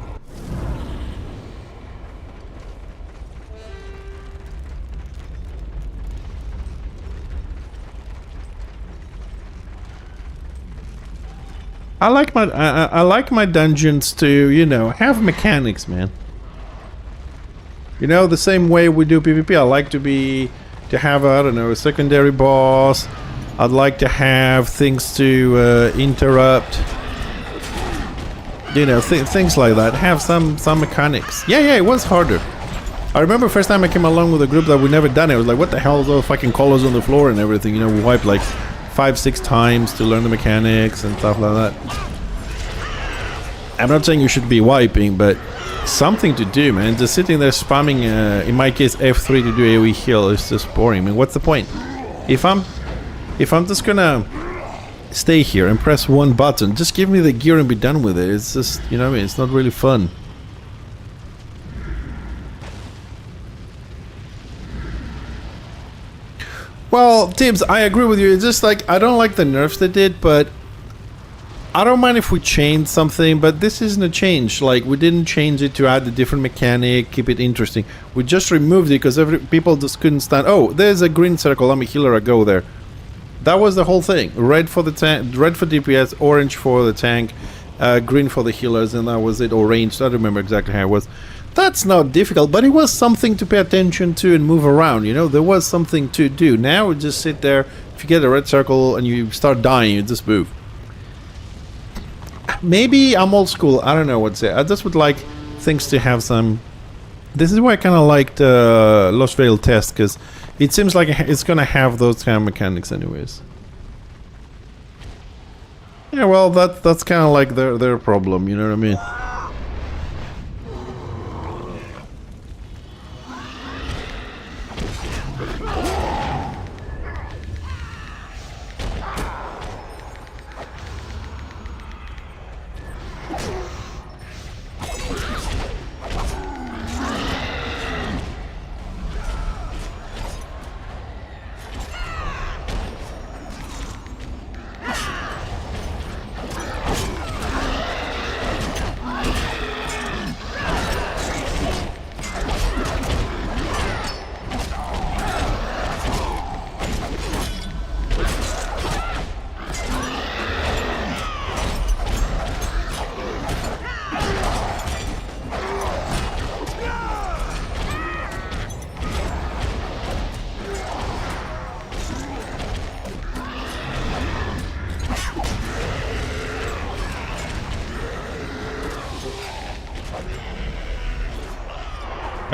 I like my dungeons to, you know, have mechanics, man. You know, the same way we do PvP. I like to have I don't know, a secondary boss. I'd like to have things to interrupt. You know, things like that. Have some mechanics. Yeah, it was harder. I remember first time I came along with a group that we never done it. I was like, what the hell is all the fucking colors on the floor and everything? You know, we wiped like 5-6 times to learn the mechanics and stuff like that. I'm not saying you should be wiping, but something to do, man. Just sitting there spamming, in my case, F3 to do AoE heal is just boring. I mean, what's the point? If I'm just gonna stay here and press one button, just give me the gear and be done with it. It's just, you know what I mean? It's not really fun. Well, Tibbs, I agree with you. It's just like, I don't like the nerfs they did, but I don't mind if we change something, but this isn't a change. Like, we didn't change it to add a different mechanic, keep it interesting. We just removed it because people just couldn't stand. Oh, there's a green circle. I'm a healer. I go there. That was the whole thing. Red for the tank, red for DPS, orange for the tank, green for the healers, and that was it. Orange. I don't remember exactly how it was. That's not difficult, but it was something to pay attention to and move around, you know? There was something to do. Now we just sit there. If you get a red circle and you start dying, you just move. Maybe I'm old school. I don't know what to say. I just would like things to have some... This is why I kind of liked Lost Veil Test, because it seems like it's going to have those kind of mechanics anyways. Yeah, well, that's kind of like their problem, you know what I mean?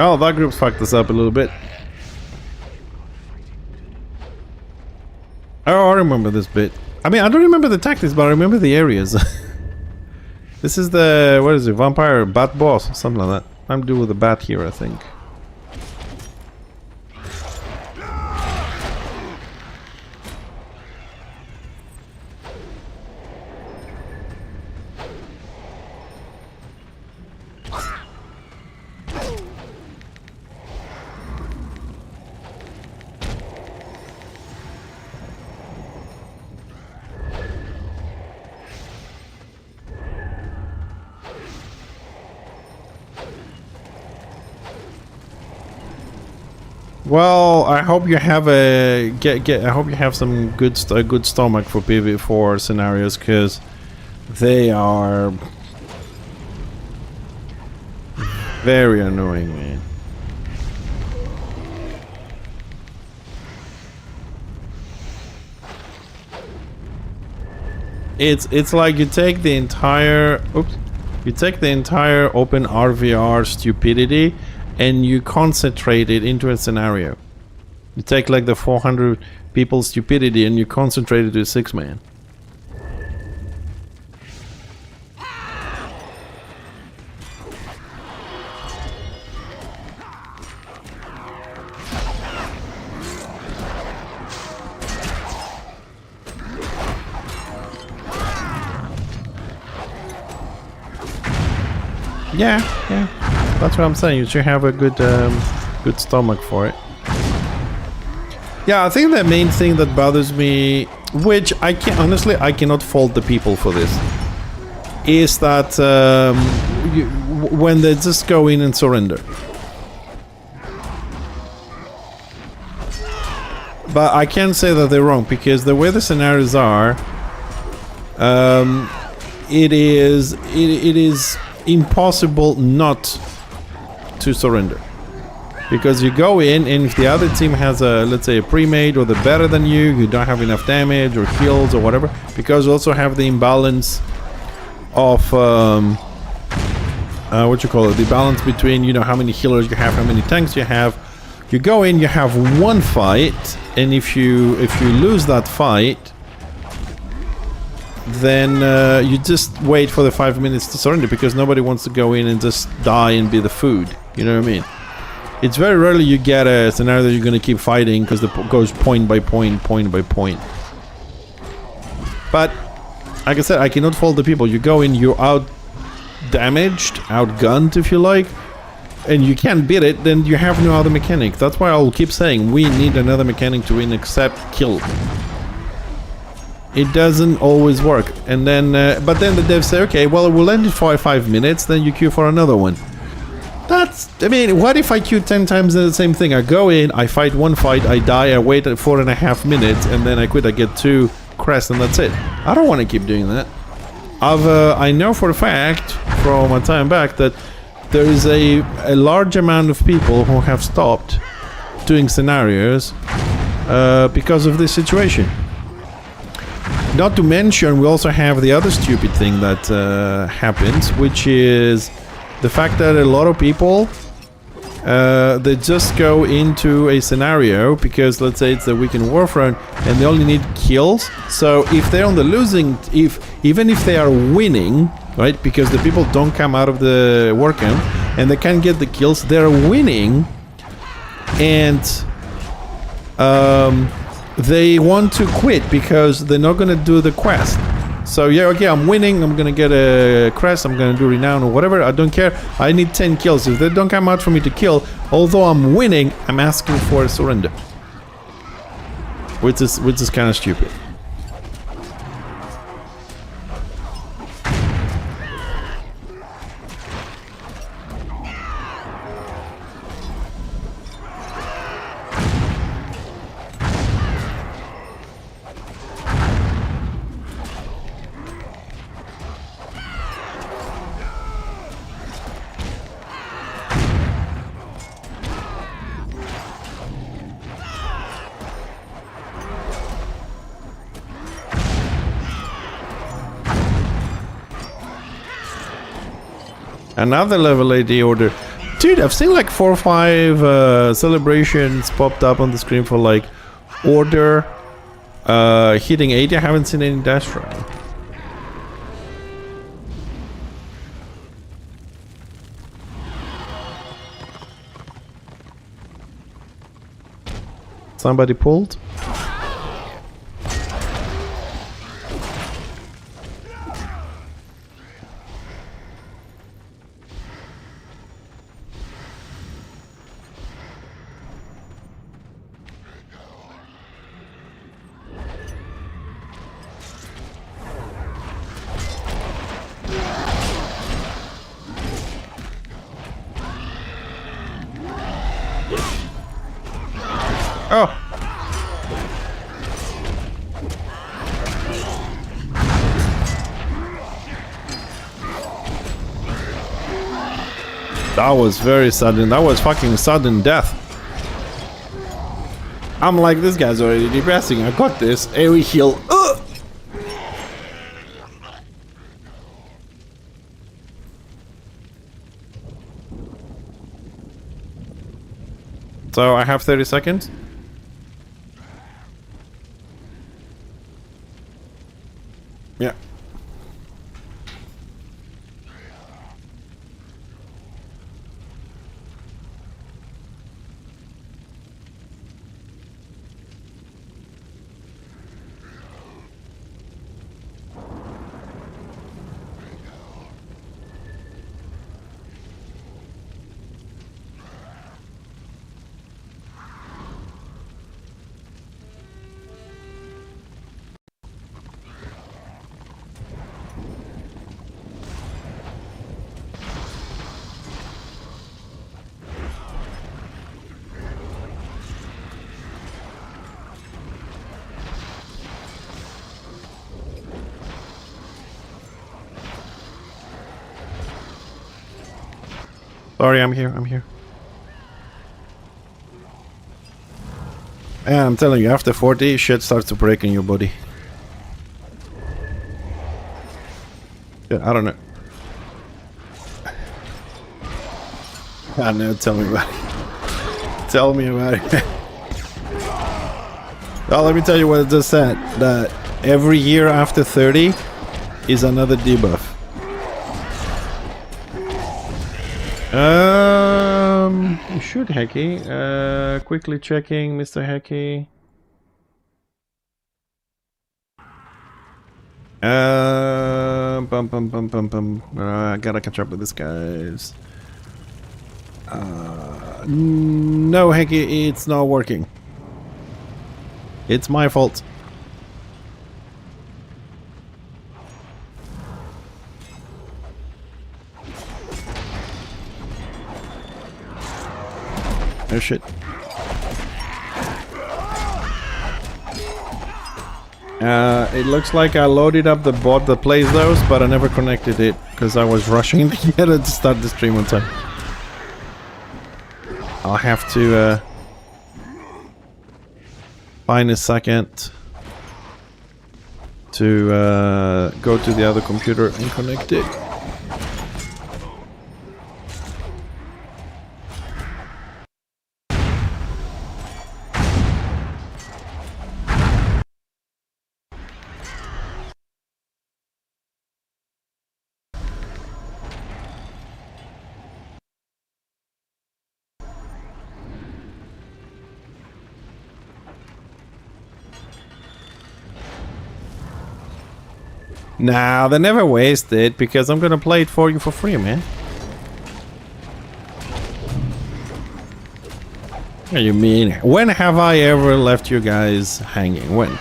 Oh, that group's fucked us up a little bit. Oh, I remember this bit. I mean, I don't remember the tactics, but I remember the areas. This is the... what is it? Vampire bat boss? Something like that. I'm doing with the bat here, I think. Well, I hope you have a I hope you have some good stomach for PvP4 scenarios, because they are very annoying, man. It's like you take the entire open RVR stupidity and you concentrate it into a scenario. You take like the 400 people stupidity and you concentrate it to 6-man. Yeah, yeah. That's what I'm saying. You should have a good, good stomach for it. Yeah, I think the main thing that bothers me, which I can honestly, I cannot fault the people for this, is that when they just go in and surrender. But I can't say that they're wrong, because the way the scenarios are, it is impossible not to surrender. Because you go in, and if the other team has a, let's say, a pre-made, or they're better than you, you don't have enough damage or heals or whatever, because you also have the imbalance of what you call it, the balance between, you know, how many healers you have, how many tanks you have. You go in, you have one fight, and if you lose that fight, then you just wait for the 5 minutes to surrender, because nobody wants to go in and just die and be the food. You know what I mean? It's very rarely you get a scenario that you're going to keep fighting, because it goes point by point, point by point. But, like I said, I cannot fault the people. You go in, you're out-damaged, outgunned, if you like, and you can't beat it, then you have no other mechanic. That's why I'll keep saying, we need another mechanic to win except kill. It doesn't always work. And then, but then the devs say, okay, well, we'll end it for 5 minutes, then you queue for another one. That's, I mean, what if I queue 10 times the same thing? I go in, I fight one fight, I die, I wait 4.5 minutes, and then I quit, I get 2 crests, and that's it. I don't want to keep doing that. I know for a fact, from a time back, that there is a large amount of people who have stopped doing scenarios because of this situation. Not to mention, we also have the other stupid thing that happens, which is the fact that a lot of people, they just go into a scenario because, let's say, it's a weekend Warframe, and they only need kills. So if they're on the losing, even if they are winning, right, because the people don't come out of the war camp and they can't get the kills, they're winning, and they want to quit because they're not going to do the quest. So yeah, okay, I'm winning, I'm gonna get a crest, I'm gonna do renown or whatever, I don't care, I need 10 kills. If they don't come out for me to kill, although I'm winning, I'm asking for a surrender. Which is kind of stupid. Another level 80 order. Dude, I've seen like 4 or 5 celebrations popped up on the screen for like order hitting 80. I haven't seen any dash trial. Somebody pulled? Oh! That was very sudden. That was fucking sudden death. I'm like, this guy's already depressing. I got this. AoE heal. Ugh! So I have 30 seconds. Yeah. Sorry, I'm here. I'm here. Yeah, I'm telling you, after 40, shit starts to break in your body. Yeah, I don't know. I know, tell me about it. Tell me about it. Well, let me tell you what it just said. That every year after 30 is another debuff. You should, Hacky. Quickly checking, Mr. Hacky. I gotta catch up with this, guys. No, Hacky, it's not working. It's my fault. Oh shit. It looks like I loaded up the bot that plays those, but I never connected it because I was rushing to get it to start the stream on time. I'll have to find a second to go to the other computer and connect it. Nah, they never waste it because I'm gonna play it for you for free, man. What do you mean? When have I ever left you guys hanging? When?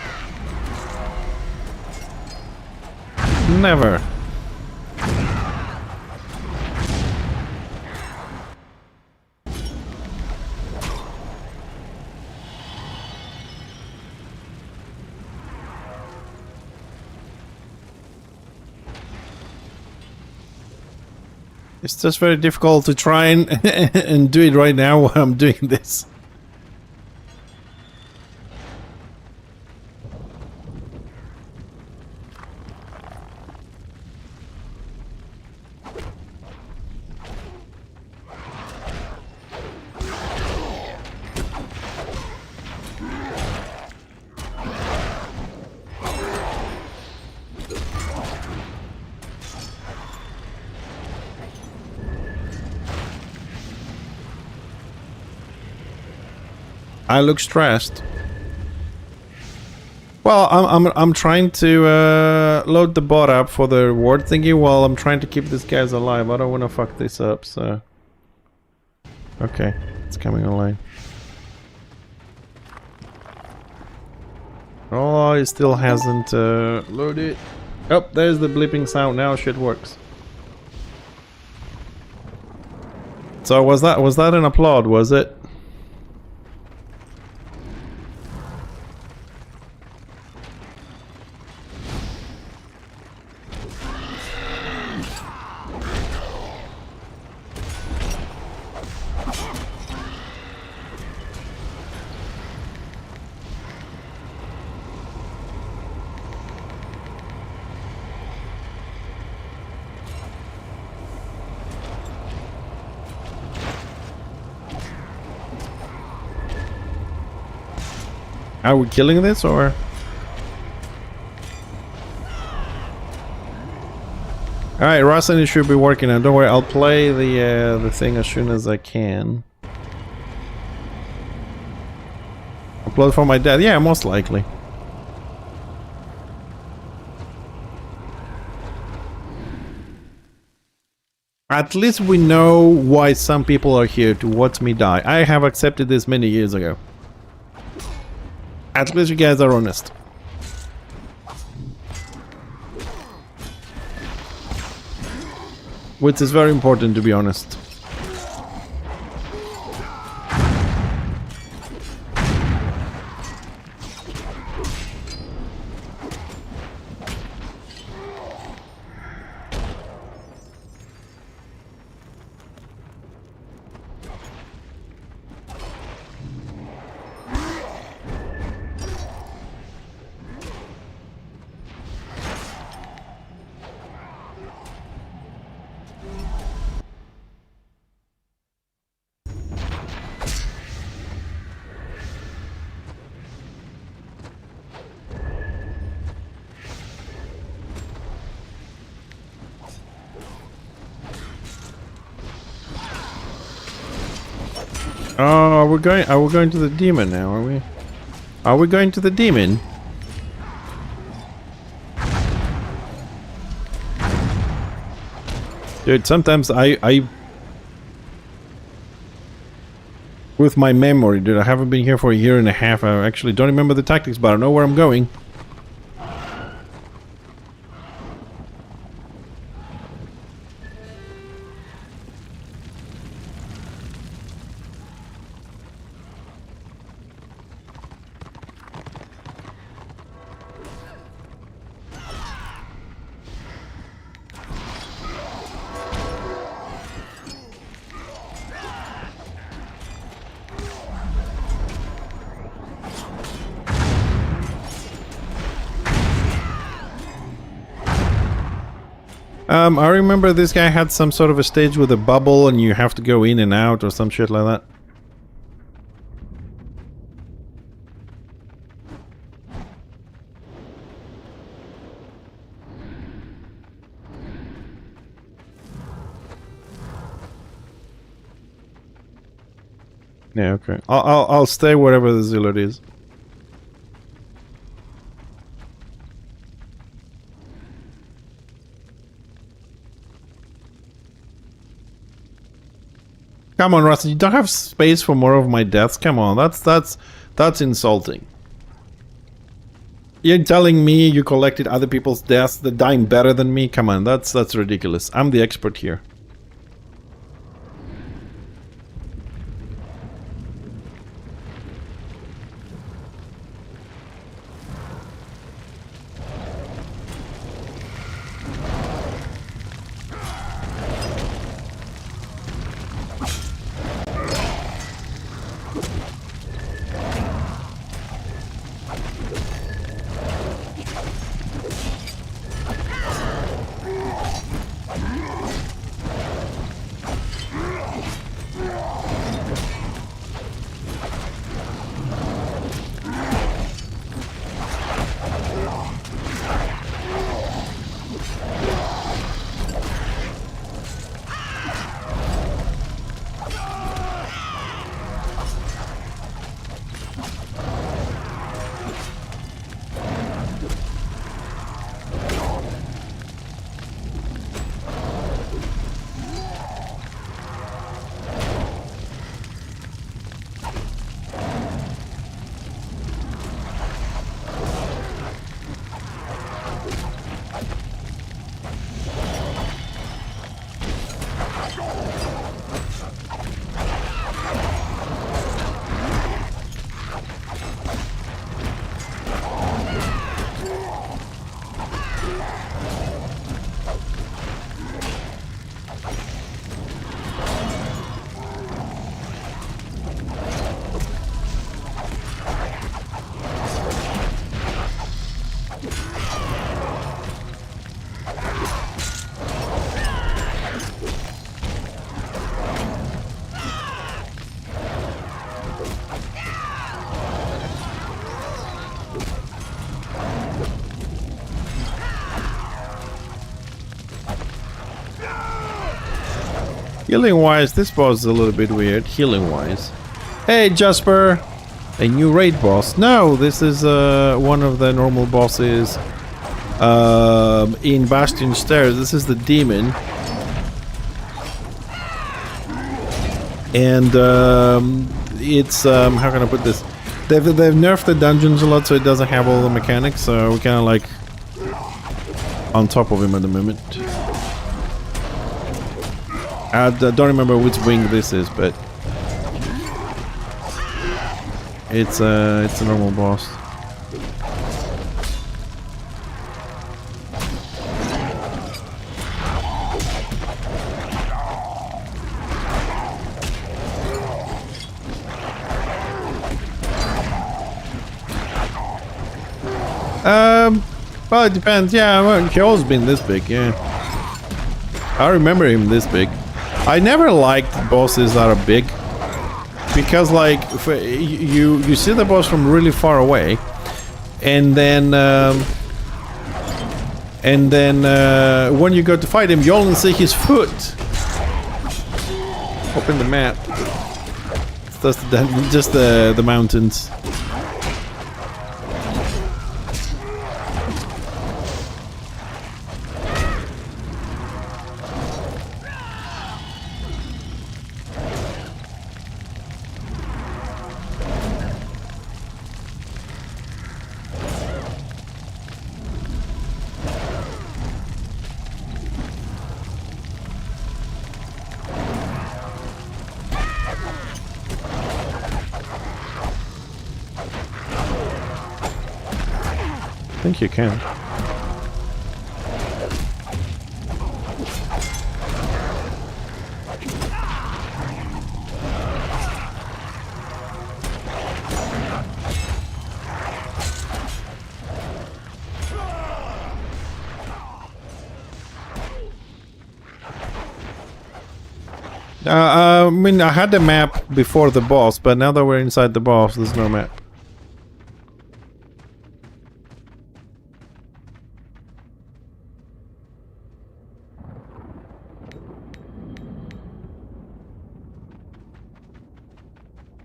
Never. It's just very difficult to try and do it right now while I'm doing this. I look stressed. Well, I'm trying to load the bot up for the reward thingy while I'm trying to keep these guys alive. I don't want to fuck this up, so... Okay, it's coming online. Oh, it still hasn't loaded. Oh, there's the bleeping sound now. Shit works. So was that an applaud? Was it? Are we killing this or? Alright, Rosin, it should be working now. Don't worry, I'll play the thing as soon as I can. Upload for my dad? Yeah, most likely. At least we know why some people are here to watch me die. I have accepted this many years ago. At least you guys are honest. Which is very important, to be honest. Oh, are we going to the demon now, are we? Are we going to the demon? Dude, sometimes I with my memory, dude, I haven't been here for a year and a half. I actually don't remember the tactics, but I know where I'm going. I remember this guy had some sort of a stage with a bubble and you have to go in and out or some shit like that. Yeah, okay. I'll stay wherever the zealot is. Come on, Rusty, you don't have space for more of my deaths? Come on, that's insulting. You're telling me you collected other people's deaths, they're dying better than me? Come on, that's ridiculous. I'm the expert here. Healing wise, this boss is a little bit weird. Healing wise. Hey Jasper! A new raid boss. No, this is one of the normal bosses in Bastion Stairs. This is the demon. And it's how can I put this? They've nerfed the dungeons a lot, so it doesn't have all the mechanics. So we're kind of like on top of him at the moment. I don't remember which wing this is, but it's a normal boss. Well, it depends. Yeah, well, he always been this big. Yeah, I remember him this big. I never liked bosses that are big because, like, you see the boss from really far away, and then when you go to fight him, you only see his foot. Open the map. just the mountains. I think you can. I mean, I had the map before the boss, but now that we're inside the boss, there's no map.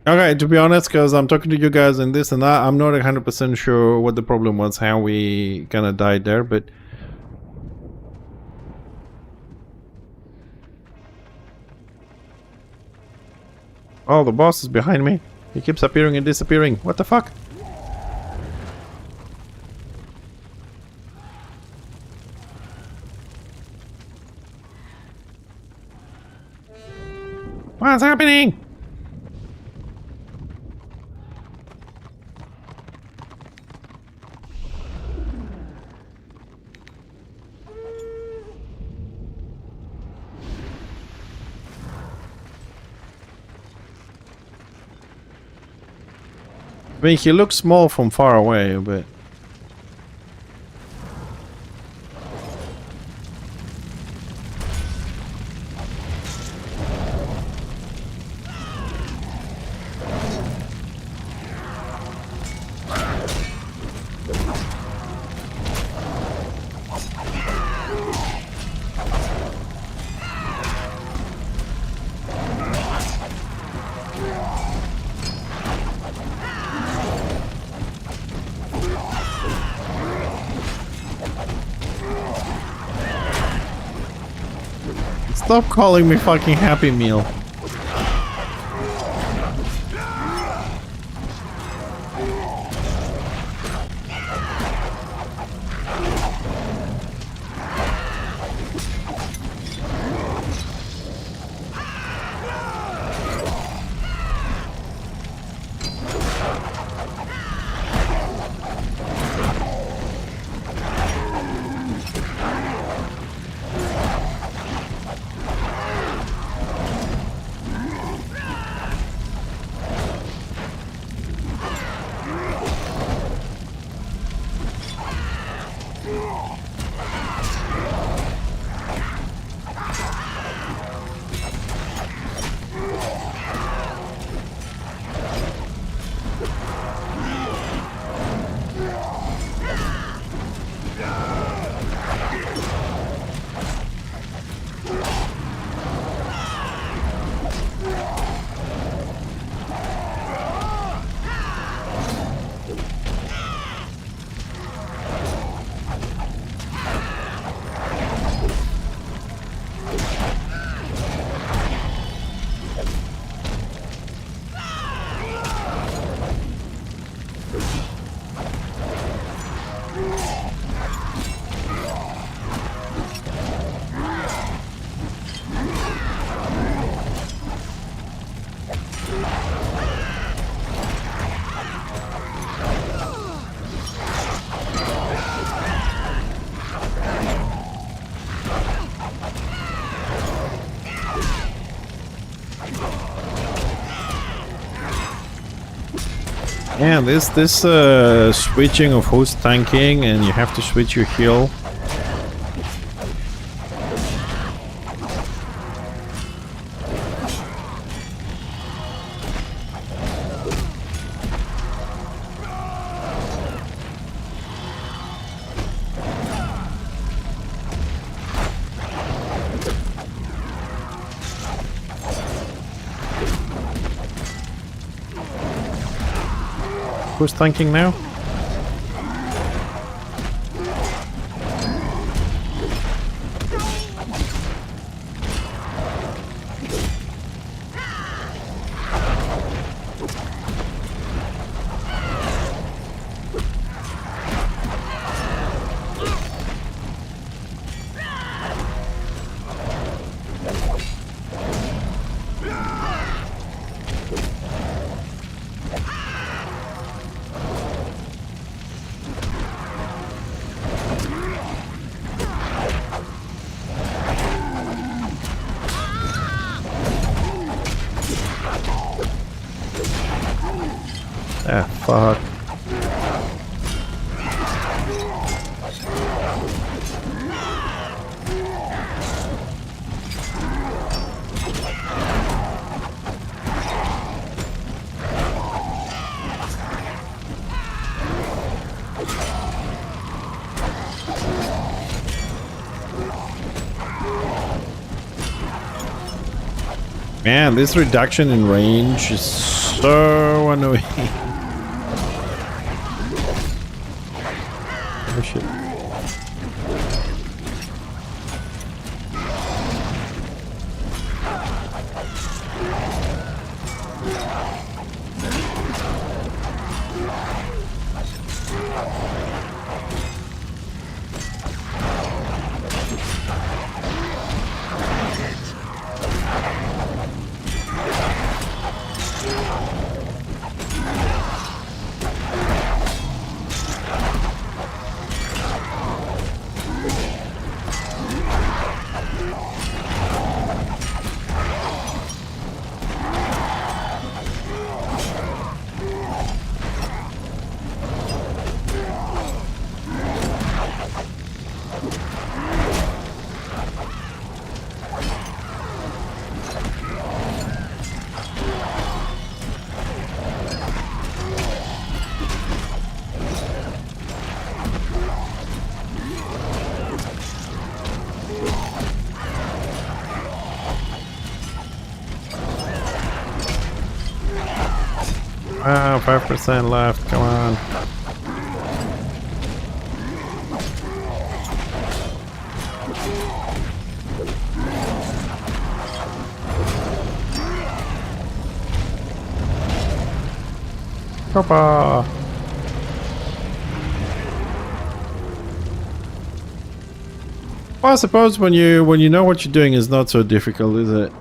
Okay, to be honest, because I'm talking to you guys and this and that, I'm not 100% sure what the problem was, how we kind of died there, but... Oh, the boss is behind me. He keeps appearing and disappearing. What the fuck? What's happening? I mean, he looks small from far away, but... Stop calling me fucking Happy Meal. Yeah, this switching of who's tanking and you have to switch your heal. who's tanking now? Ah, fuck. Man, this reduction in range is so annoying. Oh shit. Wow, 5% left, come on. Papa. Well, I suppose when you know what you're doing is not so difficult, is it?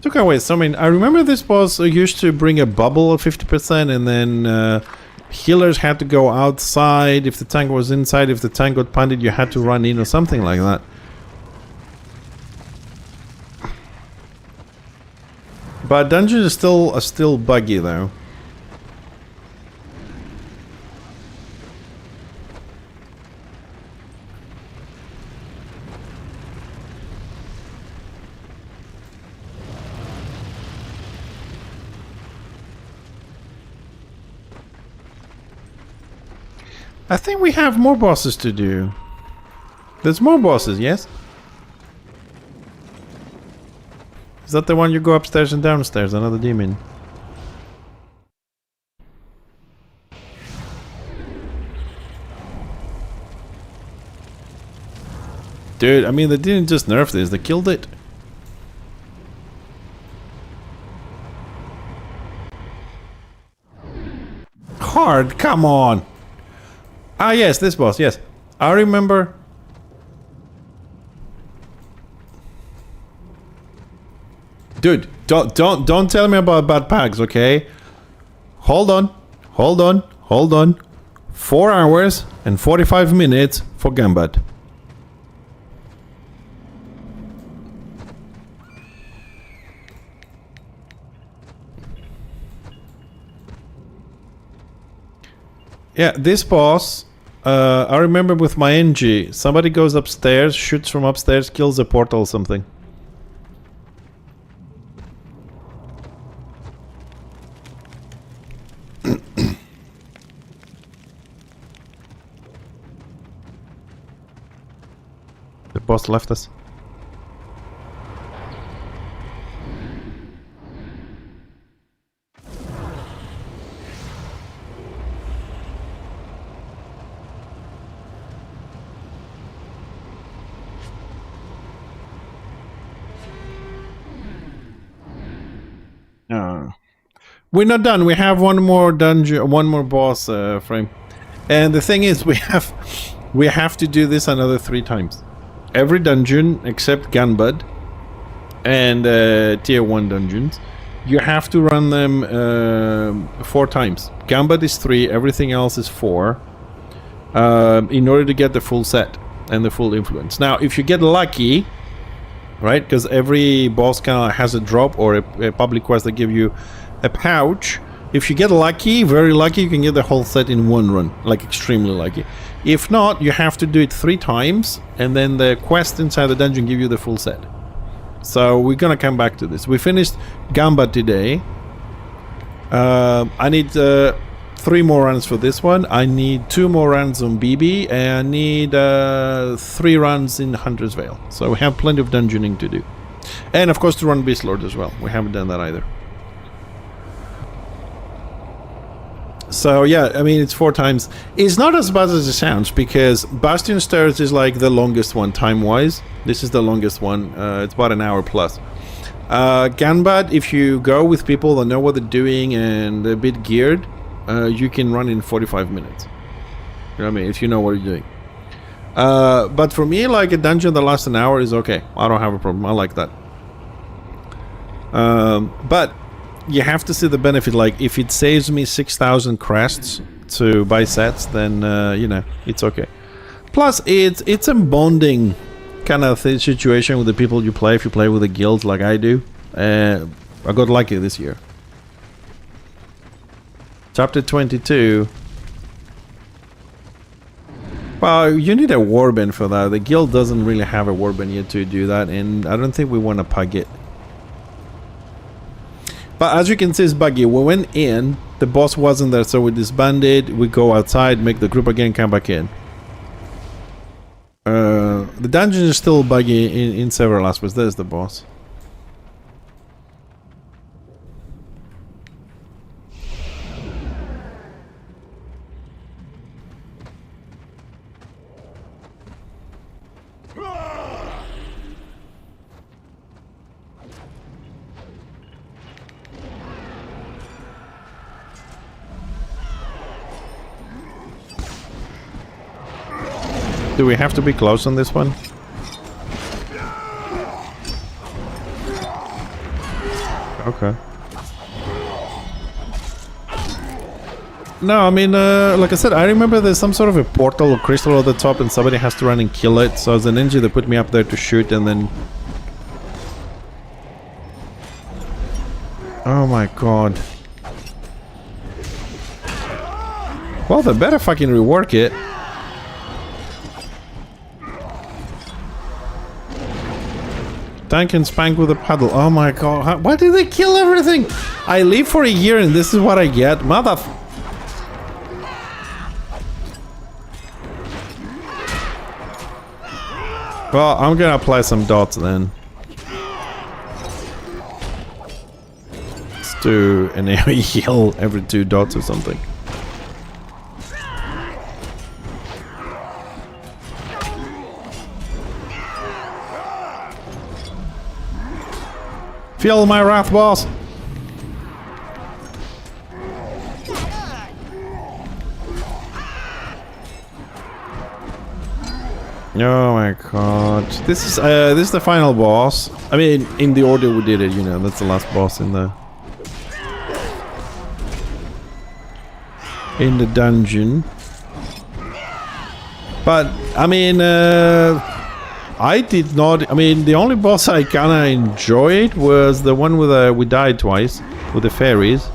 Took away so many. I remember this boss used to bring a bubble of 50%, and then healers had to go outside. If the tank was inside, if the tank got punted, you had to run in or something like that. But dungeons are still buggy though. I think we have more bosses to do. There's more bosses, yes? Is that the one you go upstairs and downstairs? Another demon. Dude, I mean, they didn't just nerf this, they killed it. Hard, come on! Ah, yes, this boss, yes. I remember. Dude, don't tell me about bad packs, okay? Hold on. 4 hours and 45 minutes for Gambad. Yeah, this boss, I remember with my NG, somebody goes upstairs, shoots from upstairs, kills a portal or something. The boss left us. We're not done. We have one more dungeon, one more boss frame. And the thing is, we have to do this another 3 times. Every dungeon except Gunbud and tier 1 dungeons, you have to run them 4 times. Gunbud is 3, everything else is 4, in order to get the full set and the full influence. Now, if you get lucky, right, because every boss kind of has a drop or a public quest that give you a pouch. If you get lucky, very lucky, you can get the whole set in 1 run, like extremely lucky. If not, you have to do it 3 times, and then the quest inside the dungeon give you the full set. So we're gonna come back to this. We finished Gamba today. I need 3 more runs for this one. I need 2 more runs on BB, and I need 3 runs in Hunter's Vale. So we have plenty of dungeoning to do. And of course to run Beastlord as well. We haven't done that either. So yeah, I mean, it's 4 times. It's not as bad as it sounds, because Bastion Stairs is like the longest one time-wise. This is the longest one. It's about an hour plus. Ganbad, if you go with people that know what they're doing and they're a bit geared, you can run in 45 minutes. You know what I mean? If you know what you're doing. But for me, like a dungeon that lasts an hour is okay. I don't have a problem. I like that. But you have to see the benefit. Like, if it saves me 6,000 crests to buy sets, then you know, it's okay. Plus, it's a bonding kind of situation with the people you play. If you play with a guild like I do, I got lucky this year. Chapter 22. Well, you need a warband for that. The guild doesn't really have a warband yet to do that, and I don't think we want to pug it. But as you can see, it's buggy. We went in, the boss wasn't there, so we disbanded, we go outside, make the group again, come back in. The dungeon is still buggy in several aspects. There's the boss. Do we have to be close on this one? Okay. No, I mean, like I said, I remember there's some sort of a portal or crystal at the top and somebody has to run and kill it. So as a ninja, they put me up there to shoot and then... Oh my god. Well, they better fucking rework it. Tank and spank with a paddle. Oh my god. Why did they kill everything? I live for a year and this is what I get. Mother... Well, I'm gonna apply some dots then. Let's do an AoE heal every 2 dots or something. Feel my wrath, boss! Oh my god. This is the final boss. I mean, in the order we did it, you know, that's the last boss in the dungeon. But I mean, I did not. I mean, the only boss I kinda enjoyed was the one with we died twice with the fairies,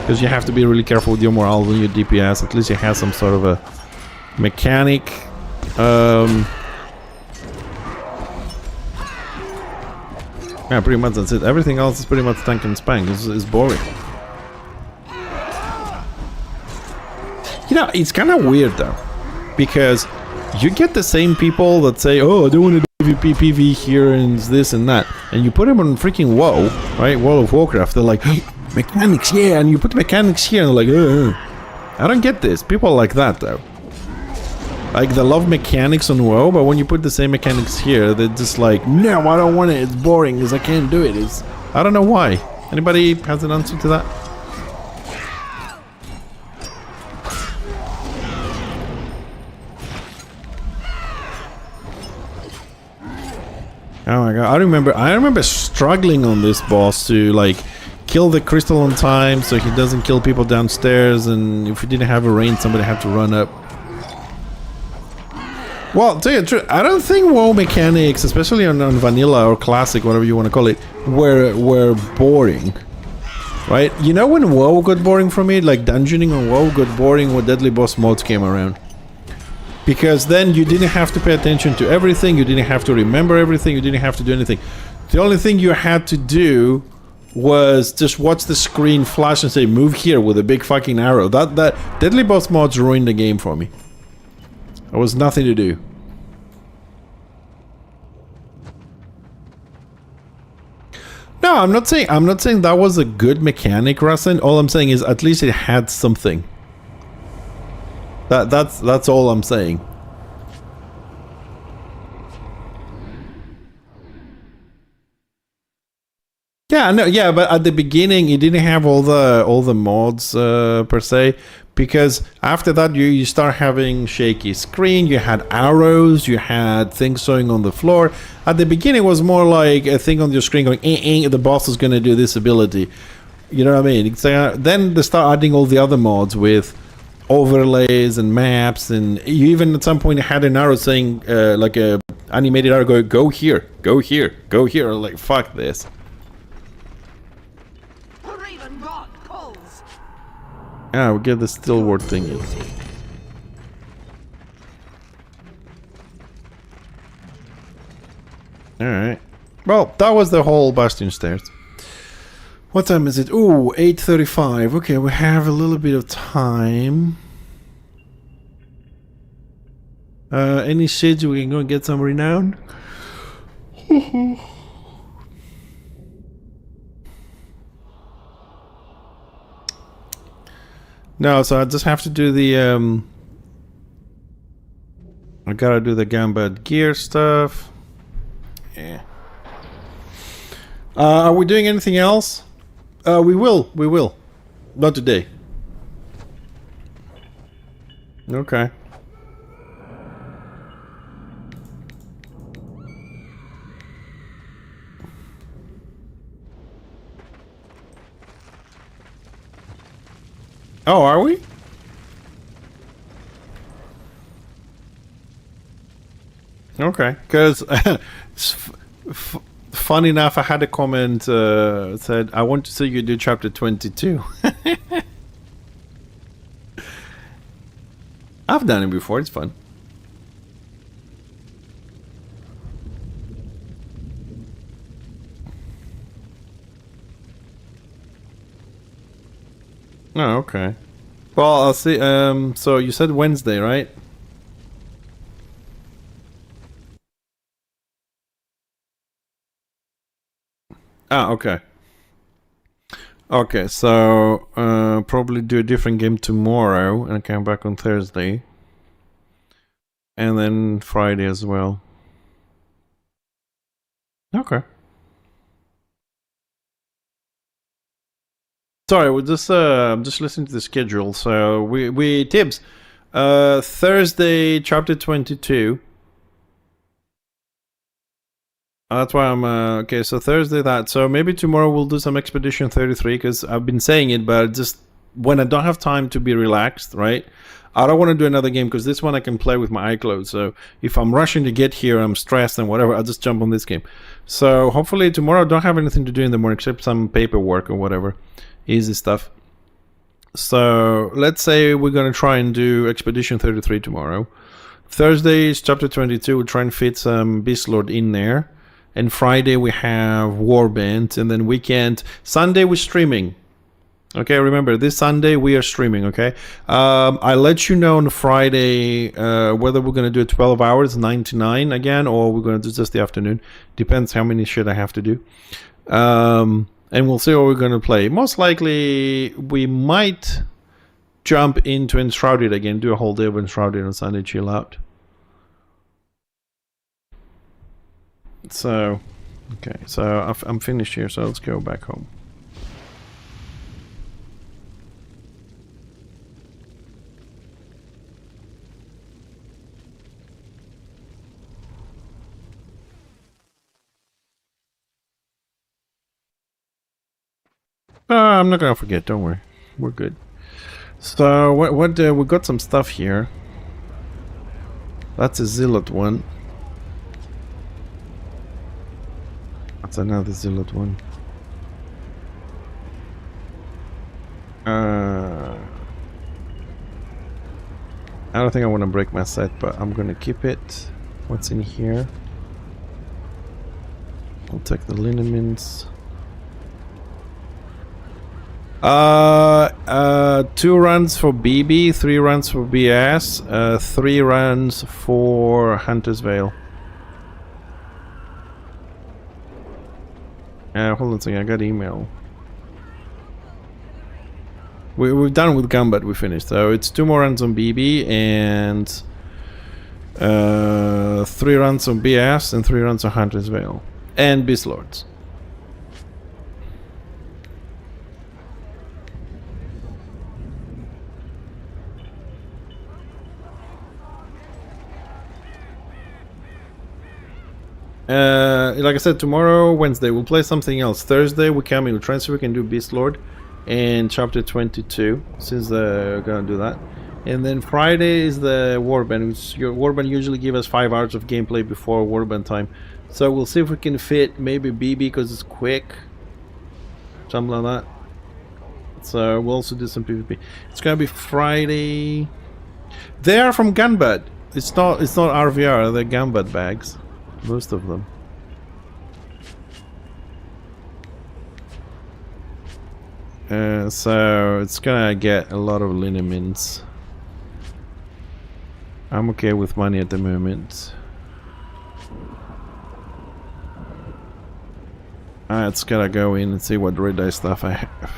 because you have to be really careful with your morale and your DPS. At least you have some sort of a mechanic. Yeah, pretty much that's it. Everything else is pretty much tank and spank. It's boring. You know, it's kind of weird though, because you get the same people that say, "Oh, I don't want to do PvP here and this and that," and you put them on freaking WoW, right? World of Warcraft. They're like, "Hey, mechanics, yeah," and you put mechanics here, and they're like, I don't get this. People are like that though. Like, they love mechanics on WoW, but when you put the same mechanics here, they're just like, "No, I don't want it. It's boring because I can't do it." I don't know why. Anybody has an answer to that? Oh my god, I remember struggling on this boss to like kill the crystal on time so he doesn't kill people downstairs, and if we didn't have a range somebody had to run up. Well, to tell you the truth, I don't think WoW mechanics, especially on vanilla or classic, whatever you want to call it, were boring. Right? You know when WoW got boring for me? Like dungeoning on WoW got boring when Deadly Boss mods came around. Because then you didn't have to pay attention to everything, you didn't have to remember everything, you didn't have to do anything. The only thing you had to do was just watch the screen flash and say, move here with a big fucking arrow. That Deadly Boss mods ruined the game for me. There was nothing to do. No, I'm not saying that was a good mechanic, Rasen. All I'm saying is at least it had something. That's all I'm saying. Yeah, no, yeah, but at the beginning it didn't have all the mods per se, because after that you start having shaky screen, you had arrows, you had things showing on the floor. At the beginning it was more like a thing on your screen going, the boss is gonna do this ability. You know what I mean? It's, then they start adding all the other mods with overlays and maps, and you even at some point had an arrow saying like a animated arrow go here, go here, go here. Like fuck this. Yeah, we get the still word thingy. Alright. Well, that was the whole Bastion Stairs. What time is it? Ooh, 8:35. Okay, we have a little bit of time. Any shades we can go and get some renown? No, so I just have to do the I gotta do the Gambad gear stuff. Yeah. Are we doing anything else? We will. Not today. Okay. Oh, are we? Okay, because funny enough, I had a comment said, I want to see you do chapter 22. I've done it before, it's fun. Oh, okay. Well, I'll see. So you said Wednesday, right? Ah, okay. Okay, so probably do a different game tomorrow and come back on Thursday. And then Friday as well. Okay. Sorry, we're just I'm just listening to the schedule. So we Tibbs, Thursday chapter 22. That's why I'm okay. So Thursday that. So maybe tomorrow we'll do some Expedition 33 because I've been saying it, but just when I don't have time to be relaxed, right? I don't want to do another game because this one I can play with my eye closed. So if I'm rushing to get here, I'm stressed and whatever, I'll just jump on this game. So hopefully tomorrow I don't have anything to do in the morning except some paperwork or whatever. Easy stuff. So let's say we're going to try and do Expedition 33 tomorrow. Thursday is chapter 22. We'll try and fit some Beast Lord in there. And Friday we have Warband. And then weekend, Sunday we're streaming. Okay, remember, this Sunday we are streaming, okay? I'll let you know on Friday whether we're going to do it 12 hours, 9 to 9 again, or we're going to do just the afternoon. Depends how many shit I have to do. And we'll see what we're going to play. Most likely, we might jump into Enshrouded again, do a whole day of Enshrouded on Sunday, chill out. So, okay, so I'm finished here, so let's go back home. I'm not gonna forget, don't worry. We're good. So, we got some stuff here. That's a Zealot one. That's another Zealot one. I don't think I want to break my set, but I'm gonna keep it. What's in here? I'll take the lineaments. 2 runs for BB, 3 runs for BS, 3 runs for Hunter's Vale. Hold on a second, I got email. We're done with Gambit, we finished. So it's 2 more runs on BB and 3 runs on BS and 3 runs on Hunter's Vale. And Beast Lords. Like I said, tomorrow, Wednesday, we'll play something else. Thursday, we come in, we transfer, we can do Beast Lord and chapter 22, since we're gonna do that. And then Friday is the Warband, which your Warband usually give us 5 hours of gameplay before Warband time. So we'll see if we can fit maybe BB because it's quick, something like that. So we'll also do some PvP. It's gonna be Friday. They are from Gunbud. It's not RVR. They're Gunbud bags, most of them. So it's gonna get a lot of lineaments. I'm okay with money at the moment. It's gotta go in and see what red eye stuff I have.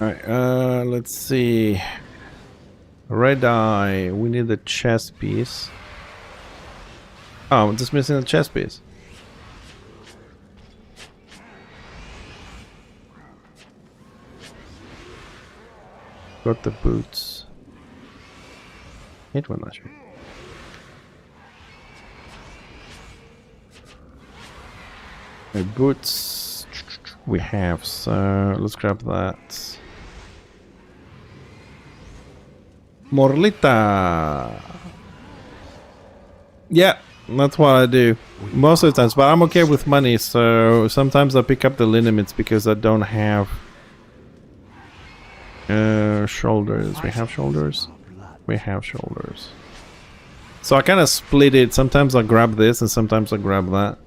Alright, let's see. Red eye, we need a chest piece. Oh, I'm just missing a chest piece. Got the boots. Hit one last year. The boots we have, so let's grab that. Morlita. Yeah, that's what I do most of the times, but I'm okay with money, so sometimes I pick up the lineaments because I don't have shoulders. We have shoulders? We have shoulders. So I kind of split it. Sometimes I grab this and sometimes I grab that.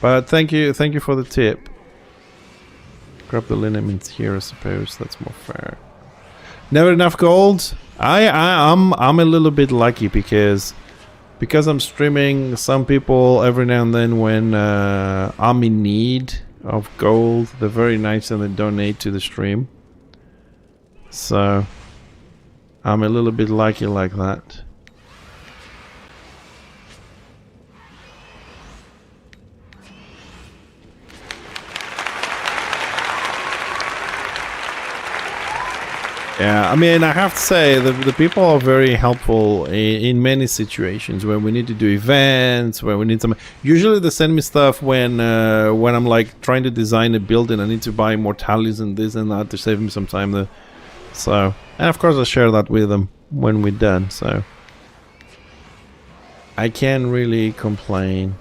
But thank you for the tip. Grab the lineaments here, I suppose. That's more fair. Never enough gold. I'm a little bit lucky because I'm streaming. Some people every now and then, when I'm in need of gold, they're very nice and they donate to the stream. So I'm a little bit lucky like that. Yeah, I mean, I have to say the people are very helpful in many situations when we need to do events, when we need some. Usually they send me stuff when I'm like trying to design a build and I need to buy more tallies and this and that to save me some time there. So, and of course I share that with them when we're done. So I can't really complain.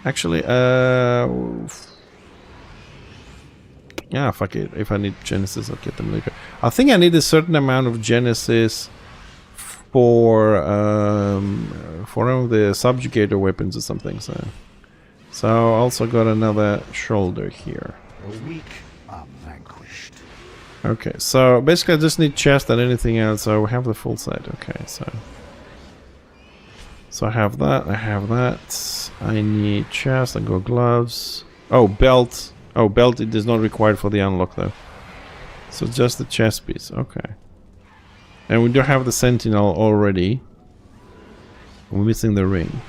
Actually, yeah, fuck it. If I need Genesis, I'll get them later. I think I need a certain amount of Genesis for one of the subjugator weapons or something. So I also got another shoulder here. The weak are vanquished. Okay, so basically I just need chest and anything else. So we have the full set. Okay, so I have that. I have that. I need chest. I got gloves. Oh, belt. Oh, belt, it is not required for the unlock though. So just the chest piece, okay. And we do have the sentinel already. We're missing the ring.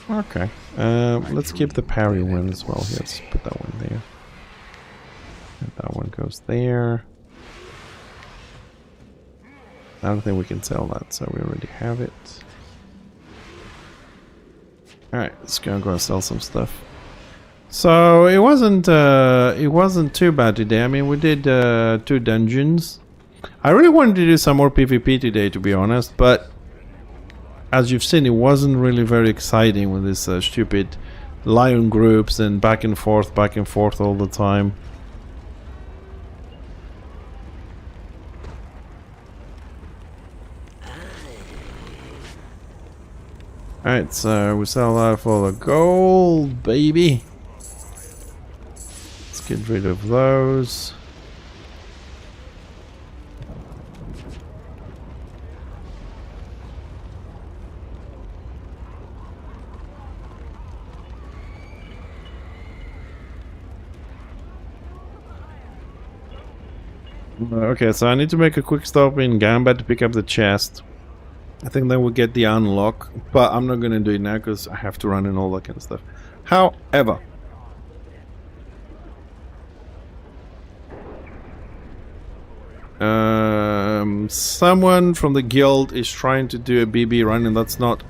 Okay. Let's keep the parry one as well. Here, let's put that one there. And that one goes there. I don't think we can sell that, so we already have it. Alright, let's go and sell some stuff. So it wasn't too bad today. I mean, we did 2 dungeons. I really wanted to do some more PvP today, to be honest, but as you've seen, it wasn't really very exciting with this stupid lion groups and back and forth all the time. Alright, so we sell that for the gold, baby. Let's get rid of those. Okay, so I need to make a quick stop in Gamba to pick up the chest. I think then we'll get the unlock, but I'm not going to do it now because I have to run and all that kind of stuff. However, someone from the guild is trying to do a BB run, and that's not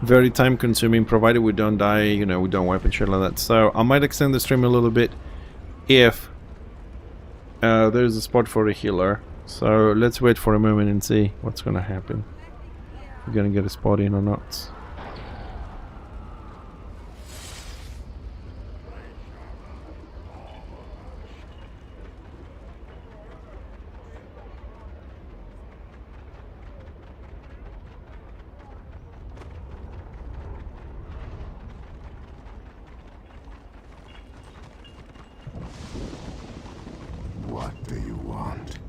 very time consuming, provided we don't die, you know, we don't wipe and shit like that. So I might extend the stream a little bit if there's a spot for a healer. So let's wait for a moment and see what's gonna happen. We're gonna get a spot in or not. What do you want?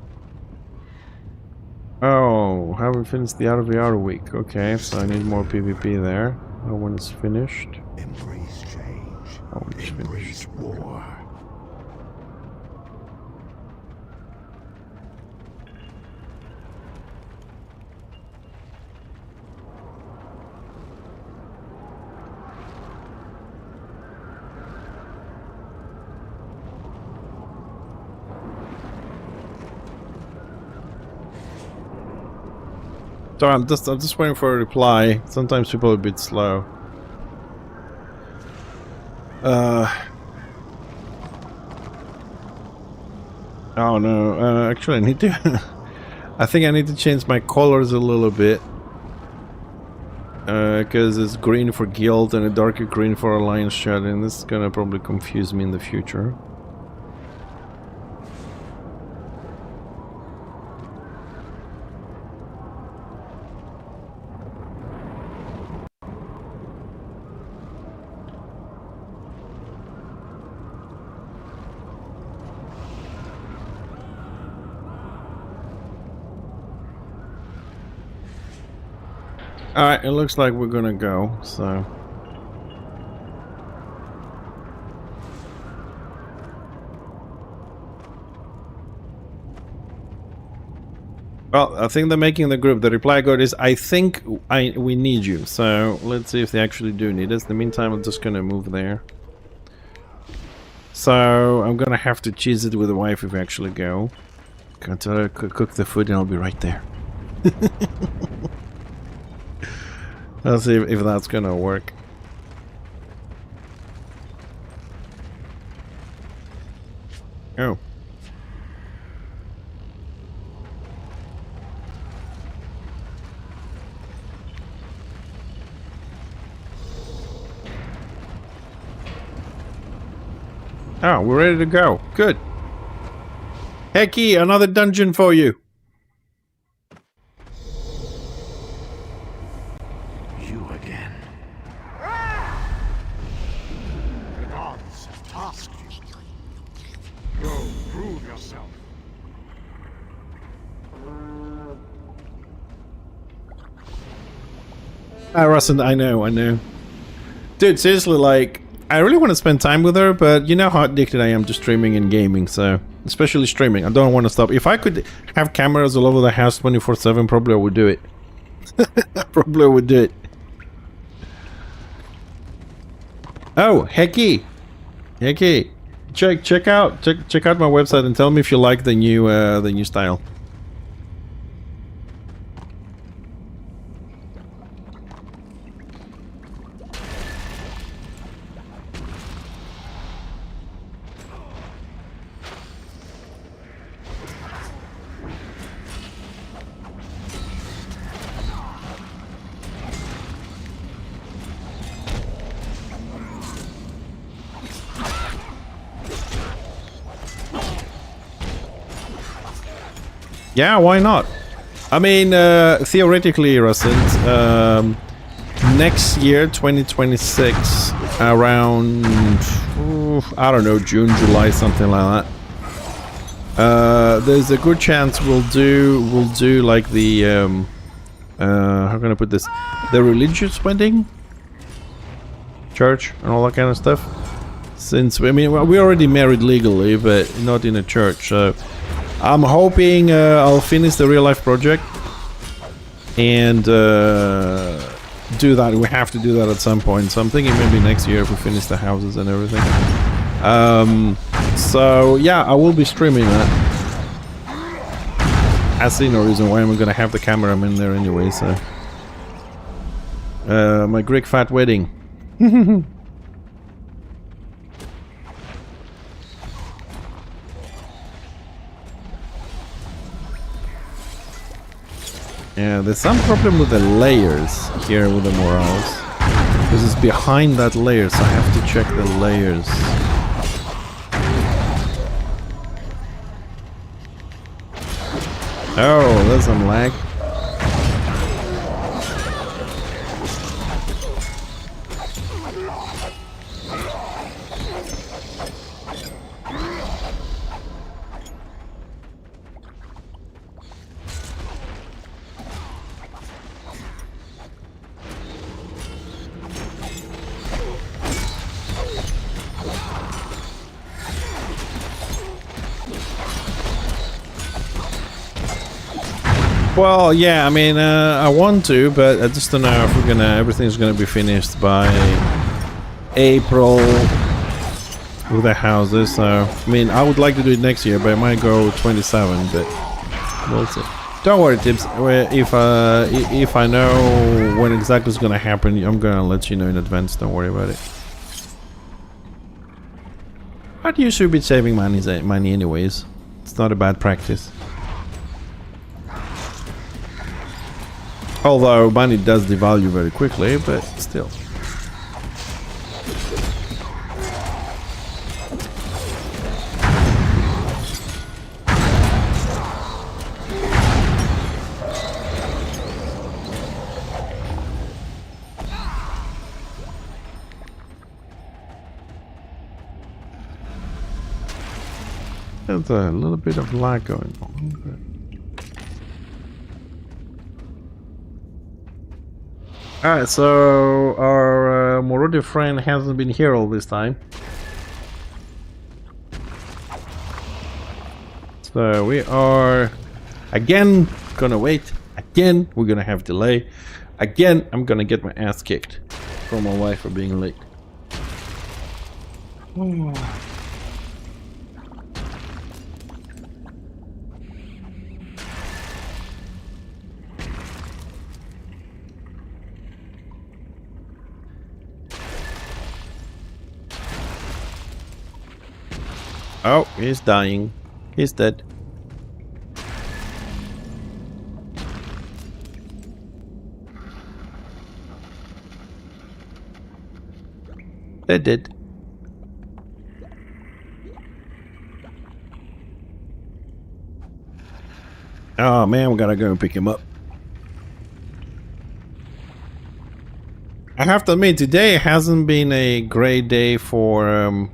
Oh, haven't finished the RVR week. Okay, so I need more PvP there. That one is finished. Embrace change. That one is Embrace finished. war. So I'm just waiting for a reply. Sometimes people are a bit slow. Oh no, actually I need to I think I need to change my colors a little bit. Because it's green for guild and a darker green for alliance shot, and this is gonna probably confuse me in the future. Alright, it looks like we're gonna go, so... Well, I think they're making the group. The reply I got is, I think we need you. So, let's see if they actually do need us. In the meantime, I'm just gonna move there. So, I'm gonna have to cheese it with the wife if we actually go. Gonna tell her to cook the food and I'll be right there. Let's see if that's gonna work. Oh. Oh, we're ready to go. Good. Hecky, another dungeon for you. You again. The gods have tasked you. Go prove yourself. Russell, I know. Dude, seriously, like, I really want to spend time with her, but you know how addicted I am to streaming and gaming, so... especially streaming. I don't want to stop. If I could have cameras all over the house 24/7, probably I would do it. Probably would do it. Oh, Hecky, check out my website and tell me if you like the new style. Yeah, why not? I mean, theoretically, Russell, next year, 2026, around, I don't know, June, July, something like that. There's a good chance we'll do like the, how can I put this? The religious wedding? Church and all that kind of stuff. Since, I mean, we're already married legally, but not in a church, so... I'm hoping I'll finish the real life project and do that. We have to do that at some point. So I'm thinking maybe next year if we finish the houses and everything. So yeah, I will be streaming that. I see no reason why I'm gonna have the cameraman there anyway. So my Greek fat wedding. Yeah, there's some problem with the layers here with the morals. Because it's behind that layer, so I have to check the layers. Oh, there's some lag. Well, yeah, I mean, I want to, but I just don't know if we're gonna, everything's gonna be finished by April with the houses, so, I mean, I would like to do it next year, but it might go 27, but we'll see. Don't worry, Tips, if I know when exactly it's gonna happen, I'm gonna let you know in advance, don't worry about it. But you should be saving money anyways, it's not a bad practice. Although money does devalue very quickly, but still. There's a little bit of lag going on. Alright, so our Morodi friend hasn't been here all this time. So we are again gonna wait. Again, we're gonna have delay. Again, I'm gonna get my ass kicked from my wife for being late. Oh, he's dying. He's dead. They're dead. Oh man, we gotta go and pick him up. I have to admit, today hasn't been a great day for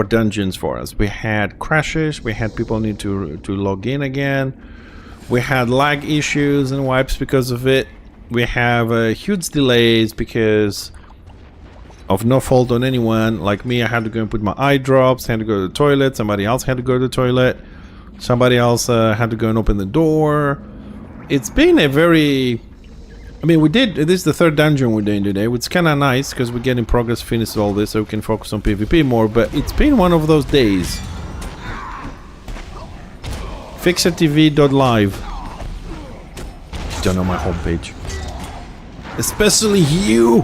dungeons for us. We had crashes, we had people need to log in again, we had lag issues and wipes because of it, we have huge delays because of no fault on anyone. Like me, I had to go and put my eye drops, had to go to the toilet, somebody else had to go to the toilet, somebody else had to go and open the door. It's been a very... I mean, this is the third dungeon we're doing today, which is kind of nice, because we're getting progress, finished all this, so we can focus on PvP more, but it's been one of those days. Fixertv.live. Don't know my homepage. Especially you!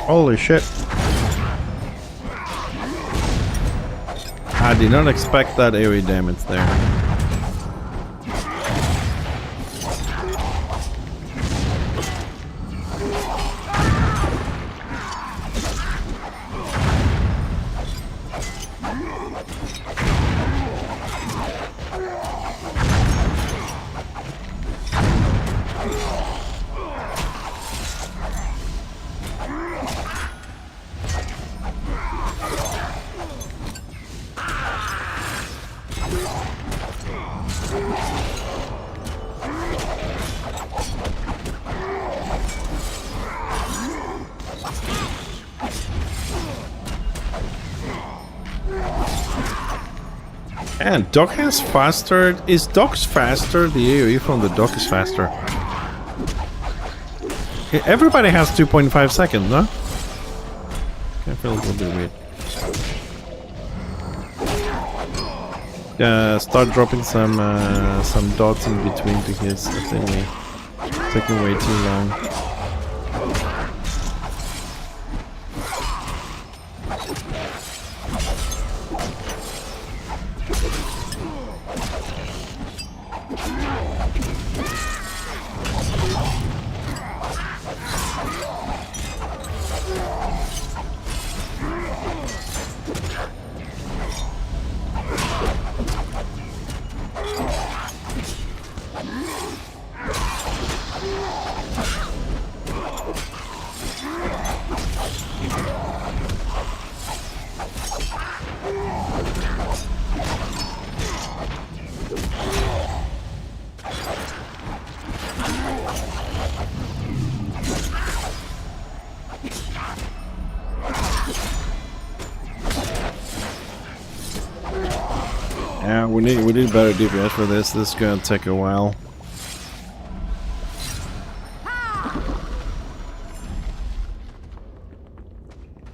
Holy shit. I did not expect that AoE damage there. And Doc has faster. Is Doc's faster? The AoE from the Doc is faster. Everybody has 2.5 seconds, no? I feel a little bit weird. Start dropping some dots in between because I think we're taking way too long. Yeah, we need better DPS for this. This is gonna take a while.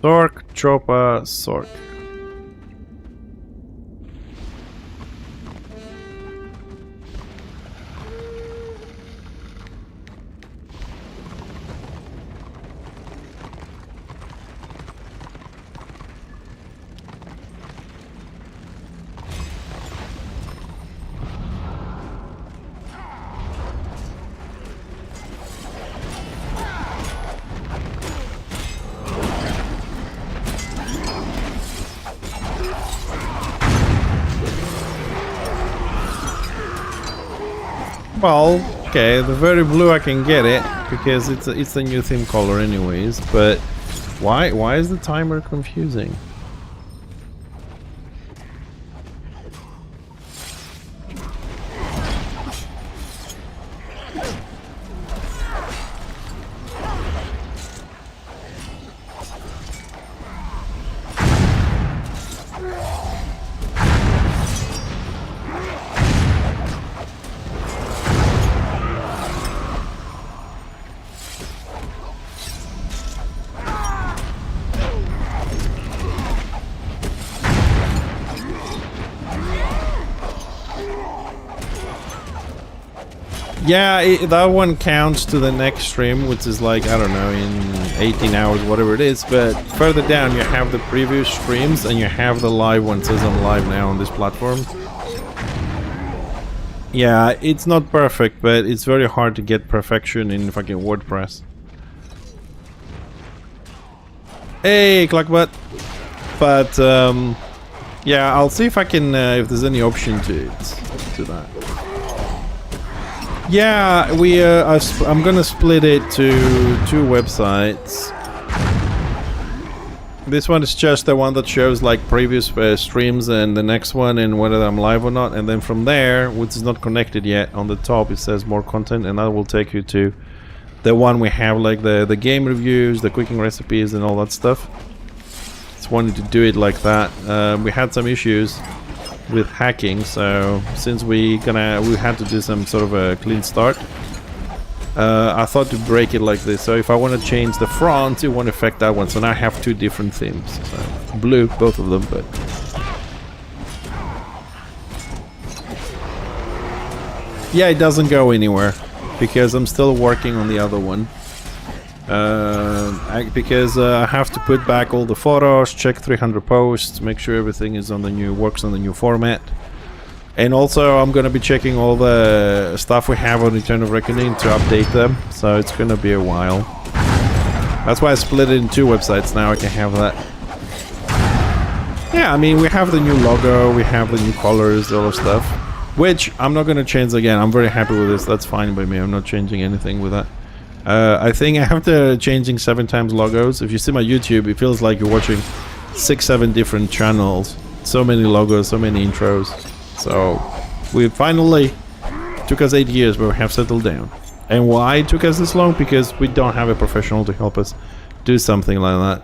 Sork, Chopa, Sork. Well, okay, the very blue I can get it because it's a new theme color anyways, but why is the timer confusing? Yeah, that one counts to the next stream, which is like, I don't know, in 18 hours, whatever it is. But further down, you have the previous streams and you have the live one. It says I'm live now on this platform. Yeah, it's not perfect, but it's very hard to get perfection in fucking WordPress. Hey, Clockbutt. But yeah, I'll see if I can if there's any option to that. Yeah, I'm gonna split it to 2 websites. This one is just the one that shows like previous streams, and the next one and whether I'm live or not, and then from there, which is not connected yet, on the top it says more content, and that will take you to the one we have, like the game reviews, the cooking recipes and all that stuff. Just wanted to do it like that. We had some issues with hacking, so since we had to do some sort of a clean start, I thought to break it like this. So if I want to change the font, it won't affect that one. So now I have 2 different themes. So blue, both of them, but yeah, it doesn't go anywhere because I'm still working on the other one. Because I have to put back all the photos, check 300 posts, make sure everything is on the new, works on the new format. And also I'm gonna be checking all the stuff we have on Return of Reckoning to update them, so it's gonna be a while. That's why I split it in 2 websites, now I can have that. Yeah, I mean, we have the new logo, we have the new colors, all the stuff, which I'm not gonna change again. I'm very happy with this, that's fine by me, I'm not changing anything with that. I think after changing 7 times logos, if you see my YouTube, it feels like you're watching 6-7 different channels. So many logos, so many intros. So we finally, took us 8 years, but we have settled down. And why it took us this long? Because we don't have a professional to help us do something like that.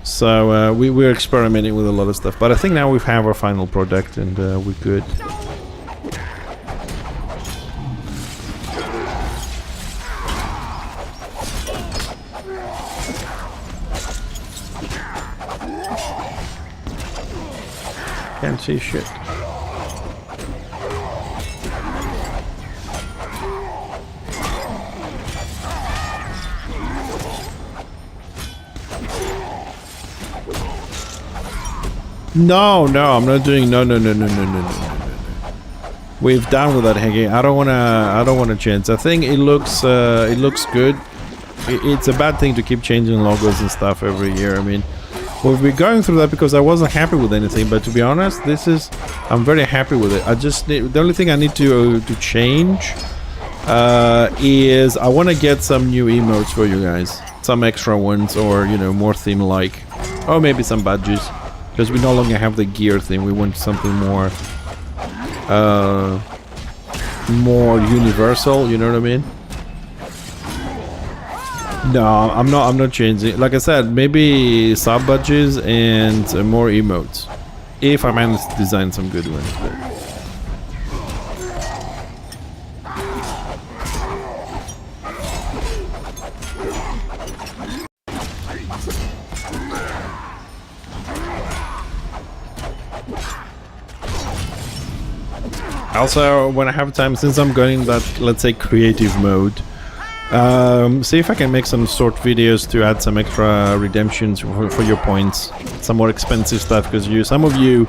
So we're experimenting with a lot of stuff. But I think now we have our final product, and we're good. Can't see shit. No, I'm not doing no. We've done with that hacking. I don't wanna change. I think it looks good. It's a bad thing to keep changing logos and stuff every year. I mean, we've been going through that because I wasn't happy with anything, but to be honest, I'm very happy with it. I just need, the only thing I need to change is I want to get some new emotes for you guys, some extra ones, or you know, more theme like, or maybe some badges, because we no longer have the gear thing. We want something more universal, you know what I mean? No, I'm not changing. Like I said, maybe sub badges and more emotes, if I manage to design some good ones. But also, when I have time, since I'm going that, let's say, creative mode, see if I can make some short videos to add some extra redemptions for your points, some more expensive stuff, because some of you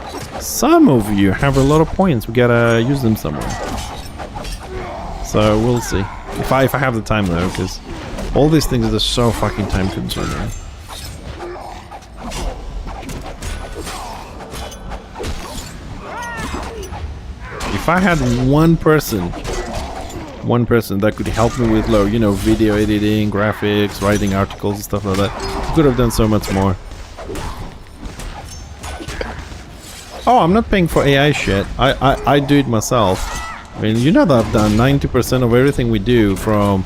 have a lot of points. We gotta use them somewhere. So we'll see if I have the time though, because all these things are so fucking time consuming. If I had one person that could help me with video editing, graphics, writing articles and stuff like that, I could have done so much more. Oh, I'm not paying for AI shit. I do it myself. I mean, you know that I've done 90% of everything we do, from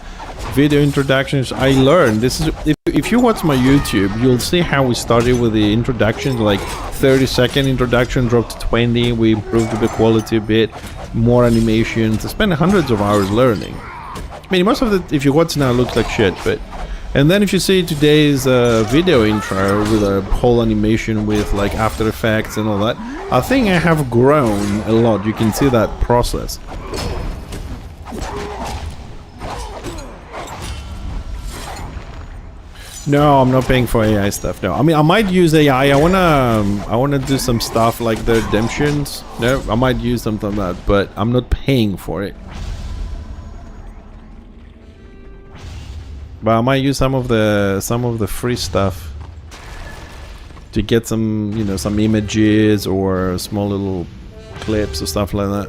video introductions. I learned this is, if you watch my YouTube, you'll see how we started with the introduction, like 30-second introduction, dropped to 20. We improved the quality a bit, more animations. I spent hundreds of hours learning. I mean, most of it, if you watch now, looks like shit, but and then if you see today's video intro with a whole animation with like After Effects and all that, I think I have grown a lot. You can see that process. No, I'm not paying for AI stuff. No, I mean I might use AI. I wanna do some stuff like the redemptions. No, I might use something like that, but I'm not paying for it. But I might use some of the free stuff to get some, you know, some images or small little clips or stuff like that.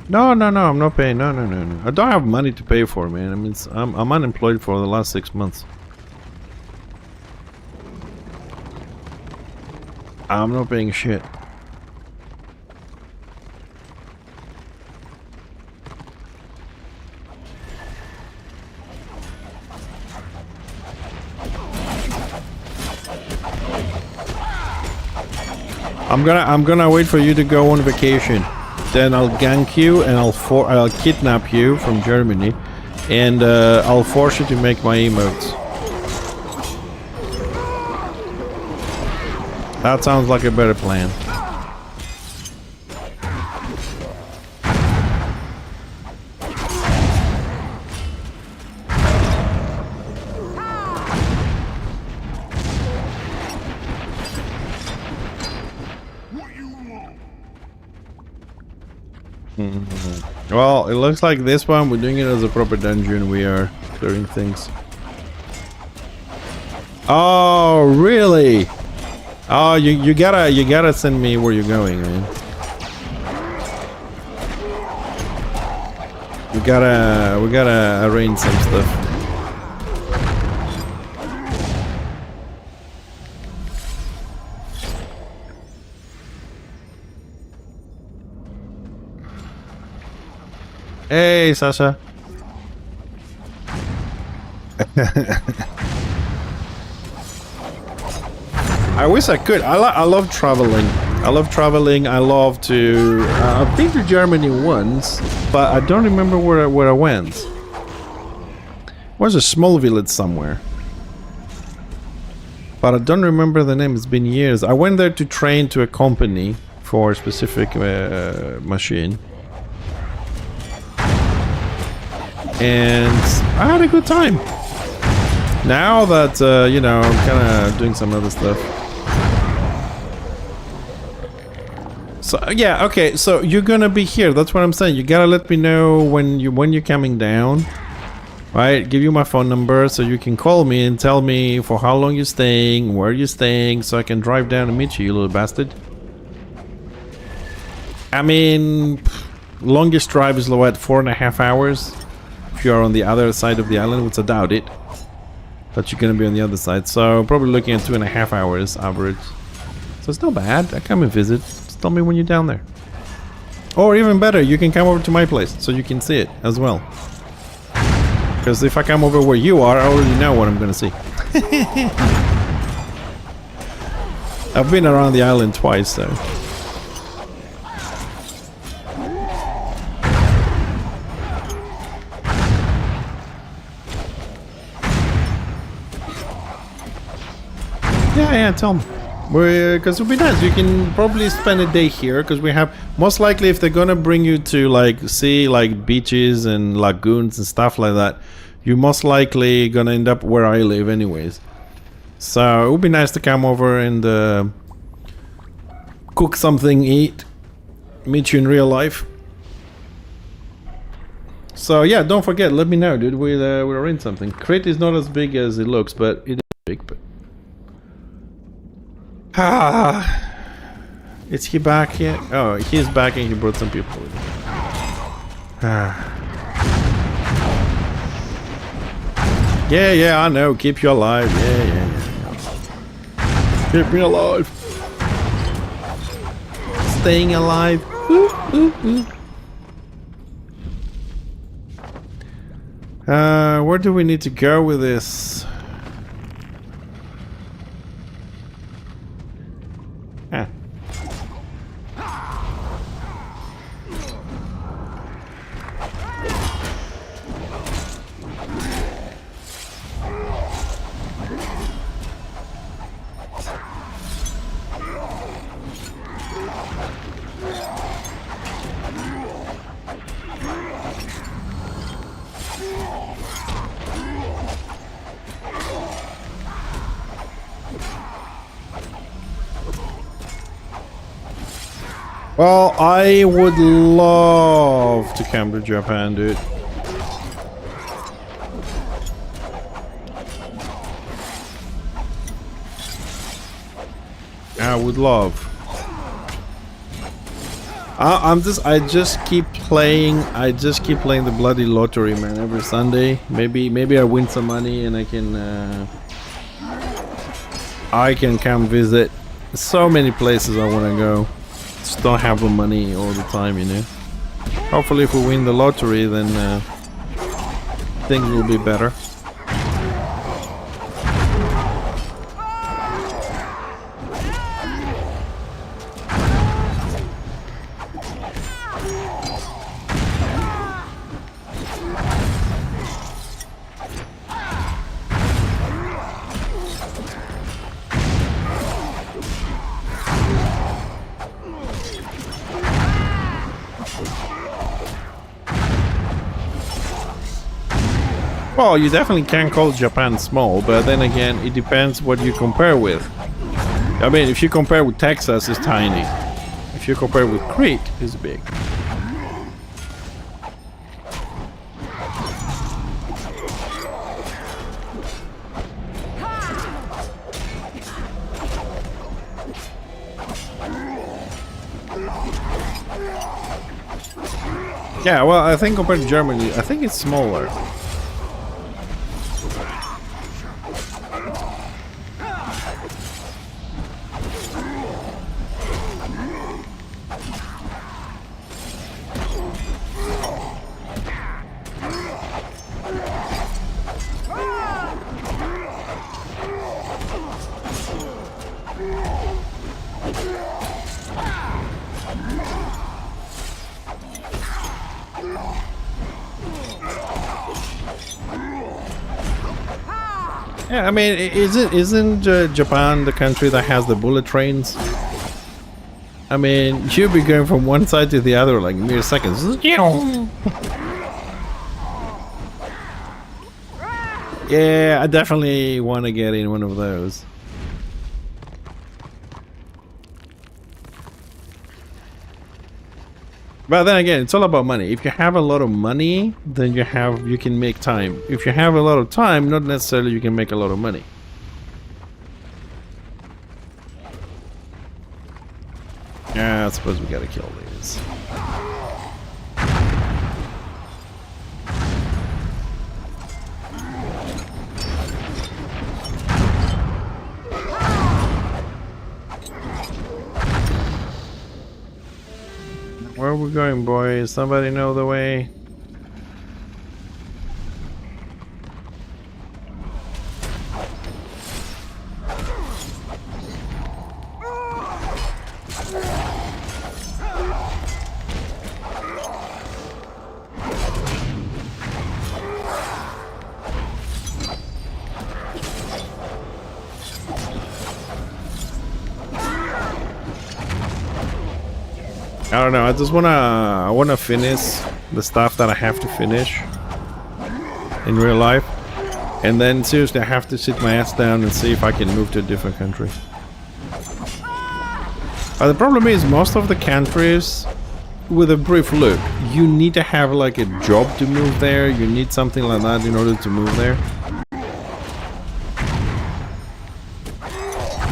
No, I'm not paying. No. I don't have money to pay for, man. I mean, I'm unemployed for the last 6 months. I'm not paying shit. I'm gonna wait for you to go on vacation. Then I'll gank you and I'll kidnap you from Germany, and I'll force you to make my emotes. That sounds like a better plan. Well, it looks like this one we're doing it as a proper dungeon. We are clearing things. Oh, really? Oh, you gotta send me where you're going, man. We gotta arrange some stuff. Hey, Sasha. I wish I could. I love traveling. I love traveling. I love to... I've been to Germany once, but I don't remember where I went. It was a small village somewhere. But I don't remember the name. It's been years. I went there to train to a company for a specific machine. And I had a good time. Now that, you know, I'm kind of doing some other stuff. So, yeah, okay, so you're gonna be here. That's what I'm saying. You gotta let me know when you're coming down. Right? Give you my phone number so you can call me and tell me for how long you're staying, where you're staying, so I can drive down and meet you, you little bastard. I mean, longest drive is what, 4.5 hours? If you're on the other side of the island, which I doubt it. But you're gonna be on the other side, so probably looking at 2.5 hours average. So it's not bad. I come and visit. Just tell me when you're down there. Or even better, you can come over to my place so you can see it as well. Because if I come over where you are, I already know what I'm gonna see. I've been around the island twice, so. Yeah, tell me. Because it would be nice. You can probably spend a day here, because we have... Most likely, if they're gonna bring you to, like, see, like, beaches and lagoons and stuff like that, you're most likely gonna end up where I live anyways. So, it would be nice to come over and cook something, eat, meet you in real life. So, yeah, don't forget, let me know, dude. We're in something. Crate is not as big as it looks, but it is big, but... Is he back yet? Oh, he's back and he brought some people with him. Yeah, I know. Keep you alive. Yeah. Keep me alive. Staying alive. Where do we need to go with this? Ah. Well, I would love to come to Japan, dude. I would love. I just keep playing. I just keep playing the bloody lottery, man. Every Sunday, maybe I win some money and I can come visit. So many places I want to go. Just don't have the money all the time, you know. Hopefully, if we win the lottery, then things will be better. Well, you definitely can call Japan small, but then again, it depends what you compare with. I mean, if you compare with Texas, it's tiny. If you compare with Crete, it's big. Yeah, well, I think compared to Germany, I think it's smaller. Yeah, I mean, isn't Japan the country that has the bullet trains? I mean, you'll be going from one side to the other like mere seconds. Yeah, I definitely want to get in one of those. But then again, it's all about money. If you have a lot of money, then you can make time. If you have a lot of time, not necessarily you can make a lot of money. Yeah, I suppose we gotta kill these. Where are we going, boys? Somebody know the way? I don't know, I wanna finish the stuff that I have to finish in real life, and then seriously I have to sit my ass down and see if I can move to a different country. But the problem is, most of the countries, with a brief look, you need to have like a job to move there, you need something like that in order to move there.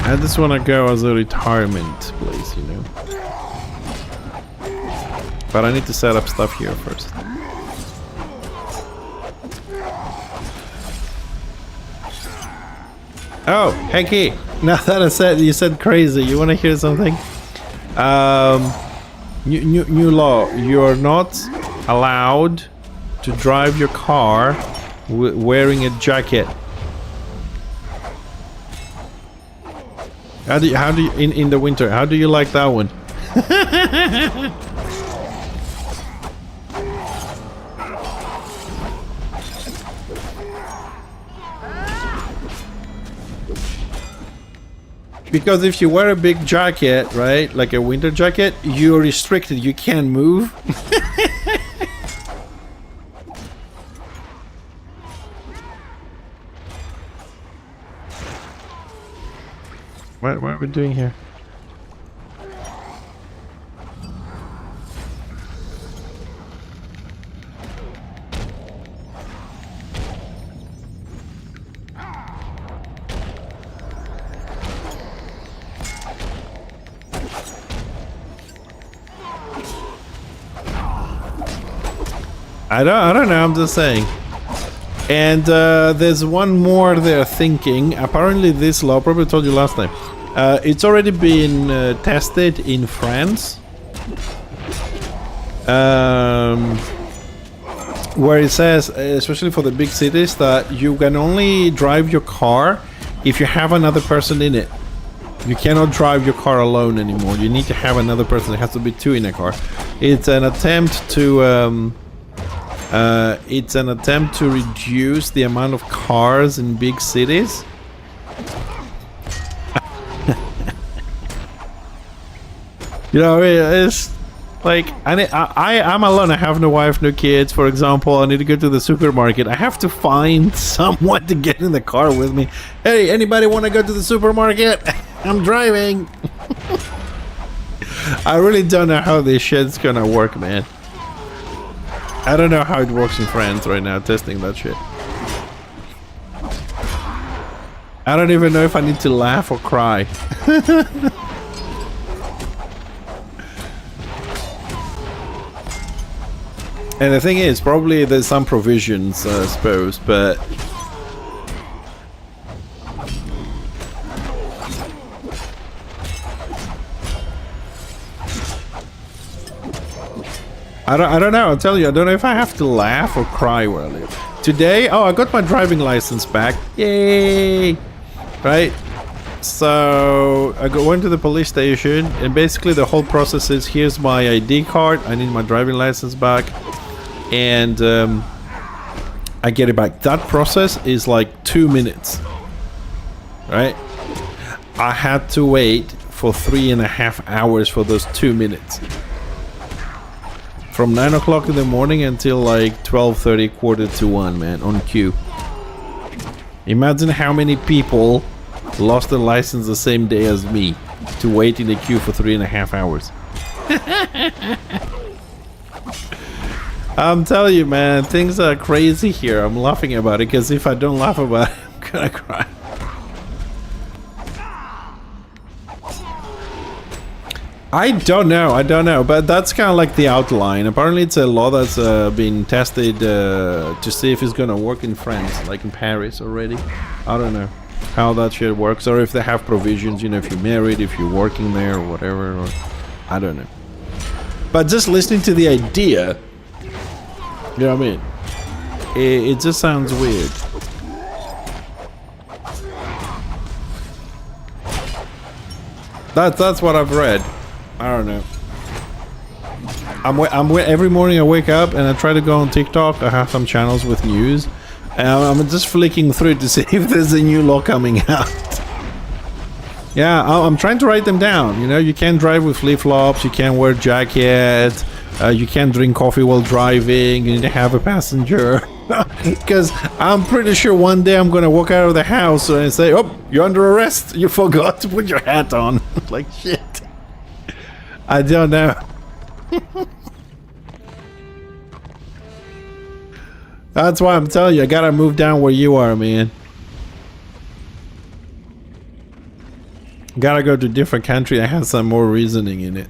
I just wanna go as a retirement place, you know. But I need to set up stuff here first. Oh, Henky! Now that you said crazy, you want to hear something? New law. You are not allowed to drive your car wearing a jacket. How do you in the winter? How do you like that one? Because if you wear a big jacket, right, like a winter jacket, you're restricted. You can't move. What are we doing here? I don't know, I'm just saying. And there's one more they're thinking. Apparently this law, probably told you last time, it's already been tested in France. Where it says, especially for the big cities, that you can only drive your car if you have another person in it. You cannot drive your car alone anymore. You need to have another person. There has to be two in a car. It's an attempt to reduce the amount of cars in big cities. You know, it's like I'm alone. I have no wife, no kids. For example, I need to go to the supermarket. I have to find someone to get in the car with me. Hey, anybody want to go to the supermarket? I'm driving. I really don't know how this shit's gonna work, man. I don't know how it works in France right now, testing that shit. I don't even know if I need to laugh or cry. And the thing is, probably there's some provisions, I suppose, but... I don't know, I'll tell you, I don't know if I have to laugh or cry where I live. Today, oh, I got my driving license back. Yay! Right? So, I went to the police station, and basically the whole process is, here's my ID card, I need my driving license back, and I get it back. That process is like 2 minutes. Right? I had to wait for 3.5 hours for those 2 minutes. From 9 o'clock in the morning until like 12:30, 1:45, man, on queue. Imagine how many people lost their license the same day as me to wait in the queue for 3.5 hours. I'm telling you, man, things are crazy here. I'm laughing about it because if I don't laugh about it, I'm gonna cry. I don't know, but that's kind of like the outline. Apparently it's a law that's been tested to see if it's gonna work in France, like in Paris already. I don't know how that shit works, or if they have provisions, you know, if you're married, if you're working there or whatever, or I don't know. But just listening to the idea, you know what I mean? It just sounds weird. That's what I've read. I don't know. Every morning I wake up and I try to go on TikTok. I have some channels with news, and I'm just flicking through to see if there's a new law coming out. Yeah, I'm trying to write them down. You know, you can't drive with flip-flops. You can't wear jackets. You can't drink coffee while driving. You need to have a passenger. Because I'm pretty sure one day I'm gonna walk out of the house and say, "Oh, you're under arrest. You forgot to put your hat on." Like shit. I don't know. That's why I'm telling you, I gotta move down where you are, man. Gotta go to a different country that has some more reasoning in it.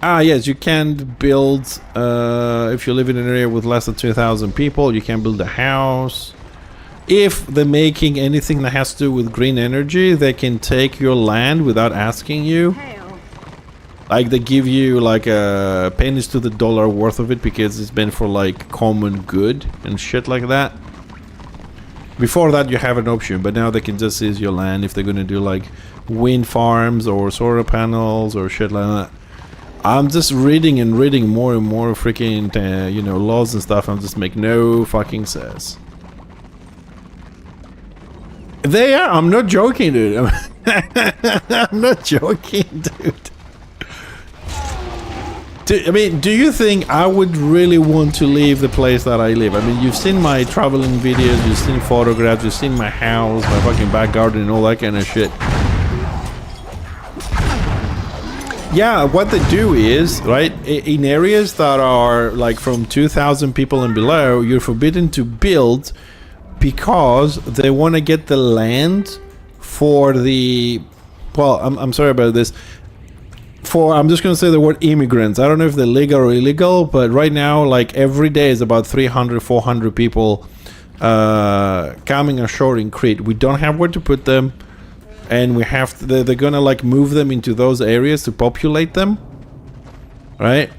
Ah, yes, you can't build, if you live in an area with less than 2,000 people, you can't build a house. If they're making anything that has to do with green energy, they can take your land without asking you. Like, they give you, like, pennies to the dollar worth of it because it's been for, like, common good and shit like that. Before that, you have an option, but now they can just seize your land if they're going to do like wind farms or solar panels or shit like that. I'm just reading and reading more and more freaking, you know, laws and stuff. I'm just make no fucking sense. They are. I'm not joking, dude. I'm not joking, dude. I mean, do you think I would really want to leave the place that I live? I mean, you've seen my traveling videos, you've seen photographs, you've seen my house, my fucking back garden and all that kind of shit. Yeah, what they do is, right, in areas that are like from 2,000 people and below, you're forbidden to build because they want to get the land for the, well, I'm sorry about this. I'm just going to say the word immigrants. I don't know if they're legal or illegal, but right now, like every day is about 300, 400 people coming ashore in Crete. We don't have where to put them, and we have to, they're going to like move them into those areas to populate them, right?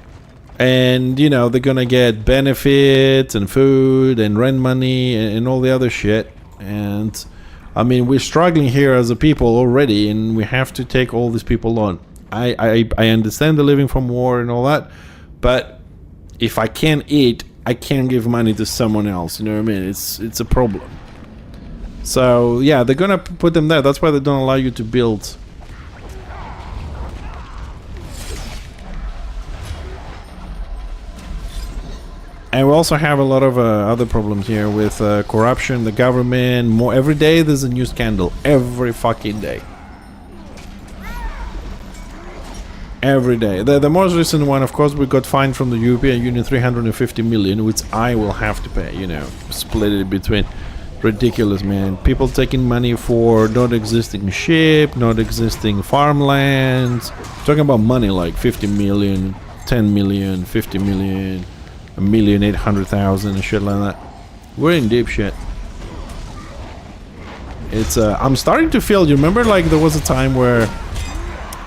And, you know, they're going to get benefits and food and rent money and all the other shit. And, I mean, we're struggling here as a people already, and we have to take all these people on. I understand the living from war and all that, but if I can't eat, I can't give money to someone else. You know what I mean? It's a problem. So yeah, they're gonna put them there. That's why they don't allow you to build. And we also have a lot of other problems here with corruption, the government. Every day there's a new scandal. Every fucking day. Every day. The most recent one, of course, we got fined from the European Union 350 million, which I will have to pay, you know, split it between. Ridiculous, man. People taking money for not existing ship, not existing farmlands. Talking about money like 50 million, 10 million, 50 million, 1,800,000 and shit like that. We're in deep shit. It's, I'm starting to feel, you remember like there was a time where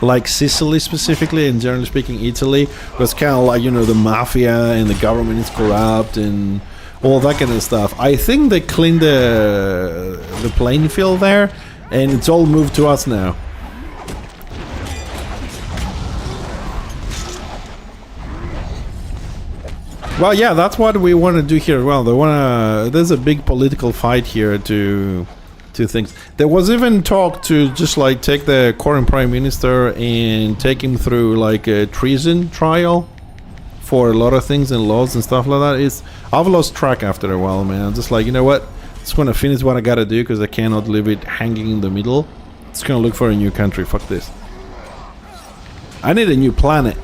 like Sicily specifically, and generally speaking Italy, was kind of like, you know, the mafia and the government is corrupt and all that kind of stuff. I think they cleaned the playing field there, and it's all moved to us now. Well, yeah, that's what we want to do here as well. There's a big political fight here to things. There was even talk to just like take the current prime minister and take him through like a treason trial for a lot of things and laws and stuff like that. I've lost track after a while, man. I'm just like, you know what? Just want to finish what I gotta do because I cannot leave it hanging in the middle. Just gonna look for a new country. Fuck this. I need a new planet.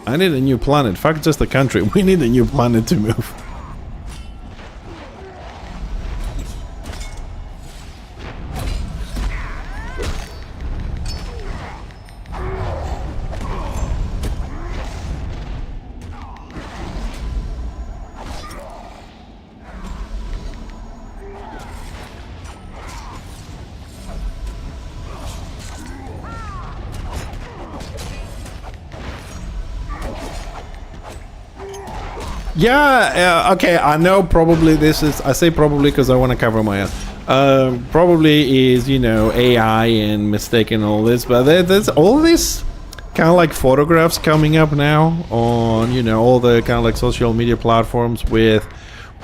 I need a new planet. Fuck just a country. We need a new planet to move. Yeah, okay, I know probably this is, I say probably because I want to cover my ass. Probably is, you know, AI and mistake and all this, but there's all this kind of like photographs coming up now on, you know, all the kind of like social media platforms with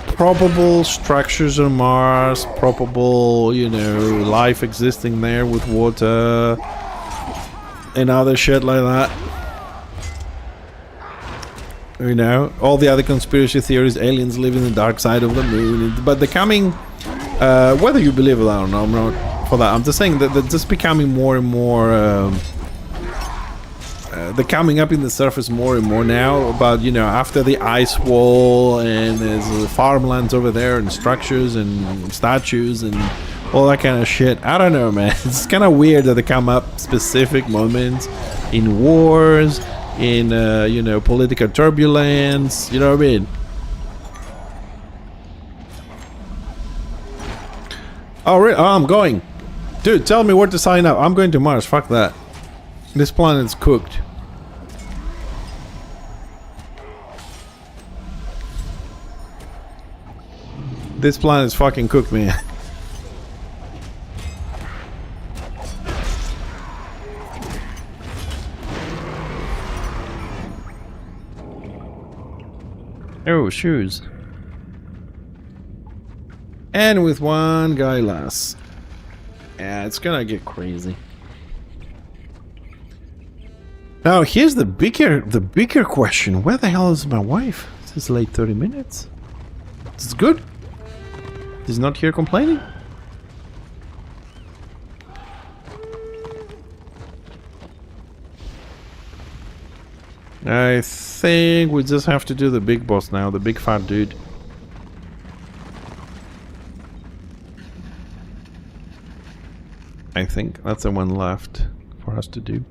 probable structures on Mars, probable, you know, life existing there with water and other shit like that. You know, all the other conspiracy theories, aliens live in the dark side of the moon, but they're coming, whether you believe it or not, I'm not for that. I'm just saying that they're just becoming more and more, they're coming up in the surface more and more now about, you know, after the ice wall and there's farmlands over there and structures and statues and all that kind of shit. I don't know, man. It's kind of weird that they come up specific moments in wars, in you know, political turbulence, you know what I mean? Oh, really? Oh, I'm going. Dude, tell me where to sign up. I'm going to Mars. Fuck that. This planet's cooked. This plan is fucking cooked, man. Oh, shoes. And with one guy less. Yeah, it's gonna get crazy. Now, here's the bigger question. Where the hell is my wife? This is late 30 minutes. This is good. She's not here complaining. I think we just have to do the big boss now, the big fat dude. I think that's the one left for us to do.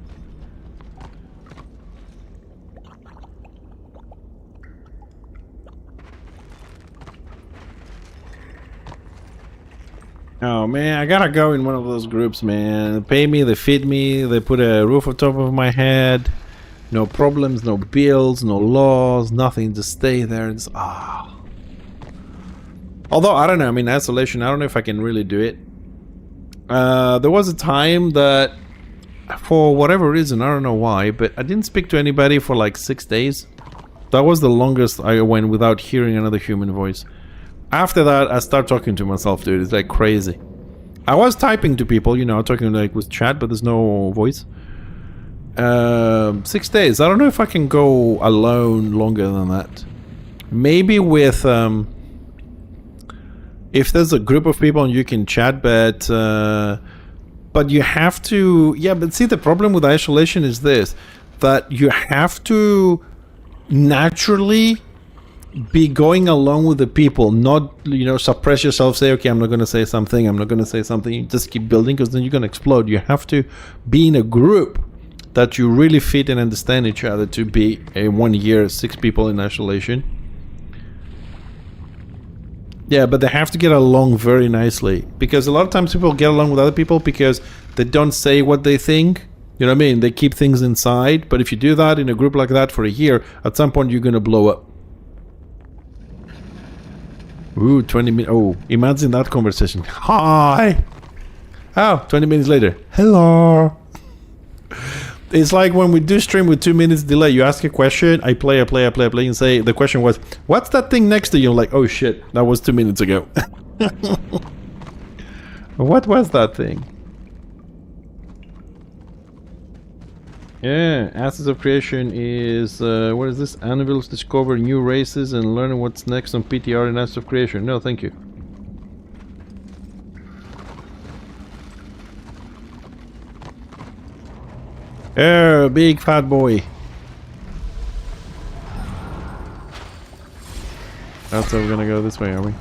Oh man, I gotta go in one of those groups, man. They pay me, they feed me, they put a roof on top of my head. No problems, no bills, no laws, nothing. Just stay there and just, Although, I don't know, I mean, isolation, I don't know if I can really do it. There was a time that, for whatever reason, I don't know why, but I didn't speak to anybody for like 6 days. That was the longest I went without hearing another human voice. After that, I start talking to myself, dude. It's like crazy. I was typing to people, you know, talking like with chat, but there's no voice. 6 days. I don't know if I can go alone longer than that. Maybe with if there's a group of people and you can chat, but you have to. Yeah, but see, the problem with isolation is this: that you have to naturally be going along with the people, not, you know, suppress yourself, say, okay, I'm not going to say something, I'm not going to say something. You just keep building, because then you're going to explode. You have to be in a group that you really fit and understand each other to be a 1 year, 6 people in isolation. Yeah, but they have to get along very nicely, because a lot of times people get along with other people because they don't say what they think. You know what I mean? They keep things inside. But if you do that in a group like that for a year, at some point you're going to blow up. Ooh, 20 minutes. Oh, imagine that conversation. Hi! Oh, 20 minutes later. Hello! It's like when we do stream with 2 minutes delay. You ask a question, I play, and say, the question was, what's that thing next to you? I'm like, oh shit, that was 2 minutes ago. What was that thing? Yeah, Asses of Creation is, what is this? Anvils discover new races and learn what's next on PTR in Asses of Creation. No, thank you. Oh, big fat boy. That's how we're gonna go this way, are we?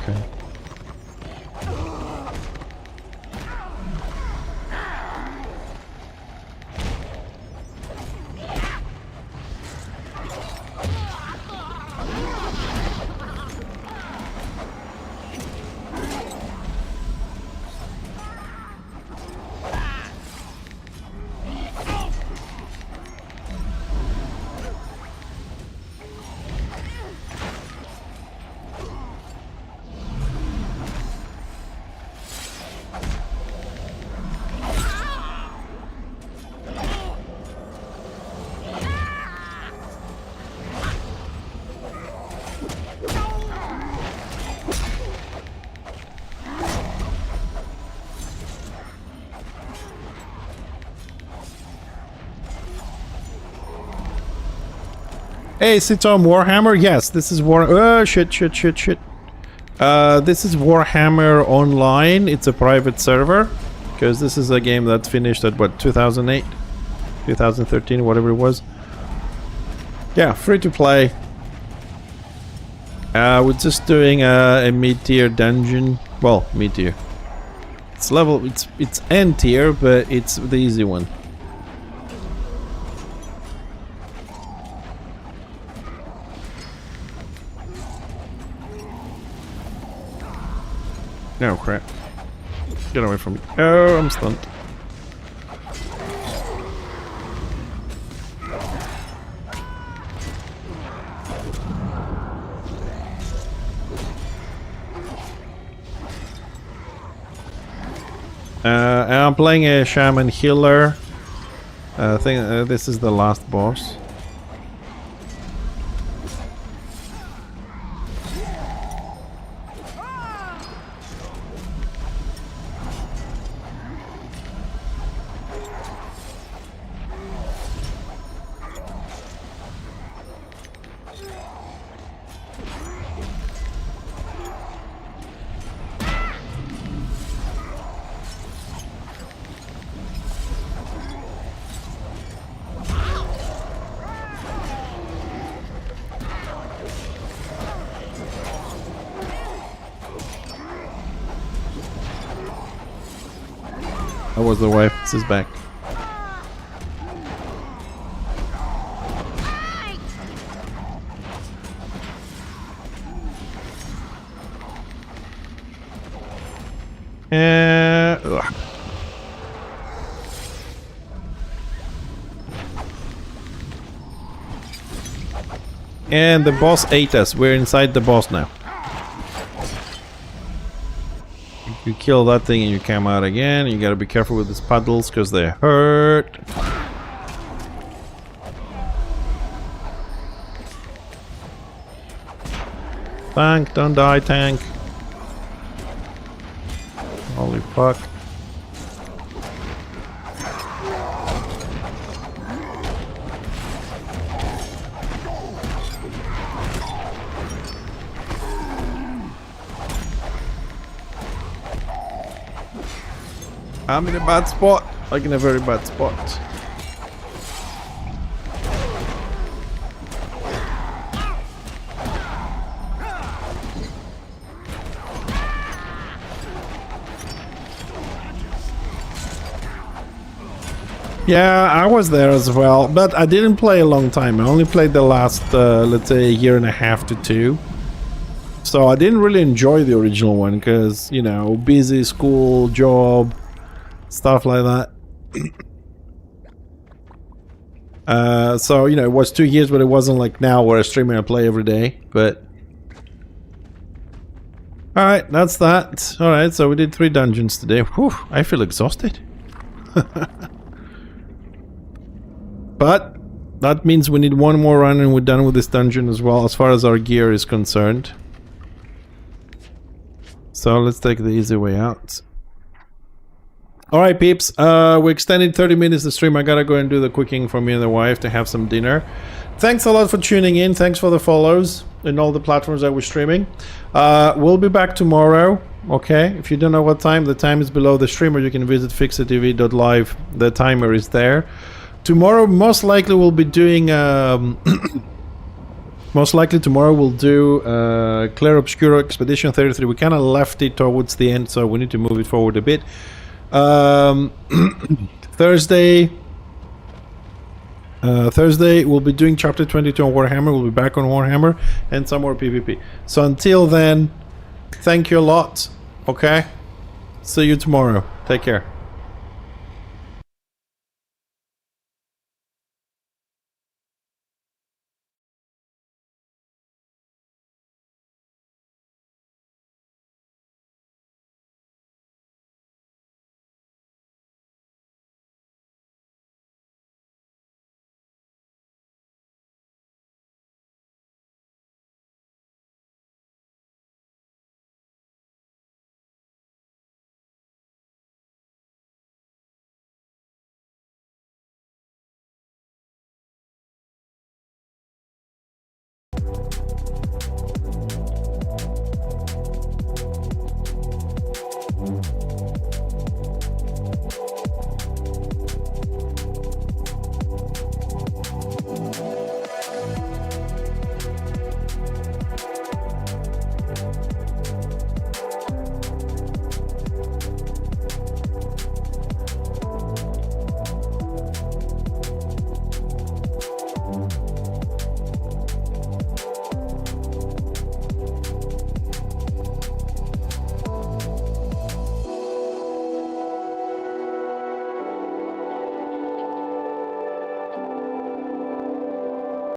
Okay. Hey, Sitom, Warhammer? Yes, this is shit. This is Warhammer Online. It's a private server. Because this is a game that finished at, what, 2008? 2013, whatever it was. Yeah, free to play. We're just doing a mid-tier dungeon. Well, mid-tier. It's level, it's end tier, but it's the easy one. Oh crap. Get away from me. Oh, I'm stunned. I'm playing a shaman healer. I think this is the last boss. That was the wife. This is back. Ugh. And the boss ate us. We're inside the boss now. You kill that thing and you come out again. You gotta be careful with these puddles because they hurt. Tank, don't die, tank. Holy fuck. I'm in a bad spot. Like in a very bad spot. Yeah, I was there as well, but I didn't play a long time. I only played the last, let's say, a year and a half to 2. So I didn't really enjoy the original one because, you know, busy, school, job, stuff like that. So, you know, it was 2 years, but it wasn't like now where I stream and I play every day, but... Alright, that's that. Alright, so we did 3 dungeons today. Whew, I feel exhausted. But that means we need one more run and we're done with this dungeon as well, as far as our gear is concerned. So let's take the easy way out. Alright peeps, we extended 30 minutes the stream. I gotta go and do the cooking for me and the wife to have some dinner. Thanks a lot for tuning in. Thanks for the follows in all the platforms that we're streaming. We'll be back tomorrow, okay? If you don't know what time, the time is below the stream, or you can visit fixitv.live. The timer is there. Tomorrow, most likely we'll be doing... most likely tomorrow we'll do Clair Obscura Expedition 33. We kind of left it towards the end, so we need to move it forward a bit. Thursday we'll be doing chapter 22 on Warhammer. We'll be back on Warhammer and some more PvP. So until then, thank you a lot. Okay, see you tomorrow. Take care.